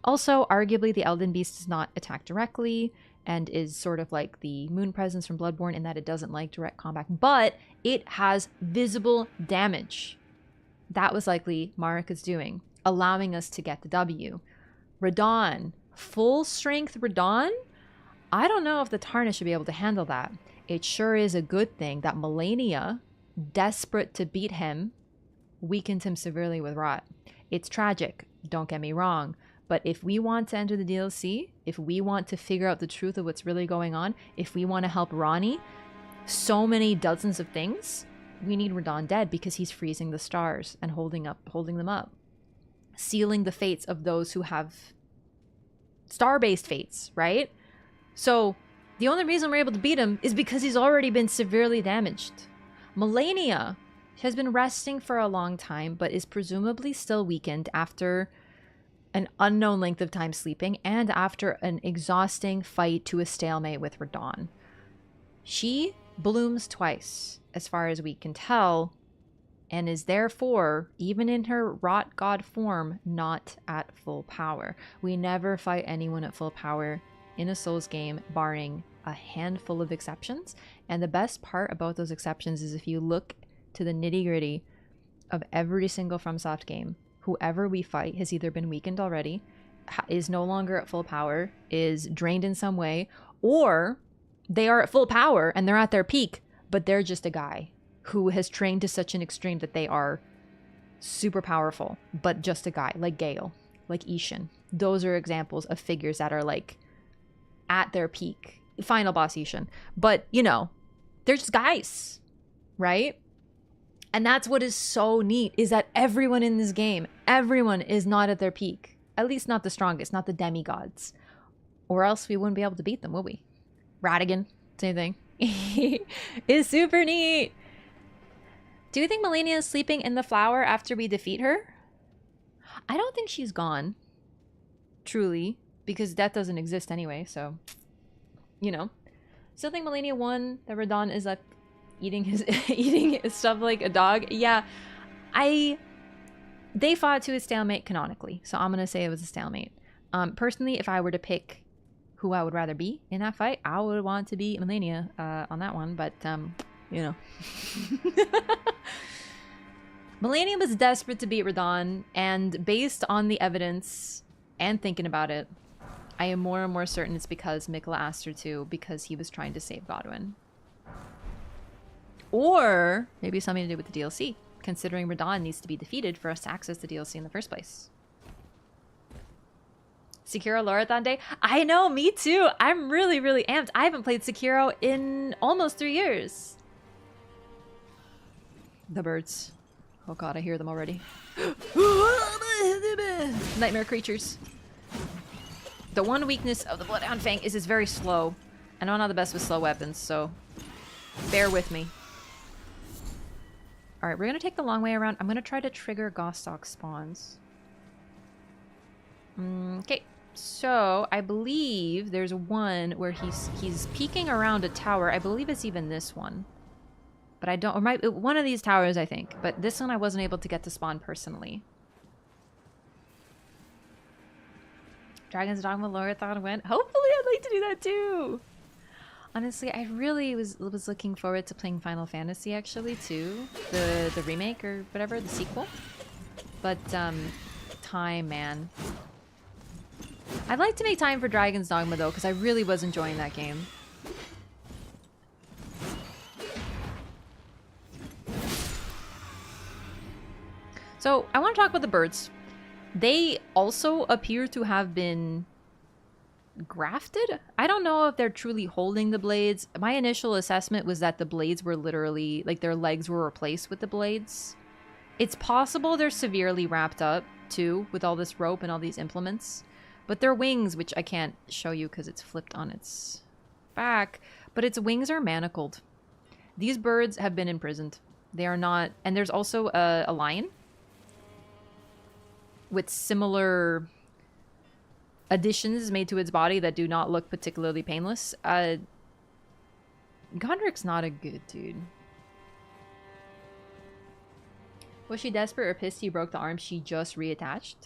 Also, arguably, the Elden Beast does not attack directly and is sort of like the Moon Presence from Bloodborne in that it doesn't like direct combat, but it has visible damage. That was likely Marika's doing, allowing us to get the W. Radon, full strength Radon? I don't know if the Tarnish should be able to handle that. It sure is a good thing that Malenia, desperate to beat him, weakened him severely with Rot. It's tragic, don't get me wrong, But if we want to enter the DLC, if we want to figure out the truth of what's really going on, if we want to help Ronnie, so many dozens of things, we need Radahn dead because he's freezing the stars and holding them up, sealing the fates of those who have star-based fates, right? So the only reason we're able to beat him is because he's already been severely damaged. Malenia has been resting for a long time, but is presumably still weakened after an unknown length of time sleeping and after an exhausting fight to a stalemate with Radahn. She blooms twice, as far as we can tell, and is therefore, even in her rot god form, not at full power. We never fight anyone at full power in a Souls game, barring a handful of exceptions. And the best part about those exceptions is if you look to the nitty-gritty of every single FromSoft game, whoever we fight has either been weakened already, is no longer at full power, is drained in some way, or they are at full power and they're at their peak, but they're just a guy who has trained to such an extreme that they are super powerful, but just a guy, like Gale, like Ishin. Those are examples of figures that are like at their peak. Final boss Ishin. But, you know, they're just guys, right? And that's what is so neat, is that everyone in this game, everyone is not at their peak. At least not the strongest, not the demigods. Or else we wouldn't be able to beat them, would we? Radigan, same thing. Is super neat. Do you think Malenia is sleeping in the flower after we defeat her? I don't think she's gone. Truly. Because death doesn't exist anyway, so... You know. Still think Malenia won, that Radahn is up eating his stuff like a dog. Yeah, they fought to a stalemate canonically, so I'm gonna say it was a stalemate. Personally, if I were to pick who I would rather be in that fight, I would want to be Malenia on that one, but you know. Malenia was desperate to beat Radahn, and based on the evidence and thinking about it, I am more and more certain it's because Mikla asked her to, because he was trying to save Godwin. Or maybe something to do with the DLC, considering Radahn needs to be defeated for us to access the DLC in the first place. Sekiro LOREATHON Day? I know, me too! I'm really, really amped. I haven't played Sekiro in almost 3 years. The birds. Oh god, I hear them already. Nightmare creatures. The one weakness of the Bloodhound Fang is it's very slow. I know I'm not the best with slow weapons, so bear with me. Alright, we're gonna take the long way around. I'm gonna try to trigger Gostock spawns. Okay, so I believe there's one where he's peeking around a tower. I believe it's even this one. But I don't, or one of these towers, I think. But this one I wasn't able to get to spawn personally. Dragon's Dogma LOREATHON went. Hopefully I'd like to do that too. Honestly, I really was looking forward to playing Final Fantasy actually too. The remake or whatever, the sequel. But time, man. I'd like to make time for Dragon's Dogma though, because I really was enjoying that game. So I want to talk about the birds. They also appear to have been grafted. I don't know if they're truly holding the blades. My initial assessment was that the blades were literally, like their legs were replaced with the blades. It's possible they're severely wrapped up too with all this rope and all these implements. But their wings, which I can't show you because it's flipped on its back, but its wings are manacled. These birds have been imprisoned. They are not, and there's also a lion with similar additions made to its body that do not look particularly painless. Godric's not a good dude. Was she desperate or pissed he broke the arm she just reattached?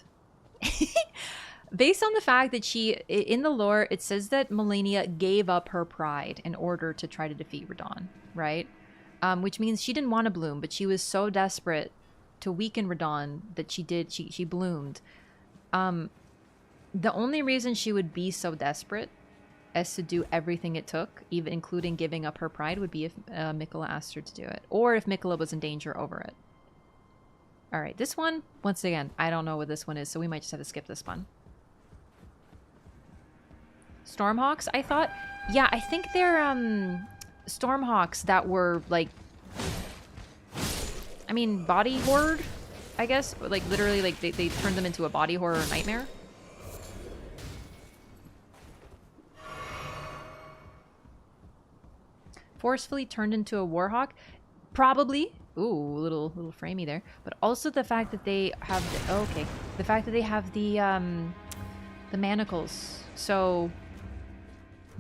Based on the fact that she, in the lore, it says that Malenia gave up her pride in order to try to defeat Radahn, right? Which means she didn't want to bloom, but she was so desperate to weaken Radahn that she bloomed. The only reason she would be so desperate as to do everything it took, even including giving up her pride, would be if Mikla asked her to do it. Or if Mikla was in danger over it. Alright, this one, once again, I don't know what this one is, so we might just have to skip this one. Stormhawks, I thought. Yeah, I think they're Stormhawks that were like, I mean, body horde, I guess. Like literally, like they turned them into a body horror nightmare. Forcefully turned into a warhawk, probably. Ooh, little framey there. But also the fact that they have the, oh, okay, the fact that they have the manacles, so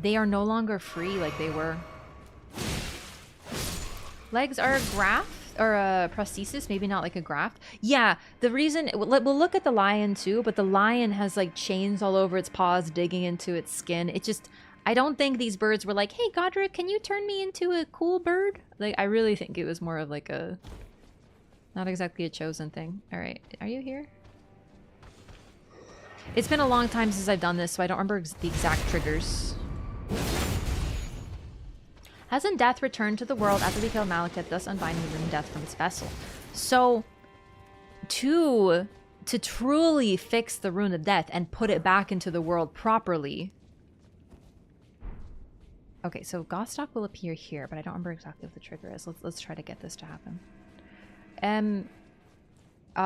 they are no longer free like they were. Legs are a graft or a prosthesis, maybe not like a graft. Yeah, the reason we'll look at the lion too, but the lion has like chains all over its paws digging into its skin. It just, I don't think these birds were like, hey Godric, can you turn me into a cool bird? Like, I really think it was more of like a, not exactly a chosen thing. All right, are you here? It's been a long time since I've done this, so I don't remember the exact triggers. Hasn't death returned to the world after we kill Malekith, thus unbinding the rune death from its vessel? So, to truly fix the rune of death and put it back into the world properly. Okay, so Gostock will appear here, but I don't remember exactly what the trigger is. Let's try to get this to happen.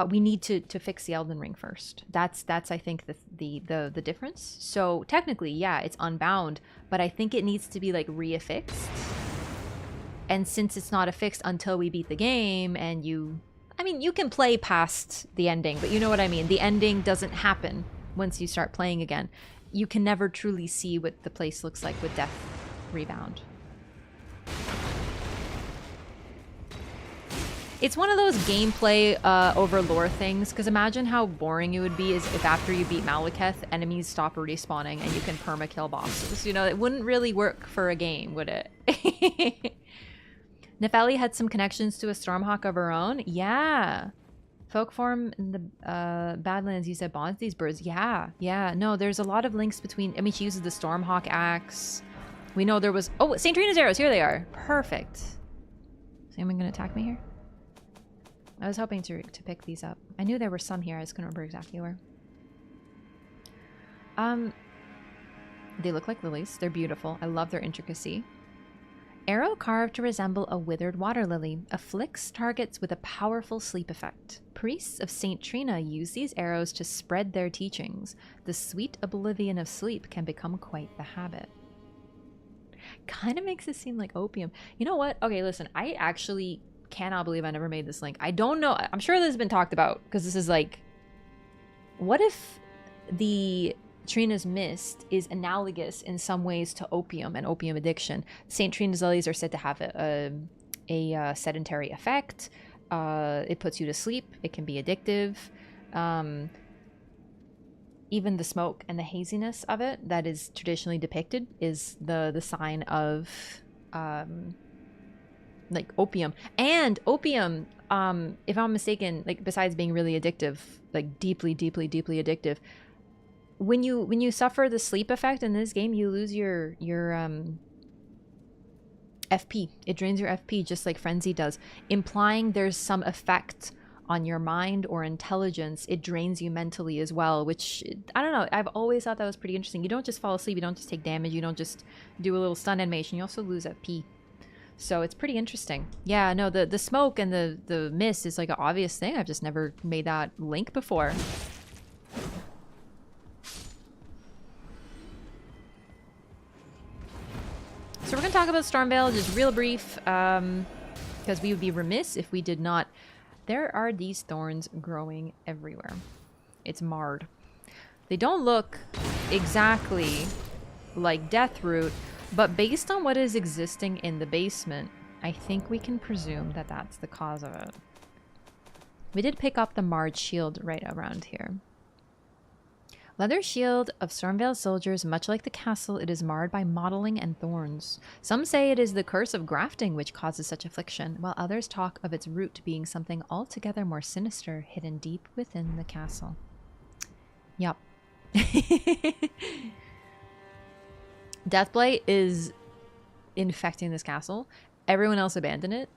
We need to fix the Elden Ring first. That's I think the difference. So technically, yeah, it's unbound, but I think it needs to be like reaffixed. And since it's not affixed until we beat the game, and I mean, you can play past the ending, but you know what I mean. The ending doesn't happen once you start playing again. You can never truly see what the place looks like with Death Rebound. It's one of those gameplay over lore things, because imagine how boring it would be if after you beat Malekith, enemies stop respawning and you can perma-kill bosses. You know, it wouldn't really work for a game, would it? Nefeli had some connections to a Stormhawk of her own. Yeah. Folk form in the Badlands, you said bonds these birds. Yeah, yeah. No, there's a lot of links between, I mean, she uses the Stormhawk axe. We know there was, oh, St. Trina's arrows, here they are. Perfect. Is anyone gonna attack me here? I was hoping to pick these up. I knew there were some here. I just couldn't remember exactly where. They look like lilies. They're beautiful. I love their intricacy. Arrow carved to resemble a withered water lily. Afflicts targets with a powerful sleep effect. Priests of St. Trina use these arrows to spread their teachings. The sweet oblivion of sleep can become quite the habit. Kind of makes it seem like opium. You know what? Okay, listen. I actually cannot believe I never made this link. I don't know. I'm sure this has been talked about, because this is like, what if the Trina's Mist is analogous in some ways to opium and opium addiction? St. Trina's lilies are said to have a sedentary effect. It puts you to sleep. It can be addictive. Even the smoke and the haziness of it that is traditionally depicted is the sign of like opium. And opium, if I'm mistaken, like besides being really addictive, like deeply addictive, when you suffer the sleep effect in this game, you lose your FP. It drains your FP just like Frenzy does, implying there's some effect on your mind or intelligence. It drains you mentally as well, which, I don't know, I've always thought that was pretty interesting. You don't just fall asleep, you don't just take damage, you don't just do a little stun animation, you also lose FP. So it's pretty interesting. Yeah, no, the smoke and the mist is like an obvious thing. I've just never made that link before. So we're going to talk about Stormveil just real brief, because we would be remiss if we did not. There are these thorns growing everywhere. It's marred. They don't look exactly like Deathroot, but based on what is existing in the basement, I think we can presume that that's the cause of it. We did pick up the marred shield right around here. Leather shield of Stormveil soldiers, much like the castle, it is marred by mottling and thorns. Some say it is the curse of grafting which causes such affliction, while others talk of its root being something altogether more sinister, hidden deep within the castle. Yup. Deathblight is infecting this castle. Everyone else abandoned it,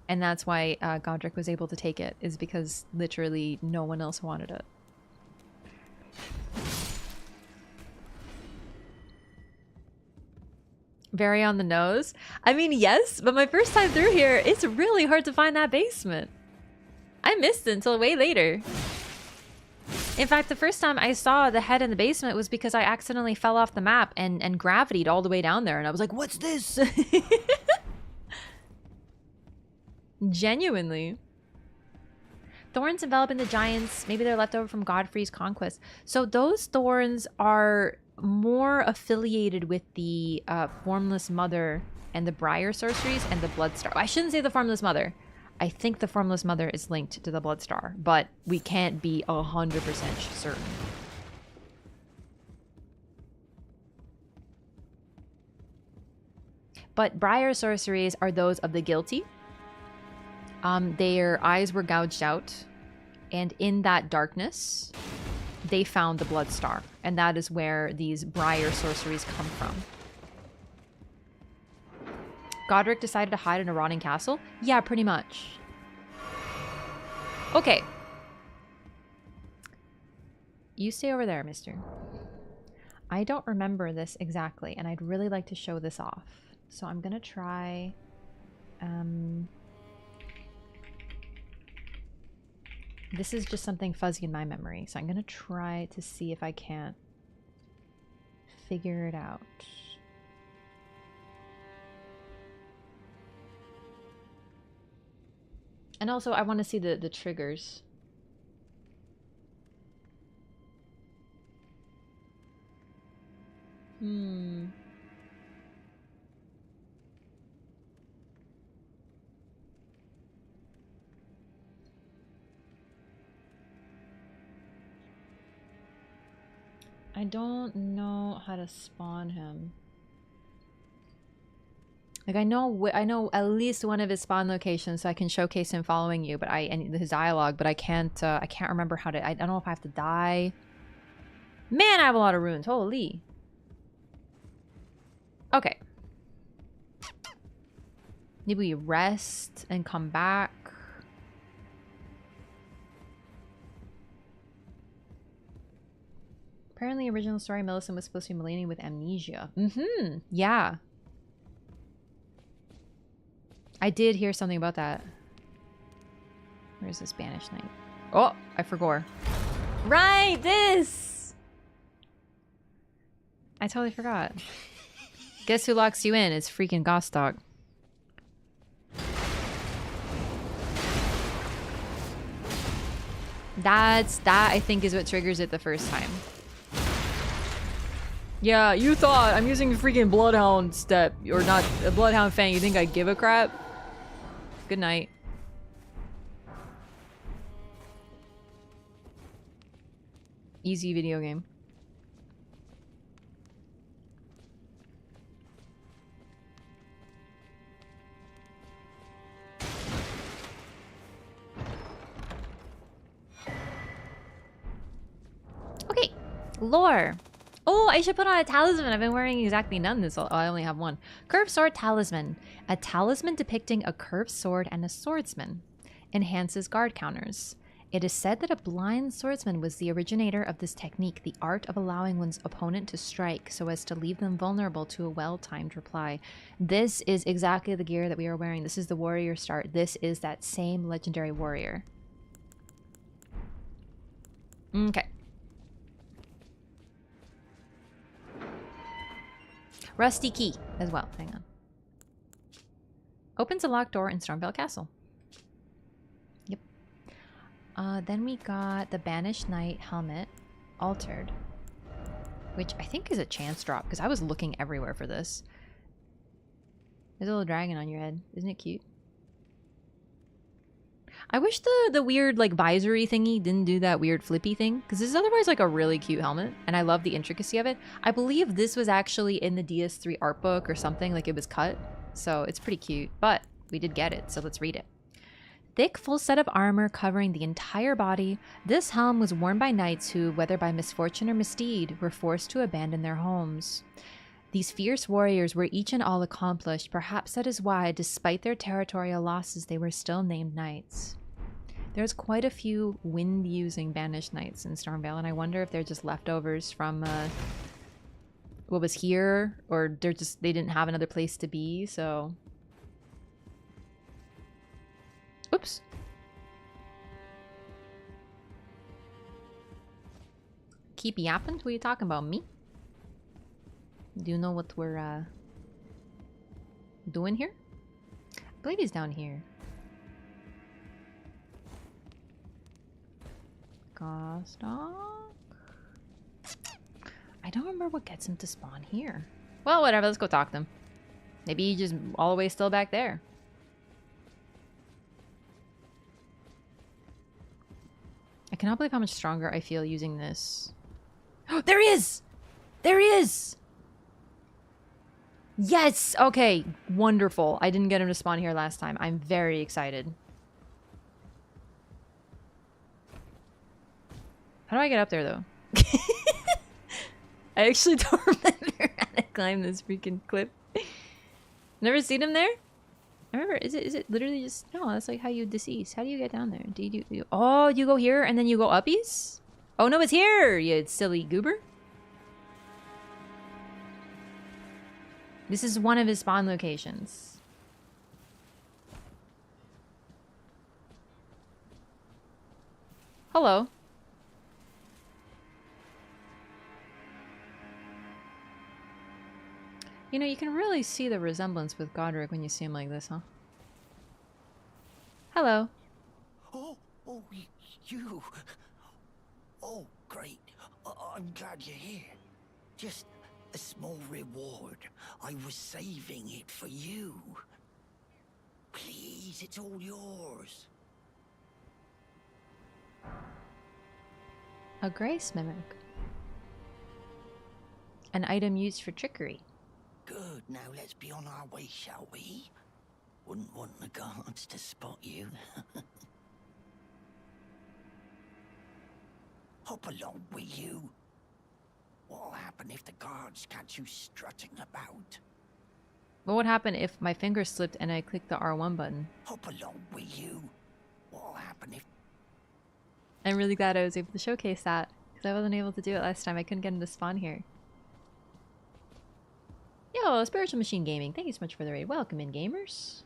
and that's why Godric was able to take it, is because literally no one else wanted it. very on the nose. I mean, yes, but my first time through here, it's really hard to find that basement. I missed it until way later. In fact, the first time I saw the head in the basement was because I accidentally fell off the map and gravitied all the way down there, and I was like, what's this? Genuinely. Thorns enveloping the giants. Maybe they're left over from Godfrey's conquest. So those thorns are more affiliated with the Formless Mother and the Briar sorceries and the Bloodstar. I shouldn't say the Formless Mother. I think the Formless Mother is linked to the Bloodstar, but we can't be 100% certain. But Briar sorceries are those of the guilty. Their eyes were gouged out, and in that darkness, they found the Bloodstar, and that is where these Briar sorceries come from. Godric decided to hide in a rotting castle? Yeah, pretty much. Okay. You stay over there, mister. I don't remember this exactly, and I'd really like to show this off. So I'm gonna try... This is just something fuzzy in my memory, so I'm gonna try to see if I can't figure it out. And also, I want to see the triggers. I don't know how to spawn him. Like I know at least one of his spawn locations, so I can showcase him following you. But and his dialogue, but I can't remember how to. I don't know if I have to die. Man, I have a lot of runes. Holy. Okay. Maybe we rest and come back. Apparently, original story, Millicent was supposed to be Muling with amnesia. Yeah. I did hear something about that. Where's this Banished Knight? Oh, I forgot. Right, this! I totally forgot. Guess who locks you in? It's freaking Gostock. That I think is what triggers it the first time. Yeah, you thought I'm using freaking Bloodhound step, or not a Bloodhound Fang. You think I give a crap? Good night. Easy video game. Okay, lore. Oh, I should put on a talisman. I've been wearing exactly none this. Oh, I only have one. Curved sword talisman. A talisman depicting a curved sword and a swordsman. Enhances guard counters. It is said that a blind swordsman was the originator of this technique, the art of allowing one's opponent to strike so as to leave them vulnerable to a well-timed reply. This is exactly the gear that we are wearing. This is the warrior start. This is that same legendary warrior. Okay. Rusty key as well. Hang on. Opens a locked door in Stormveil Castle. Yep. Then we got the Banished Knight helmet, altered, which I think is a chance drop because I was looking everywhere for this. There's a little dragon on your head. Isn't it cute? I wish the weird like visory thingy didn't do that weird flippy thing, because this is otherwise like a really cute helmet and I love the intricacy of it. I believe this was actually in the DS3 art book or something, like it was cut, so it's pretty cute, but we did get it, so let's read it. Thick full set of armor covering the entire body, this helm was worn by knights who, whether by misfortune or misdeed, were forced to abandon their homes. These fierce warriors were each and all accomplished. Perhaps that is why, despite their territorial losses, they were still named knights. There's quite a few wind-using banished knights in Stormveil, and I wonder if they're just leftovers from what was here, or they didn't have another place to be, so. Oops. Keep yapping? What are you talking about? Me? Do you know what we're doing here? I believe he's down here. Gostock? I don't remember what gets him to spawn here. Well, whatever. Let's go talk to him. Maybe he's just all the way still back there. I cannot believe how much stronger I feel using this. Oh, there he is! There he is! Yes! Okay, wonderful. I didn't get him to spawn here last time. I'm very excited. How do I get up there, though? I actually don't remember how to climb this freaking cliff. Never seen him there? I remember, is it literally just... No, that's like how you decease. How do you get down there? Do you oh, you go here and then you go uppies? Oh, no, it's here, you silly goober. This is one of his spawn locations. Hello. You know, you can really see the resemblance with Godric when you see him like this, huh? Hello. Oh, you. Oh, great. I'm glad you're here. Just a small reward. I was saving it for you. Please, it's all yours. A grace mimic. An item used for trickery. Good, now let's be on our way, shall we? Wouldn't want the guards to spot you. Hop along, will you? What'll happen if the guards catch you strutting about? What would happen if my finger slipped and I clicked the R1 button? Hop along, will you? What'll happen if... I'm really glad I was able to showcase that, because I wasn't able to do it last time. I couldn't get him to spawn here. Yo, Spiritual Machine Gaming, thank you so much for the raid. Welcome in, gamers.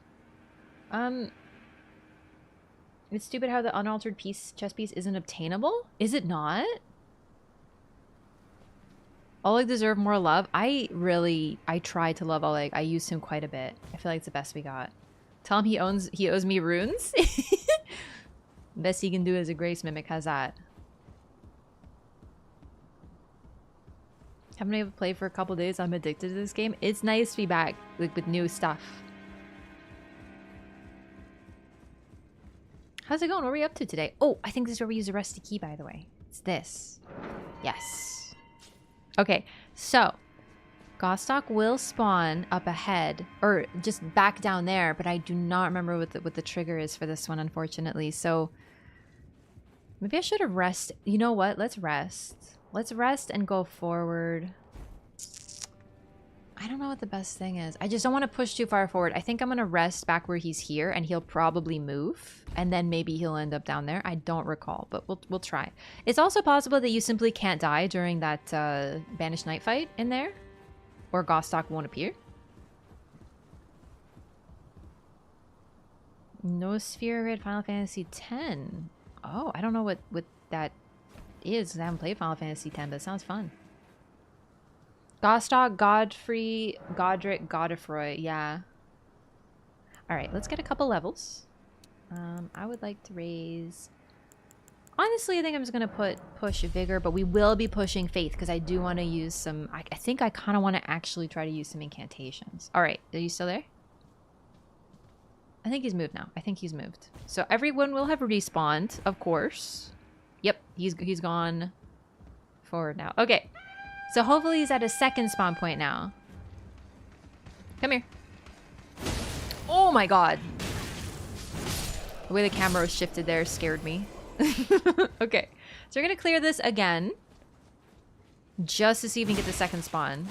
It's stupid how the unaltered chess piece isn't obtainable. Is it not? Oleg deserve more love. I try to love Oleg. I use him quite a bit. I feel like it's the best we got. Tell him he owes me runes. Best he can do is a grace mimic. How's that? Haven't been able to play for a couple days. I'm addicted to this game. It's nice to be back, like, with new stuff. How's it going? What are we up to today? Oh, I think this is where we use the rusty key, by the way. It's this. Yes. Okay, so Gostock will spawn up ahead, or just back down there, but I do not remember what the trigger is for this one, unfortunately. So maybe I should have rested. You know what? Let's rest. Let's rest and go forward. I don't know what the best thing is. I just don't want to push too far forward. I think I'm going to rest back where he's here, and he'll probably move. And then maybe he'll end up down there. I don't recall, but we'll try. It's also possible that you simply can't die during that Banished Knight fight in there. Or Gostock won't appear. No sphere at Final Fantasy X. Oh, I don't know what that is, because I haven't played Final Fantasy X, but it sounds fun. Gostock, Godfrey, Godric, Godefroy, yeah. Alright, let's get a couple levels. I would like to raise... Honestly, I think I'm just going to push Vigor, but we will be pushing Faith, because I do want to use some... I think I kind of want to actually try to use some incantations. Alright, are you still there? I think he's moved now. I think he's moved. So everyone will have respawned, of course. Yep, he's gone forward now. Okay. So hopefully he's at a second spawn point now. Come here. Oh my god. The way the camera was shifted there scared me. Okay. So we're going to clear this again. Just to see if we can get the second spawn.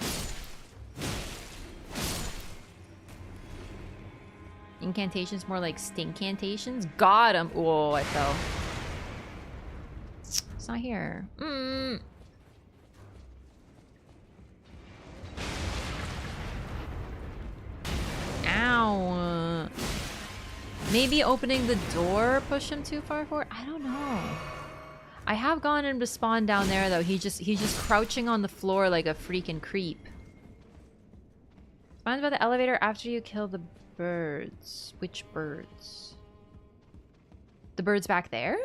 Incantations more like stinkantations. Got him. Oh, I fell. It's not here. Ow. Maybe opening the door pushed him too far forward? I don't know. I have gone him to spawn down there though. He's just crouching on the floor like a freaking creep. Spawns by the elevator after you kill the birds. Which birds? The birds back there?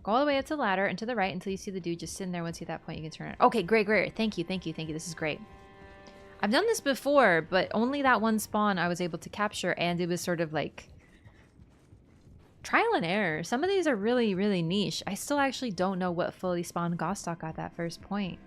Go all the way up to the ladder and to the right until you see the dude just sitting there. Once you at that point, you can turn it. Okay, great. Thank you. This is great. I've done this before, but only that one spawn I was able to capture, and it was sort of like trial and error. Some of these are really, really niche. I still actually don't know what fully spawned Gostock at that first point.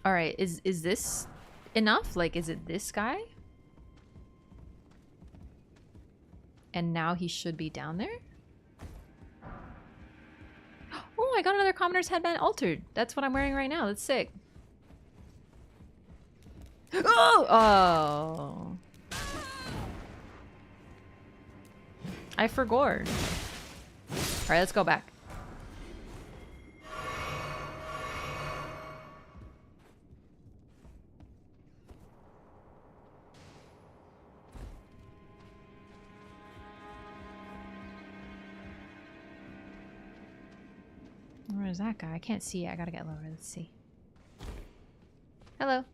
All right, is this enough? Like, is it this guy? And now he should be down there? Oh, I got another commoner's headband altered. That's what I'm wearing right now. That's sick. Oh! I forgot. Alright, let's go back. Where's that guy? I can't see it. I gotta get lower. Let's see. Hello.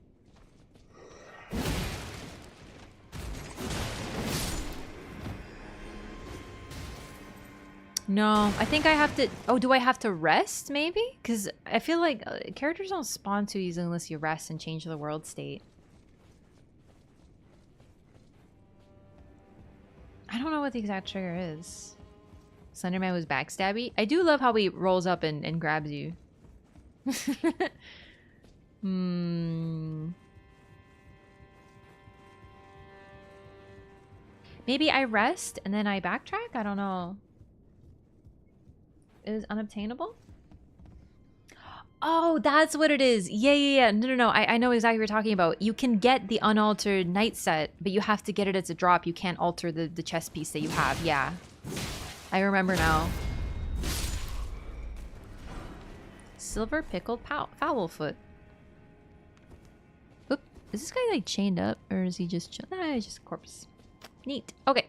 No, I think I have to... Oh, do I have to rest, maybe? Because I feel like characters don't spawn too easily unless you rest and change the world state. I don't know what the exact trigger is. Slenderman was backstabby. I do love how he rolls up and grabs you. Maybe I rest and then I backtrack? I don't know. It is unobtainable? Oh, that's what it is. Yeah. No. I know exactly what you're talking about. You can get the unaltered knight set, but you have to get it as a drop. You can't alter the chess piece that you have. Yeah. I remember now. Silver pickled foulfoot. Oop. Is this guy like chained up or is he just chill? Nah, he's just a corpse. Neat. Okay.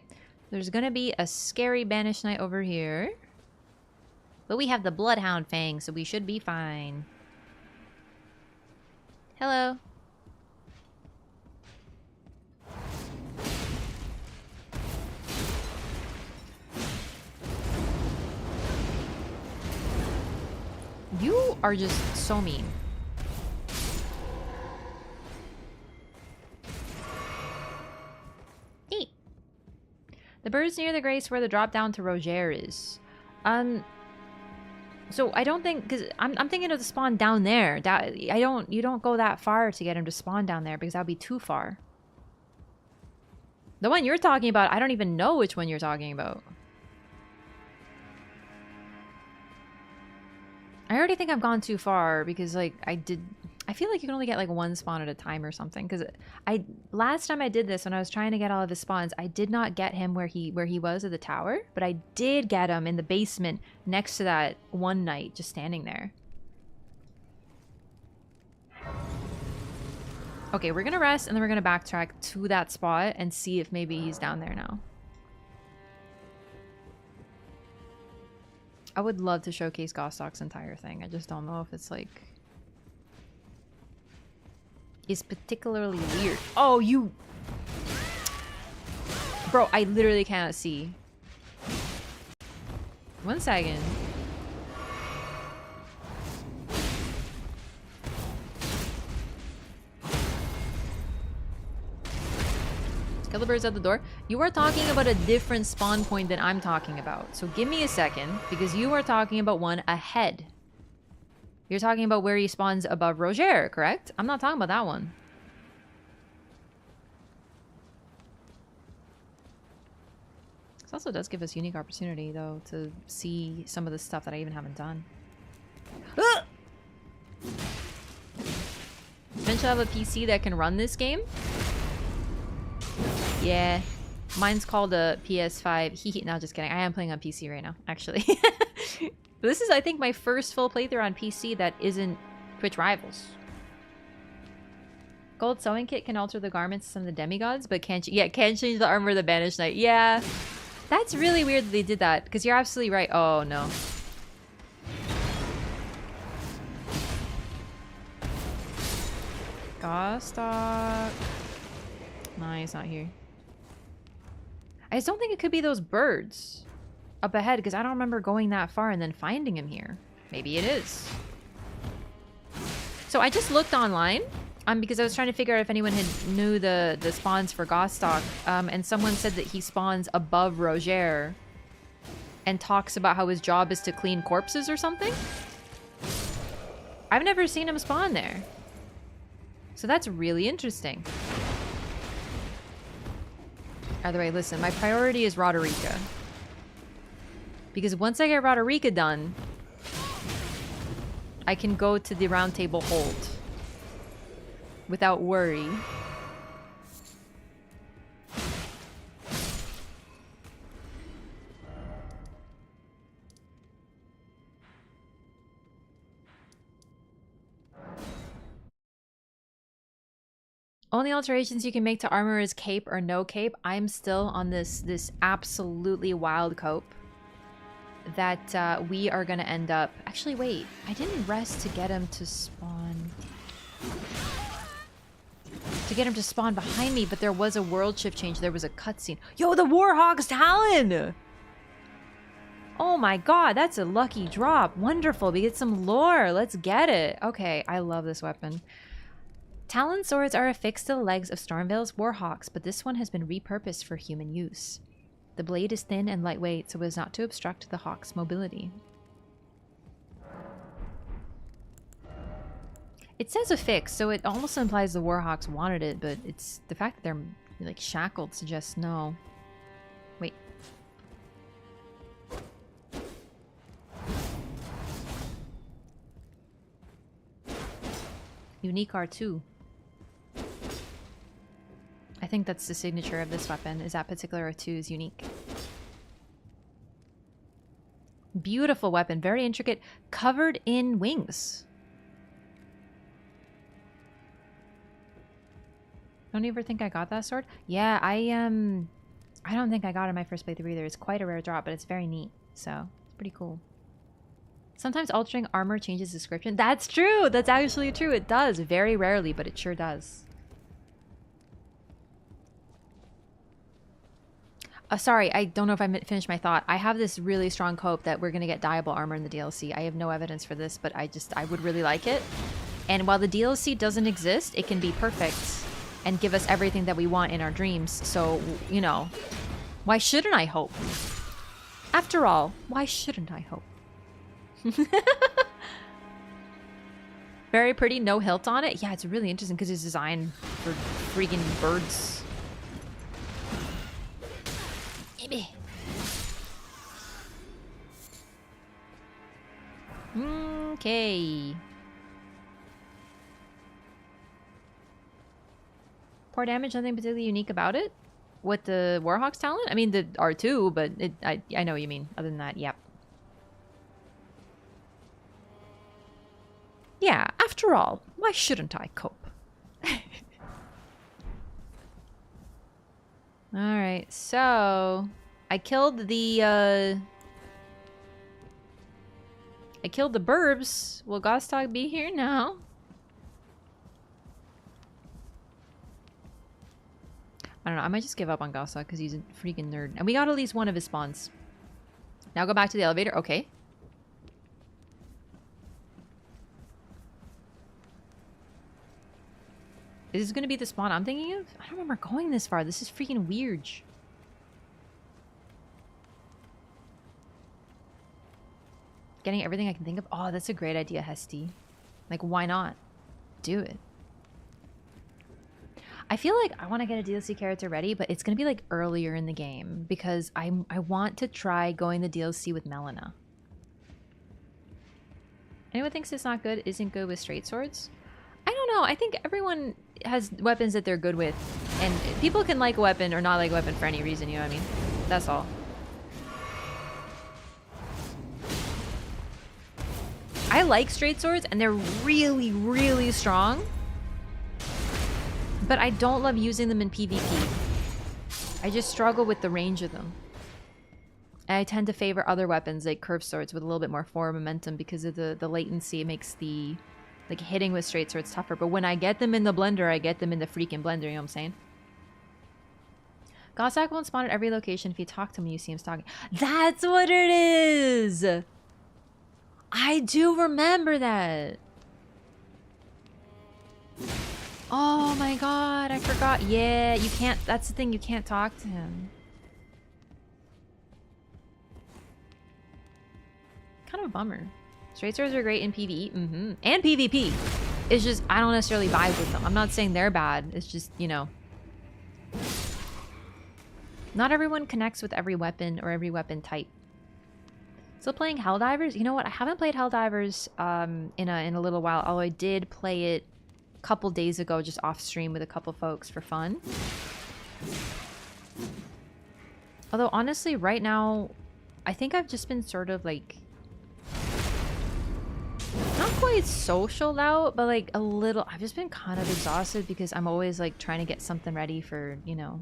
There's gonna be a scary banished knight over here. But we have the Bloodhound Fang, so we should be fine. Hello. You are just so mean. Neat. The birds near the grace where the drop down to Roger is. So I don't think, because I'm thinking of the spawn down there. You don't go that far to get him to spawn down there because that would be too far. The one you're talking about, I don't even know which one you're talking about. I already think I've gone too far because like I feel like you can only get like one spawn at a time or something, because last time I did this when I was trying to get all of his spawns, I did not get him where he was at the tower, but I did get him in the basement next to that one knight just standing there. Okay, we're gonna rest and then we're gonna backtrack to that spot and see if maybe he's down there now. I would love to showcase Gostock's entire thing. I just don't know if it's like... is particularly weird. Oh, you... Bro, I literally cannot see. 1 second. Kill the birds at the door. You are talking about a different spawn point than I'm talking about. So give me a second, because you are talking about one ahead. You're talking about where he spawns above Roger, correct? I'm not talking about that one. This also does give us unique opportunity, though, to see some of the stuff that I even haven't done. Ah! Eventually I have a PC that can run this game. Yeah. Mine's called a PS5. No, just kidding. I am playing on PC right now, actually. This is, I think, my first full playthrough on PC that isn't Twitch Rivals. Gold sewing kit can alter the garments of some of the demigods, but can't change the armor of the banished knight. Yeah. That's really weird that they did that, because you're absolutely right. Oh, no. Gostock. No, he's not here. I just don't think it could be those birds up ahead, because I don't remember going that far and then finding him here. Maybe it is. So I just looked online because I was trying to figure out if anyone knew the spawns for Gostock, and someone said that he spawns above Roger and talks about how his job is to clean corpses or something. I've never seen him spawn there. So that's really interesting. Either way, listen, my priority is Roderika. Because once I get Roderika done, I can go to the Roundtable Hold without worry. Only alterations you can make to armor is cape or no cape. I'm still on this absolutely wild cope that we are gonna end up... Actually, wait. I didn't rest to get him to spawn... To get him to spawn behind me, but there was a world shift change. There was a cutscene. Yo, the Warhawk's Talon! Oh my god, that's a lucky drop. Wonderful. We get some lore. Let's get it. Okay, I love this weapon. Talon swords are affixed to the legs of Stormveil's Warhawks, but this one has been repurposed for human use. The blade is thin and lightweight, so as not to obstruct the hawk's mobility. It says affixed, so it almost implies the Warhawks wanted it, but it's the fact that they're like shackled suggests no. Wait. Unique R2. I think that's the signature of this weapon, is that particular R2 is unique. Beautiful weapon, very intricate, covered in wings. Don't you ever think I got that sword? Yeah, I don't think I got it in my first playthrough either. It's quite a rare drop, but it's very neat, so it's pretty cool. Sometimes altering armor changes description. That's true! That's actually true. It does. Very rarely, but it sure does. Sorry, I don't know if I finished my thought. I have this really strong hope that we're going to get dyeable armor in the DLC. I have no evidence for this, but I would really like it. And while the DLC doesn't exist, it can be perfect and give us everything that we want in our dreams. So, you know, why shouldn't I hope? After all, why shouldn't I hope? Very pretty, no hilt on it. Yeah, it's really interesting because it's designed for freaking birds. Okay. Poor damage, nothing particularly unique about it. What, the Warhawk's talent? I mean, the R2, but I know what you mean. Other than that, yep. Yeah, after all, why shouldn't I cope? Alright, so... I killed the burbs. Will Gostock be here now? I don't know, I might just give up on Gostock because he's a freaking nerd. And we got at least one of his spawns. Now go back to the elevator. Okay. Is this going to be the spawn I'm thinking of? I don't remember going this far. This is freaking weird. Getting everything I can think of. Oh, that's a great idea, Hesty. Like, why not? Do it. I feel like I want to get a DLC character ready, but it's going to be like earlier in the game because I want to try going the DLC with Melina. Anyone thinks it's not good, isn't good with straight swords? I don't know. I think everyone has weapons that they're good with. And people can like a weapon or not like a weapon for any reason, you know what I mean? That's all. I like straight swords, and they're really, really strong. But I don't love using them in PvP. I just struggle with the range of them. And I tend to favor other weapons, like curved swords, with a little bit more forward momentum because of the latency. It makes the... like, hitting with straight swords tougher. But when I get them in the blender, I get them in the freaking blender, you know what I'm saying? Gosak won't spawn at every location. If you talk to him, you see him stalking. That's what it is! I do remember that. Oh my god, I forgot. Yeah, you can't... that's the thing, you can't talk to him. Kind of a bummer. Straight swords are great in PvE. And PvP. It's just, I don't necessarily vibe with them. I'm not saying they're bad. It's just, you know. Not everyone connects with every weapon or every weapon type. Still playing Helldivers? You know what? I haven't played Helldivers in a little while. Although I did play it a couple days ago just off stream with a couple folks for fun. Although honestly, right now, I think I've just been sort of like... not quite social out, but like a little... I've just been kind of exhausted because I'm always like trying to get something ready for, you know,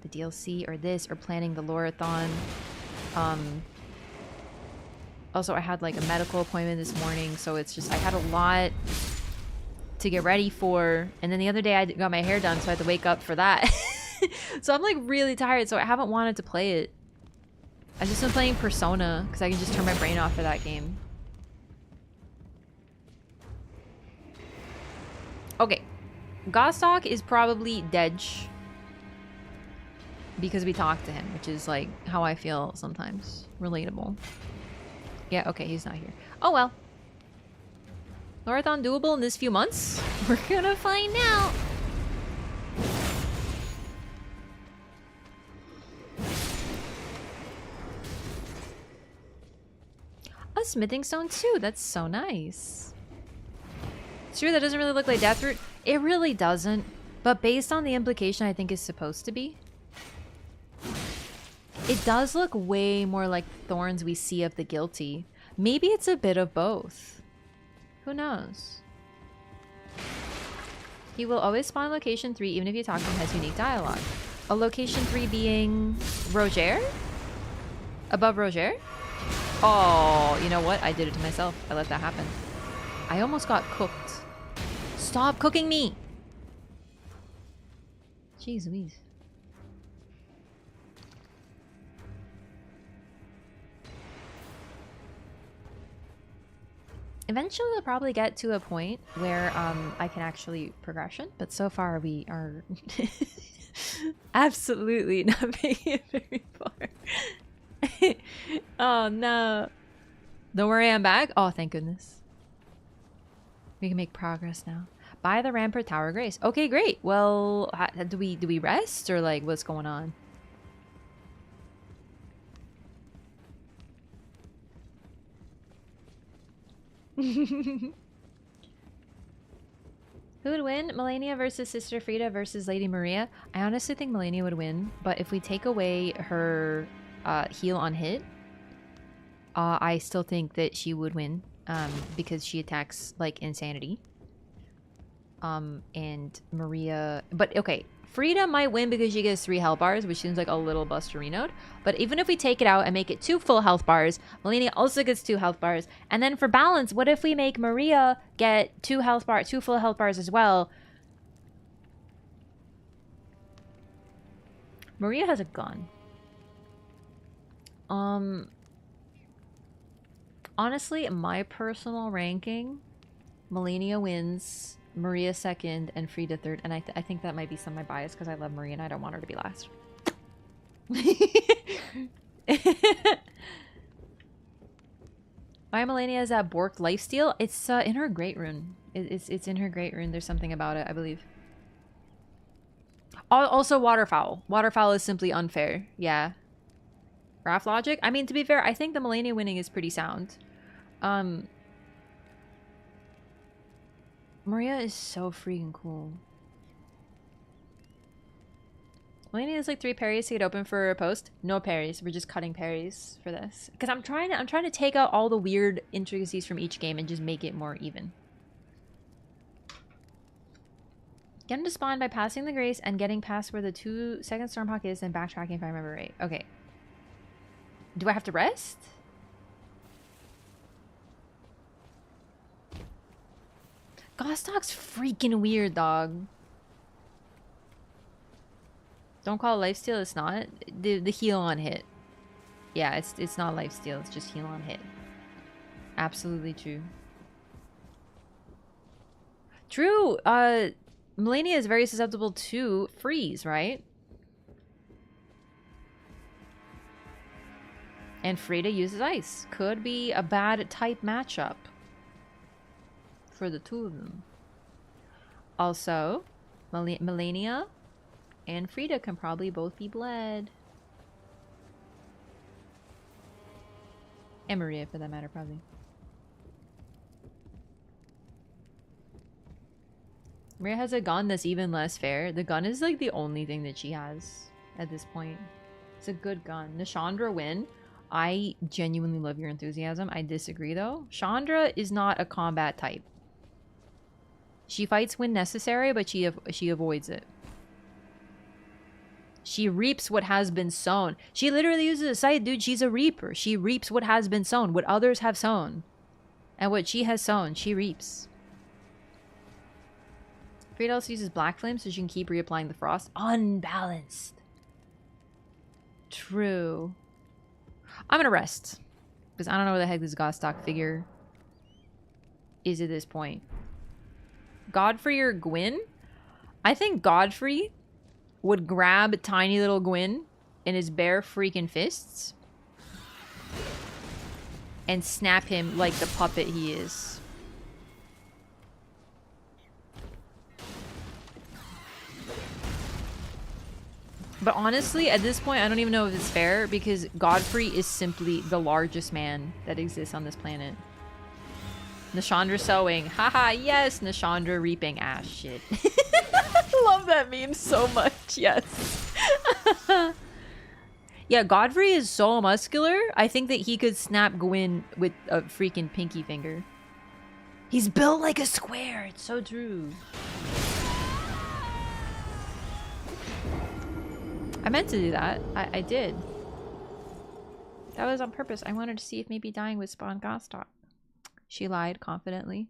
the DLC or this, or planning the LOREATHON. Also, I had like a medical appointment this morning, so it's just, I had a lot to get ready for. And then the other day I got my hair done, so I had to wake up for that. So I'm like really tired, so I haven't wanted to play it. I've just been playing Persona because I can just turn my brain off for that game. Okay, Gostock is probably Dedge because we talked to him, which is like how I feel sometimes. Relatable. Yeah, okay, he's not here. Oh well. LOREATHON doable in this few months? We're gonna find out. A smithing stone too. That's so nice. It's true, that doesn't really look like Deathroot. It really doesn't. But based on the implication, I think it's supposed to be. It does look way more like thorns we see of the guilty. Maybe it's a bit of both. Who knows? He will always spawn location 3 even if you talk to him, has unique dialogue. A location 3 being Roger? Above Roger? Oh, you know what? I did it to myself. I let that happen. I almost got cooked. Stop cooking me! Jeez Louise. Eventually we'll probably get to a point where I can actually progression, but so far we are absolutely not making it very far. Oh no. Don't worry, I'm back. Oh, thank goodness. We can make progress now. Buy the Rampart Tower Grace. Okay, great. Well, do we rest or like what's going on? Who would win? Melania versus Sister Frida versus Lady Maria? I honestly think Melania would win, but if we take away her heal on hit, I still think that she would win because she attacks like insanity. And Maria... But okay, Frida might win because she gets 3 health bars, which seems like a little busterinoed. But even if we take it out and make it 2 full health bars, Melania also gets 2 health bars. And then for balance, what if we make Maria get 2 full health bars as well? Maria has a gun. Honestly, my personal ranking, Melania wins, Maria second, and Frida third. And I think that might be some of my bias because I love Maria and I don't want her to be last. Why Melania is at Bork Lifesteal? It's in her Great Rune. It's in her Great Rune. There's something about it, I believe. Also Waterfowl. Waterfowl is simply unfair. Yeah. Graph logic? I mean, to be fair, I think the Melania winning is pretty sound. Maria is so freaking cool. We need like 3 parries to get open for a post. No parries. We're just cutting parries for this. Because I'm trying to take out all the weird intricacies from each game and just make it more even. Get him to spawn by passing the grace and getting past where the 2-second Stormhawk is and backtracking if I remember right. Okay. Do I have to rest? Gostok's freaking weird, dog. Don't call it lifesteal, it's not. The heal on hit. Yeah, it's not lifesteal, it's just heal on hit. Absolutely true. True, Melania is very susceptible to freeze, right? And Frida uses ice. Could be a bad type matchup for the two of them. Also, Melania and Frida can probably both be Blaidd. And Maria, for that matter, probably. Maria has a gun that's even less fair. The gun is like the only thing that she has at this point. It's a good gun. Nashandra win. I genuinely love your enthusiasm. I disagree though. Chandra is not a combat type. She fights when necessary, but she avoids it. She reaps what has been sown. She literally uses a scythe, dude. She's a reaper. She reaps what has been sown, what others have sown. And what she has sown, she reaps. Frida also uses Black Flame so she can keep reapplying the frost. Unbalanced. True. I'm gonna rest. Because I don't know where the heck this Gostok figure is at this point. Godfrey or Gwyn? I think Godfrey would grab tiny little Gwyn in his bare freaking fists and snap him like the puppet he is. But honestly, at this point, I don't even know if it's fair because Godfrey is simply the largest man that exists on this planet. Nashandra sowing. Haha, yes! Nashandra reaping ass shit. Love that meme so much, yes. Yeah, Godfrey is so muscular. I think that he could snap Gwyn with a freaking pinky finger. He's built like a square. It's so true. I meant to do that. I did. That was on purpose. I wanted to see if maybe dying would spawn Gostok. She lied confidently.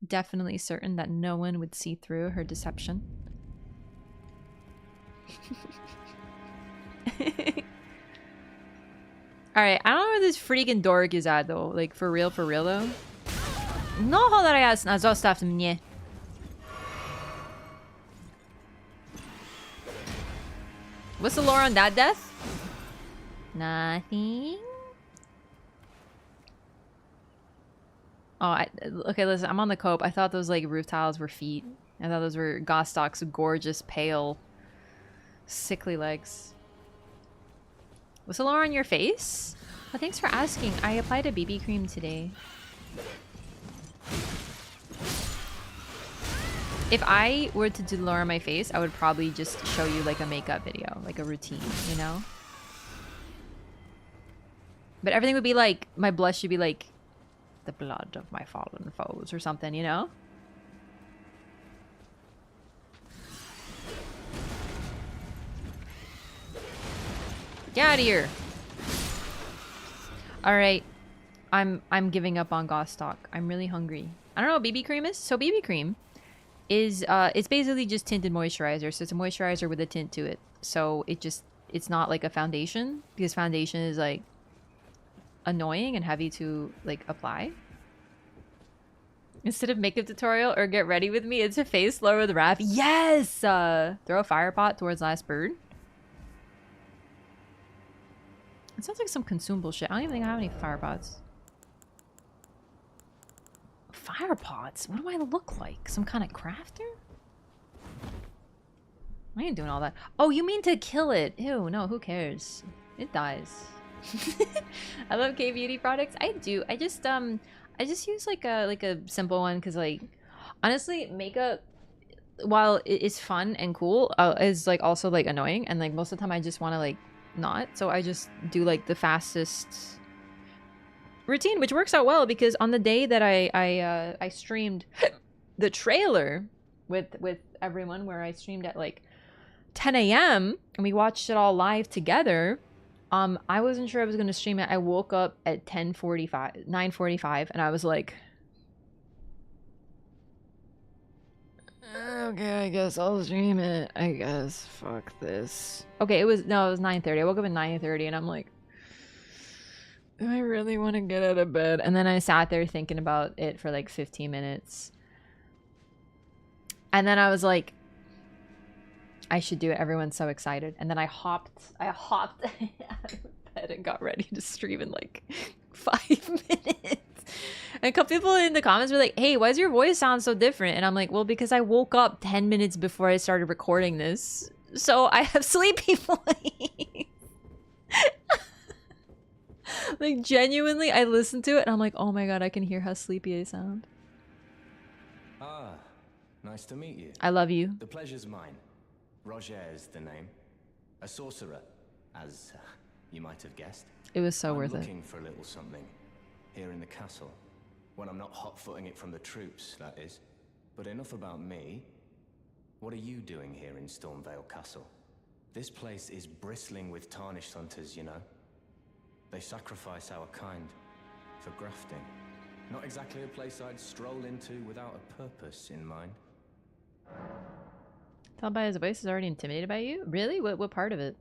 Definitely certain that no one would see through her deception. Alright, I don't know where this freaking dork is at though. Like for real though. No hodarayas na zostaw mnie. What's the lore on that death? Nothing. Oh, okay, listen, I'm on the cope. I thought those like roof tiles were feet. I thought those were Gostok's gorgeous, pale, sickly legs. What's the lore on your face? Oh, thanks for asking. I applied a BB cream today. If I were to do lore on my face, I would probably just show you like a makeup video, like a routine, you know? But everything would be like, my blush should be like, the blood of my fallen foes or something, you know? Get out of here. Alright. I'm giving up on Gostok. I'm really hungry. I don't know what BB cream is. So BB cream is it's basically just tinted moisturizer. So it's a moisturizer with a tint to it. So it's not like a foundation because foundation is like annoying and heavy to like apply. Instead of makeup tutorial or get ready with me, it's a face lower with wrath. Yes! Throw a fire pot towards last bird. It sounds like some consumable shit. I don't even think I have any fire pots. Fire pots? What do I look like? Some kind of crafter? I ain't doing all that. Oh, you mean to kill it? Ew, no, who cares? It dies. I love K-beauty products. I do. I just use like a simple one because like honestly makeup while it is fun and cool, is like also like annoying, and like most of the time I just want to like not. So I just do like the fastest routine, which works out well because on the day that I streamed the trailer with everyone, where I streamed at like 10 a.m. and we watched it all live together. I wasn't sure I was gonna stream it. I woke up at 9:45, and I was like, okay, I guess I'll stream it. I guess. Fuck this. Okay, it was 9:30. I woke up at 9:30, and I'm like, do I really want to get out of bed? And then I sat there thinking about it for like 15 minutes. And then I was like, I should do it. Everyone's so excited. And then I hopped out of bed and got ready to stream in like 5 minutes. And a couple people in the comments were like, hey, why does your voice sound so different? And I'm like, well, because I woke up 10 minutes before I started recording this. So I have sleepy voice. Like, genuinely, I listened to it and I'm like, oh my god, I can hear how sleepy I sound. Ah, nice to meet you. I love you. The pleasure's mine. Roger is the name. A sorcerer, as you might have guessed. It was so I'm worth it. looking for a little something here in the castle. When I'm not hot-footing it from the troops, that is. But enough about me. What are you doing here in Stormveil Castle? This place is bristling with tarnished hunters, you know. They sacrifice our kind for grafting. Not exactly a place I'd stroll into without a purpose in mind. Tell by his voice, is already intimidated by you? Really? What part of it?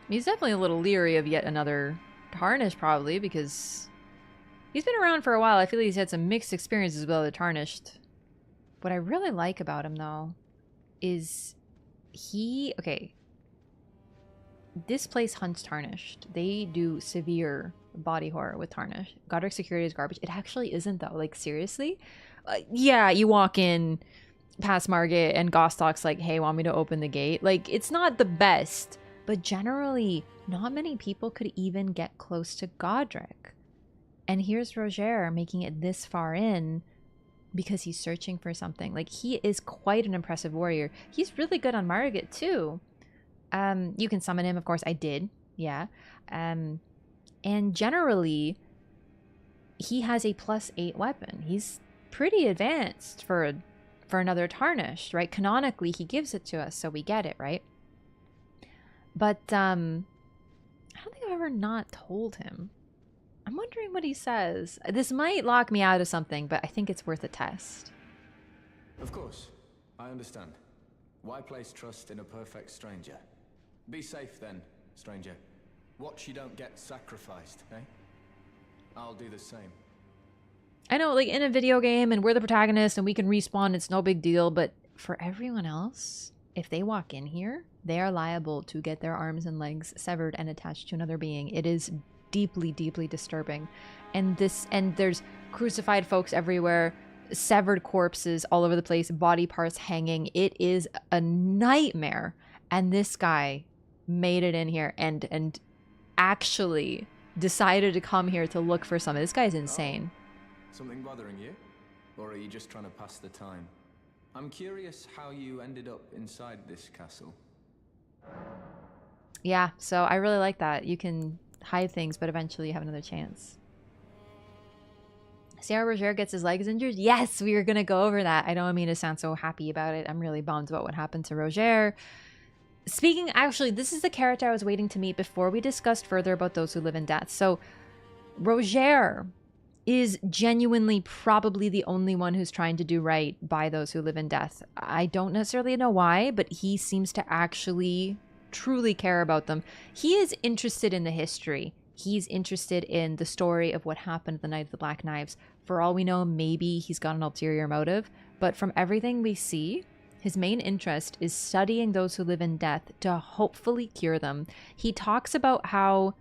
He's definitely a little leery of yet another Tarnished, probably, because he's been around for a while. I feel like he's had some mixed experiences with other Tarnished. What I really like about him, though, is okay, this place hunts Tarnished. They do severe body horror with Tarnished. Godric security is garbage. It actually isn't, though. Like, seriously? Yeah, you walk in past Margit and Gostok's like, hey, want me to open the gate? Like, it's not the best, but generally, not many people could even get close to Godric. And here's Roger making it this far in because he's searching for something. Like, he is quite an impressive warrior. He's really good on Margit, too. You can summon him, of course. I did, yeah. And generally, he has a +8 weapon. He's pretty advanced for another Tarnished, right? Canonically, he gives it to us, so we get it, right? But I don't think I've ever not told him. I'm wondering what he says. This might lock me out of something, but I think it's worth a test. Of course, I understand. Why place trust in a perfect stranger? Be safe then, stranger. Watch you don't get sacrificed, eh? I'll do the same. I know, like, in a video game and we're the protagonist and we can respawn, it's no big deal, but for everyone else, if they walk in here, they are liable to get their arms and legs severed and attached to another being. It is deeply, deeply disturbing. And there's crucified folks everywhere, severed corpses all over the place, body parts hanging. It is a nightmare. And this guy made it in here and actually decided to come here to look for something. This guy's insane. Something bothering you? Or are you just trying to pass the time? I'm curious how you ended up inside this castle. Yeah, so I really like that. You can hide things, but eventually you have another chance. See how Roger gets his legs injured? Yes, we were going to go over that. I don't mean to sound so happy about it. I'm really bummed about what happened to Roger. Speaking, actually, this is the character I was waiting to meet before we discussed further about those who live in death. So, Roger is genuinely probably the only one who's trying to do right by those who live in death. I don't necessarily know why, but he seems to actually truly care about them. He is interested in the history. He's interested in the story of what happened the night of the Black Knives. For all we know, maybe he's got an ulterior motive, but from everything we see, his main interest is studying those who live in death to hopefully cure them. He talks about how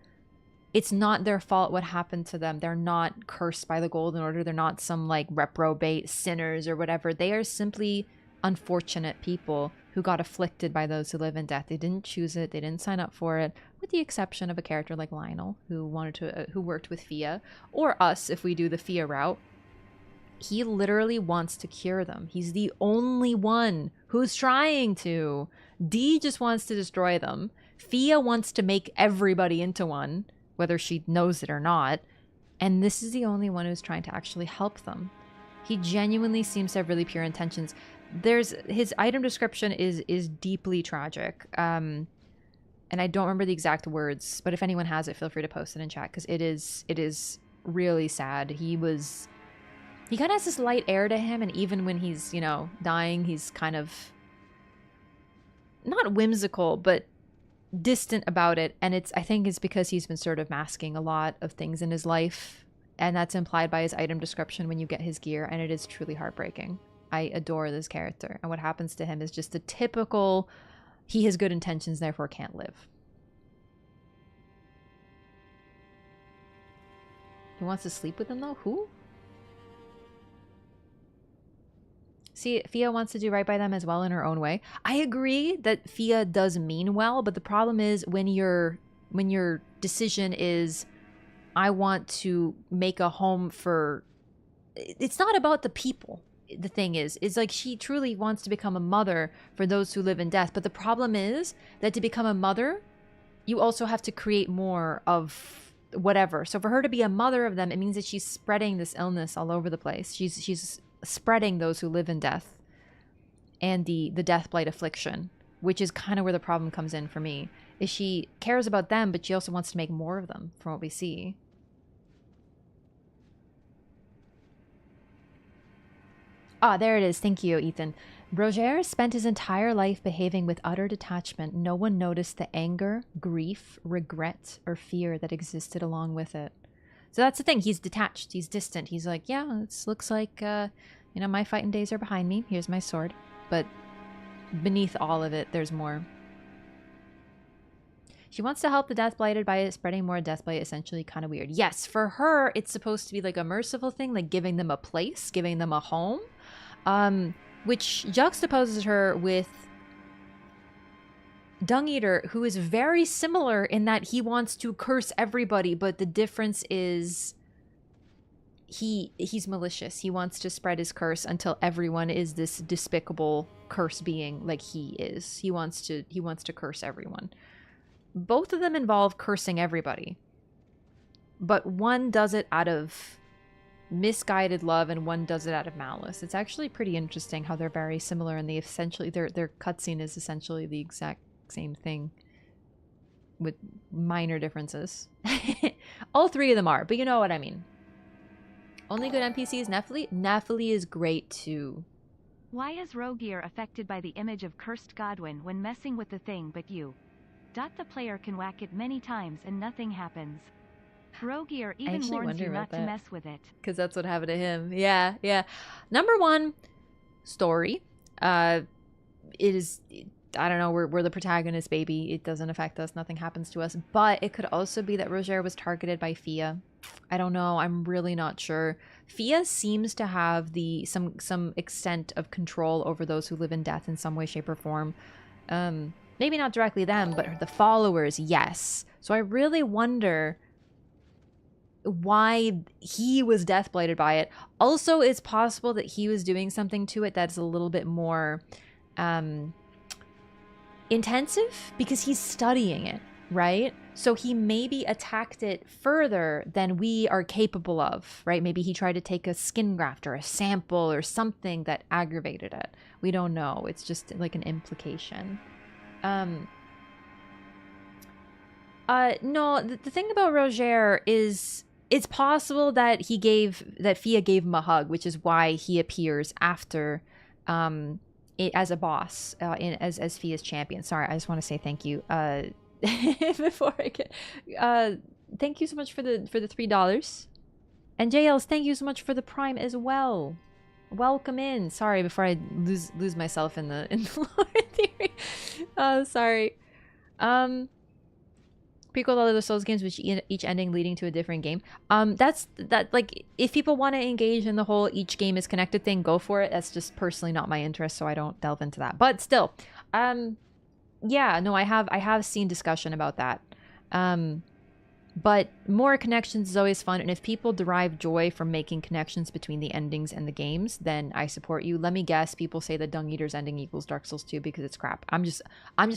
it's not their fault what happened to them. They're not cursed by the Golden Order. They're not some like reprobate sinners or whatever. They are simply unfortunate people who got afflicted by those who live in death. They didn't choose it. They didn't sign up for it, with the exception of a character like Lionel, who wanted to, who worked with Fia, or us if we do the Fia route. he literally wants to cure them. He's the only one who's trying to. Dee just wants to destroy them. Fia wants to make everybody into one, whether she knows it or not. And this is the only one who's trying to actually help them. He genuinely seems to have really pure intentions. His item description is deeply tragic. And I don't remember the exact words, but if anyone has it, feel free to post it in chat, because it is really sad. He kind of has this light air to him, and even when he's, dying, he's kind of not whimsical, but distant about it. And I think it's because he's been sort of masking a lot of things in his life, and that's implied by his item description when you get his gear, and it is truly heartbreaking. I adore this character, and what happens to him is just the typical, he has good intentions, therefore can't live. He wants to sleep with him though? Who? See, Fia wants to do right by them as well in her own way. I agree that Fia does mean well, but the problem is when your decision is, I want to make a home for... It's not about the people. The thing is like she truly wants to become a mother for those who live in death. But the problem is that to become a mother, you also have to create more of whatever. So for her to be a mother of them, it means that she's spreading this illness all over the place. She's spreading those who live in death and the death blight affliction, which is kind of where the problem comes in for me. Is she cares about them, but she also wants to make more of them from what we see. Ah, there it is. Thank you, Ethan. Roger spent his entire life behaving with utter detachment. No one noticed the anger, grief, regret, or fear that existed along with it. So that's the thing. He's detached. He's distant. He's like, yeah, it looks like, my fighting days are behind me. Here's my sword. But beneath all of it, there's more. She wants to help the death blighted by spreading more death blight, essentially kind of weird. Yes, for her, it's supposed to be like a merciful thing, like giving them a place, giving them a home, which juxtaposes her with Dung Eater, who is very similar in that he wants to curse everybody, but the difference is he's malicious. He wants to spread his curse until everyone is this despicable curse being like he is. He wants to curse everyone. Both of them involve cursing everybody, but one does it out of misguided love and one does it out of malice. It's actually pretty interesting how they're very similar, and their cutscene is essentially the exact same thing with minor differences. All three of them are, but you know what I mean. Only good NPC is Nephili. Nephili is great too. Why is Rogier affected by the image of cursed Godwin when messing with the thing but you? The player can whack it many times and nothing happens. Rogier even warns you not to mess with it. Because that's what happened to him. Yeah, yeah. Number one, story. It is... I don't know, we're the protagonist, baby. It doesn't affect us. Nothing happens to us. But it could also be that Roger was targeted by Fia. I don't know. I'm really not sure. Fia seems to have some extent of control over those who live in death in some way, shape, or form. Maybe not directly them, but the followers, yes. So I really wonder why he was death blighted by it. Also, it's possible that he was doing something to it that's a little bit more... intensive, because he's studying it, right? So he maybe attacked it further than we are capable of, right? Maybe he tried to take a skin graft or a sample or something that aggravated it. We don't know. It's just like an implication. No, the thing about Roger is it's possible that Fia gave him a hug, which is why he appears after as a boss, as Fia's champion. Sorry, I just want to say thank you. Before I get, thank you so much for the $3, and JLs, thank you so much for the Prime as well. Welcome in. Sorry, before I lose myself in the lore theory. Sorry. Prequel to other Souls games, which each ending leading to a different game. Like, if people want to engage in the whole each game is connected thing, go for it. That's just personally not my interest, so I don't delve into that. But still, yeah, no, I have seen discussion about that. But more connections is always fun, and if people derive joy from making connections between the endings and the games, then I support you. Let me guess, people say the Dung Eater's ending equals Dark Souls 2 because it's crap. I'm just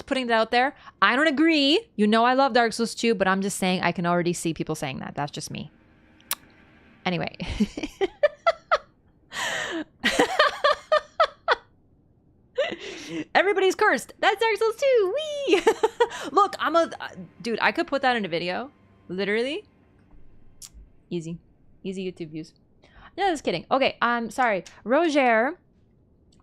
putting that out there. I don't agree. You know I love Dark Souls 2, but I'm just saying I can already see people saying that. That's just me. Anyway. Everybody's cursed. That's Dark Souls 2. Whee! Look, dude, I could put that in a video. Literally. Easy YouTube views. No, just kidding. Okay, sorry. Roger,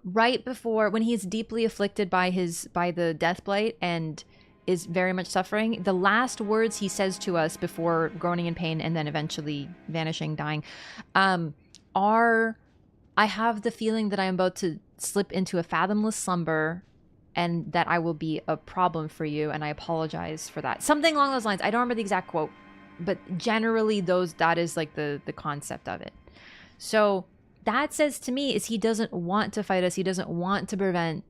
right before, when he's deeply afflicted by the death blight and is very much suffering, the last words he says to us before groaning in pain and then eventually vanishing, dying, are, I have the feeling that I'm about to slip into a fathomless slumber and that I will be a problem for you, and I apologize for that. Something along those lines. I don't remember the exact quote, but generally that is like the concept of it. So that says to me is he doesn't want to fight us. He doesn't want to prevent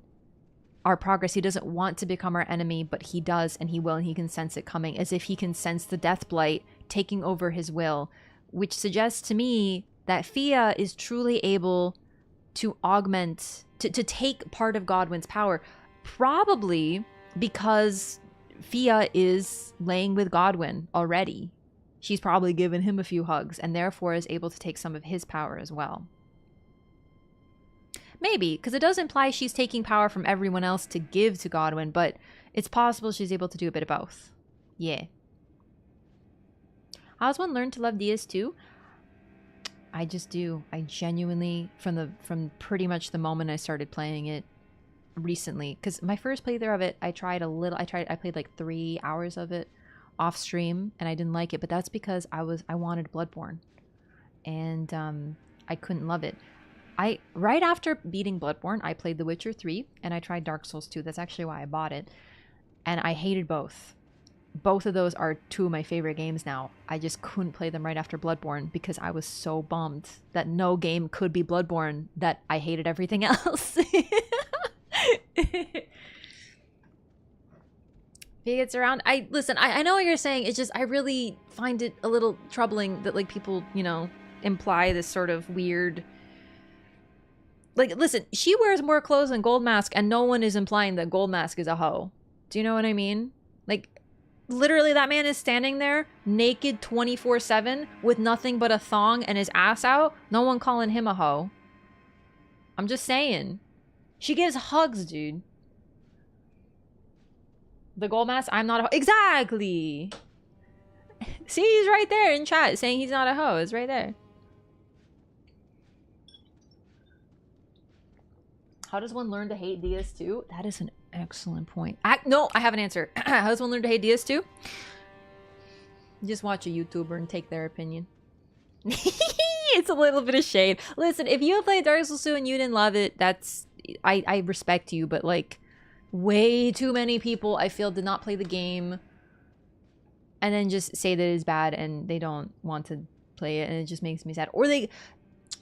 our progress. He doesn't want to become our enemy, but he does, and he will, and he can sense it coming, as if he can sense the death blight taking over his will, which suggests to me that Fia is truly able to augment, to take part of Godwyn's power. Probably because Fia is laying with Godwyn already. She's probably given him a few hugs and therefore is able to take some of his power as well. Maybe, because it does imply she's taking power from everyone else to give to Godwyn, but it's possible she's able to do a bit of both. Yeah. How does one learn to love DS2? I just do. I genuinely, from pretty much the moment I started playing it, recently, because my first playthrough of it, I played like 3 hours of it off stream and I didn't like it, but that's because I wanted Bloodborne and I couldn't love it. Right after beating Bloodborne, I played The Witcher 3 and I tried Dark Souls 2. That's actually why I bought it, and I hated both. Both of those are two of my favorite games now. I just couldn't play them right after Bloodborne because I was so bummed that no game could be Bloodborne that I hated everything else. If he gets around, I know what you're saying. It's just I really find it a little troubling that like people, you know, imply this sort of weird, like, listen, she wears more clothes than Goldmask and no one is implying that Goldmask is a hoe. Do you know what I mean? Like, literally that man is standing there naked 24/7 with nothing but a thong and his ass out. No one calling him a hoe. I'm just saying. She gives hugs, dude. The Goldmask, I'm not a hoe. Exactly. See, he's right there in chat saying he's not a hoe. It's right there. How does one learn to hate DS2? That is an excellent point. No, I have an answer. How does one learn to hate DS2? Just watch a YouTuber and take their opinion. It's a little bit of shade. Listen, if you played Dark Souls 2 and you didn't love it, that's... I respect you, but like way too many people I feel did not play the game and then just say that it's bad and they don't want to play it, and it just makes me sad. Or they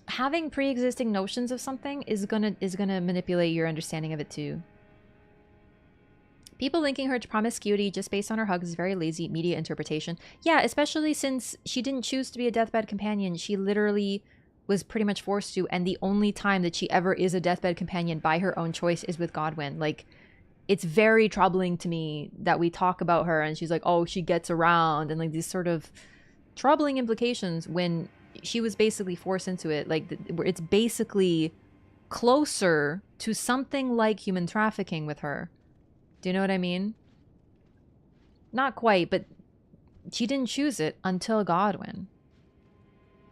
having pre-existing notions of something is gonna manipulate your understanding of it too. People linking her to promiscuity just based on her hugs is very lazy media interpretation. Yeah, especially since she didn't choose to be a deathbed companion. She literally was pretty much forced to, and the only time that she ever is a deathbed companion by her own choice is with Godwyn. Like, it's very troubling to me that we talk about her and she's like, oh, she gets around, and like these sort of troubling implications when she was basically forced into it. Like, it's basically closer to something like human trafficking with her. Do you know what I mean? Not quite, but she didn't choose it until Godwyn.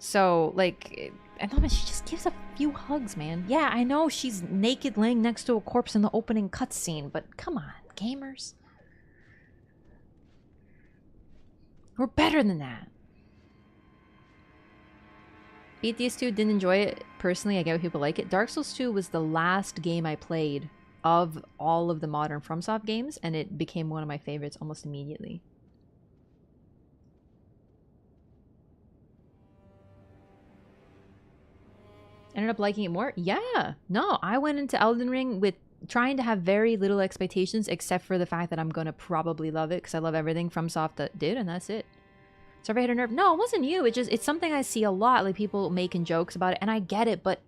So, like, and then she just gives a few hugs, man. Yeah, I know she's naked laying next to a corpse in the opening cutscene, but come on, gamers. We're better than that. Beat these two, didn't enjoy it. Personally, I get why people like it. Dark Souls 2 was the last game I played of all of the modern FromSoft games, and it became one of my favorites almost immediately. Ended up liking it more? Yeah. No, I went into Elden Ring with trying to have very little expectations, except for the fact that I'm going to probably love it because I love everything FromSoft that did, and that's it. Survey hit a nerve. No, it wasn't you. It's something I see a lot, like people making jokes about it, and I get it, but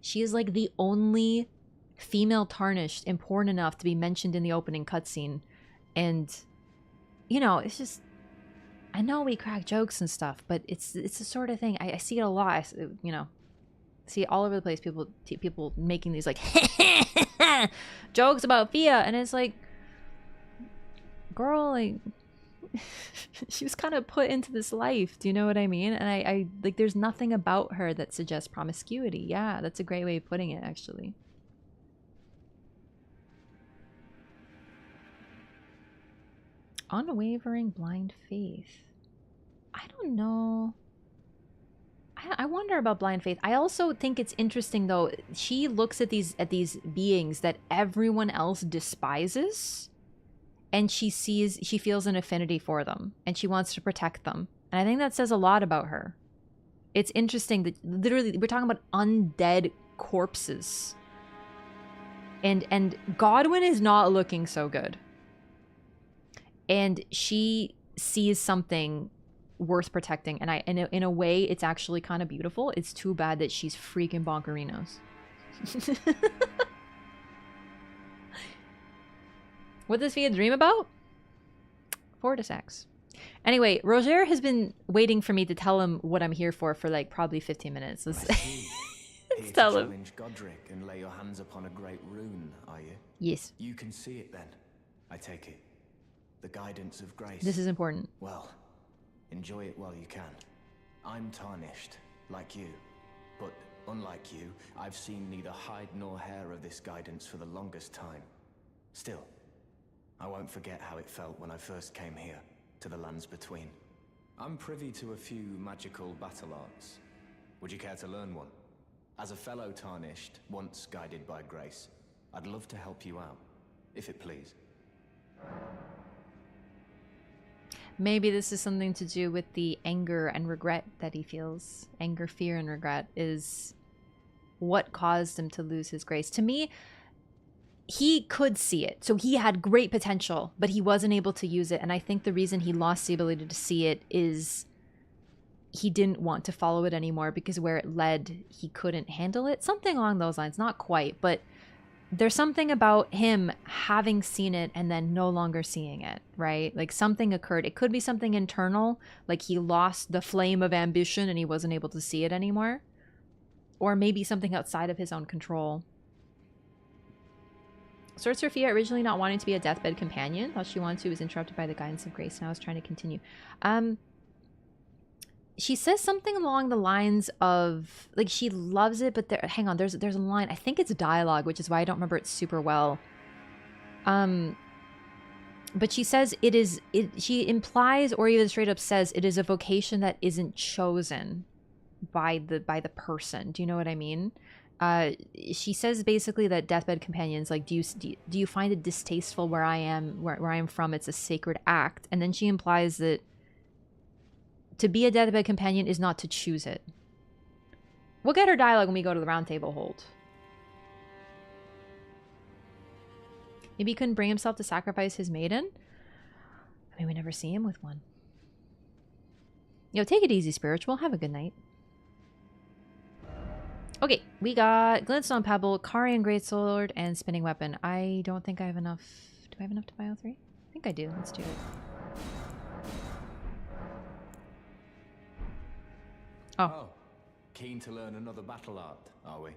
she is like the only female tarnished important enough to be mentioned in the opening cutscene. And you know, it's just, I know we crack jokes and stuff, but it's the sort of thing I see it a lot. You know, see it all over the place. People making these like jokes about Fia, and it's like, girl, like she was kind of put into this life. Do you know what I mean? And I like, there's nothing about her that suggests promiscuity. Yeah, that's a great way of putting it, actually. Unwavering blind faith. I don't know. I wonder about blind faith. I also think it's interesting though. She looks at these beings that everyone else despises, and she feels an affinity for them, and she wants to protect them. And I think that says a lot about her. It's interesting that literally we're talking about undead corpses. And Godwyn is not looking so good. And she sees something worth protecting, and in a way it's actually kind of beautiful. It's too bad that she's freaking bonkerinos. What does Fia dream about? Fortisex. Anyway, Roger has been waiting for me to tell him what I'm here for like probably 15 minutes. Let's tell him. Challenge Godric and lay your hands upon a great rune, are you? Yes. You can see it then, I take it. The guidance of grace. This is important. Well, enjoy it while you can. I'm tarnished, like you. But unlike you, I've seen neither hide nor hair of this guidance for the longest time. Still, I won't forget how it felt when I first came here, to the lands between. I'm privy to a few magical battle arts. Would you care to learn one? As a fellow tarnished, once guided by grace, I'd love to help you out, if it please. Maybe this is something to do with the anger and regret that he feels. Anger, fear, and regret is what caused him to lose his grace. To me, he could see it. So he had great potential, but he wasn't able to use it. And I think the reason he lost the ability to see it is he didn't want to follow it anymore, because where it led, he couldn't handle it. Something along those lines. Not quite, but there's something about him having seen it and then no longer seeing it, right? Like something occurred. It could be something internal, like he lost the flame of ambition and he wasn't able to see it anymore. Or maybe something outside of his own control. Sorcerer Fia originally not wanting to be a deathbed companion. Thought she wanted to, was interrupted by the guidance of grace. Now I was trying to continue. She says something along the lines of, like, she loves it, but hang on, there's a line. I think it's dialogue, which is why I don't remember it super well. But she says she implies, or even straight up says, it is a vocation that isn't chosen by the person. Do you know what I mean? She says basically that deathbed companions, like, do you find it distasteful where I am from? It's a sacred act. And then she implies that to be a deathbed companion is not to choose it. We'll get her dialogue when we go to the Roundtable Hold. Maybe he couldn't bring himself to sacrifice his maiden? I mean, we never see him with one. Yo, take it easy, Spiritual. Have a good night. Okay, we got Glintstone Pebble, Carian Greatsword, and Spinning Weapon. I don't think I have enough. Do I have enough to buy all three? I think I do. Let's do it. Oh, keen to learn another battle art, are we?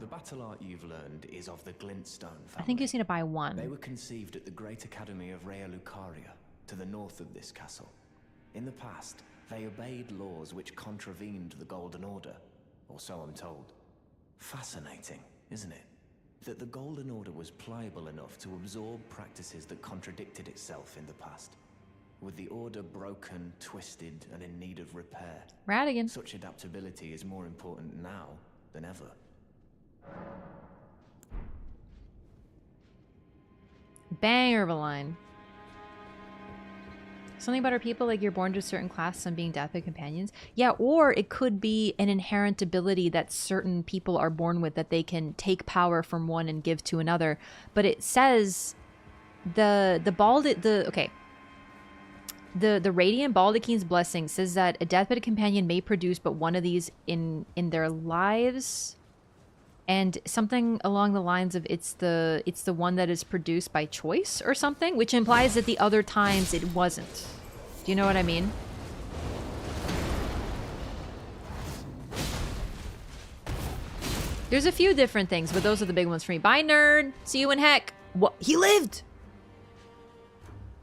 The battle art you've learned is of the Glintstone family. I think you just need to buy one. They were conceived at the Great Academy of Rea Lucaria, to the north of this castle. In the past, they obeyed laws which contravened the Golden Order, or so I'm told. Fascinating, isn't it? That the Golden Order was pliable enough to absorb practices that contradicted itself in the past. With the Order broken, twisted, and in need of repair. Radigan. Such adaptability is more important now than ever. Banger of a line. Something about our people, like you're born to a certain class, some being deathbed companions. Yeah, or it could be an inherent ability that certain people are born with, that they can take power from one and give to another. But it says okay. the Radiant Baldaquine's Blessing says that a deathbed companion may produce but one of these in their lives. And something along the lines of it's the one that is produced by choice or something, which implies that the other times it wasn't. Do you know what I mean? There's a few different things, but those are the big ones for me. Bye, nerd. See you in heck. What? He lived!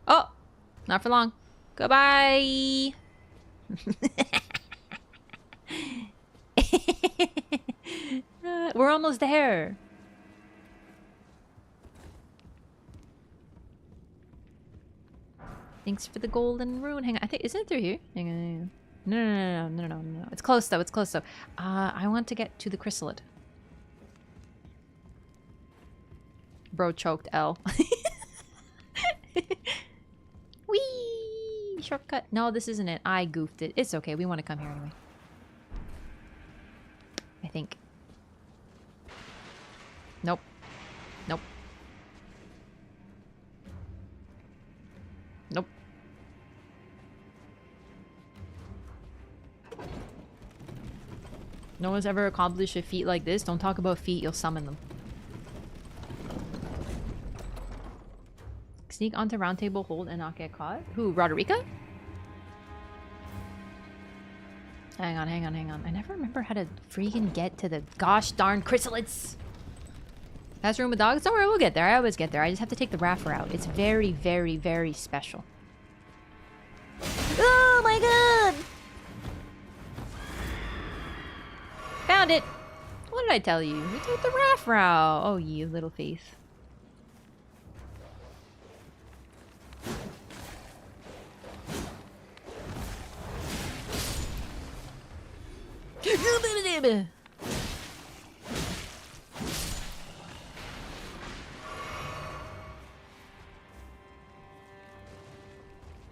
Oh, not for long. Goodbye. We're almost there. Thanks for the golden rune. Hang on. I think, isn't it through here? Hang on. No. It's close though. It's close though. I want to get to the chrysalid. Bro choked L. Whee! Shortcut. No, this isn't it. I goofed it. It's okay. We want to come here anyway. I think. Nope. Nope. Nope. No one's ever accomplished a feat like this. Don't talk about feat, you'll summon them. Sneak onto Roundtable Hold and not get caught? Who, Roderika? Hang on. I never remember how to freaking get to the gosh darn chrysalids. That's room with dogs? Don't worry, we'll get there. I always get there. I just have to take the raft route. It's very, very, very special. Oh my god! Found it! What did I tell you? We took the raft route. Oh, you little thief.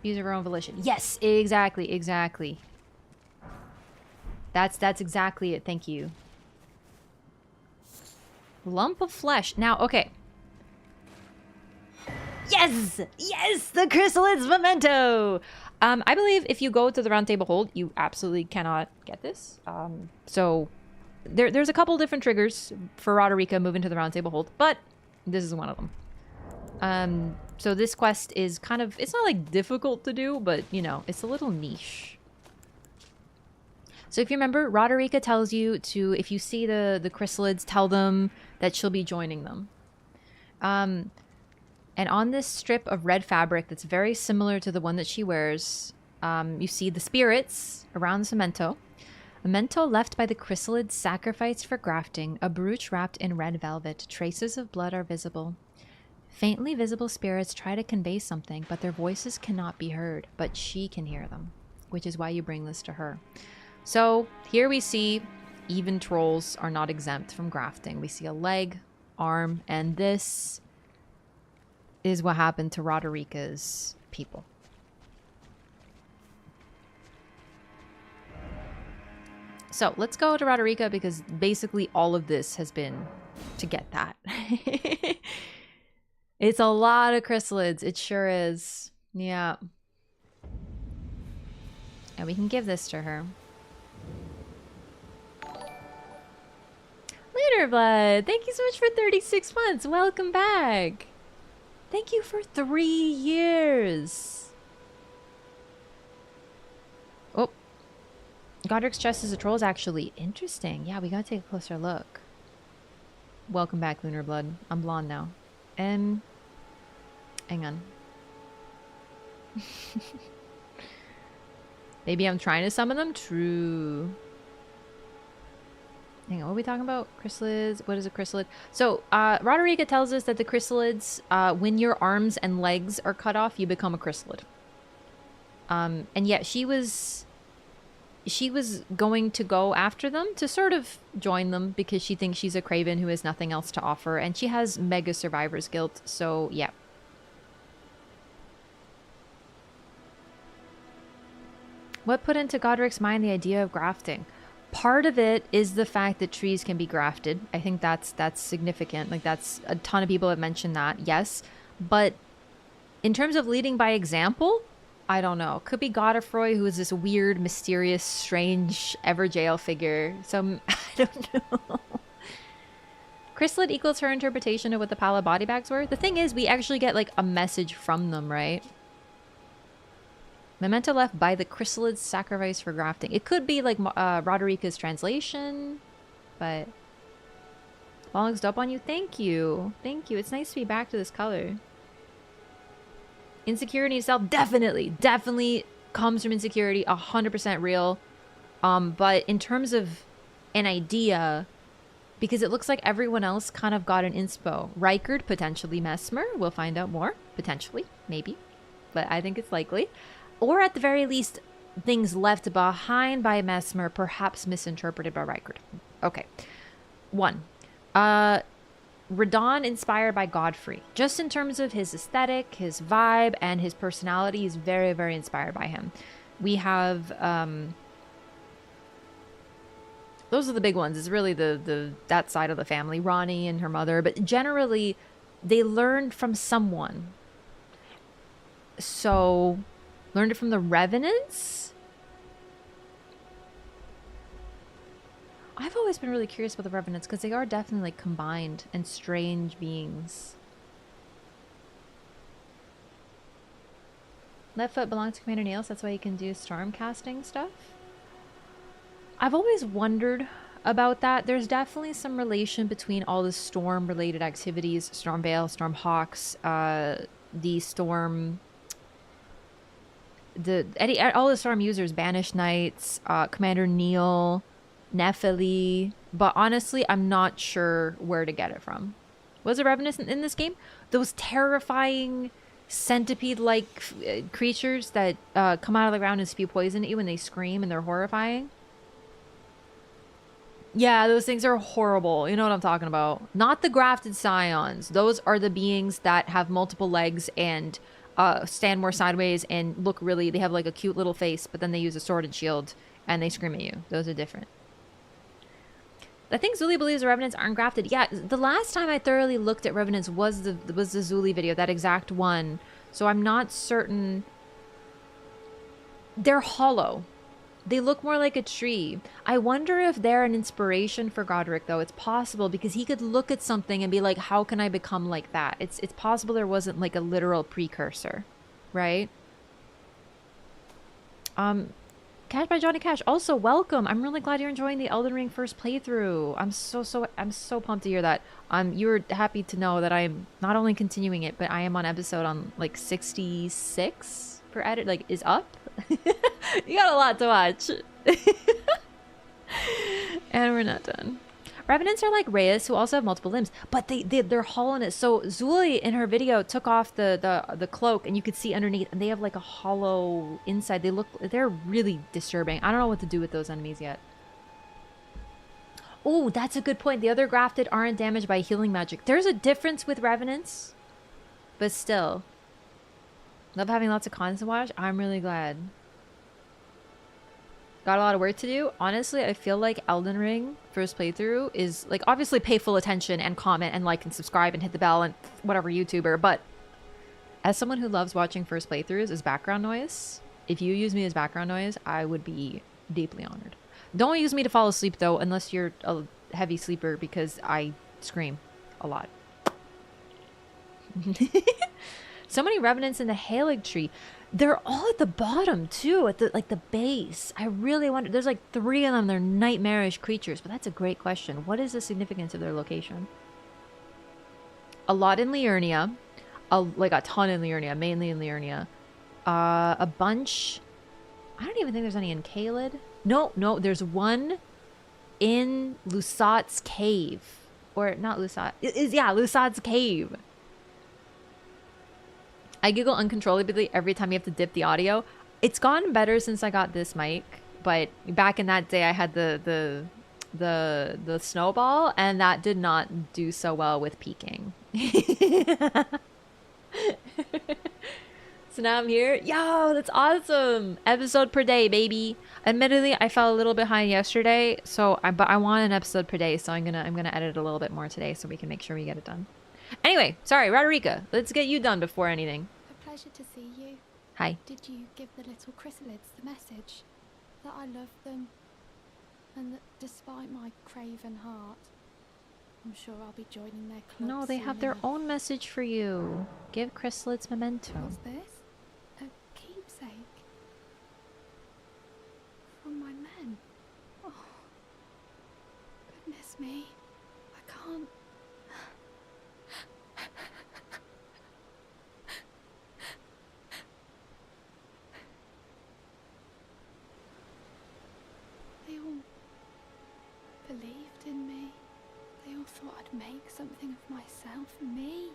Use of our own volition. Yes, exactly. That's exactly it. Thank you. Lump of flesh. Now, okay. Yes! Yes! The chrysalids memento! I believe if you go to the Roundtable Hold, you absolutely cannot get this. So there's a couple different triggers for Roderika moving to the Roundtable Hold, but this is one of them. So this quest is kind of, it's not like difficult to do, but you know, it's a little niche. So if you remember, Roderika tells you to, if you see the chrysalids, tell them that she'll be joining them. And on this strip of red fabric that's very similar to the one that she wears, you see the spirits around the memento. A memento left by the chrysalids sacrificed for grafting, a brooch wrapped in red velvet. Traces of blood are visible. Faintly visible spirits try to convey something, but their voices cannot be heard, but she can hear them, which is why you bring this to her. So here we see even trolls are not exempt from grafting. We see a leg, arm, and this is what happened to Roderika's people. So let's go to Roderika because basically all of this has been to get that. It's a lot of chrysalids. It sure is. Yeah. And we can give this to her. Later, Blood. Thank you so much for 36 months. Welcome back. Thank you for 3 years. Oh. Godric's chest as a troll is actually interesting. Yeah, we gotta take a closer look. Welcome back, Lunar Blood. I'm blonde now. Hang on. Maybe I'm trying to summon them? True. Hang on, what are we talking about? Chrysalids? What is a chrysalid? So, Roderika tells us that the chrysalids, when your arms and legs are cut off, you become a chrysalid. And yeah, she was going to go after them to sort of join them because she thinks she's a craven who has nothing else to offer, and she has mega survivor's guilt, so yeah. What put into Godric's mind the idea of grafting? Part of it is the fact that trees can be grafted. I think that's significant. Like, that's a ton of people have mentioned that, yes. But in terms of leading by example, I don't know. Could be Godefroy, who is this weird, mysterious, strange, ever-jail figure. So, I don't know. Chrysalid equals her interpretation of what the Pala body bags were. The thing is, we actually get, like, a message from them, right? Memento left by the Chrysalid's sacrifice for grafting. It could be, like, Roderika's translation, but... Long looks up on you. Thank you. Thank you. It's nice to be back to this color. Insecurity itself definitely comes from insecurity, 100% real. But in terms of an idea, because it looks like everyone else kind of got an inspo. Rykard, potentially Mesmer. We'll find out more. Potentially. Maybe. But I think it's likely. Or at the very least, things left behind by Mesmer, perhaps misinterpreted by Rykard. Okay. 1. Radon inspired by Godfrey. Just in terms of his aesthetic, his vibe, and his personality is very, very inspired by him. We have, those are the big ones. It's really that side of the family, Ronnie and her mother. But generally, they learned from someone. So, learned it from the Revenants? I've always been really curious about the Revenants because they are definitely like combined and strange beings. Left foot belongs to Commander Nails, that's why you can do storm casting stuff. I've always wondered about that. There's definitely some relation between all the storm related activities, Stormveil, Stormhawks, the storm, all the storm users, Banished Knights, Commander Neil, Nephili, but honestly, I'm not sure where to get it from. Was it Revenant in this game? Those terrifying centipede-like creatures that come out of the ground and spew poison at you when they scream and they're horrifying? Yeah, those things are horrible. You know what I'm talking about. Not the grafted scions. Those are the beings that have multiple legs and stand more sideways and look really... They have like a cute little face, but then they use a sword and shield and they scream at you. Those are different. I think Zuli believes the Revenants aren't grafted. Yeah, the last time I thoroughly looked at Revenants was the Zuli video, that exact one. So I'm not certain. They're hollow. They look more like a tree. I wonder if they're an inspiration for Godric, though. It's possible because he could look at something and be like, how can I become like that? It's possible there wasn't like a literal precursor, right? Cash by Johnny Cash. Also, welcome. I'm really glad you're enjoying the Elden Ring first playthrough. I'm so pumped to hear that. You were happy to know that I'm not only continuing it, but I am on episode on like 66 per edit. Like, is up. You got a lot to watch. And we're not done. Revenants are like Reyes, who also have multiple limbs, but they're hollowness. So Zuli in her video took off the cloak, and you could see underneath, and they have like a hollow inside. They're really disturbing. I don't know what to do with those enemies yet. Oh, that's a good point. The other grafted aren't damaged by healing magic. There's a difference with Revenants, but still. Love having lots of content to watch. I'm really glad. Got a lot of work to do. Honestly, I feel like Elden Ring first playthrough is like, obviously pay full attention and comment and like and subscribe and hit the bell and whatever YouTuber, but as someone who loves watching first playthroughs as background noise, if you use me as background noise, I would be deeply honored. Don't use me to fall asleep though, unless you're a heavy sleeper, because I scream a lot. So many Revenants in the Halig tree. They're all at the bottom too, at the base. I really wonder. There's like 3 of them. They're nightmarish creatures, but that's a great question. What is the significance of their location? A lot in Liurnia, like a ton in Liurnia, mainly in Liurnia. A bunch. I don't even think there's any in Caelid. No, there's one in Lusat's cave, or not Lusat. Yeah, Lusat's cave. I giggle uncontrollably every time you have to dip the audio. It's gotten better since I got this mic, but back in that day I had the snowball, and that did not do so well with peaking. So now I'm here. Yo, that's awesome. Episode per day, baby. Admittedly, I fell a little behind yesterday, but I want an episode per day, so I'm gonna edit a little bit more today so we can make sure we get it done. Anyway, sorry, Roderika. Let's get you done before anything. A pleasure to see you. Hi. Did you give the little chrysalids the message that I love them and that despite my craven heart, I'm sure I'll be joining their club? No, they have their own message for you. Give chrysalids memento. What's this? A keepsake from my men. Oh, goodness me, I can't. They all believed in me. They all thought I'd make something of myself. Me,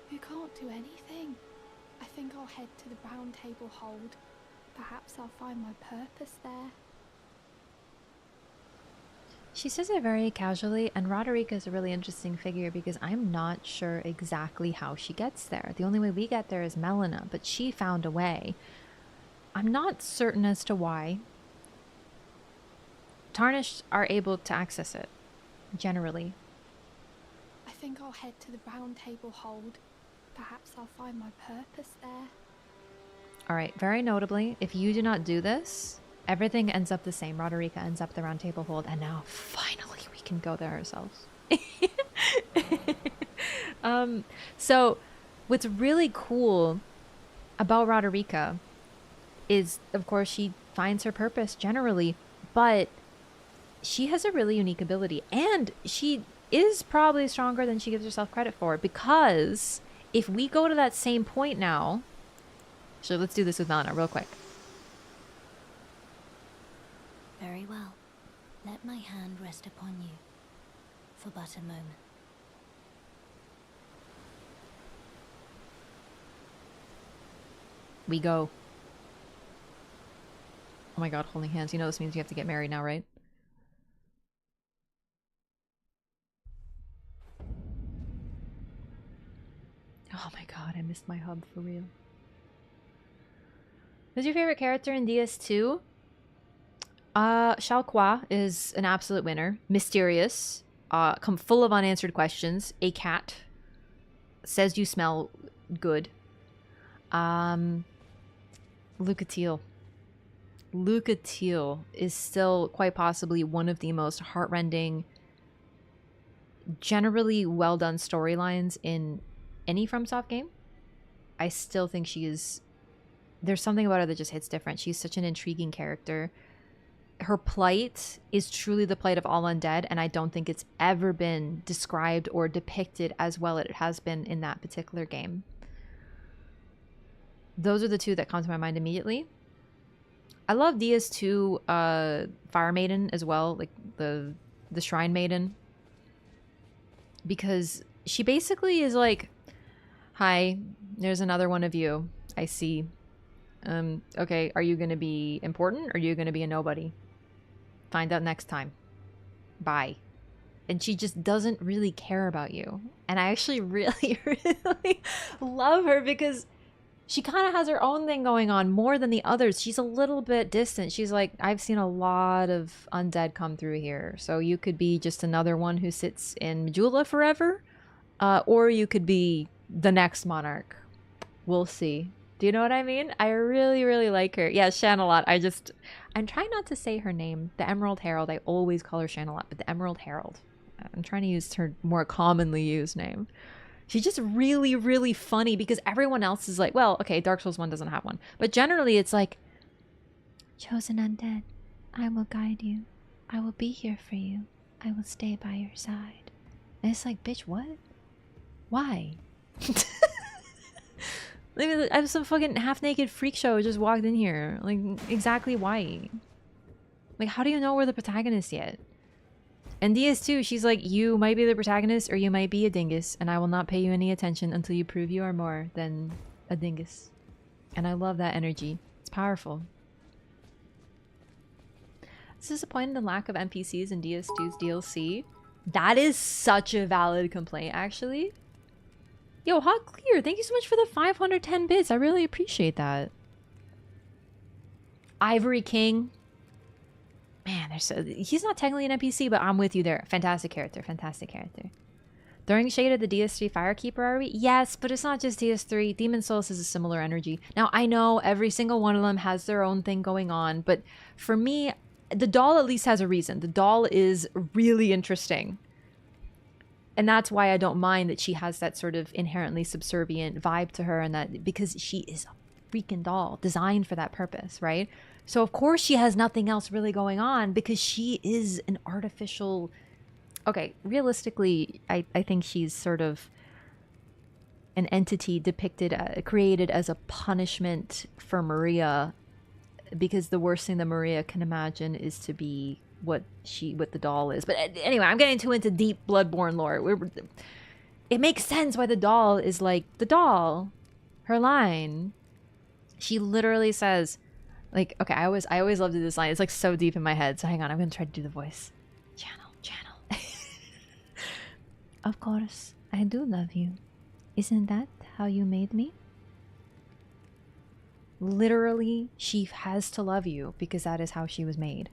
who can't do anything. I think I'll head to the Roundtable Hold. Perhaps I'll find my purpose there. She says it very casually, and Roderika is a really interesting figure because I'm not sure exactly how she gets there. The only way we get there is Melina, but she found a way. I'm not certain as to why. Tarnished are able to access it, generally. I think I'll head to the Roundtable Hold. Perhaps I'll find my purpose there. Alright, very notably, if you do not do this, everything ends up the same. Roderika ends up the Roundtable Hold, and now finally we can go there ourselves. So what's really cool about Roderika is, of course, she finds her purpose generally, but she has a really unique ability, and she is probably stronger than she gives herself credit for, because if we go to that same point now, so let's do this with Melina real quick. Very well. Let my hand rest upon you for but a moment. We go. Oh my god, holding hands. You know this means you have to get married now, right? Oh my god, I missed my hub for real. Who's your favorite character in DS2? Shalqua is an absolute winner. Mysterious. Full of unanswered questions. A cat. Says you smell good. Lucatiel. Lucatiel is still quite possibly one of the most heartrending, generally well done storylines in any FromSoft game. I still think she is... There's something about her that just hits different. She's such an intriguing character. Her plight is truly the plight of all undead, and I don't think it's ever been described or depicted as well as it has been in that particular game. Those are the two that come to my mind immediately. I love DS2 Fire Maiden as well, like the Shrine Maiden, because she basically is like, hi, there's another one of you. I see. Okay, are you going to be important or are you going to be a nobody? Find out next time. Bye. And she just doesn't really care about you. And I actually really, really love her because she kind of has her own thing going on more than the others. She's a little bit distant. She's like, I've seen a lot of undead come through here. So you could be just another one who sits in Majula forever. Or you could be the next monarch. We'll see. Do you know what I mean? I really, really like her. Yeah, Shanalot. I'm trying not to say her name. The Emerald Herald. I always call her Shanalot, but the Emerald Herald. I'm trying to use her more commonly used name. She's just really, really funny because everyone else is like, well, okay, Dark Souls 1 doesn't have one. But generally it's like, chosen undead, I will guide you. I will be here for you. I will stay by your side. And it's like, bitch, what? Why? Like, I have some fucking half-naked freak show just walked in here. Like, exactly why? Like, how do you know we're the protagonist yet? And DS2, she's like, you might be the protagonist or you might be a dingus, and I will not pay you any attention until you prove you are more than a dingus. And I love that energy. It's powerful. It's disappointing the lack of NPCs in DS2's DLC. That is such a valid complaint, actually. Yo, Hot Clear, thank you so much for the 510 bits. I really appreciate that. Ivory King. Man, he's not technically an NPC, but I'm with you there. Fantastic character, fantastic character. Throwing shade at the DS3 Firekeeper, are we? Yes, but it's not just DS3. Demon Souls is a similar energy. Now, I know every single one of them has their own thing going on, but for me, the doll at least has a reason. The doll is really interesting. And that's why I don't mind that she has that sort of inherently subservient vibe to her, and that because she is a freaking doll designed for that purpose, right? So of course she has nothing else really going on because she is an artificial... Okay, realistically, I think she's sort of an entity depicted, created as a punishment for Maria, because the worst thing that Maria can imagine is to be what the doll is. But anyway, I'm getting too into deep Bloodborne lore. It makes sense why the doll is like the doll. Her line, she literally says, like, okay, I always loved this line. It's like so deep in my head. So hang on, I'm gonna try to do the voice. Channel. Of course, I do love you. Isn't that how you made me? Literally, she has to love you because that is how she was made.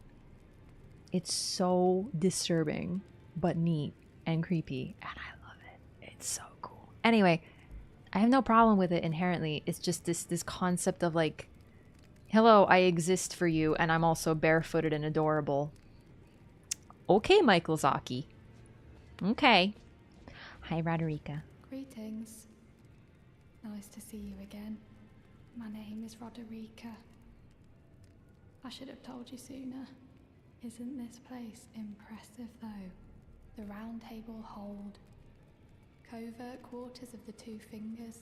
It's so disturbing, but neat and creepy, and I love it. It's so cool. Anyway, I have no problem with it inherently. It's just this concept of like, hello, I exist for you, and I'm also barefooted and adorable. Okay, Michael Zaki. Okay. Hi, Roderika. Greetings. Nice to see you again. My name is Roderika. I should have told you sooner. Isn't this place impressive, though? The Roundtable Hold. Covert quarters of the Two Fingers.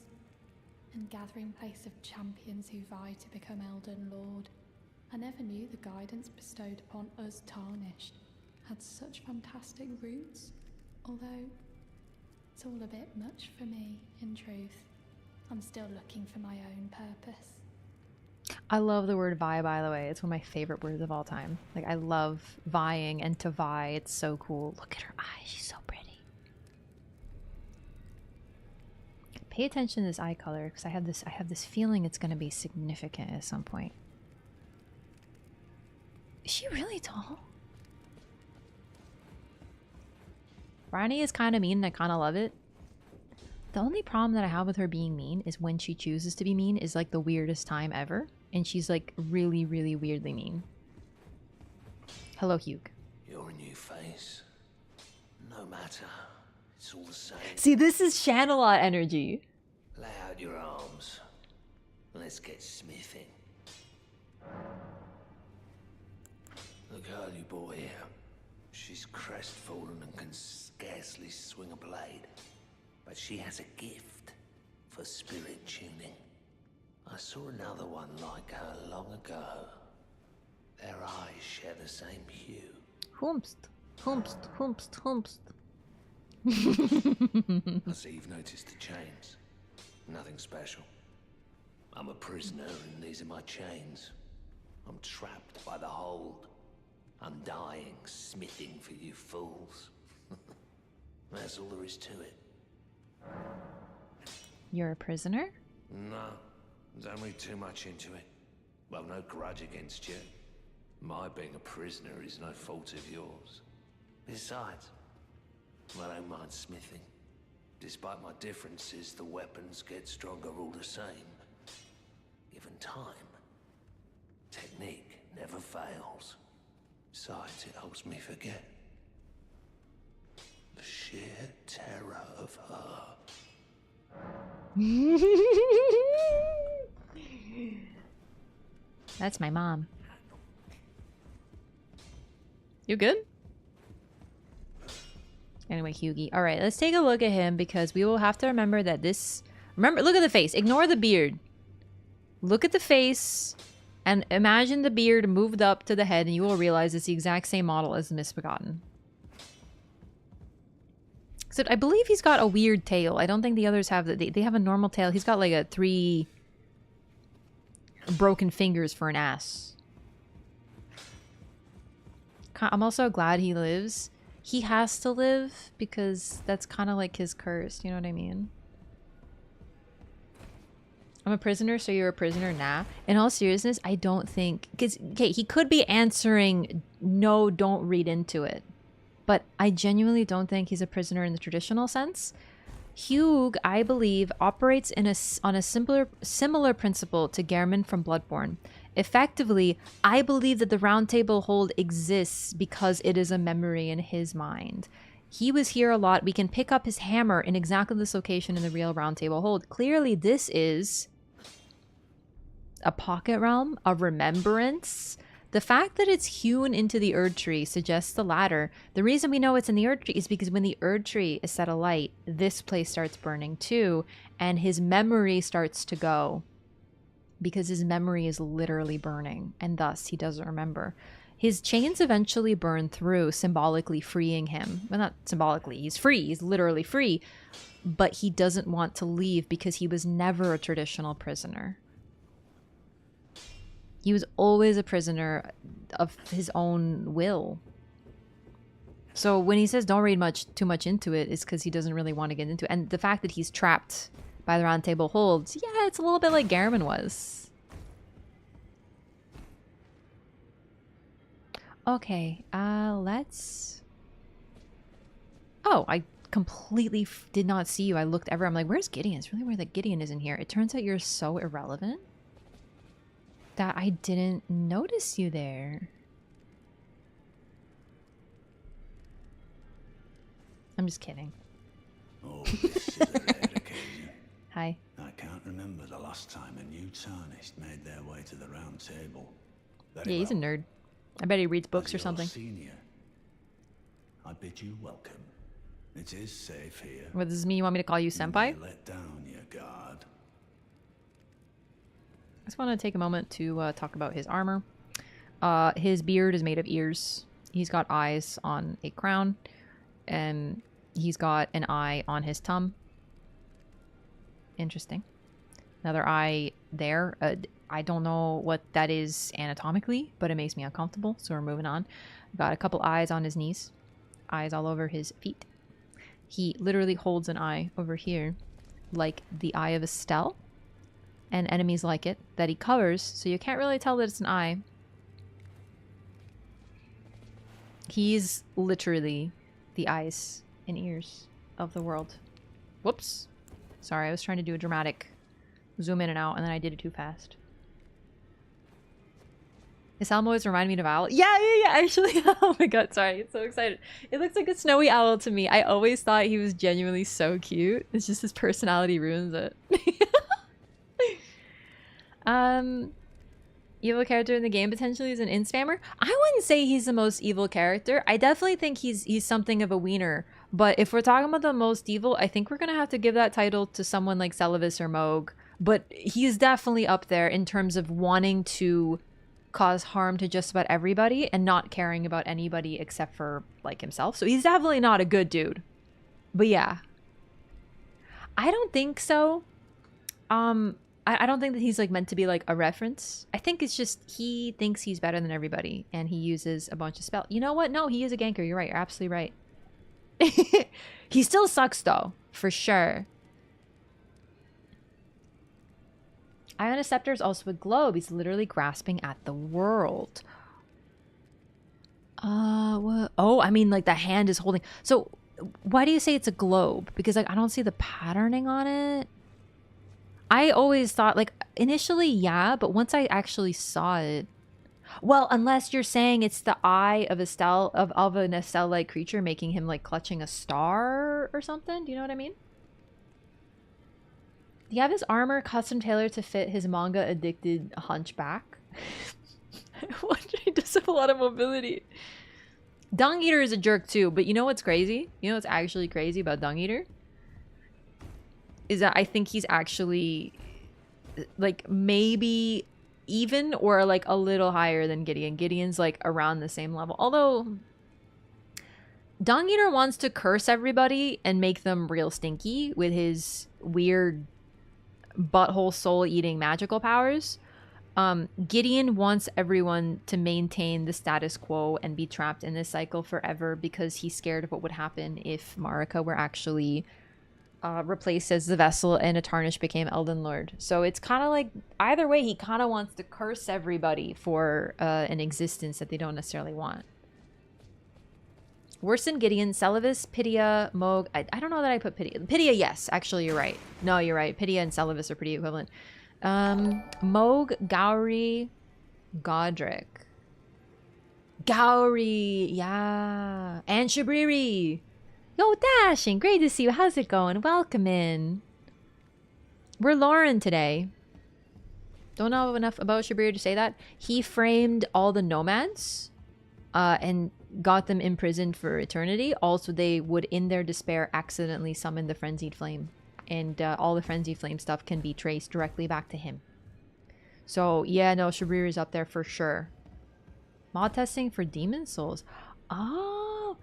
And gathering place of champions who vie to become Elden Lord. I never knew the guidance bestowed upon us Tarnished had such fantastic roots. Although, it's all a bit much for me, in truth. I'm still looking for my own purpose. I love the word vie, by the way. It's one of my favorite words of all time. Like, I love vying and to vie. It's so cool. Look at her eyes. She's so pretty. Pay attention to this eye color, because I have this feeling it's going to be significant at some point. Is she really tall? Ranni is kind of mean and I kind of love it. The only problem that I have with her being mean is when she chooses to be mean is like the weirdest time ever. And she's like really, really weirdly mean. Hello, Hugh. You're a new face. No matter. It's all the same. See, this is Shanalot energy. Lay out your arms. Let's get smithing. The girl you brought here. She's crestfallen and can scarcely swing a blade. But she has a gift for spirit tuning. I saw another one like her long ago. Their eyes share the same hue. Humst. I see you've noticed the chains. Nothing special. I'm a prisoner and these are my chains. I'm trapped by the hold. I'm dying, smithing for you fools. That's all there is to it. You're a prisoner? No, don't read too much into it. Well, no grudge against you. My being a prisoner is no fault of yours. Besides, I don't mind smithing. Despite my differences, the weapons get stronger all the same. Given time, technique never fails. Besides, it helps me forget the sheer terror of her. That's my mom. You good? Anyway, Hughie. All right, let's take a look at him because we will have to remember that this... Remember, look at the face. Ignore the beard. Look at the face and imagine the beard moved up to the head and you will realize it's the exact same model as the Misbegotten. Except I believe he's got a weird tail. I don't think the others have that. They have a normal tail. He's got like a 3 broken fingers for an ass. I'm also glad he lives. He has to live because that's kind of like his curse. You know what I mean? I'm a prisoner, so you're a prisoner? Nah. In all seriousness, I don't think... Because, okay, he could be answering, no, don't read into it. but I genuinely don't think he's a prisoner in the traditional sense. Hugh, I believe, operates on a similar principle to Gehrman from Bloodborne. Effectively, I believe that the Roundtable Hold exists because it is a memory in his mind. He was here a lot. We can pick up his hammer in exactly this location in the real Roundtable Hold. Clearly, this is a pocket realm, a remembrance. The fact that it's hewn into the Erd Tree suggests the latter. The reason we know it's in the Erd Tree is because when the Erd Tree is set alight, this place starts burning too, and his memory starts to go. Because his memory is literally burning, and thus he doesn't remember. His chains eventually burn through, symbolically freeing him. Well, not symbolically, he's free, he's literally free. But he doesn't want to leave because he was never a traditional prisoner. He was always a prisoner of his own will. So when he says don't read too much into it, is because he doesn't really want to get into it. And the fact that he's trapped by the Roundtable Holds, yeah, it's a little bit like Gehrman was. Okay, let's... Oh, I completely did not see you. I looked everywhere. I'm like, where's Gideon? It's really weird that Gideon isn't here. It turns out you're so irrelevant that I didn't notice you there. I'm just kidding. Oh, this is a rare occasion. Hi. I can't remember the last time a new Tarnished made their way to the round table. Yeah, he's a nerd. I bet he reads books or As your something. Senior, I bid you welcome. It is safe here. What does this mean? You want me to call you Senpai? Let down your guard. I just want to take a moment to talk about his armor. His beard is made of ears. He's got eyes on a crown. And he's got an eye on his thumb. Interesting. Another eye there. I don't know what that is anatomically, but it makes me uncomfortable, so we're moving on. Got a couple eyes on his knees. Eyes all over his feet. He literally holds an eye over here, like the eye of Estelle. And enemies like it, that he covers, so you can't really tell that it's an eye. He's literally the eyes and ears of the world. Whoops. Sorry, I was trying to do a dramatic zoom in and out, and then I did it too fast. His helm always reminded me of owl. Yeah, actually. Oh my god, sorry. It's so excited. It looks like a snowy owl to me. I always thought he was genuinely so cute. It's just his personality ruins it. Evil character in the game potentially is an in-spammer. I wouldn't say he's the most evil character. I definitely think he's something of a wiener. But if we're talking about the most evil, I think we're gonna have to give that title to someone like Celavis or Moog. But he's definitely up there in terms of wanting to cause harm to just about everybody and not caring about anybody except for like himself. So he's definitely not a good dude. But yeah. I don't think so. I don't think that he's like meant to be like a reference. I think it's just he thinks he's better than everybody and he uses a bunch of spells. You know what? No, he is a ganker. You're right. You're absolutely right. He still sucks though, for sure. Iona Scepter is also a globe. He's literally grasping at the world. What? Oh, I mean like the hand is holding. So why do you say it's a globe? Because like I don't see the patterning on it. I always thought, like, initially, yeah, but once I actually saw it... Well, unless you're saying it's the eye of Estelle, of an Estelle-like creature, making him, like, clutching a star or something. Do you know what I mean? Do you have his armor custom tailored to fit his manga-addicted hunchback? I wonder, he does have a lot of mobility. Dung Eater is a jerk, too, but you know what's crazy? You know what's actually crazy about Dung Eater? Is that I think he's actually like maybe even or like a little higher than Gideon. Gideon's like around the same level. Although Dung Eater wants to curse everybody and make them real stinky with his weird butthole soul eating magical powers. Gideon wants everyone to maintain the status quo and be trapped in this cycle forever because he's scared of what would happen if Marika were actually replaced as the vessel and a Tarnished became Elden Lord. So it's kind of like either way he kind of wants to curse everybody for an existence that they don't necessarily want. Worsen, Gideon, Celavis, Pydia, Moog. I don't know that I put Pydia. Pydia, yes. Actually, you're right. No, you're right. Pydia and Celavis are pretty equivalent. Moog, Gowry, Godric. Gowry, yeah. And Shabriri. Yo, Dashing, great to see you. How's it going? Welcome in. We're Lauren today. Don't know enough about Shabriri to say that. He framed all the nomads and got them imprisoned for eternity. Also, they would, in their despair, accidentally summon the Frenzied Flame. And all the Frenzied Flame stuff can be traced directly back to him. So, yeah, no, Shabriri's up there for sure. Mod testing for Demon Souls. Oh,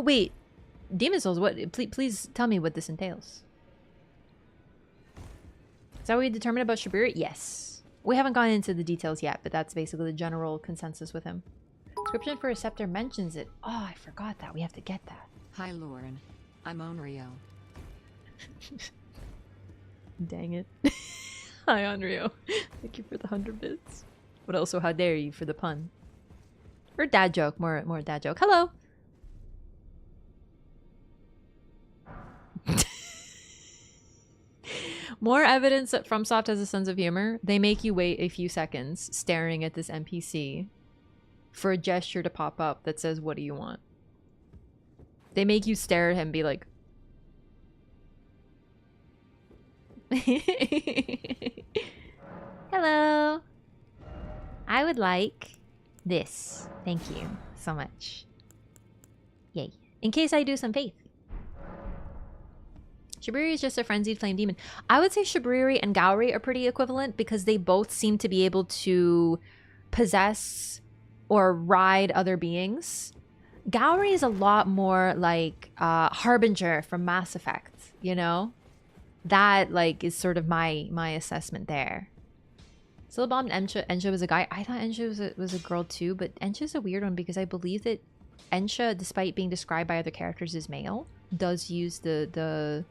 wait. Demon Souls, what? Please tell me what this entails. Is that what we determined about Shabriri? Yes. We haven't gone into the details yet, but that's basically the general consensus with him. Description for a scepter mentions it. Oh, I forgot that. We have to get that. Hi, Lauren. I'm Onryo. Dang it. Hi, Onryo. Thank you for the 100 bits. But also, how dare you for the pun. Or dad joke. More dad joke. Hello. More evidence that FromSoft has a sense of humor. They make you wait a few seconds staring at this NPC for a gesture to pop up that says, what do you want? They make you stare at him and be like... Hello. I would like this. Thank you so much. Yay. In case I do some faith. Shabriri is just a frenzied flame demon. I would say Shabriri and Gowry are pretty equivalent because they both seem to be able to possess or ride other beings. Gowry is a lot more like Harbinger from Mass Effect, you know? That like is sort of my assessment there. Still bombed Ensha was a guy. I thought Ensha was a girl too, but Ensha's a weird one because I believe that Ensha, despite being described by other characters as male, does use the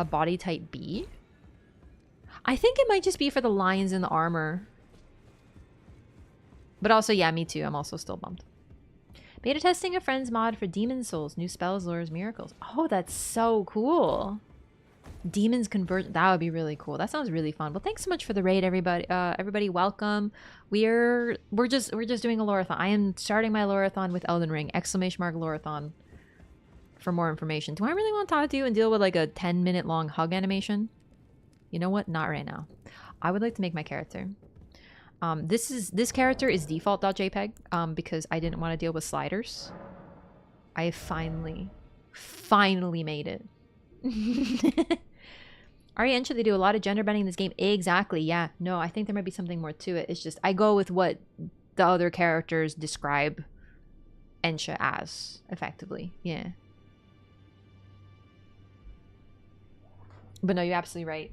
body type B. I think it might just be for the lines in the armor. But also, yeah, me too. I'm also still bummed. Beta testing a friend's mod for Demon Souls. New spells, lures, miracles. Oh, that's so cool. Demons convert. That would be really cool. That sounds really fun. Well, thanks so much for the raid, everybody. Everybody, welcome. We're just doing a Loreathon. I am starting my Loreathon with Elden Ring. ! Loreathon. For more information. Do I really want to talk to you and deal with like a 10-minute long hug animation? You know what? Not right now. I would like to make my character. This character is default.jpg because I didn't want to deal with sliders. I have finally made it. Ari Ensha, they do a lot of gender bending in this game. Exactly, yeah. No, I think there might be something more to it. It's just I go with what the other characters describe Ensha as, effectively. Yeah. But no, you're absolutely right.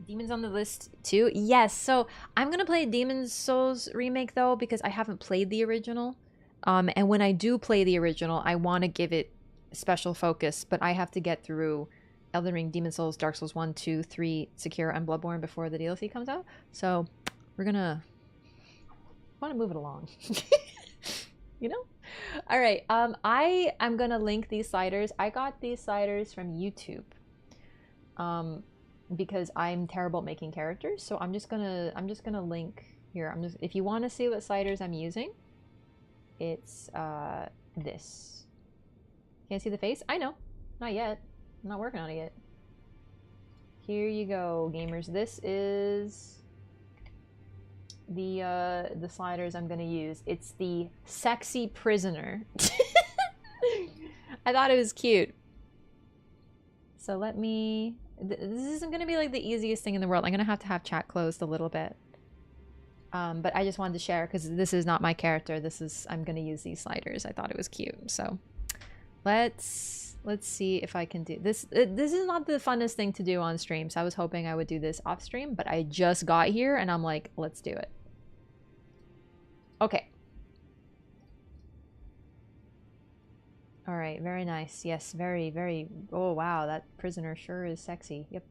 Demons on the list too? Yes. So I'm going to play Demon's Souls remake though because I haven't played the original. And when I do play the original, I want to give it special focus, but I have to get through Elden Ring, Demon's Souls, Dark Souls 1, 2, 3, Sekiro, and Bloodborne before the DLC comes out. So we're going to want to move it along. You know? All right. I am going to link these sliders. I got these sliders from YouTube. Because I'm terrible at making characters, so I'm just gonna link here. If you want to see what sliders I'm using, it's this. Can't see the face? I know, not yet. I'm not working on it yet. Here you go, gamers. This is the sliders I'm gonna use. It's the sexy prisoner. I thought it was cute. So let me... This isn't going to be like the easiest thing in the world. I'm going to have chat closed a little bit. But I just wanted to share because this is not my character. I'm going to use these sliders. I thought it was cute. So let's see if I can do this. This is not the funnest thing to do on stream. So I was hoping I would do this off stream, but I just got here and I'm like, let's do it. Okay. All right, very nice. Yes, very, very... Oh, wow, that prisoner sure is sexy. Yep.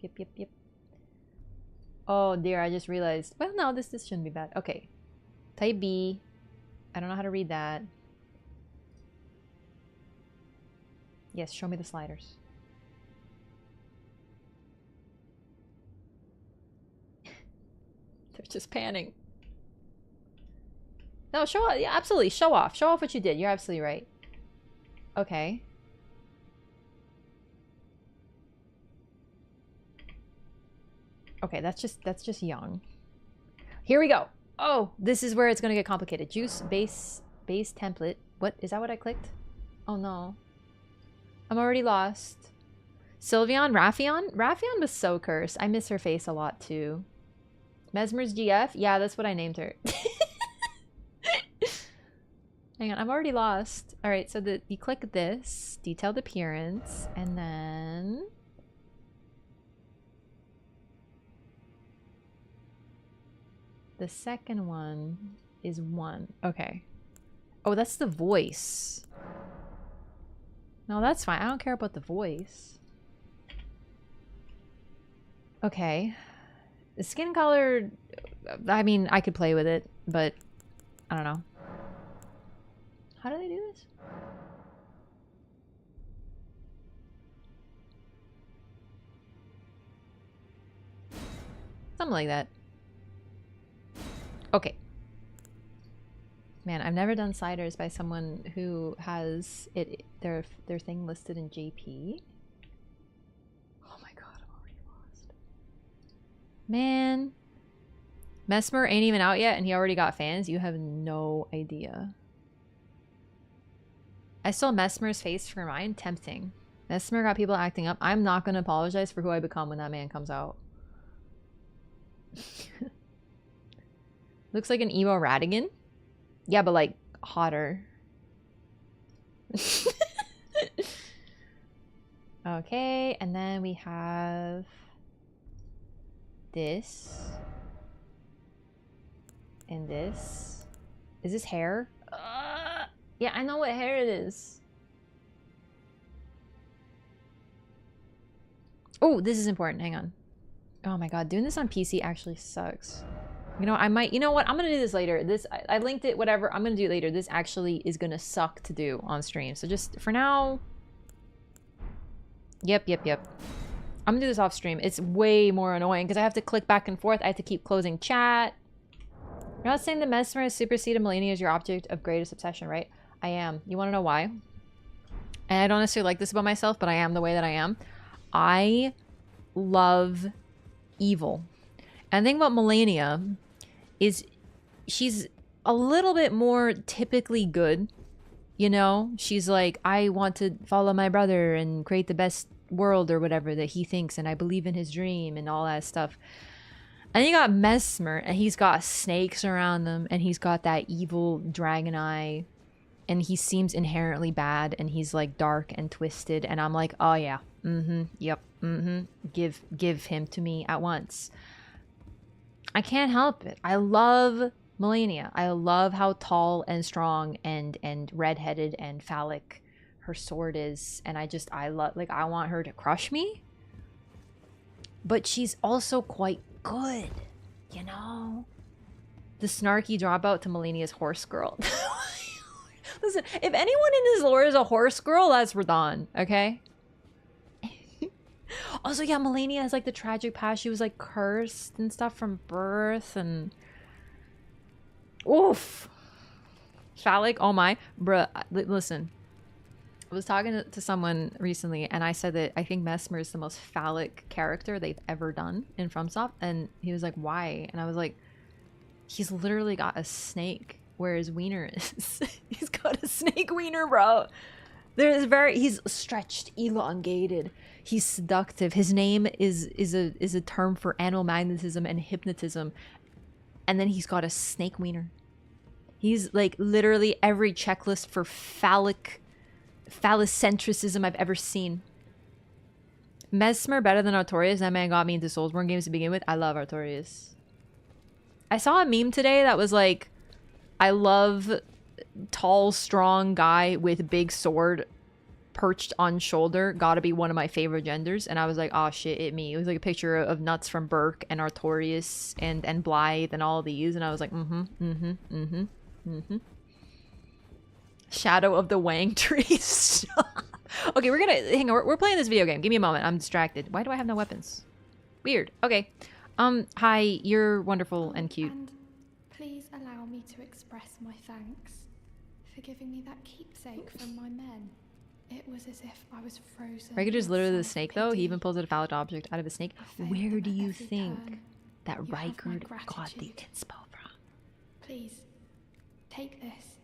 Oh, dear, I just realized... Well, no, this shouldn't be bad. Okay. Type B. I don't know how to read that. Yes, show me the sliders. They're just panning. No, show off. Yeah, absolutely. Show off. Show off what you did. You're absolutely right. Okay. Okay, that's just young. Here we go. Oh, this is where it's gonna get complicated. Juice, base template. What? Is that what I clicked? Oh no. I'm already lost. Sylveon? Raffion? Raffion was so cursed. I miss her face a lot too. Mesmer's GF? Yeah, that's what I named her. Hang on, I'm already lost. Alright, so you click this, detailed appearance, and then... the second one is 1. Okay. Oh, that's the voice. No, that's fine. I don't care about the voice. Okay. The skin color... I mean, I could play with it, but... I don't know. How do they do this? Something like that. Okay. Man, I've never done sliders by someone who has their thing listed in JP. Oh my god, I'm already lost. Man. Mesmer ain't even out yet and he already got fans? You have no idea. I stole Mesmer's face for mine? Tempting. Mesmer got people acting up. I'm not gonna apologize for who I become when that man comes out. Looks like an emo Radigan. Yeah, but like hotter. Okay, and then we have this. And this. Is this hair? Yeah, I know what hair it is. Oh, this is important. Hang on. Oh my god, doing this on PC actually sucks. You know, I might... You know what? I'm gonna do this later. I linked it, whatever. I'm gonna do it later. This actually is gonna suck to do on stream. So just, for now... Yep. I'm gonna do this off stream. It's way more annoying because I have to click back and forth. I have to keep closing chat. You're not saying the Mesmer has superseded Malenia as your object of greatest obsession, right? I am. You want to know why? And I don't necessarily like this about myself, but I am the way that I am. I love evil. And the thing about Malenia is she's a little bit more typically good. You know? She's like, I want to follow my brother and create the best world or whatever that he thinks, and I believe in his dream and all that stuff. And you got Mesmer, and he's got snakes around him, and he's got that evil dragon eye, and he seems inherently bad, and he's like dark and twisted, and I'm like, oh yeah, yep, give him to me at once. I can't help it. I love Malenia. I love how tall and strong and redheaded and phallic her sword is, and I love, like, I want her to crush me, but she's also quite good, you know? The snarky dropout to Malenia's horse girl. Listen, if anyone in this lore is a horse girl, that's Radon, okay? Also, yeah, Malenia has like the tragic past. She was like cursed and stuff from birth, and oof, phallic. Oh my, bruh. Listen, I was talking to someone recently, and I said that I think Mesmer is the most phallic character they've ever done in FromSoft, and he was like, "Why?" And I was like, "He's literally got a snake where his wiener is. He's got a snake wiener, bro. He's stretched, elongated. He's seductive. His name is a term for animal magnetism and hypnotism, and then he's got a snake wiener. He's like literally every checklist for phallocentrism I've ever seen. Mesmer better than Artorias. That man got me into Soulsborne games to begin with. I love Artorias. I saw a meme today that was like, I love tall, strong guy with big sword perched on shoulder. Gotta be one of my favorite genders. And I was like, oh shit, it me. It was like a picture of Nuts from Burke and Artorias and Blaidd and all these. And I was like, Shadow of the Wang trees. Okay, we're gonna hang on. We're playing this video game. Give me a moment. I'm distracted. Why do I have no weapons? Weird. Okay. Hi. You're wonderful and cute. And please allow me to express my thanks for giving me that keepsake from my men. It was as if I was frozen. Riker is literally the snake, though. He even pulls out a valid object out of a snake. Where do you think that Riker got the inspo from? Please, take this.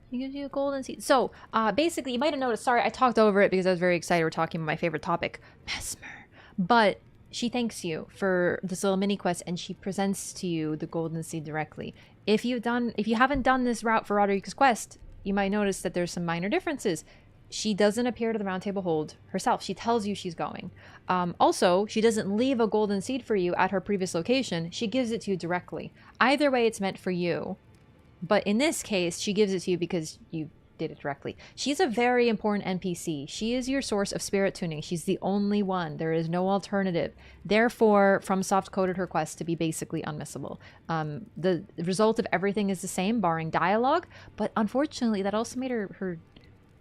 He gives you a golden seed. So, basically, you might have noticed, sorry, I talked over it because I was very excited. We're talking about my favorite topic, Mesmer. But she thanks you for this little mini quest, and she presents to you the golden seed directly. If you haven't done this route for Roderika's quest, you might notice that there's some minor differences. She doesn't appear to the Roundtable Hold herself. She tells you she's going. Also, she doesn't leave a golden seed for you at her previous location. She gives it to you directly. Either way, it's meant for you. But in this case, she gives it to you because you did it directly. She's a very important NPC. She is your source of spirit tuning. She's the only one. There is no alternative. Therefore, FromSoft coded her quest to be basically unmissable. The result of everything is the same, barring dialogue. But unfortunately, that also made her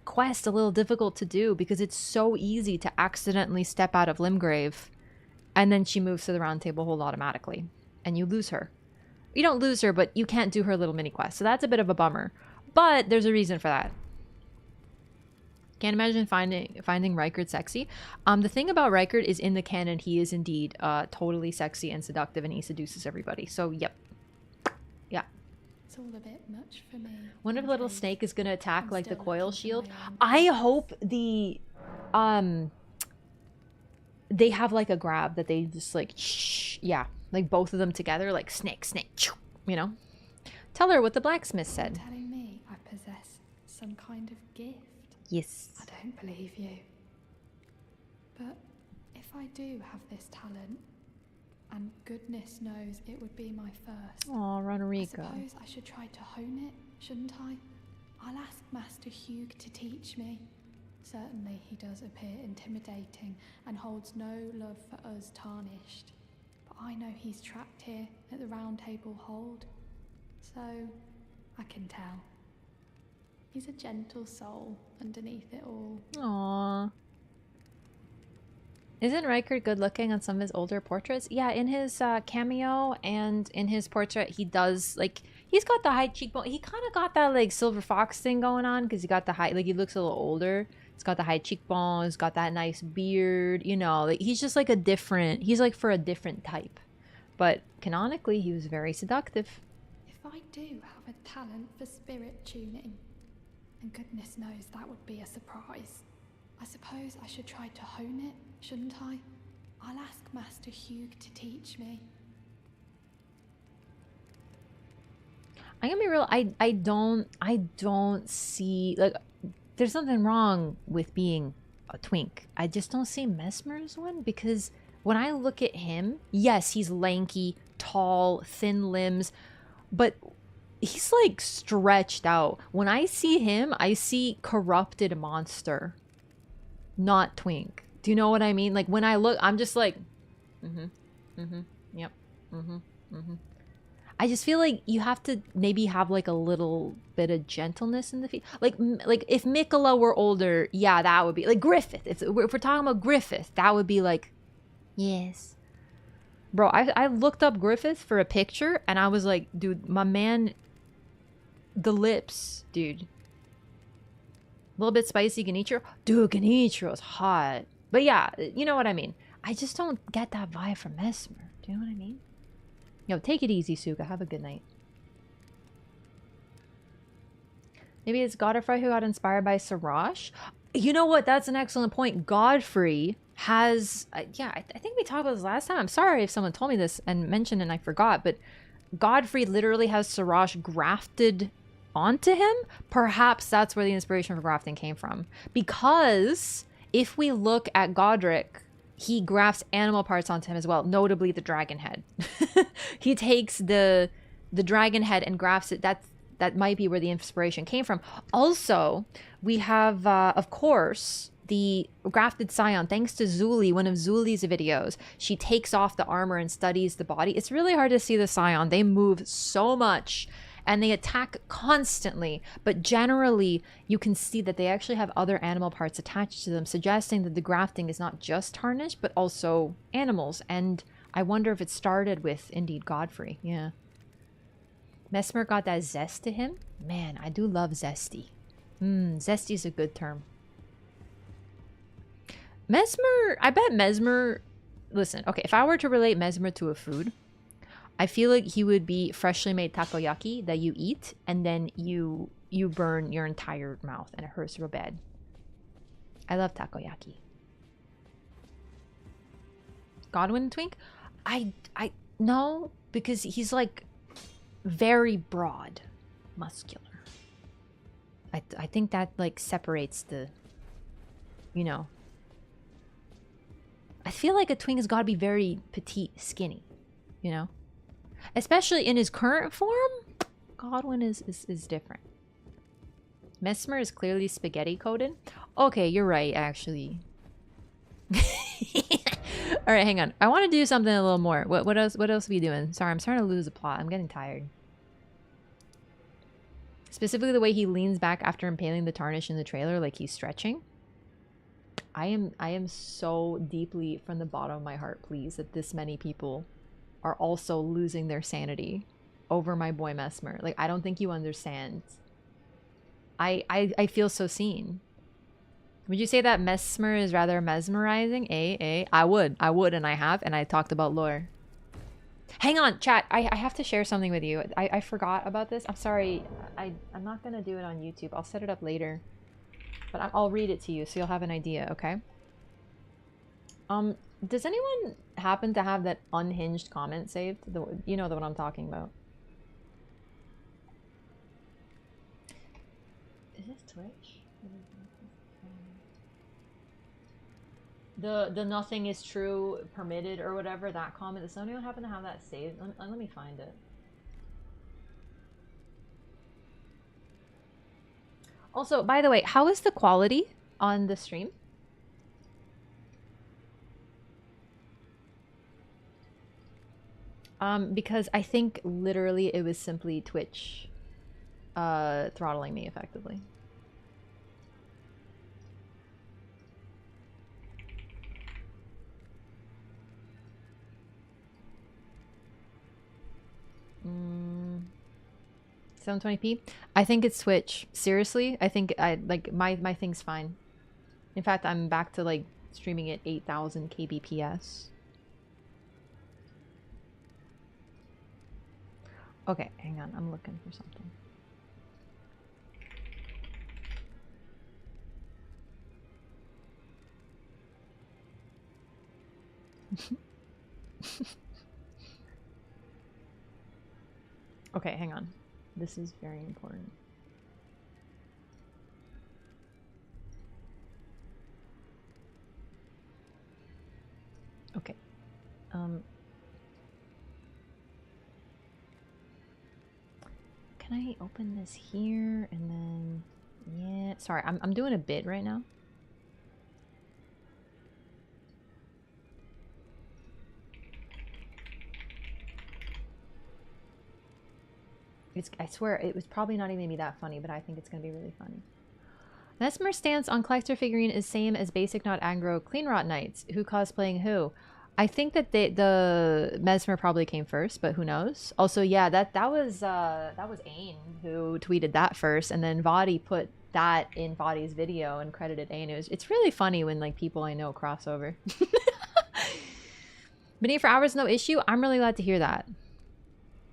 quest a little difficult to do because it's so easy to accidentally step out of Limgrave and then she moves to the Roundtable Hold automatically and you lose her. You don't lose her, but you can't do her little mini quest. So that's a bit of a bummer. But there's a reason for that. Can't imagine finding Rykard sexy. The thing about Rykard is in the canon, he is indeed totally sexy and seductive, and he seduces everybody. So, yep. Yeah. It's all a bit much for me. Wonder if the little snake is gonna attack like the coil shield. I hope they have like a grab that they just like shh, yeah, like both of them together, like snake, you know. Tell her what the blacksmith said. Telling me I possess some kind of gift. Yes. I don't believe you. But if I do have this talent, and goodness knows it would be my first. Aw, Roderika. I suppose I should try to hone it, shouldn't I? I'll ask Master Hugh to teach me. Certainly he does appear intimidating and holds no love for us tarnished. But I know he's trapped here at the Roundtable Hold. So, I can tell. He's a gentle soul underneath it all. Aww. Isn't Rykard good looking on some of his older portraits? Yeah, in his cameo and in his portrait, he does, like, he's got the high cheekbone. He kind of got that, like, silver fox thing going on because he got the high, like, he looks a little older. He's got the high cheekbones, got that nice beard, you know, like, he's just like a different, he's like for a different type. But canonically, he was very seductive. If I do have a talent for spirit tuning, and goodness knows that would be a surprise, I suppose I should try to hone it, shouldn't I? I'll ask Master Hugh to teach me. I'm gonna be real, I don't see, like, there's something wrong with being a twink. I just don't see Mesmer as one, because when I look at him, yes, he's lanky, tall, thin limbs, but he's like stretched out. When I see him, I see corrupted monster, not twink. Do you know what I mean? Like when I look, I'm just like, yep, I just feel like you have to maybe have like a little bit of gentleness in the feet. Like if Mikola were older, yeah, that would be like Griffith. If we're talking about Griffith, that would be like, yes. Bro, I looked up Griffith for a picture and I was like, dude, my man, the lips, dude. A little bit spicy Genichiro. Dude, Genichiro's hot. But yeah, you know what I mean. I just don't get that vibe from Mesmer. Do you know what I mean? Yo, take it easy, Suga. Have a good night. Maybe it's Godfrey who got inspired by Sarash. You know what? That's an excellent point. Godfrey has... yeah, I think we talked about this last time. I'm sorry if someone told me this and mentioned it and I forgot. But Godfrey literally has Sarash grafted onto him. Perhaps that's where the inspiration for grafting came from. Because if we look at Godric... he grafts animal parts onto him as well, notably the dragon head. He takes the dragon head and grafts it. That might be where the inspiration came from. Also, we have, of course, the grafted scion. Thanks to Zuli, one of Zuli's videos, she takes off the armor and studies the body. It's really hard to see the scion. They move so much. and they attack constantly, but generally you can see that they actually have other animal parts attached to them, suggesting that the grafting is not just tarnish but also animals. And I wonder if it started with indeed Godfrey. Yeah, Mesmer got that zest to him. Man, I do love zesty. Zesty is a good term. Mesmer, I bet Mesmer, listen, okay, if I were to relate Mesmer to a food, I feel like he would be freshly made takoyaki that you eat and then you burn your entire mouth and it hurts real bad. I love takoyaki. Godwin Twink? I no, because he's like very broad, muscular. I think that like separates the, you know. I feel like a twink has got to be very petite, skinny, you know? Especially in his current form, Godwin is different. Mesmer is clearly spaghetti coated. Okay, you're right, actually. All right, hang on. I want to do something a little more. What else are we doing? Sorry, I'm starting to lose the plot. I'm getting tired. Specifically the way he leans back after impaling the tarnish in the trailer like he's stretching. I am so deeply from the bottom of my heart pleased that this many people are also losing their sanity over my boy Mesmer. Like, I don't think you understand. I feel so seen. Would you say that Mesmer is rather mesmerizing? I would, and I have, and I talked about lore. Hang on, chat. I have to share something with you. I forgot about this. I'm sorry. I'm not gonna do it on YouTube. I'll set it up later. But I'll read it to you so you'll have an idea, okay? Does anyone happen to have that unhinged comment saved? You know the one I'm talking about. Is this Twitch? The nothing is true permitted or whatever, that comment. Does anyone happen to have that saved? Let me find it. Also, by the way, how is the quality on the stream? Because I think literally it was simply Twitch throttling me effectively. Mm. 720p? I think it's Twitch. Seriously, I think my thing's fine. In fact, I'm back to like streaming at 8,000 kbps. Okay, hang on. I'm looking for something. Okay, hang on. This is very important. Okay. Can I open this here and then yeah, sorry, I'm doing a bit right now. I swear, it was probably not even gonna be that funny, but I think it's gonna be really funny. Mesmer's stance on collector figurine is same as basic not aggro clean rot knights. Who cosplaying who? I think that the Mesmer probably came first, but who knows? Also, yeah, that was Ain who tweeted that first, and then Vadi put that in Vadi's video and credited Ain. It's really funny when like people I know cross over. Been here for hours, no issue. I'm really glad to hear that.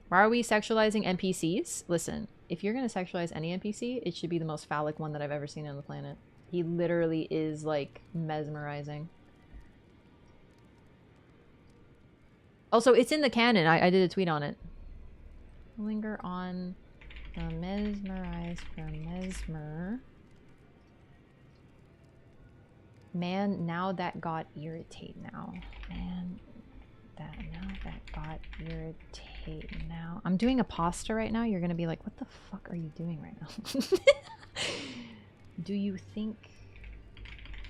Why are we sexualizing NPCs? Listen, if you're gonna sexualize any NPC, it should be the most phallic one that I've ever seen on the planet. He literally is like mesmerizing. Also, it's in the canon. I did a tweet on it. Linger on the mesmerize for Mesmer. Man, now that got irritate now. Man, now that got irritate now. I'm doing a pasta right now. You're gonna be like, what the fuck are you doing right now? Do you think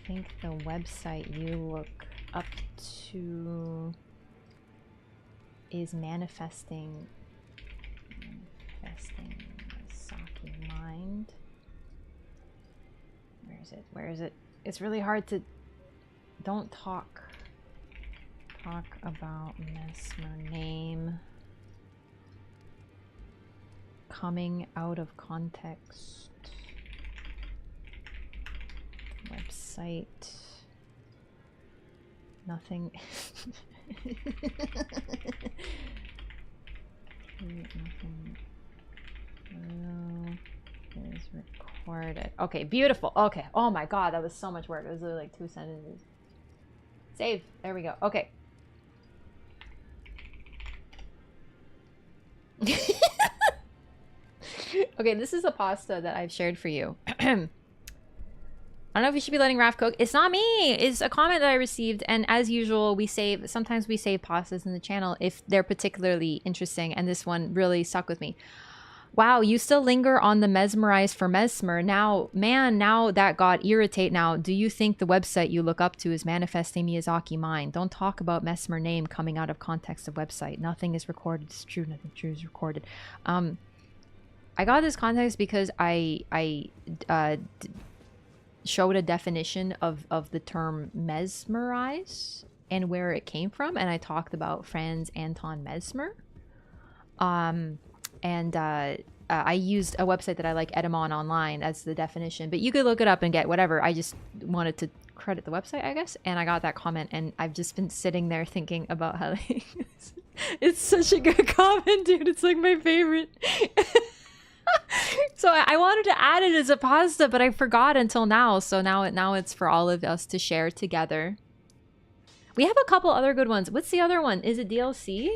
the website you look up to is manifesting is it? Where is it? It's really hard to... Don't talk. Talk about Mesmer name. Coming out of context. Website. Nothing. Nothing. Is recorded. Okay, beautiful. Okay. Oh my god, that was so much work. It was literally like 2 sentences. Save. There we go. Okay. Okay, this is a pasta that I've shared for you. I don't know if we should be letting Raph cook. It's not me. It's a comment that I received, and as usual, sometimes we save pastas in the channel if they're particularly interesting, and this one really stuck with me. Wow, you still linger on the mesmerized for Mesmer. Now, man, now that got irritate now. Do you think the website you look up to is manifesting Miyazaki mind? Don't talk about Mesmer name coming out of context of website. Nothing is recorded. It's true. Nothing true is recorded. I got this context because I showed a definition of the term mesmerize and where it came from, and I talked about Franz Anton Mesmer. I used a website that I like, Edamon Online, as the definition, but you could look it up and get whatever. I just wanted to credit the website, I guess, and I got that comment, and I've just been sitting there thinking about how like, it's such a good comment, dude. It's like my favorite. So I wanted to add it as a pasta, but I forgot until now. So now it's for all of us to share together. We have a couple other good ones. What's the other one? Is it DLC?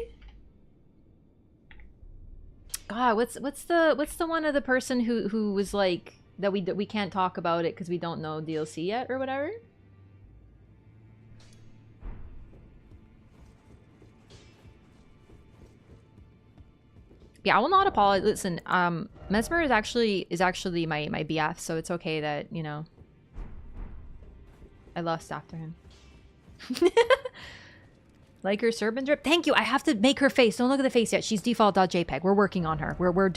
God, what's the one of the person who was like that we can't talk about it because we don't know DLC yet or whatever? Yeah, I will not apologize. Listen, Mesmer is actually my BF, so it's okay that, you know, I lust after him. Like her serpent drip. Thank you. I have to make her face. Don't look at the face yet. She's default.jpg. We're working on her. We're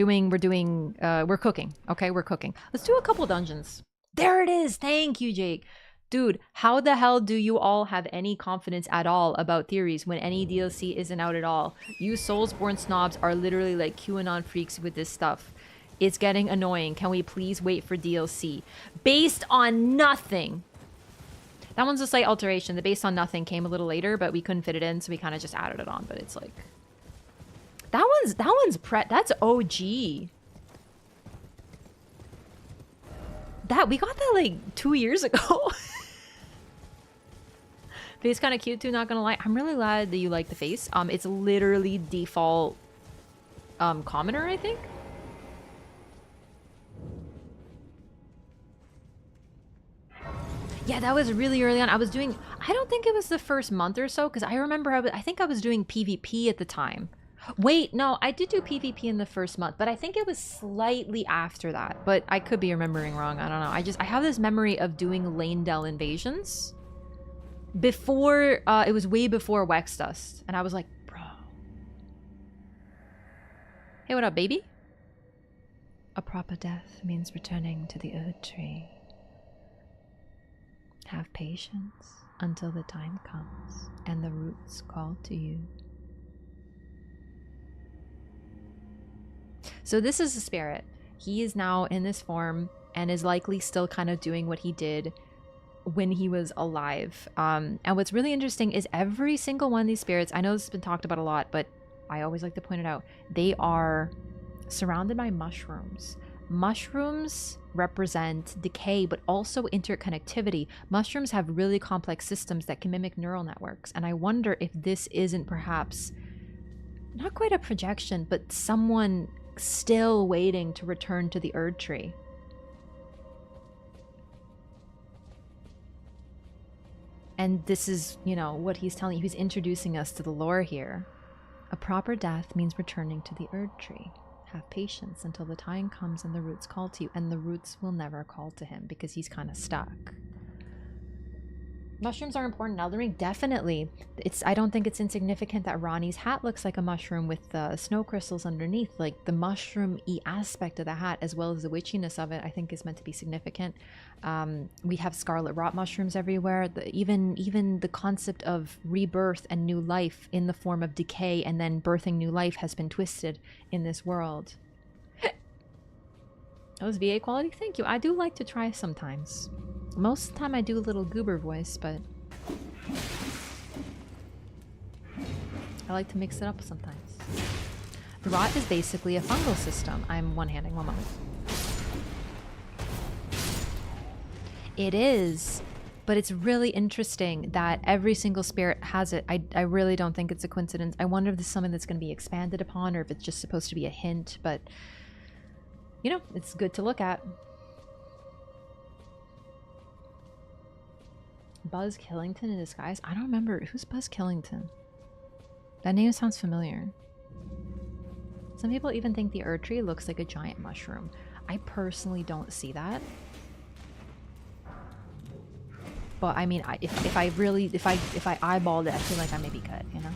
cooking. Okay, we're cooking. Let's do a couple dungeons. There it is. Thank you, Jake. Dude, how the hell do you all have any confidence at all about theories when any DLC isn't out at all? You Soulsborne snobs are literally like QAnon freaks with this stuff. It's getting annoying. Can we please wait for DLC? Based on nothing. That one's a slight alteration. The based on nothing came a little later, but we couldn't fit it in, so we kind of just added it on. But it's like... That's OG. We got that like 2 years ago. But it's kind of cute too, not gonna lie. I'm really glad that you like the face. It's literally default commoner, I think. Yeah, that was really early on. I don't think it was the first month or so, because I remember I think I was doing PvP at the time. Wait, no, I did do PvP in the first month, but I think it was slightly after that. But I could be remembering wrong. I don't know. I have this memory of doing Lanedell invasions before, it was way before Wexdust. And I was like, bro. Hey, what up, baby? A proper death means returning to the Erd Tree. Have patience until the time comes and the roots call to you. So this is a spirit. He is now in this form and is likely still kind of doing what he did when he was alive. And what's really interesting is every single one of these spirits, I know this has been talked about a lot, but I always like to point it out, they are surrounded by mushrooms. Mushrooms represent decay, but also interconnectivity. Mushrooms have really complex systems that can mimic neural networks. And I wonder if this isn't perhaps not quite a projection, but someone still waiting to return to the Erd Tree. And this is, you know, what he's telling you. He's introducing us to the lore here. A proper death means returning to the Erd Tree. Have patience until the time comes and the roots call to you. And the roots will never call to him because he's kind of stuck. Mushrooms are important in Elden Ring, definitely. I don't think it's insignificant that Ronnie's hat looks like a mushroom with snow crystals underneath. Like the mushroom-y aspect of the hat, as well as the witchiness of it, I think is meant to be significant. We have scarlet rot mushrooms everywhere. Even the concept of rebirth and new life in the form of decay and then birthing new life has been twisted in this world. That was VA quality? Thank you. I do like to try sometimes. Most of the time I do a little goober voice, but I like to mix it up sometimes. The rot is basically a fungal system. I'm one-handing, one moment. It is, but it's really interesting that every single spirit has it. I really don't think it's a coincidence. I wonder if this is something that's going to be expanded upon or if it's just supposed to be a hint, but you know, it's good to look at. Buzz Killington in disguise? I don't remember. Who's Buzz Killington? That name sounds familiar. Some people even think the Erd Tree looks like a giant mushroom. I personally don't see that. But I mean, if I eyeballed it, I feel like I maybe could, you know?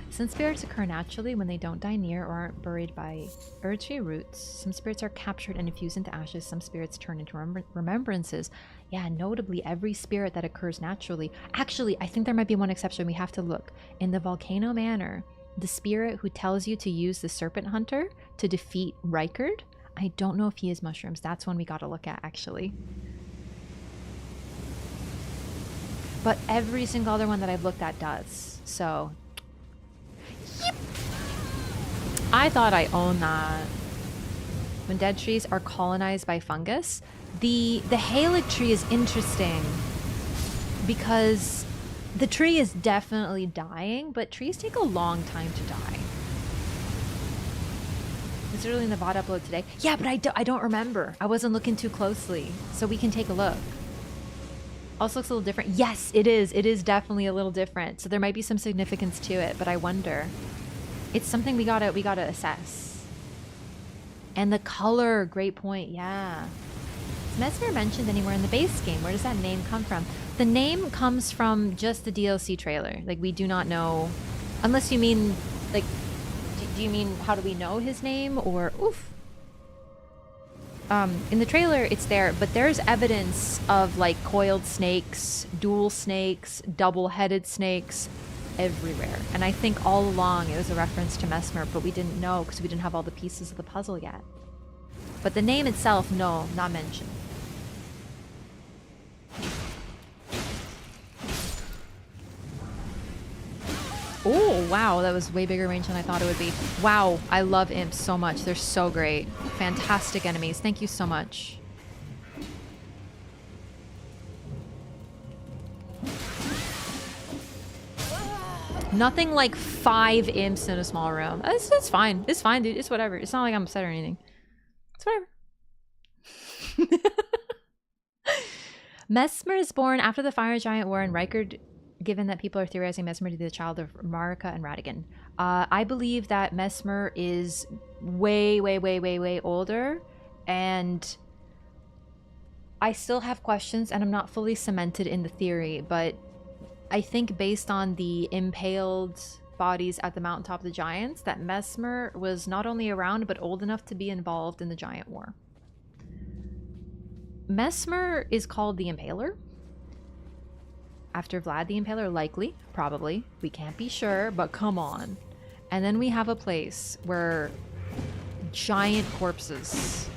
Since spirits occur naturally when they don't die near or aren't buried by Erd Tree roots, some spirits are captured and infused into ashes, some spirits turn into remembrances. Yeah, notably every spirit that occurs naturally. Actually, I think there might be one exception. We have to look. In the Volcano Manor, the spirit who tells you to use the Serpent Hunter to defeat Rykard, I don't know if he is mushrooms. That's one we gotta look at, actually. But every single other one that I've looked at does. So, yep. I thought I owned that. When dead trees are colonized by fungus, the Halig tree is interesting because the tree is definitely dying, but trees take a long time to die. It's early in the VOD upload today. Yeah, but I don't remember. I wasn't looking too closely, so we can take a look. Also looks a little different. Yes, it is. It is definitely a little different. So there might be some significance to it, but I wonder. It's something we gotta assess. And the color, great point. Yeah. Is Mesmer mentioned anywhere in the base game? Where does that name come from? The name comes from just the DLC trailer. Like, we do not know, unless you mean, like, do you mean how do we know his name, or oof? In the trailer, it's there, but there's evidence of like coiled snakes, dual snakes, double-headed snakes everywhere. And I think all along it was a reference to Mesmer, but we didn't know because we didn't have all the pieces of the puzzle yet. But the name itself, no, not mentioned. Oh, wow, that was way bigger range than I thought it would be. Wow, I love imps so much. They're so great. Fantastic enemies. Thank you so much. Nothing like 5 imps in a small room. It's fine. It's fine, dude. It's whatever. It's not like I'm upset or anything. It's whatever. Mesmer is born after the Fire Giant War in Rykard, given that people are theorizing Mesmer to be the child of Marika and Radigan. I believe that Mesmer is way older, and I still have questions, and I'm not fully cemented in the theory, but I think based on the impaled bodies at the mountaintop of the giants, that Mesmer was not only around, but old enough to be involved in the Giant War. Mesmer is called the Impaler. After Vlad the Impaler, likely, probably. We can't be sure, but come on. And then we have a place where giant corpses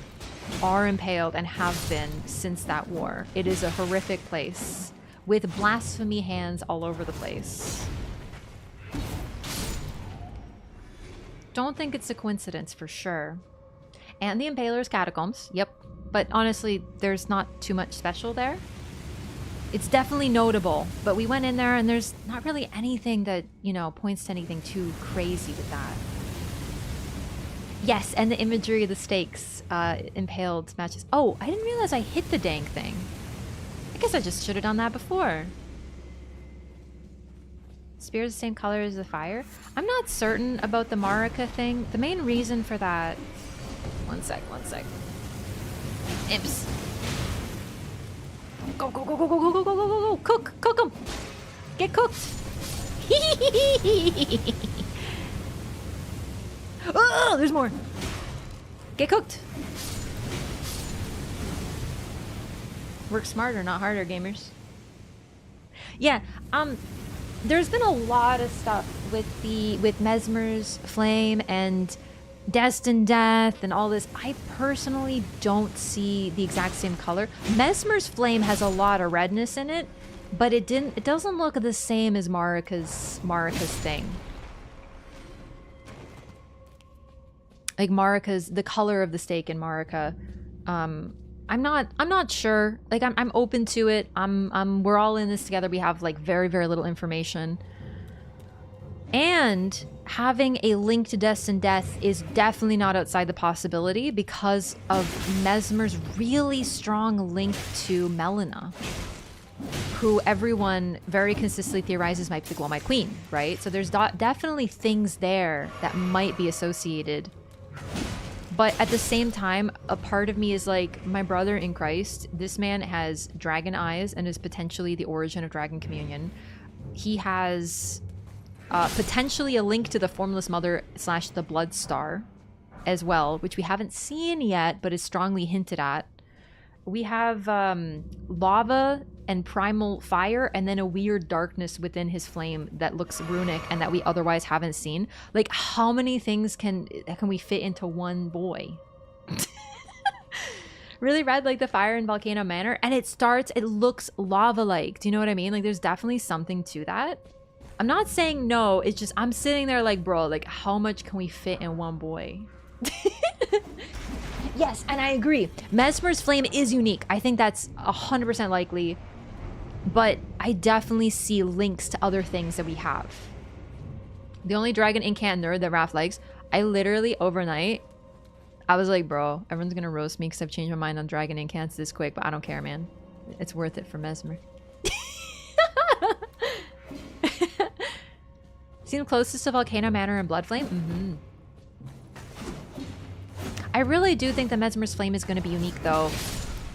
are impaled and have been since that war. It is a horrific place with blasphemy hands all over the place. Don't think it's a coincidence for sure. And the Impaler's catacombs, yep. But honestly, there's not too much special there. It's definitely notable, but we went in there and there's not really anything that, you know, points to anything too crazy with that. Yes, and the imagery of the stakes impaled matches. Oh, I didn't realize I hit the dang thing. I guess I just should have done that before. Spear's the same color as the fire? I'm not certain about the Marika thing. The main reason for that... One sec. Imps. Go, go, go, go, go, go, go, go, go, go, go. Cook them. Get cooked. Oh, there's more. Get cooked. Work smarter, not harder, gamers. Yeah, there's been a lot of stuff with Mesmer's Flame and Destined Death and all this. I personally don't see the exact same color. Mesmer's Flame has a lot of redness in it, but it doesn't look the same as Marika's thing. Like Marika's, the color of the stake in Marika. I'm not sure. Like I'm open to it. We're all in this together. We have like very, very little information. And having a link to Destined Death is definitely not outside the possibility because of Mesmer's really strong link to Melina, who everyone very consistently theorizes might be the Glow-Mite Queen, right? So there's definitely things there that might be associated. But at the same time, a part of me is like, my brother in Christ, this man has dragon eyes and is potentially the origin of Dragon Communion. He has potentially a link to the Formless Mother / the Blood Star as well, which we haven't seen yet, but is strongly hinted at. We have lava and primal fire, and then a weird darkness within his flame that looks runic and that we otherwise haven't seen. Like, how many things can we fit into one boy? Really read like the fire in Volcano Manor, and it looks lava-like. Do you know what I mean? Like, there's definitely something to that. I'm not saying no, it's just I'm sitting there like, bro, like, how much can we fit in one boy? Yes, and I agree. Mesmer's Flame is unique. I think that's 100% likely. But I definitely see links to other things that we have. The only dragon incant nerd that Raph likes, I literally overnight, I was like, bro, everyone's gonna roast me because I've changed my mind on dragon incants this quick, but I don't care, man. It's worth it for Mesmer. Seem closest to Volcano Manor and Bloodflame? Mm-hmm. I really do think that Mesmer's Flame is going to be unique, though.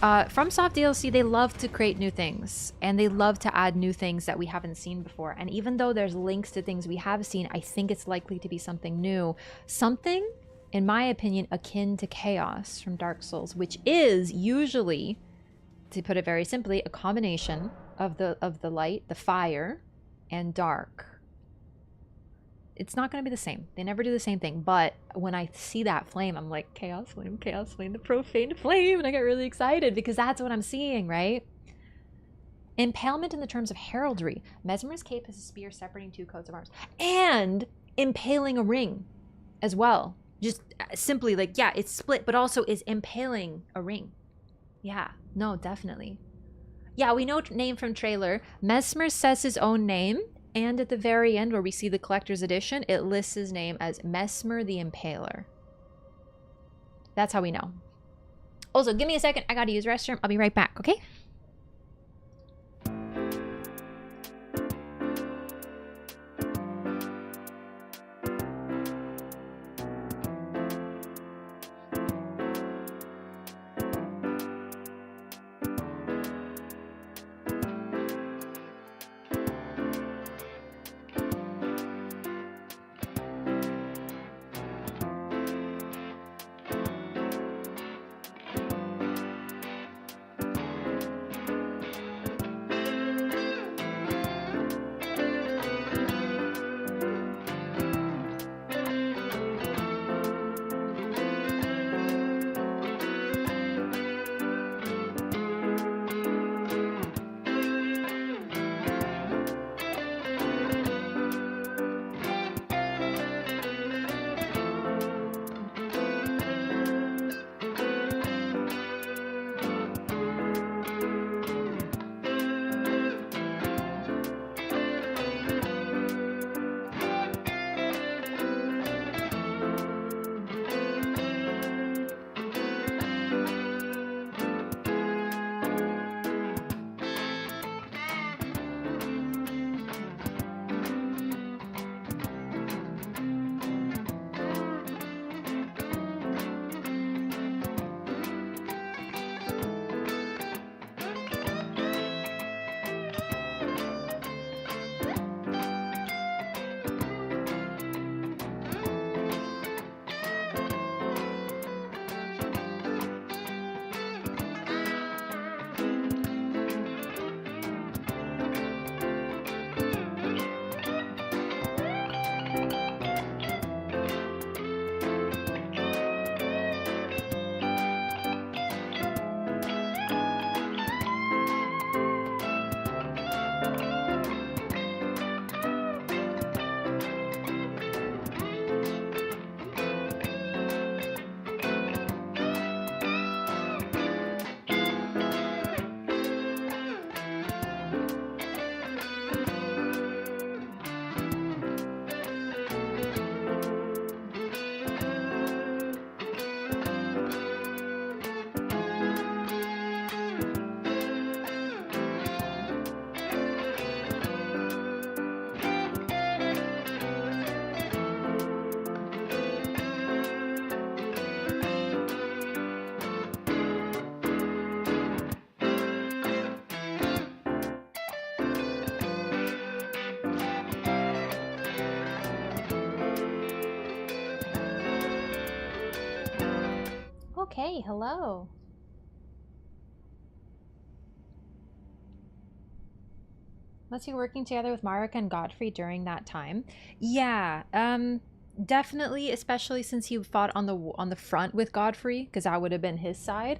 FromSoft DLC, they love to create new things, and they love to add new things that we haven't seen before. And even though there's links to things we have seen, I think it's likely to be something new. Something, in my opinion, akin to Chaos from Dark Souls, which is usually, to put it very simply, a combination of the light, the fire, and dark. It's not going to be the same. They never do the same thing. But when I see that flame, I'm like, Chaos Flame, the profane flame. And I get really excited because that's what I'm seeing, right? Impalement in the terms of heraldry. Mesmer's cape has a spear separating two coats of arms. And impaling a ring as well. Just simply like, yeah, it's split, but also is impaling a ring. Yeah, no, definitely. Yeah, we know name from trailer. Mesmer says his own name. And at the very end, where we see the collector's edition, it lists his name as Mesmer the Impaler. That's how we know. Also, give me a second. I gotta use the restroom. I'll be right back, okay? Okay, hello. Was he working together with Marika and Godfrey during that time? Yeah, definitely, especially since he fought on the front with Godfrey, because that would have been his side.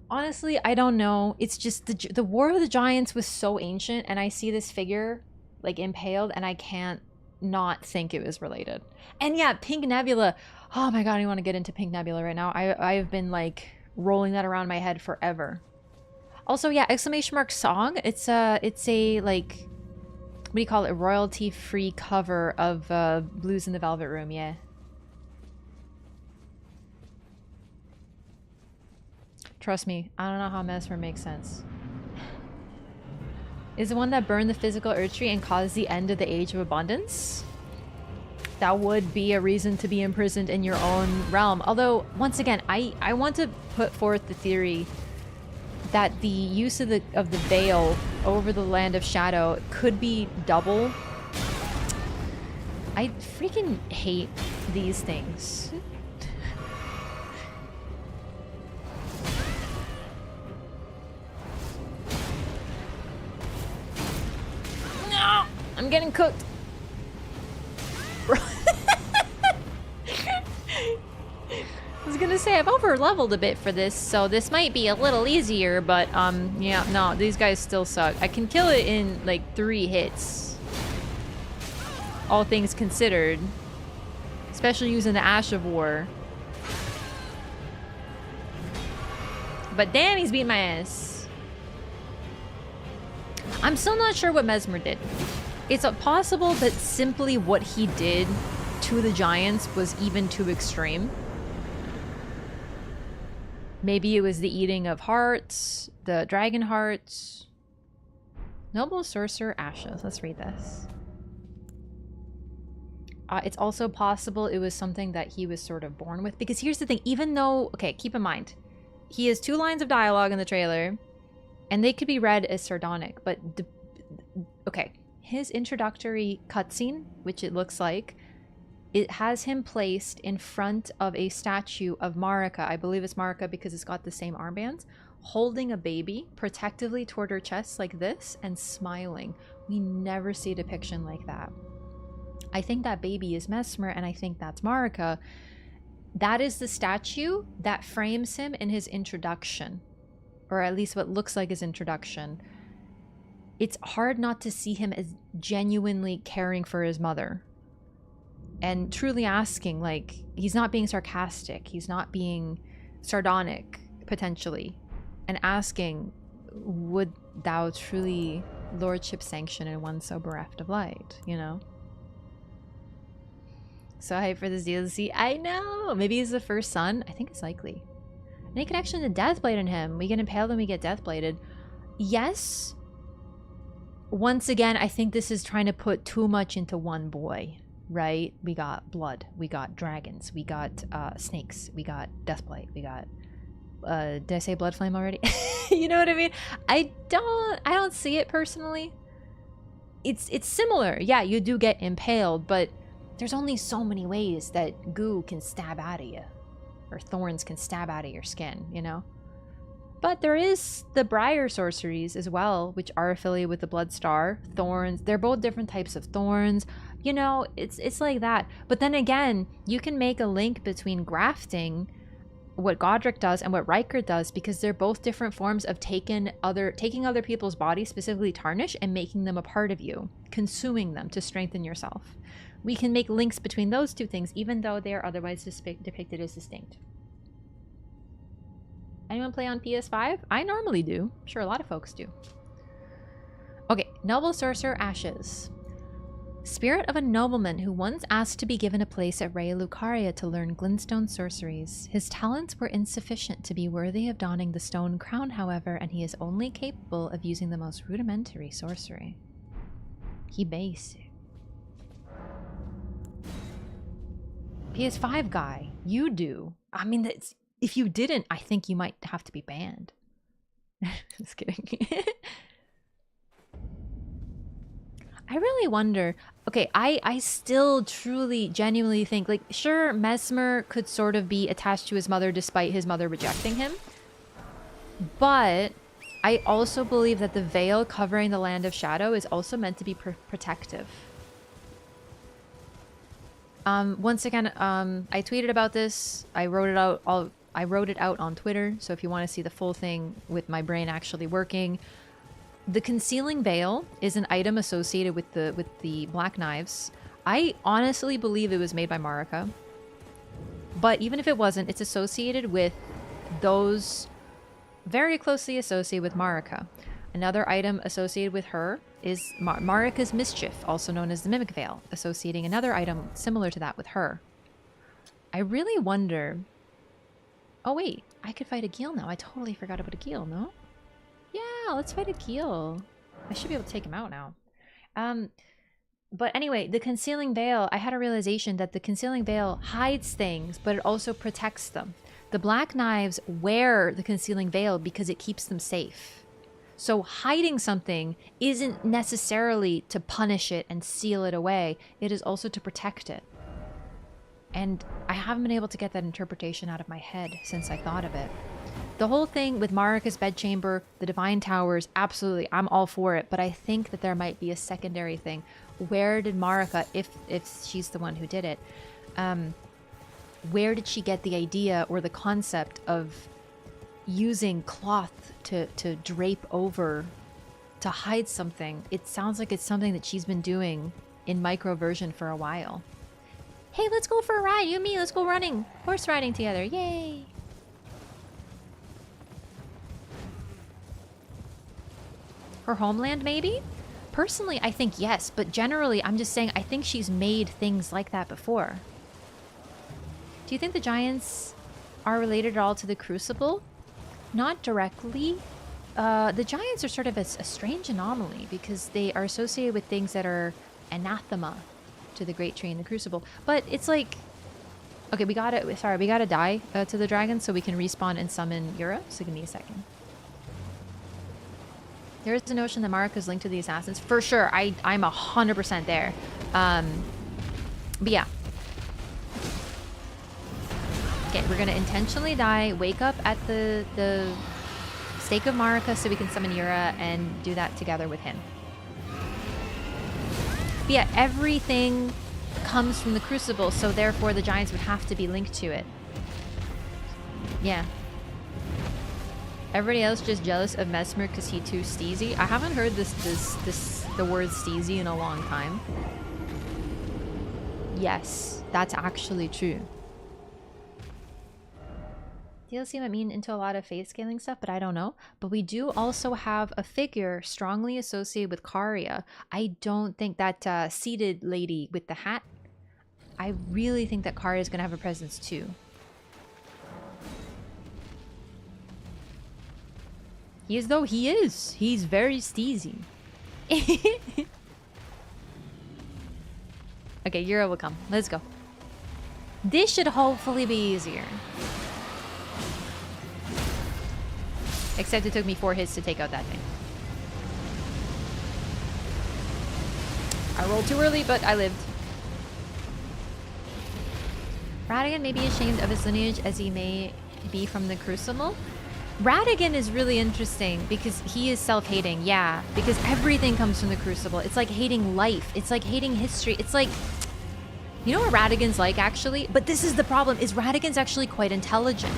Honestly, I don't know. It's just the War of the Giants was so ancient, and I see this figure like impaled, and I can't not think it was related. And yeah, Pink Nebula. Oh my god, I want to get into Pink Nebula right now. I've been like rolling that around my head forever. Also, yeah, exclamation mark song. It's a like, what do you call it? Royalty free cover of Blues in the Velvet Room. Yeah. Trust me, I don't know how Mesmer makes sense. Is the one that burned the physical Earth Tree and caused the end of the Age of Abundance? That would be a reason to be imprisoned in your own realm. Although, once again, I want to put forth the theory that the use of the veil over the Land of Shadow could be double. I freaking hate these things. No! I'm getting cooked. I was gonna say, I've over-leveled a bit for this, so this might be a little easier, but, yeah, no, these guys still suck. I can kill it in, like, 3 hits. All things considered. Especially using the Ash of War. But damn, he's beating my ass. I'm still not sure what Mesmer did. It's possible that simply what he did to the Giants was even too extreme. Maybe it was the eating of hearts, the dragon hearts. Noble Sorcerer Ashes. Let's read this. It's also possible it was something that he was sort of born with. Because here's the thing. Even though... Okay, keep in mind. He has 2 lines of dialogue in the trailer. And they could be read as sardonic. But... okay. His introductory cutscene, which it looks like... It has him placed in front of a statue of Marika. I believe it's Marika because it's got the same armbands. Holding a baby protectively toward her chest like this and smiling. We never see a depiction like that. I think that baby is Mesmer and I think that's Marika. That is the statue that frames him in his introduction. Or at least what looks like his introduction. It's hard not to see him as genuinely caring for his mother. And truly asking, like, he's not being sarcastic. He's not being sardonic, potentially. And asking, would thou truly lordship sanction in one so bereft of light, you know? So hype for this DLC. I know! Maybe he's the first son. I think it's likely. Any connection to Deathblade in him? We get impaled and we get Deathbladed. Yes. Once again, I think this is trying to put too much into one boy. Right? We got blood. We got dragons. We got snakes. We got Deathblade. We got did I say Bloodflame already? You know what I mean? I don't see it personally. It's similar. Yeah, you do get impaled, but there's only so many ways that goo can stab out of you. Or thorns can stab out of your skin, you know? But there is the Briar sorceries as well, which are affiliated with the Blood Star. Thorns. They're both different types of thorns. You know, it's like that. But then again, you can make a link between grafting, what Godric does, and what Riker does, because they're both different forms of taking other people's bodies, specifically Tarnish, and making them a part of you, consuming them to strengthen yourself. We can make links between those 2 things, even though they are otherwise depicted as distinct. Anyone play on PS5? I normally do. I'm sure a lot of folks do. Okay, Noble Sorcerer Ashes. Spirit of a nobleman who once asked to be given a place at Raya Lucaria to learn glintstone sorceries. His talents were insufficient to be worthy of donning the stone crown, however, and he is only capable of using the most rudimentary sorcery. He basic. PS5 guy, you do. I mean, if you didn't, I think you might have to be banned. Just kidding. I really wonder. Okay, I still truly, genuinely think, like, sure, Mesmer could sort of be attached to his mother despite his mother rejecting him. But I also believe that the veil covering the Land of Shadow is also meant to be protective. Once again, I tweeted about this. I wrote it out on Twitter. So if you want to see the full thing with my brain actually working, the Concealing Veil is an item associated with the Black Knives. I honestly believe it was made by Marika. But even if it wasn't, it's associated with those very closely associated with Marika. Another item associated with her is Marika's Mischief, also known as the Mimic Veil, associating another item similar to that with her. I really wonder... Oh wait, I could fight a Geel now. I totally forgot about a Geel, no? Yeah, let's fight a Geel. I should be able to take him out now. But anyway, the Concealing Veil, I had a realization that the Concealing Veil hides things, but it also protects them. The Black Knives wear the Concealing Veil because it keeps them safe. So hiding something isn't necessarily to punish it and seal it away. It is also to protect it. And I haven't been able to get that interpretation out of my head since I thought of it. The whole thing with Marika's bedchamber, the Divine Towers, absolutely, I'm all for it. But I think that there might be a secondary thing. Where did Marika, if she's the one who did it, where did she get the idea or the concept of using cloth to drape over to hide something? It sounds like it's something that she's been doing in microversion for a while. Hey, let's go for a ride. You and me, let's go running. Horse riding together. Yay. Her homeland, maybe? Personally, I think yes, but generally, I'm just saying I think she's made things like that before. Do you think the giants are related at all to the Crucible? Not directly. The giants are sort of a strange anomaly because they are associated with things that are anathema to the Great Tree and the Crucible. But it's like... Okay, we gotta die to the dragon so we can respawn and summon Yura. So give me a second. There is a notion that Marika is linked to the assassins. For sure, I'm 100% there. But yeah. Okay, we're gonna intentionally die, wake up at the stake of Marika so we can summon Yura and do that together with him. But yeah, everything comes from the Crucible, so therefore the giants would have to be linked to it. Yeah. Everybody else just jealous of Mesmer because he too steezy. I haven't heard the word steezy in a long time. Yes, that's actually true. DLC might mean into a lot of fate scaling stuff, but I don't know. But we do also have a figure strongly associated with Karya. I don't think that seated lady with the hat. I really think that Karya is going to have a presence too. He is, though. He is. He's very steezy. Okay, Yura will come. Let's go. This should hopefully be easier. Except it took me 4 hits to take out that thing. I rolled too early, but I lived. Radagon may be ashamed of his lineage as he may be from the Crucible. Radagon is really interesting because he is self-hating, yeah. Because everything comes from the Crucible. It's like hating life. It's like hating history. It's like... You know what Radagon's like, actually? But this is the problem, is Radagon's actually quite intelligent.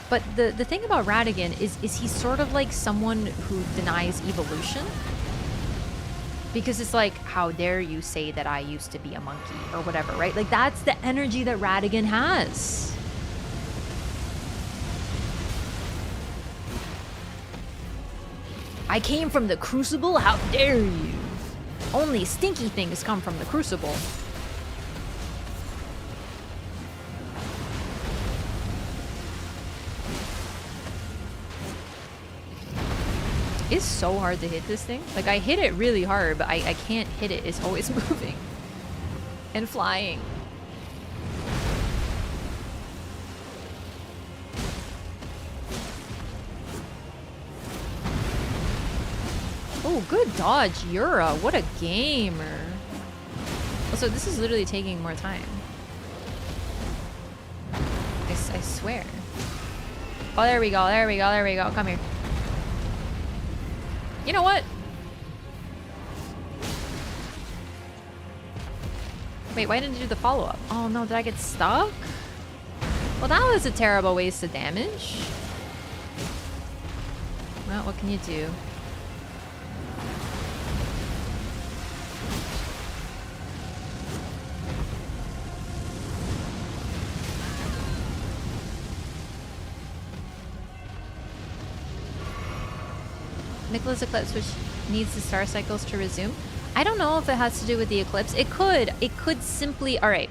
But the thing about Radagon is he's sort of like someone who denies evolution. Because it's like, how dare you say that I used to be a monkey or whatever, right? Like, that's the energy that Radagon has. I came from the Crucible? How dare you? Only stinky things come from the Crucible. It's so hard to hit this thing. Like, I hit it really hard, but I can't hit it. It's always moving and flying. Oh, good dodge, Yura. What a gamer. Also, this is literally taking more time. I swear. Oh, there we go. There we go. There we go. Come here. You know what? Wait, why didn't you do the follow-up? Oh no, did I get stuck? Well, that was a terrible waste of damage. Well, what can you do? Nicholas Eclipse, which needs the star cycles to resume. I don't know if it has to do with the eclipse. It could. It could simply... Alright.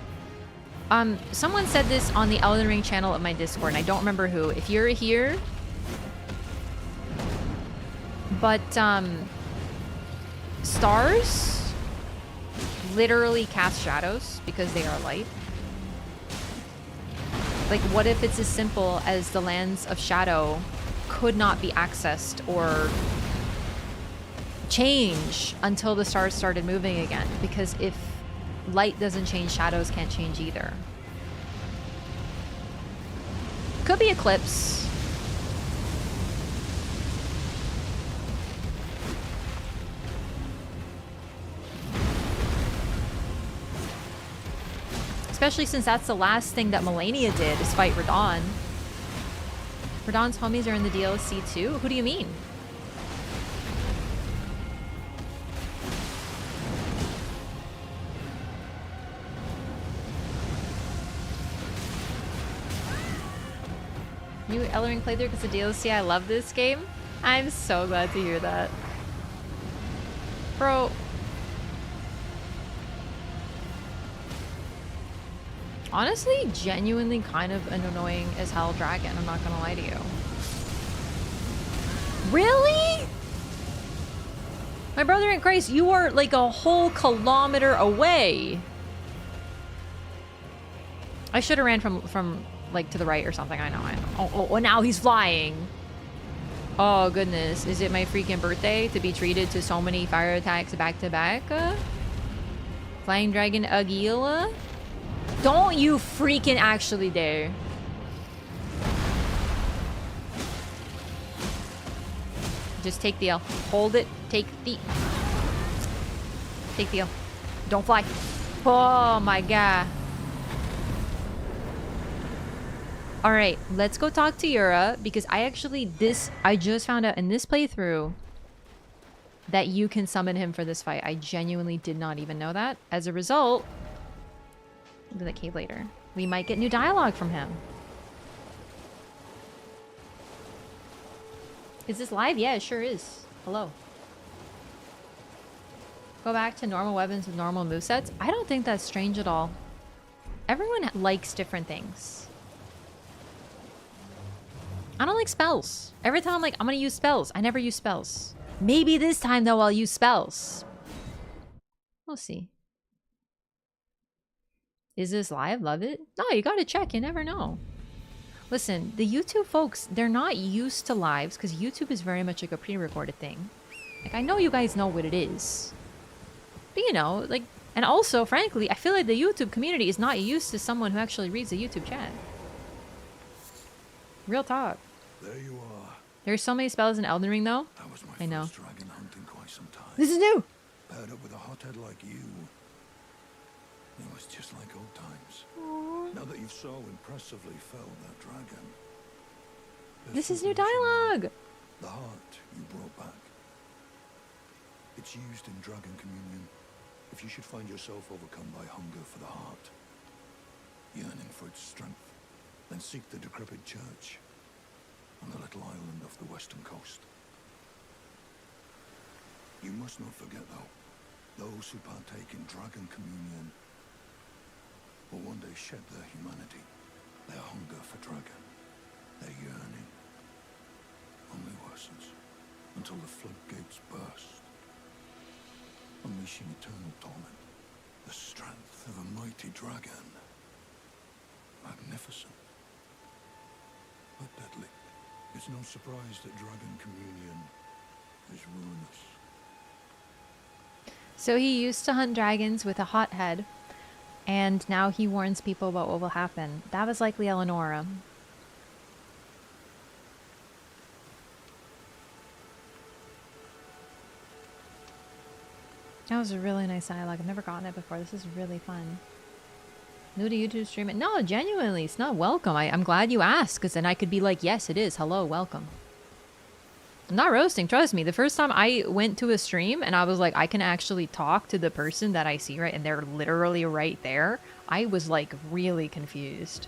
Someone said this on the Elden Ring channel of my Discord, and I don't remember who. If you're here... But, stars literally cast shadows because they are light. Like, what if it's as simple as the lands of shadow could not be accessed or change until the stars started moving again? Because if light doesn't change, shadows can't change either. Could be eclipse. Especially since that's the last thing that Melania did, is fight Radahn. Radahn's homies are in the DLC too? Who do you mean? New Elden Ring playthrough because of DLC. I love this game. I'm so glad to hear that. Bro. Honestly, genuinely kind of an annoying as hell dragon. I'm not gonna lie to you. Really? My brother in Christ, you are like a whole kilometer away. I should have ran from like to the right or something. I know. Oh, now he's flying. Oh goodness, is it my freaking birthday to be treated to so many fire attacks back to back? Flying Dragon Aguila? Don't you freaking actually dare. Just take the L. Hold it. Take the L. Don't fly. Oh my god. Alright, let's go talk to Yura, because I just found out in this playthrough that you can summon him for this fight. I genuinely did not even know that. As a result, we'll do that cave later. We might get new dialogue from him. Is this live? Yeah, it sure is. Hello. Go back to normal weapons with normal movesets? I don't think that's strange at all. Everyone likes different things. I don't like spells. Every time I'm like, I'm gonna use spells. I never use spells. Maybe this time though I'll use spells. We'll see. Is this live? Love it? No, you gotta check. You never know. Listen, the YouTube folks, they're not used to lives because YouTube is very much like a pre-recorded thing. Like, I know you guys know what it is. But you know, like, and also, frankly, I feel like the YouTube community is not used to someone who actually reads the YouTube chat. Real talk. There you are. There's so many spells in Elden Ring, though. That was my I know. first dragon hunt in quite some time. This is new. Paired up with a hothead like you. It was just like old times. Aww. Now that you've so impressively felled that dragon. This is new dialogue. The heart you brought back. It's used in Dragon Communion. If you should find yourself overcome by hunger for the heart, yearning for its strength, then seek the decrepit church on the little island off the western coast. You must not forget, though, those who partake in Dragon Communion will one day shed their humanity, their hunger for dragon, their yearning only worsens until the floodgates burst, unleashing eternal torment, the strength of a mighty dragon. Magnificent, but deadly. It's no surprise that Dragon Communion is ruinous. So he used to hunt dragons with a hot head, and now he warns people about what will happen. That was likely Eleonora. That was a really nice dialogue. I've never gotten it before. This is really fun. New to YouTube streaming? No, genuinely, it's not welcome. I'm glad you asked, because then I could be like, yes, it is. Hello, welcome. I'm not roasting, trust me. The first time I went to a stream and I was like, I can actually talk to the person that I see, right? And they're literally right there. I was like really confused.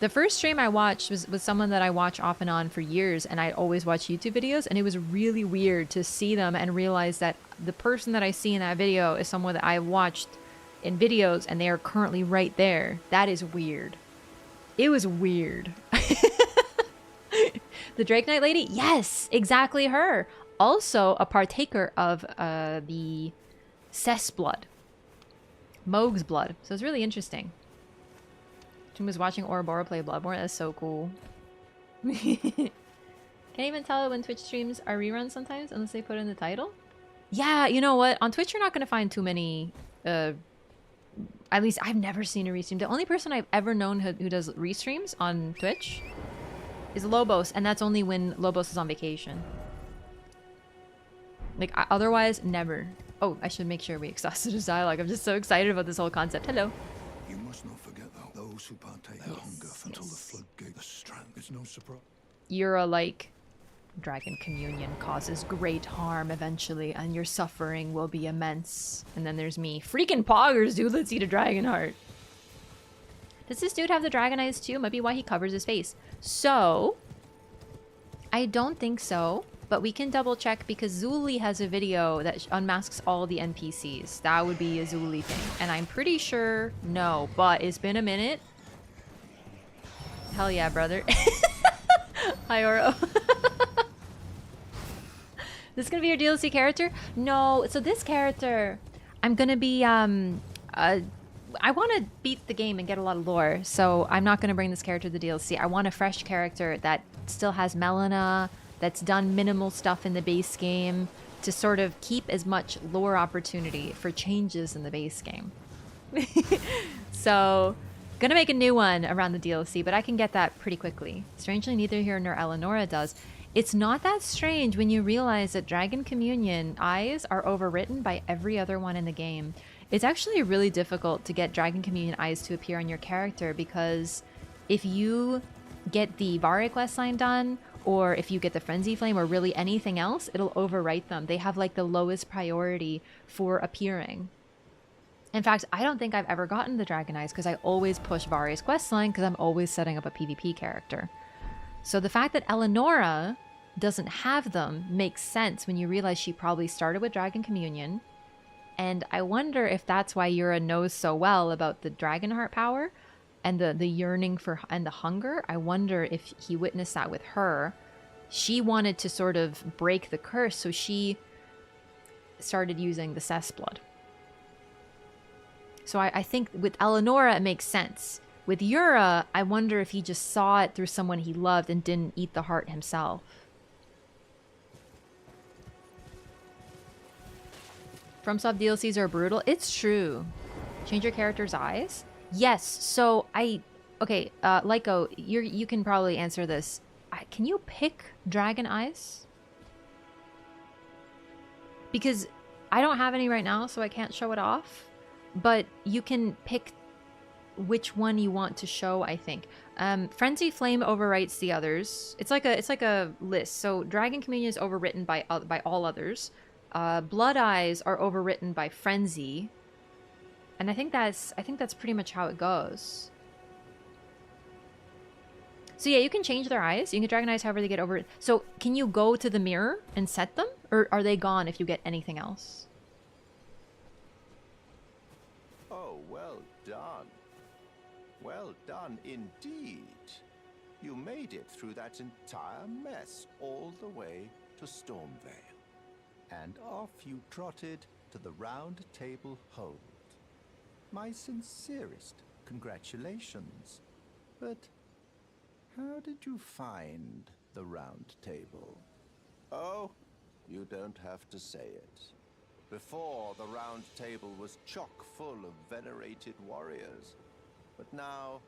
The first stream I watched was someone that I watch off and on for years, and I always watch YouTube videos, and it was really weird to see them and realize that the person that I see in that video is someone that I watched in videos and they are currently right there. That is weird. It was weird. The Drake Knight lady? Yes, exactly her. Also a partaker of the Cess blood. Moog's blood. So it's really interesting. Jim was watching Ouroboros play Bloodborne. That's so cool. Can't even tell when Twitch streams are reruns sometimes unless they put in the title. Yeah, you know what? On Twitch, you're not going to find too many... at least I've never seen a restream. The only person I've ever known who does restreams on Twitch is Lobos, and that's only when Lobos is on vacation. Like, otherwise, never. Oh, I should make sure we exhausted his dialogue. I'm just so excited about this whole concept. Hello. You must not forget, though, those who partake their hunger until the floodgate of strength. It's no surprise. Yura, like, dragon communion causes great harm eventually, and your suffering will be immense. And then there's me. Freaking poggers, dude. Let's eat a dragon heart. Does this dude have the dragon eyes too? Might be why he covers his face. So, I don't think so, but we can double check because Zuli has a video that unmasks all the NPCs. That would be a Zuli thing. And I'm pretty sure no, but it's been a minute. Hell yeah, brother. Hi, Oro. This is gonna be your DLC character? No, so this character, I'm gonna be, I want to beat the game and get a lot of lore, so I'm not going to bring this character to the DLC. I want a fresh character that still has Melina, that's done minimal stuff in the base game, to sort of keep as much lore opportunity for changes in the base game. So, gonna make a new one around the DLC, but I can get that pretty quickly. Strangely, neither here nor Eleonora does. It's not that strange when you realize that Dragon Communion eyes are overwritten by every other one in the game. It's actually really difficult to get Dragon Communion eyes to appear on your character because if you get the Vare questline done, or if you get the Frenzy Flame, or really anything else, it'll overwrite them. They have like the lowest priority for appearing. In fact, I don't think I've ever gotten the Dragon Eyes because I always push Vare's questline because I'm always setting up a PvP character. So the fact that Eleonora doesn't have them makes sense when you realize she probably started with Dragon Communion. And I wonder if that's why Yura knows so well about the Dragon Heart power and the yearning for and the hunger. I wonder if he witnessed that with her. She wanted to sort of break the curse, so she started using the Cess blood. So I think with Eleonora it makes sense. With Yura, I wonder if he just saw it through someone he loved and didn't eat the heart himself. FromSoft DLCs are brutal. It's true. Change your character's eyes? Yes. So okay, Lyko, you can probably answer this. Can you pick dragon eyes? Because I don't have any right now, so I can't show it off. But you can pick which one you want to show, I think. Frenzy Flame overwrites the others. It's like a list. So Dragon Communion is overwritten by all others. Blood Eyes are overwritten by Frenzy. And I think that's pretty much how it goes. So yeah, you can change their eyes. You can Dragon Eyes however they get over. So can you go to the mirror and set them? Or are they gone if you get anything else? Oh, well done. Well done indeed. You made it through that entire mess all the way to Stormveil. And off you trotted to the Roundtable Hold. My sincerest congratulations. But how did you find the Round Table? Oh, you don't have to say it. Before, the Round Table was chock full of venerated warriors. But now,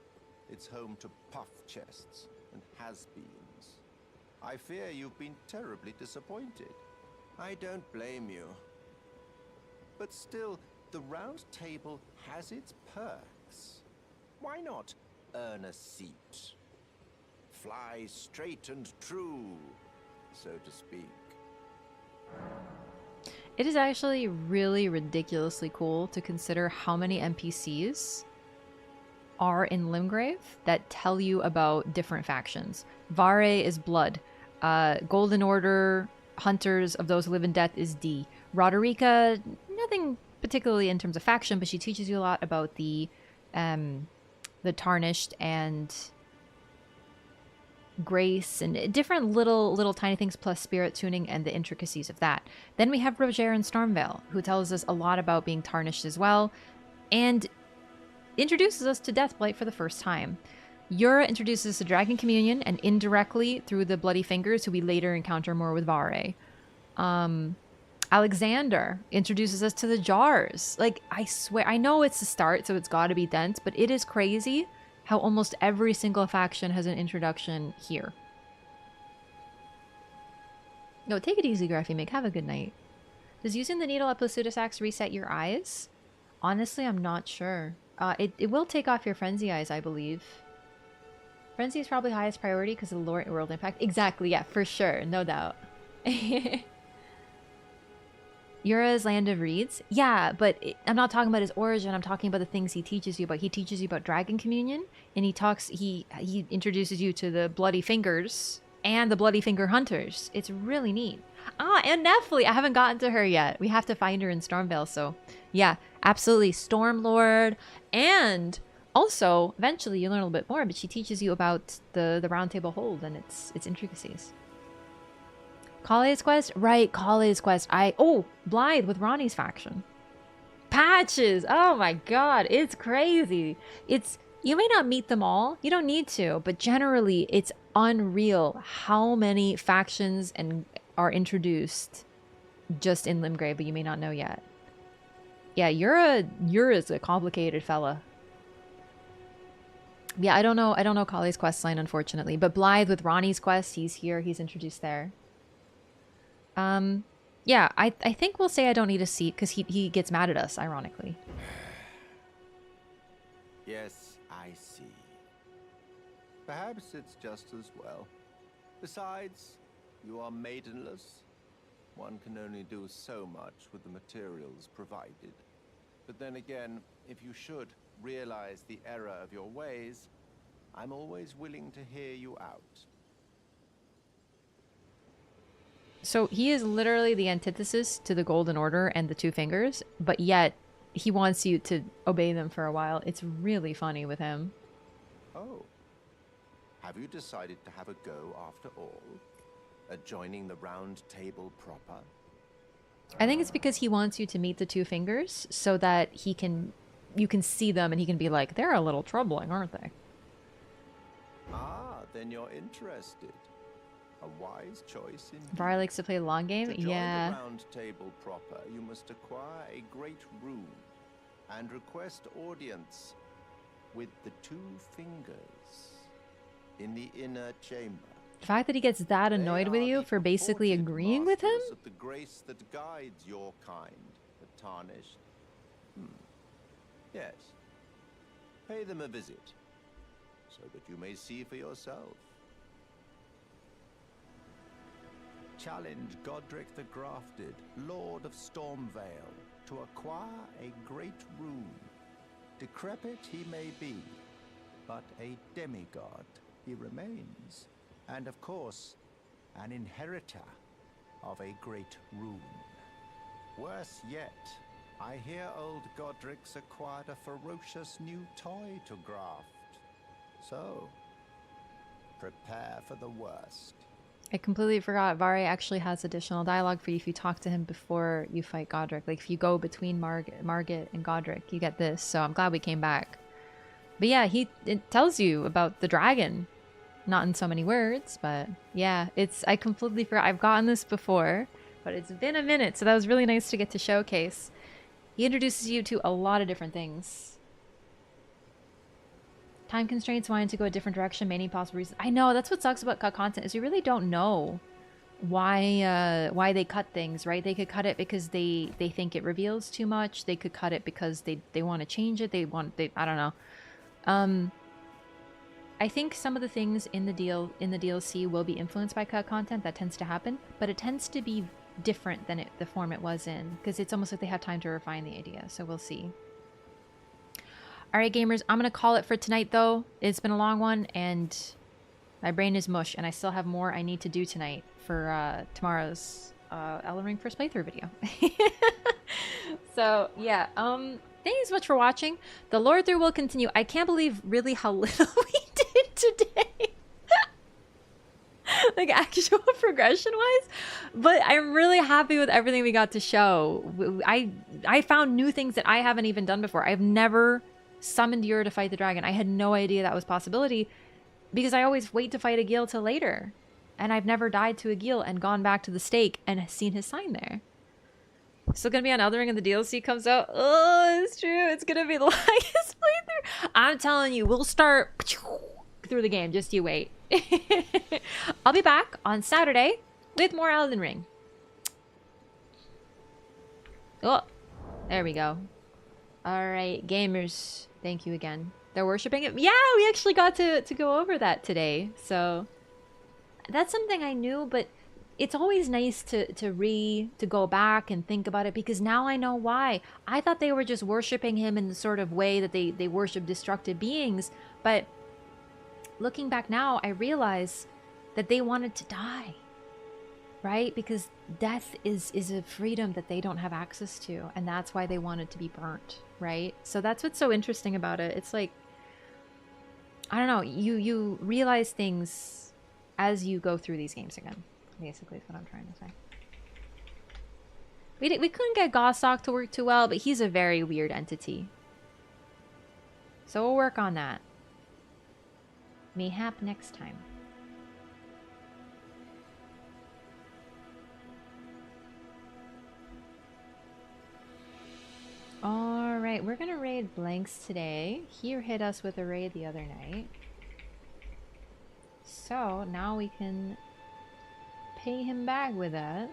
it's home to puff chests and has-beens. I fear you've been terribly disappointed. I don't blame you. But still, the Round Table has its perks. Why not earn a seat? Fly straight and true, so to speak. It is actually really ridiculously cool to consider how many NPCs are in Limgrave that tell you about different factions. Vare is blood. Golden Order, Hunters of Those Who Live in Death is D. Roderika, nothing particularly in terms of faction, but she teaches you a lot about the Tarnished and Grace and different little tiny things, plus spirit tuning and the intricacies of that. Then we have Roger and Stormveil, who tells us a lot about being tarnished as well, and introduces us to Deathblight for the first time. Yura introduces us to Dragon Communion, and indirectly through the Bloody Fingers, who we later encounter more with Vare. Alexander introduces us to the Jars. Like, I swear, I know it's the start, so it's gotta be dense, but it is crazy how almost every single faction has an introduction here. No, take it easy, Graphic. Have a good night. Does using the needle at Placitus Axe reset your eyes? Honestly, I'm not sure. It will take off your Frenzy eyes, I believe. Frenzy is probably highest priority because of the lore world impact. Exactly, yeah, for sure. No doubt. Yura's Land of Reeds? Yeah, but I'm not talking about his origin. I'm talking about the things he teaches you about. He teaches you about Dragon Communion, and he introduces you to the Bloody Fingers and the Bloody Finger Hunters. It's really neat. Ah, and Nephilim. I haven't gotten to her yet. We have to find her in Stormveil, so yeah, absolutely. Stormlord. And also, eventually you learn a little bit more, but she teaches you about the Roundtable Hold and its intricacies. Kale's Quest? Right, Kale's Quest. Blaidd with Ronnie's faction. Patches! Oh my god, it's crazy. You may not meet them all, you don't need to, but generally it's unreal how many factions are introduced just in Limgrave, but you may not know yet. Yeah, Yura's a complicated fella. Yeah, I don't know Kale's questline, unfortunately, but Blaidd with Ronnie's quest, he's here, he's introduced there. Yeah, I think we'll say I don't need a seat because he gets mad at us, ironically. Yes, I see. Perhaps it's just as well. Besides, you are maidenless. One can only do so much with the materials provided. But then again, if you should realize the error of your ways, I'm always willing to hear you out. So he is literally the antithesis to the Golden Order and the Two Fingers, but yet he wants you to obey them for a while. It's really funny with him. Oh. Have you decided to have a go after all? At joining the Round Table proper? I think it's because he wants you to meet the Two Fingers so that you can see them and he can be like, they're a little troubling, aren't they? Ah, then you're interested. A wise choice indeed. Vare likes to play a long game? To join yeah. the Round Table proper, you must acquire a great rune and request audience with the Two Fingers in the inner chamber. The fact that he gets that annoyed with you for basically agreeing with him? Of the grace that guides your kind, the Tarnished. Yes. Pay them a visit, so that you may see for yourself. Challenge Godric the Grafted, Lord of Stormveil, to acquire a great rune. Decrepit he may be, but a demigod he remains. And of course, an inheritor of a great rune. Worse yet, I hear old Godric's acquired a ferocious new toy to graft. So, prepare for the worst. I completely forgot. Vare actually has additional dialogue for you if you talk to him before you fight Godric. Like, if you go between Margit and Godric, you get this. So I'm glad we came back. But yeah, it tells you about the dragon. Not in so many words, but yeah, I completely forgot. I've gotten this before, but it's been a minute, so that was really nice to get to showcase. He introduces you to a lot of different things. Time constraints, wanting to go a different direction, many possible reasons. I know, that's what sucks about cut content, is you really don't know why they cut things, right? They could cut it because they think it reveals too much. They could cut it because they want to change it. I don't know. I think some of the things in the DLC will be influenced by cut content. That tends to happen, but it tends to be different than the form it was in, because it's almost like they have time to refine the idea. So we'll see. All right, gamers, I'm gonna call it for tonight though. It's been a long one and my brain is mush, and I still have more I need to do tonight for tomorrow's Elden Ring first playthrough video. So yeah, thank you so much for watching. The lore through will continue. I can't believe really how little we did today. Like actual progression wise, but I'm really happy with everything we got to show. I found new things that I haven't even done before. I've never summoned Yura to fight the dragon. I had no idea that was a possibility, because I always wait to fight a Gil till later, and I've never died to a Gil and gone back to the stake and seen his sign there. Still gonna be on Elden Ring and the DLC comes out. Oh, it's true. It's gonna be the longest playthrough. I'm telling you, we'll start through the game. Just you wait. I'll be back on Saturday with more Elden Ring. Oh, there we go. All right, gamers, thank you again. They're worshiping it. Yeah, we actually got to go over that today. So that's something I knew, but it's always nice to go back and think about it, because now I know why. I thought they were just worshiping him in the sort of way that they worship destructive beings, but looking back now, I realize that they wanted to die, right? Because death is a freedom that they don't have access to, and that's why they wanted to be burnt, right? So that's what's so interesting about it. It's like, I don't know, you realize things as you go through these games again, basically is what I'm trying to say. We couldn't get Gossok to work too well, but he's a very weird entity. So we'll work on that. Mayhap next time. Alright, we're gonna raid Blanks today. He hit us with a raid the other night. So now we can pay him back with that.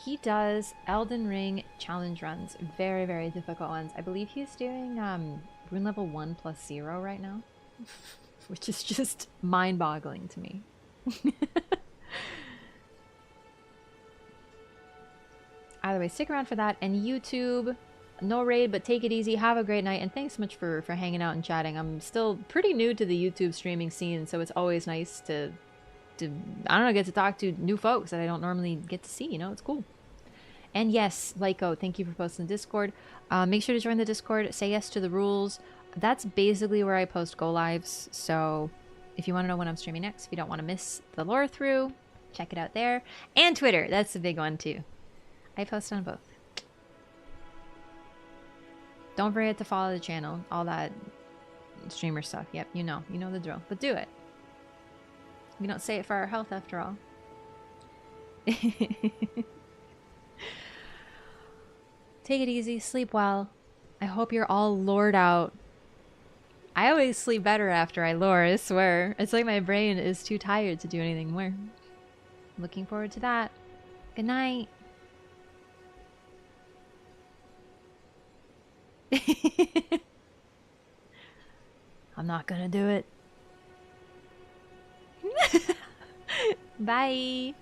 He does Elden Ring challenge runs. Very, very difficult ones. I believe he's doing rune level 1+0 right now. Which is just mind-boggling to me. Either way, stick around for that. And YouTube, no raid, but take it easy. Have a great night. And thanks so much for hanging out and chatting. I'm still pretty new to the YouTube streaming scene, so it's always nice to I don't know, get to talk to new folks that I don't normally get to see. You know, it's cool. And yes, Lyco, thank you for posting the Discord. Make sure to join the Discord. Say yes to the rules. That's basically where I post go lives. So if you want to know when I'm streaming next, if you don't want to miss the lore through, check it out there. And Twitter, that's a big one too. I post on both. Don't forget to follow the channel, all that streamer stuff. Yep, you know the drill, but do it. We don't say it for our health after all. Take it easy, sleep well. I hope you're all lored out. I always sleep better after I lore, I swear. It's like my brain is too tired to do anything more. Looking forward to that. Good night. I'm not gonna do it. Bye.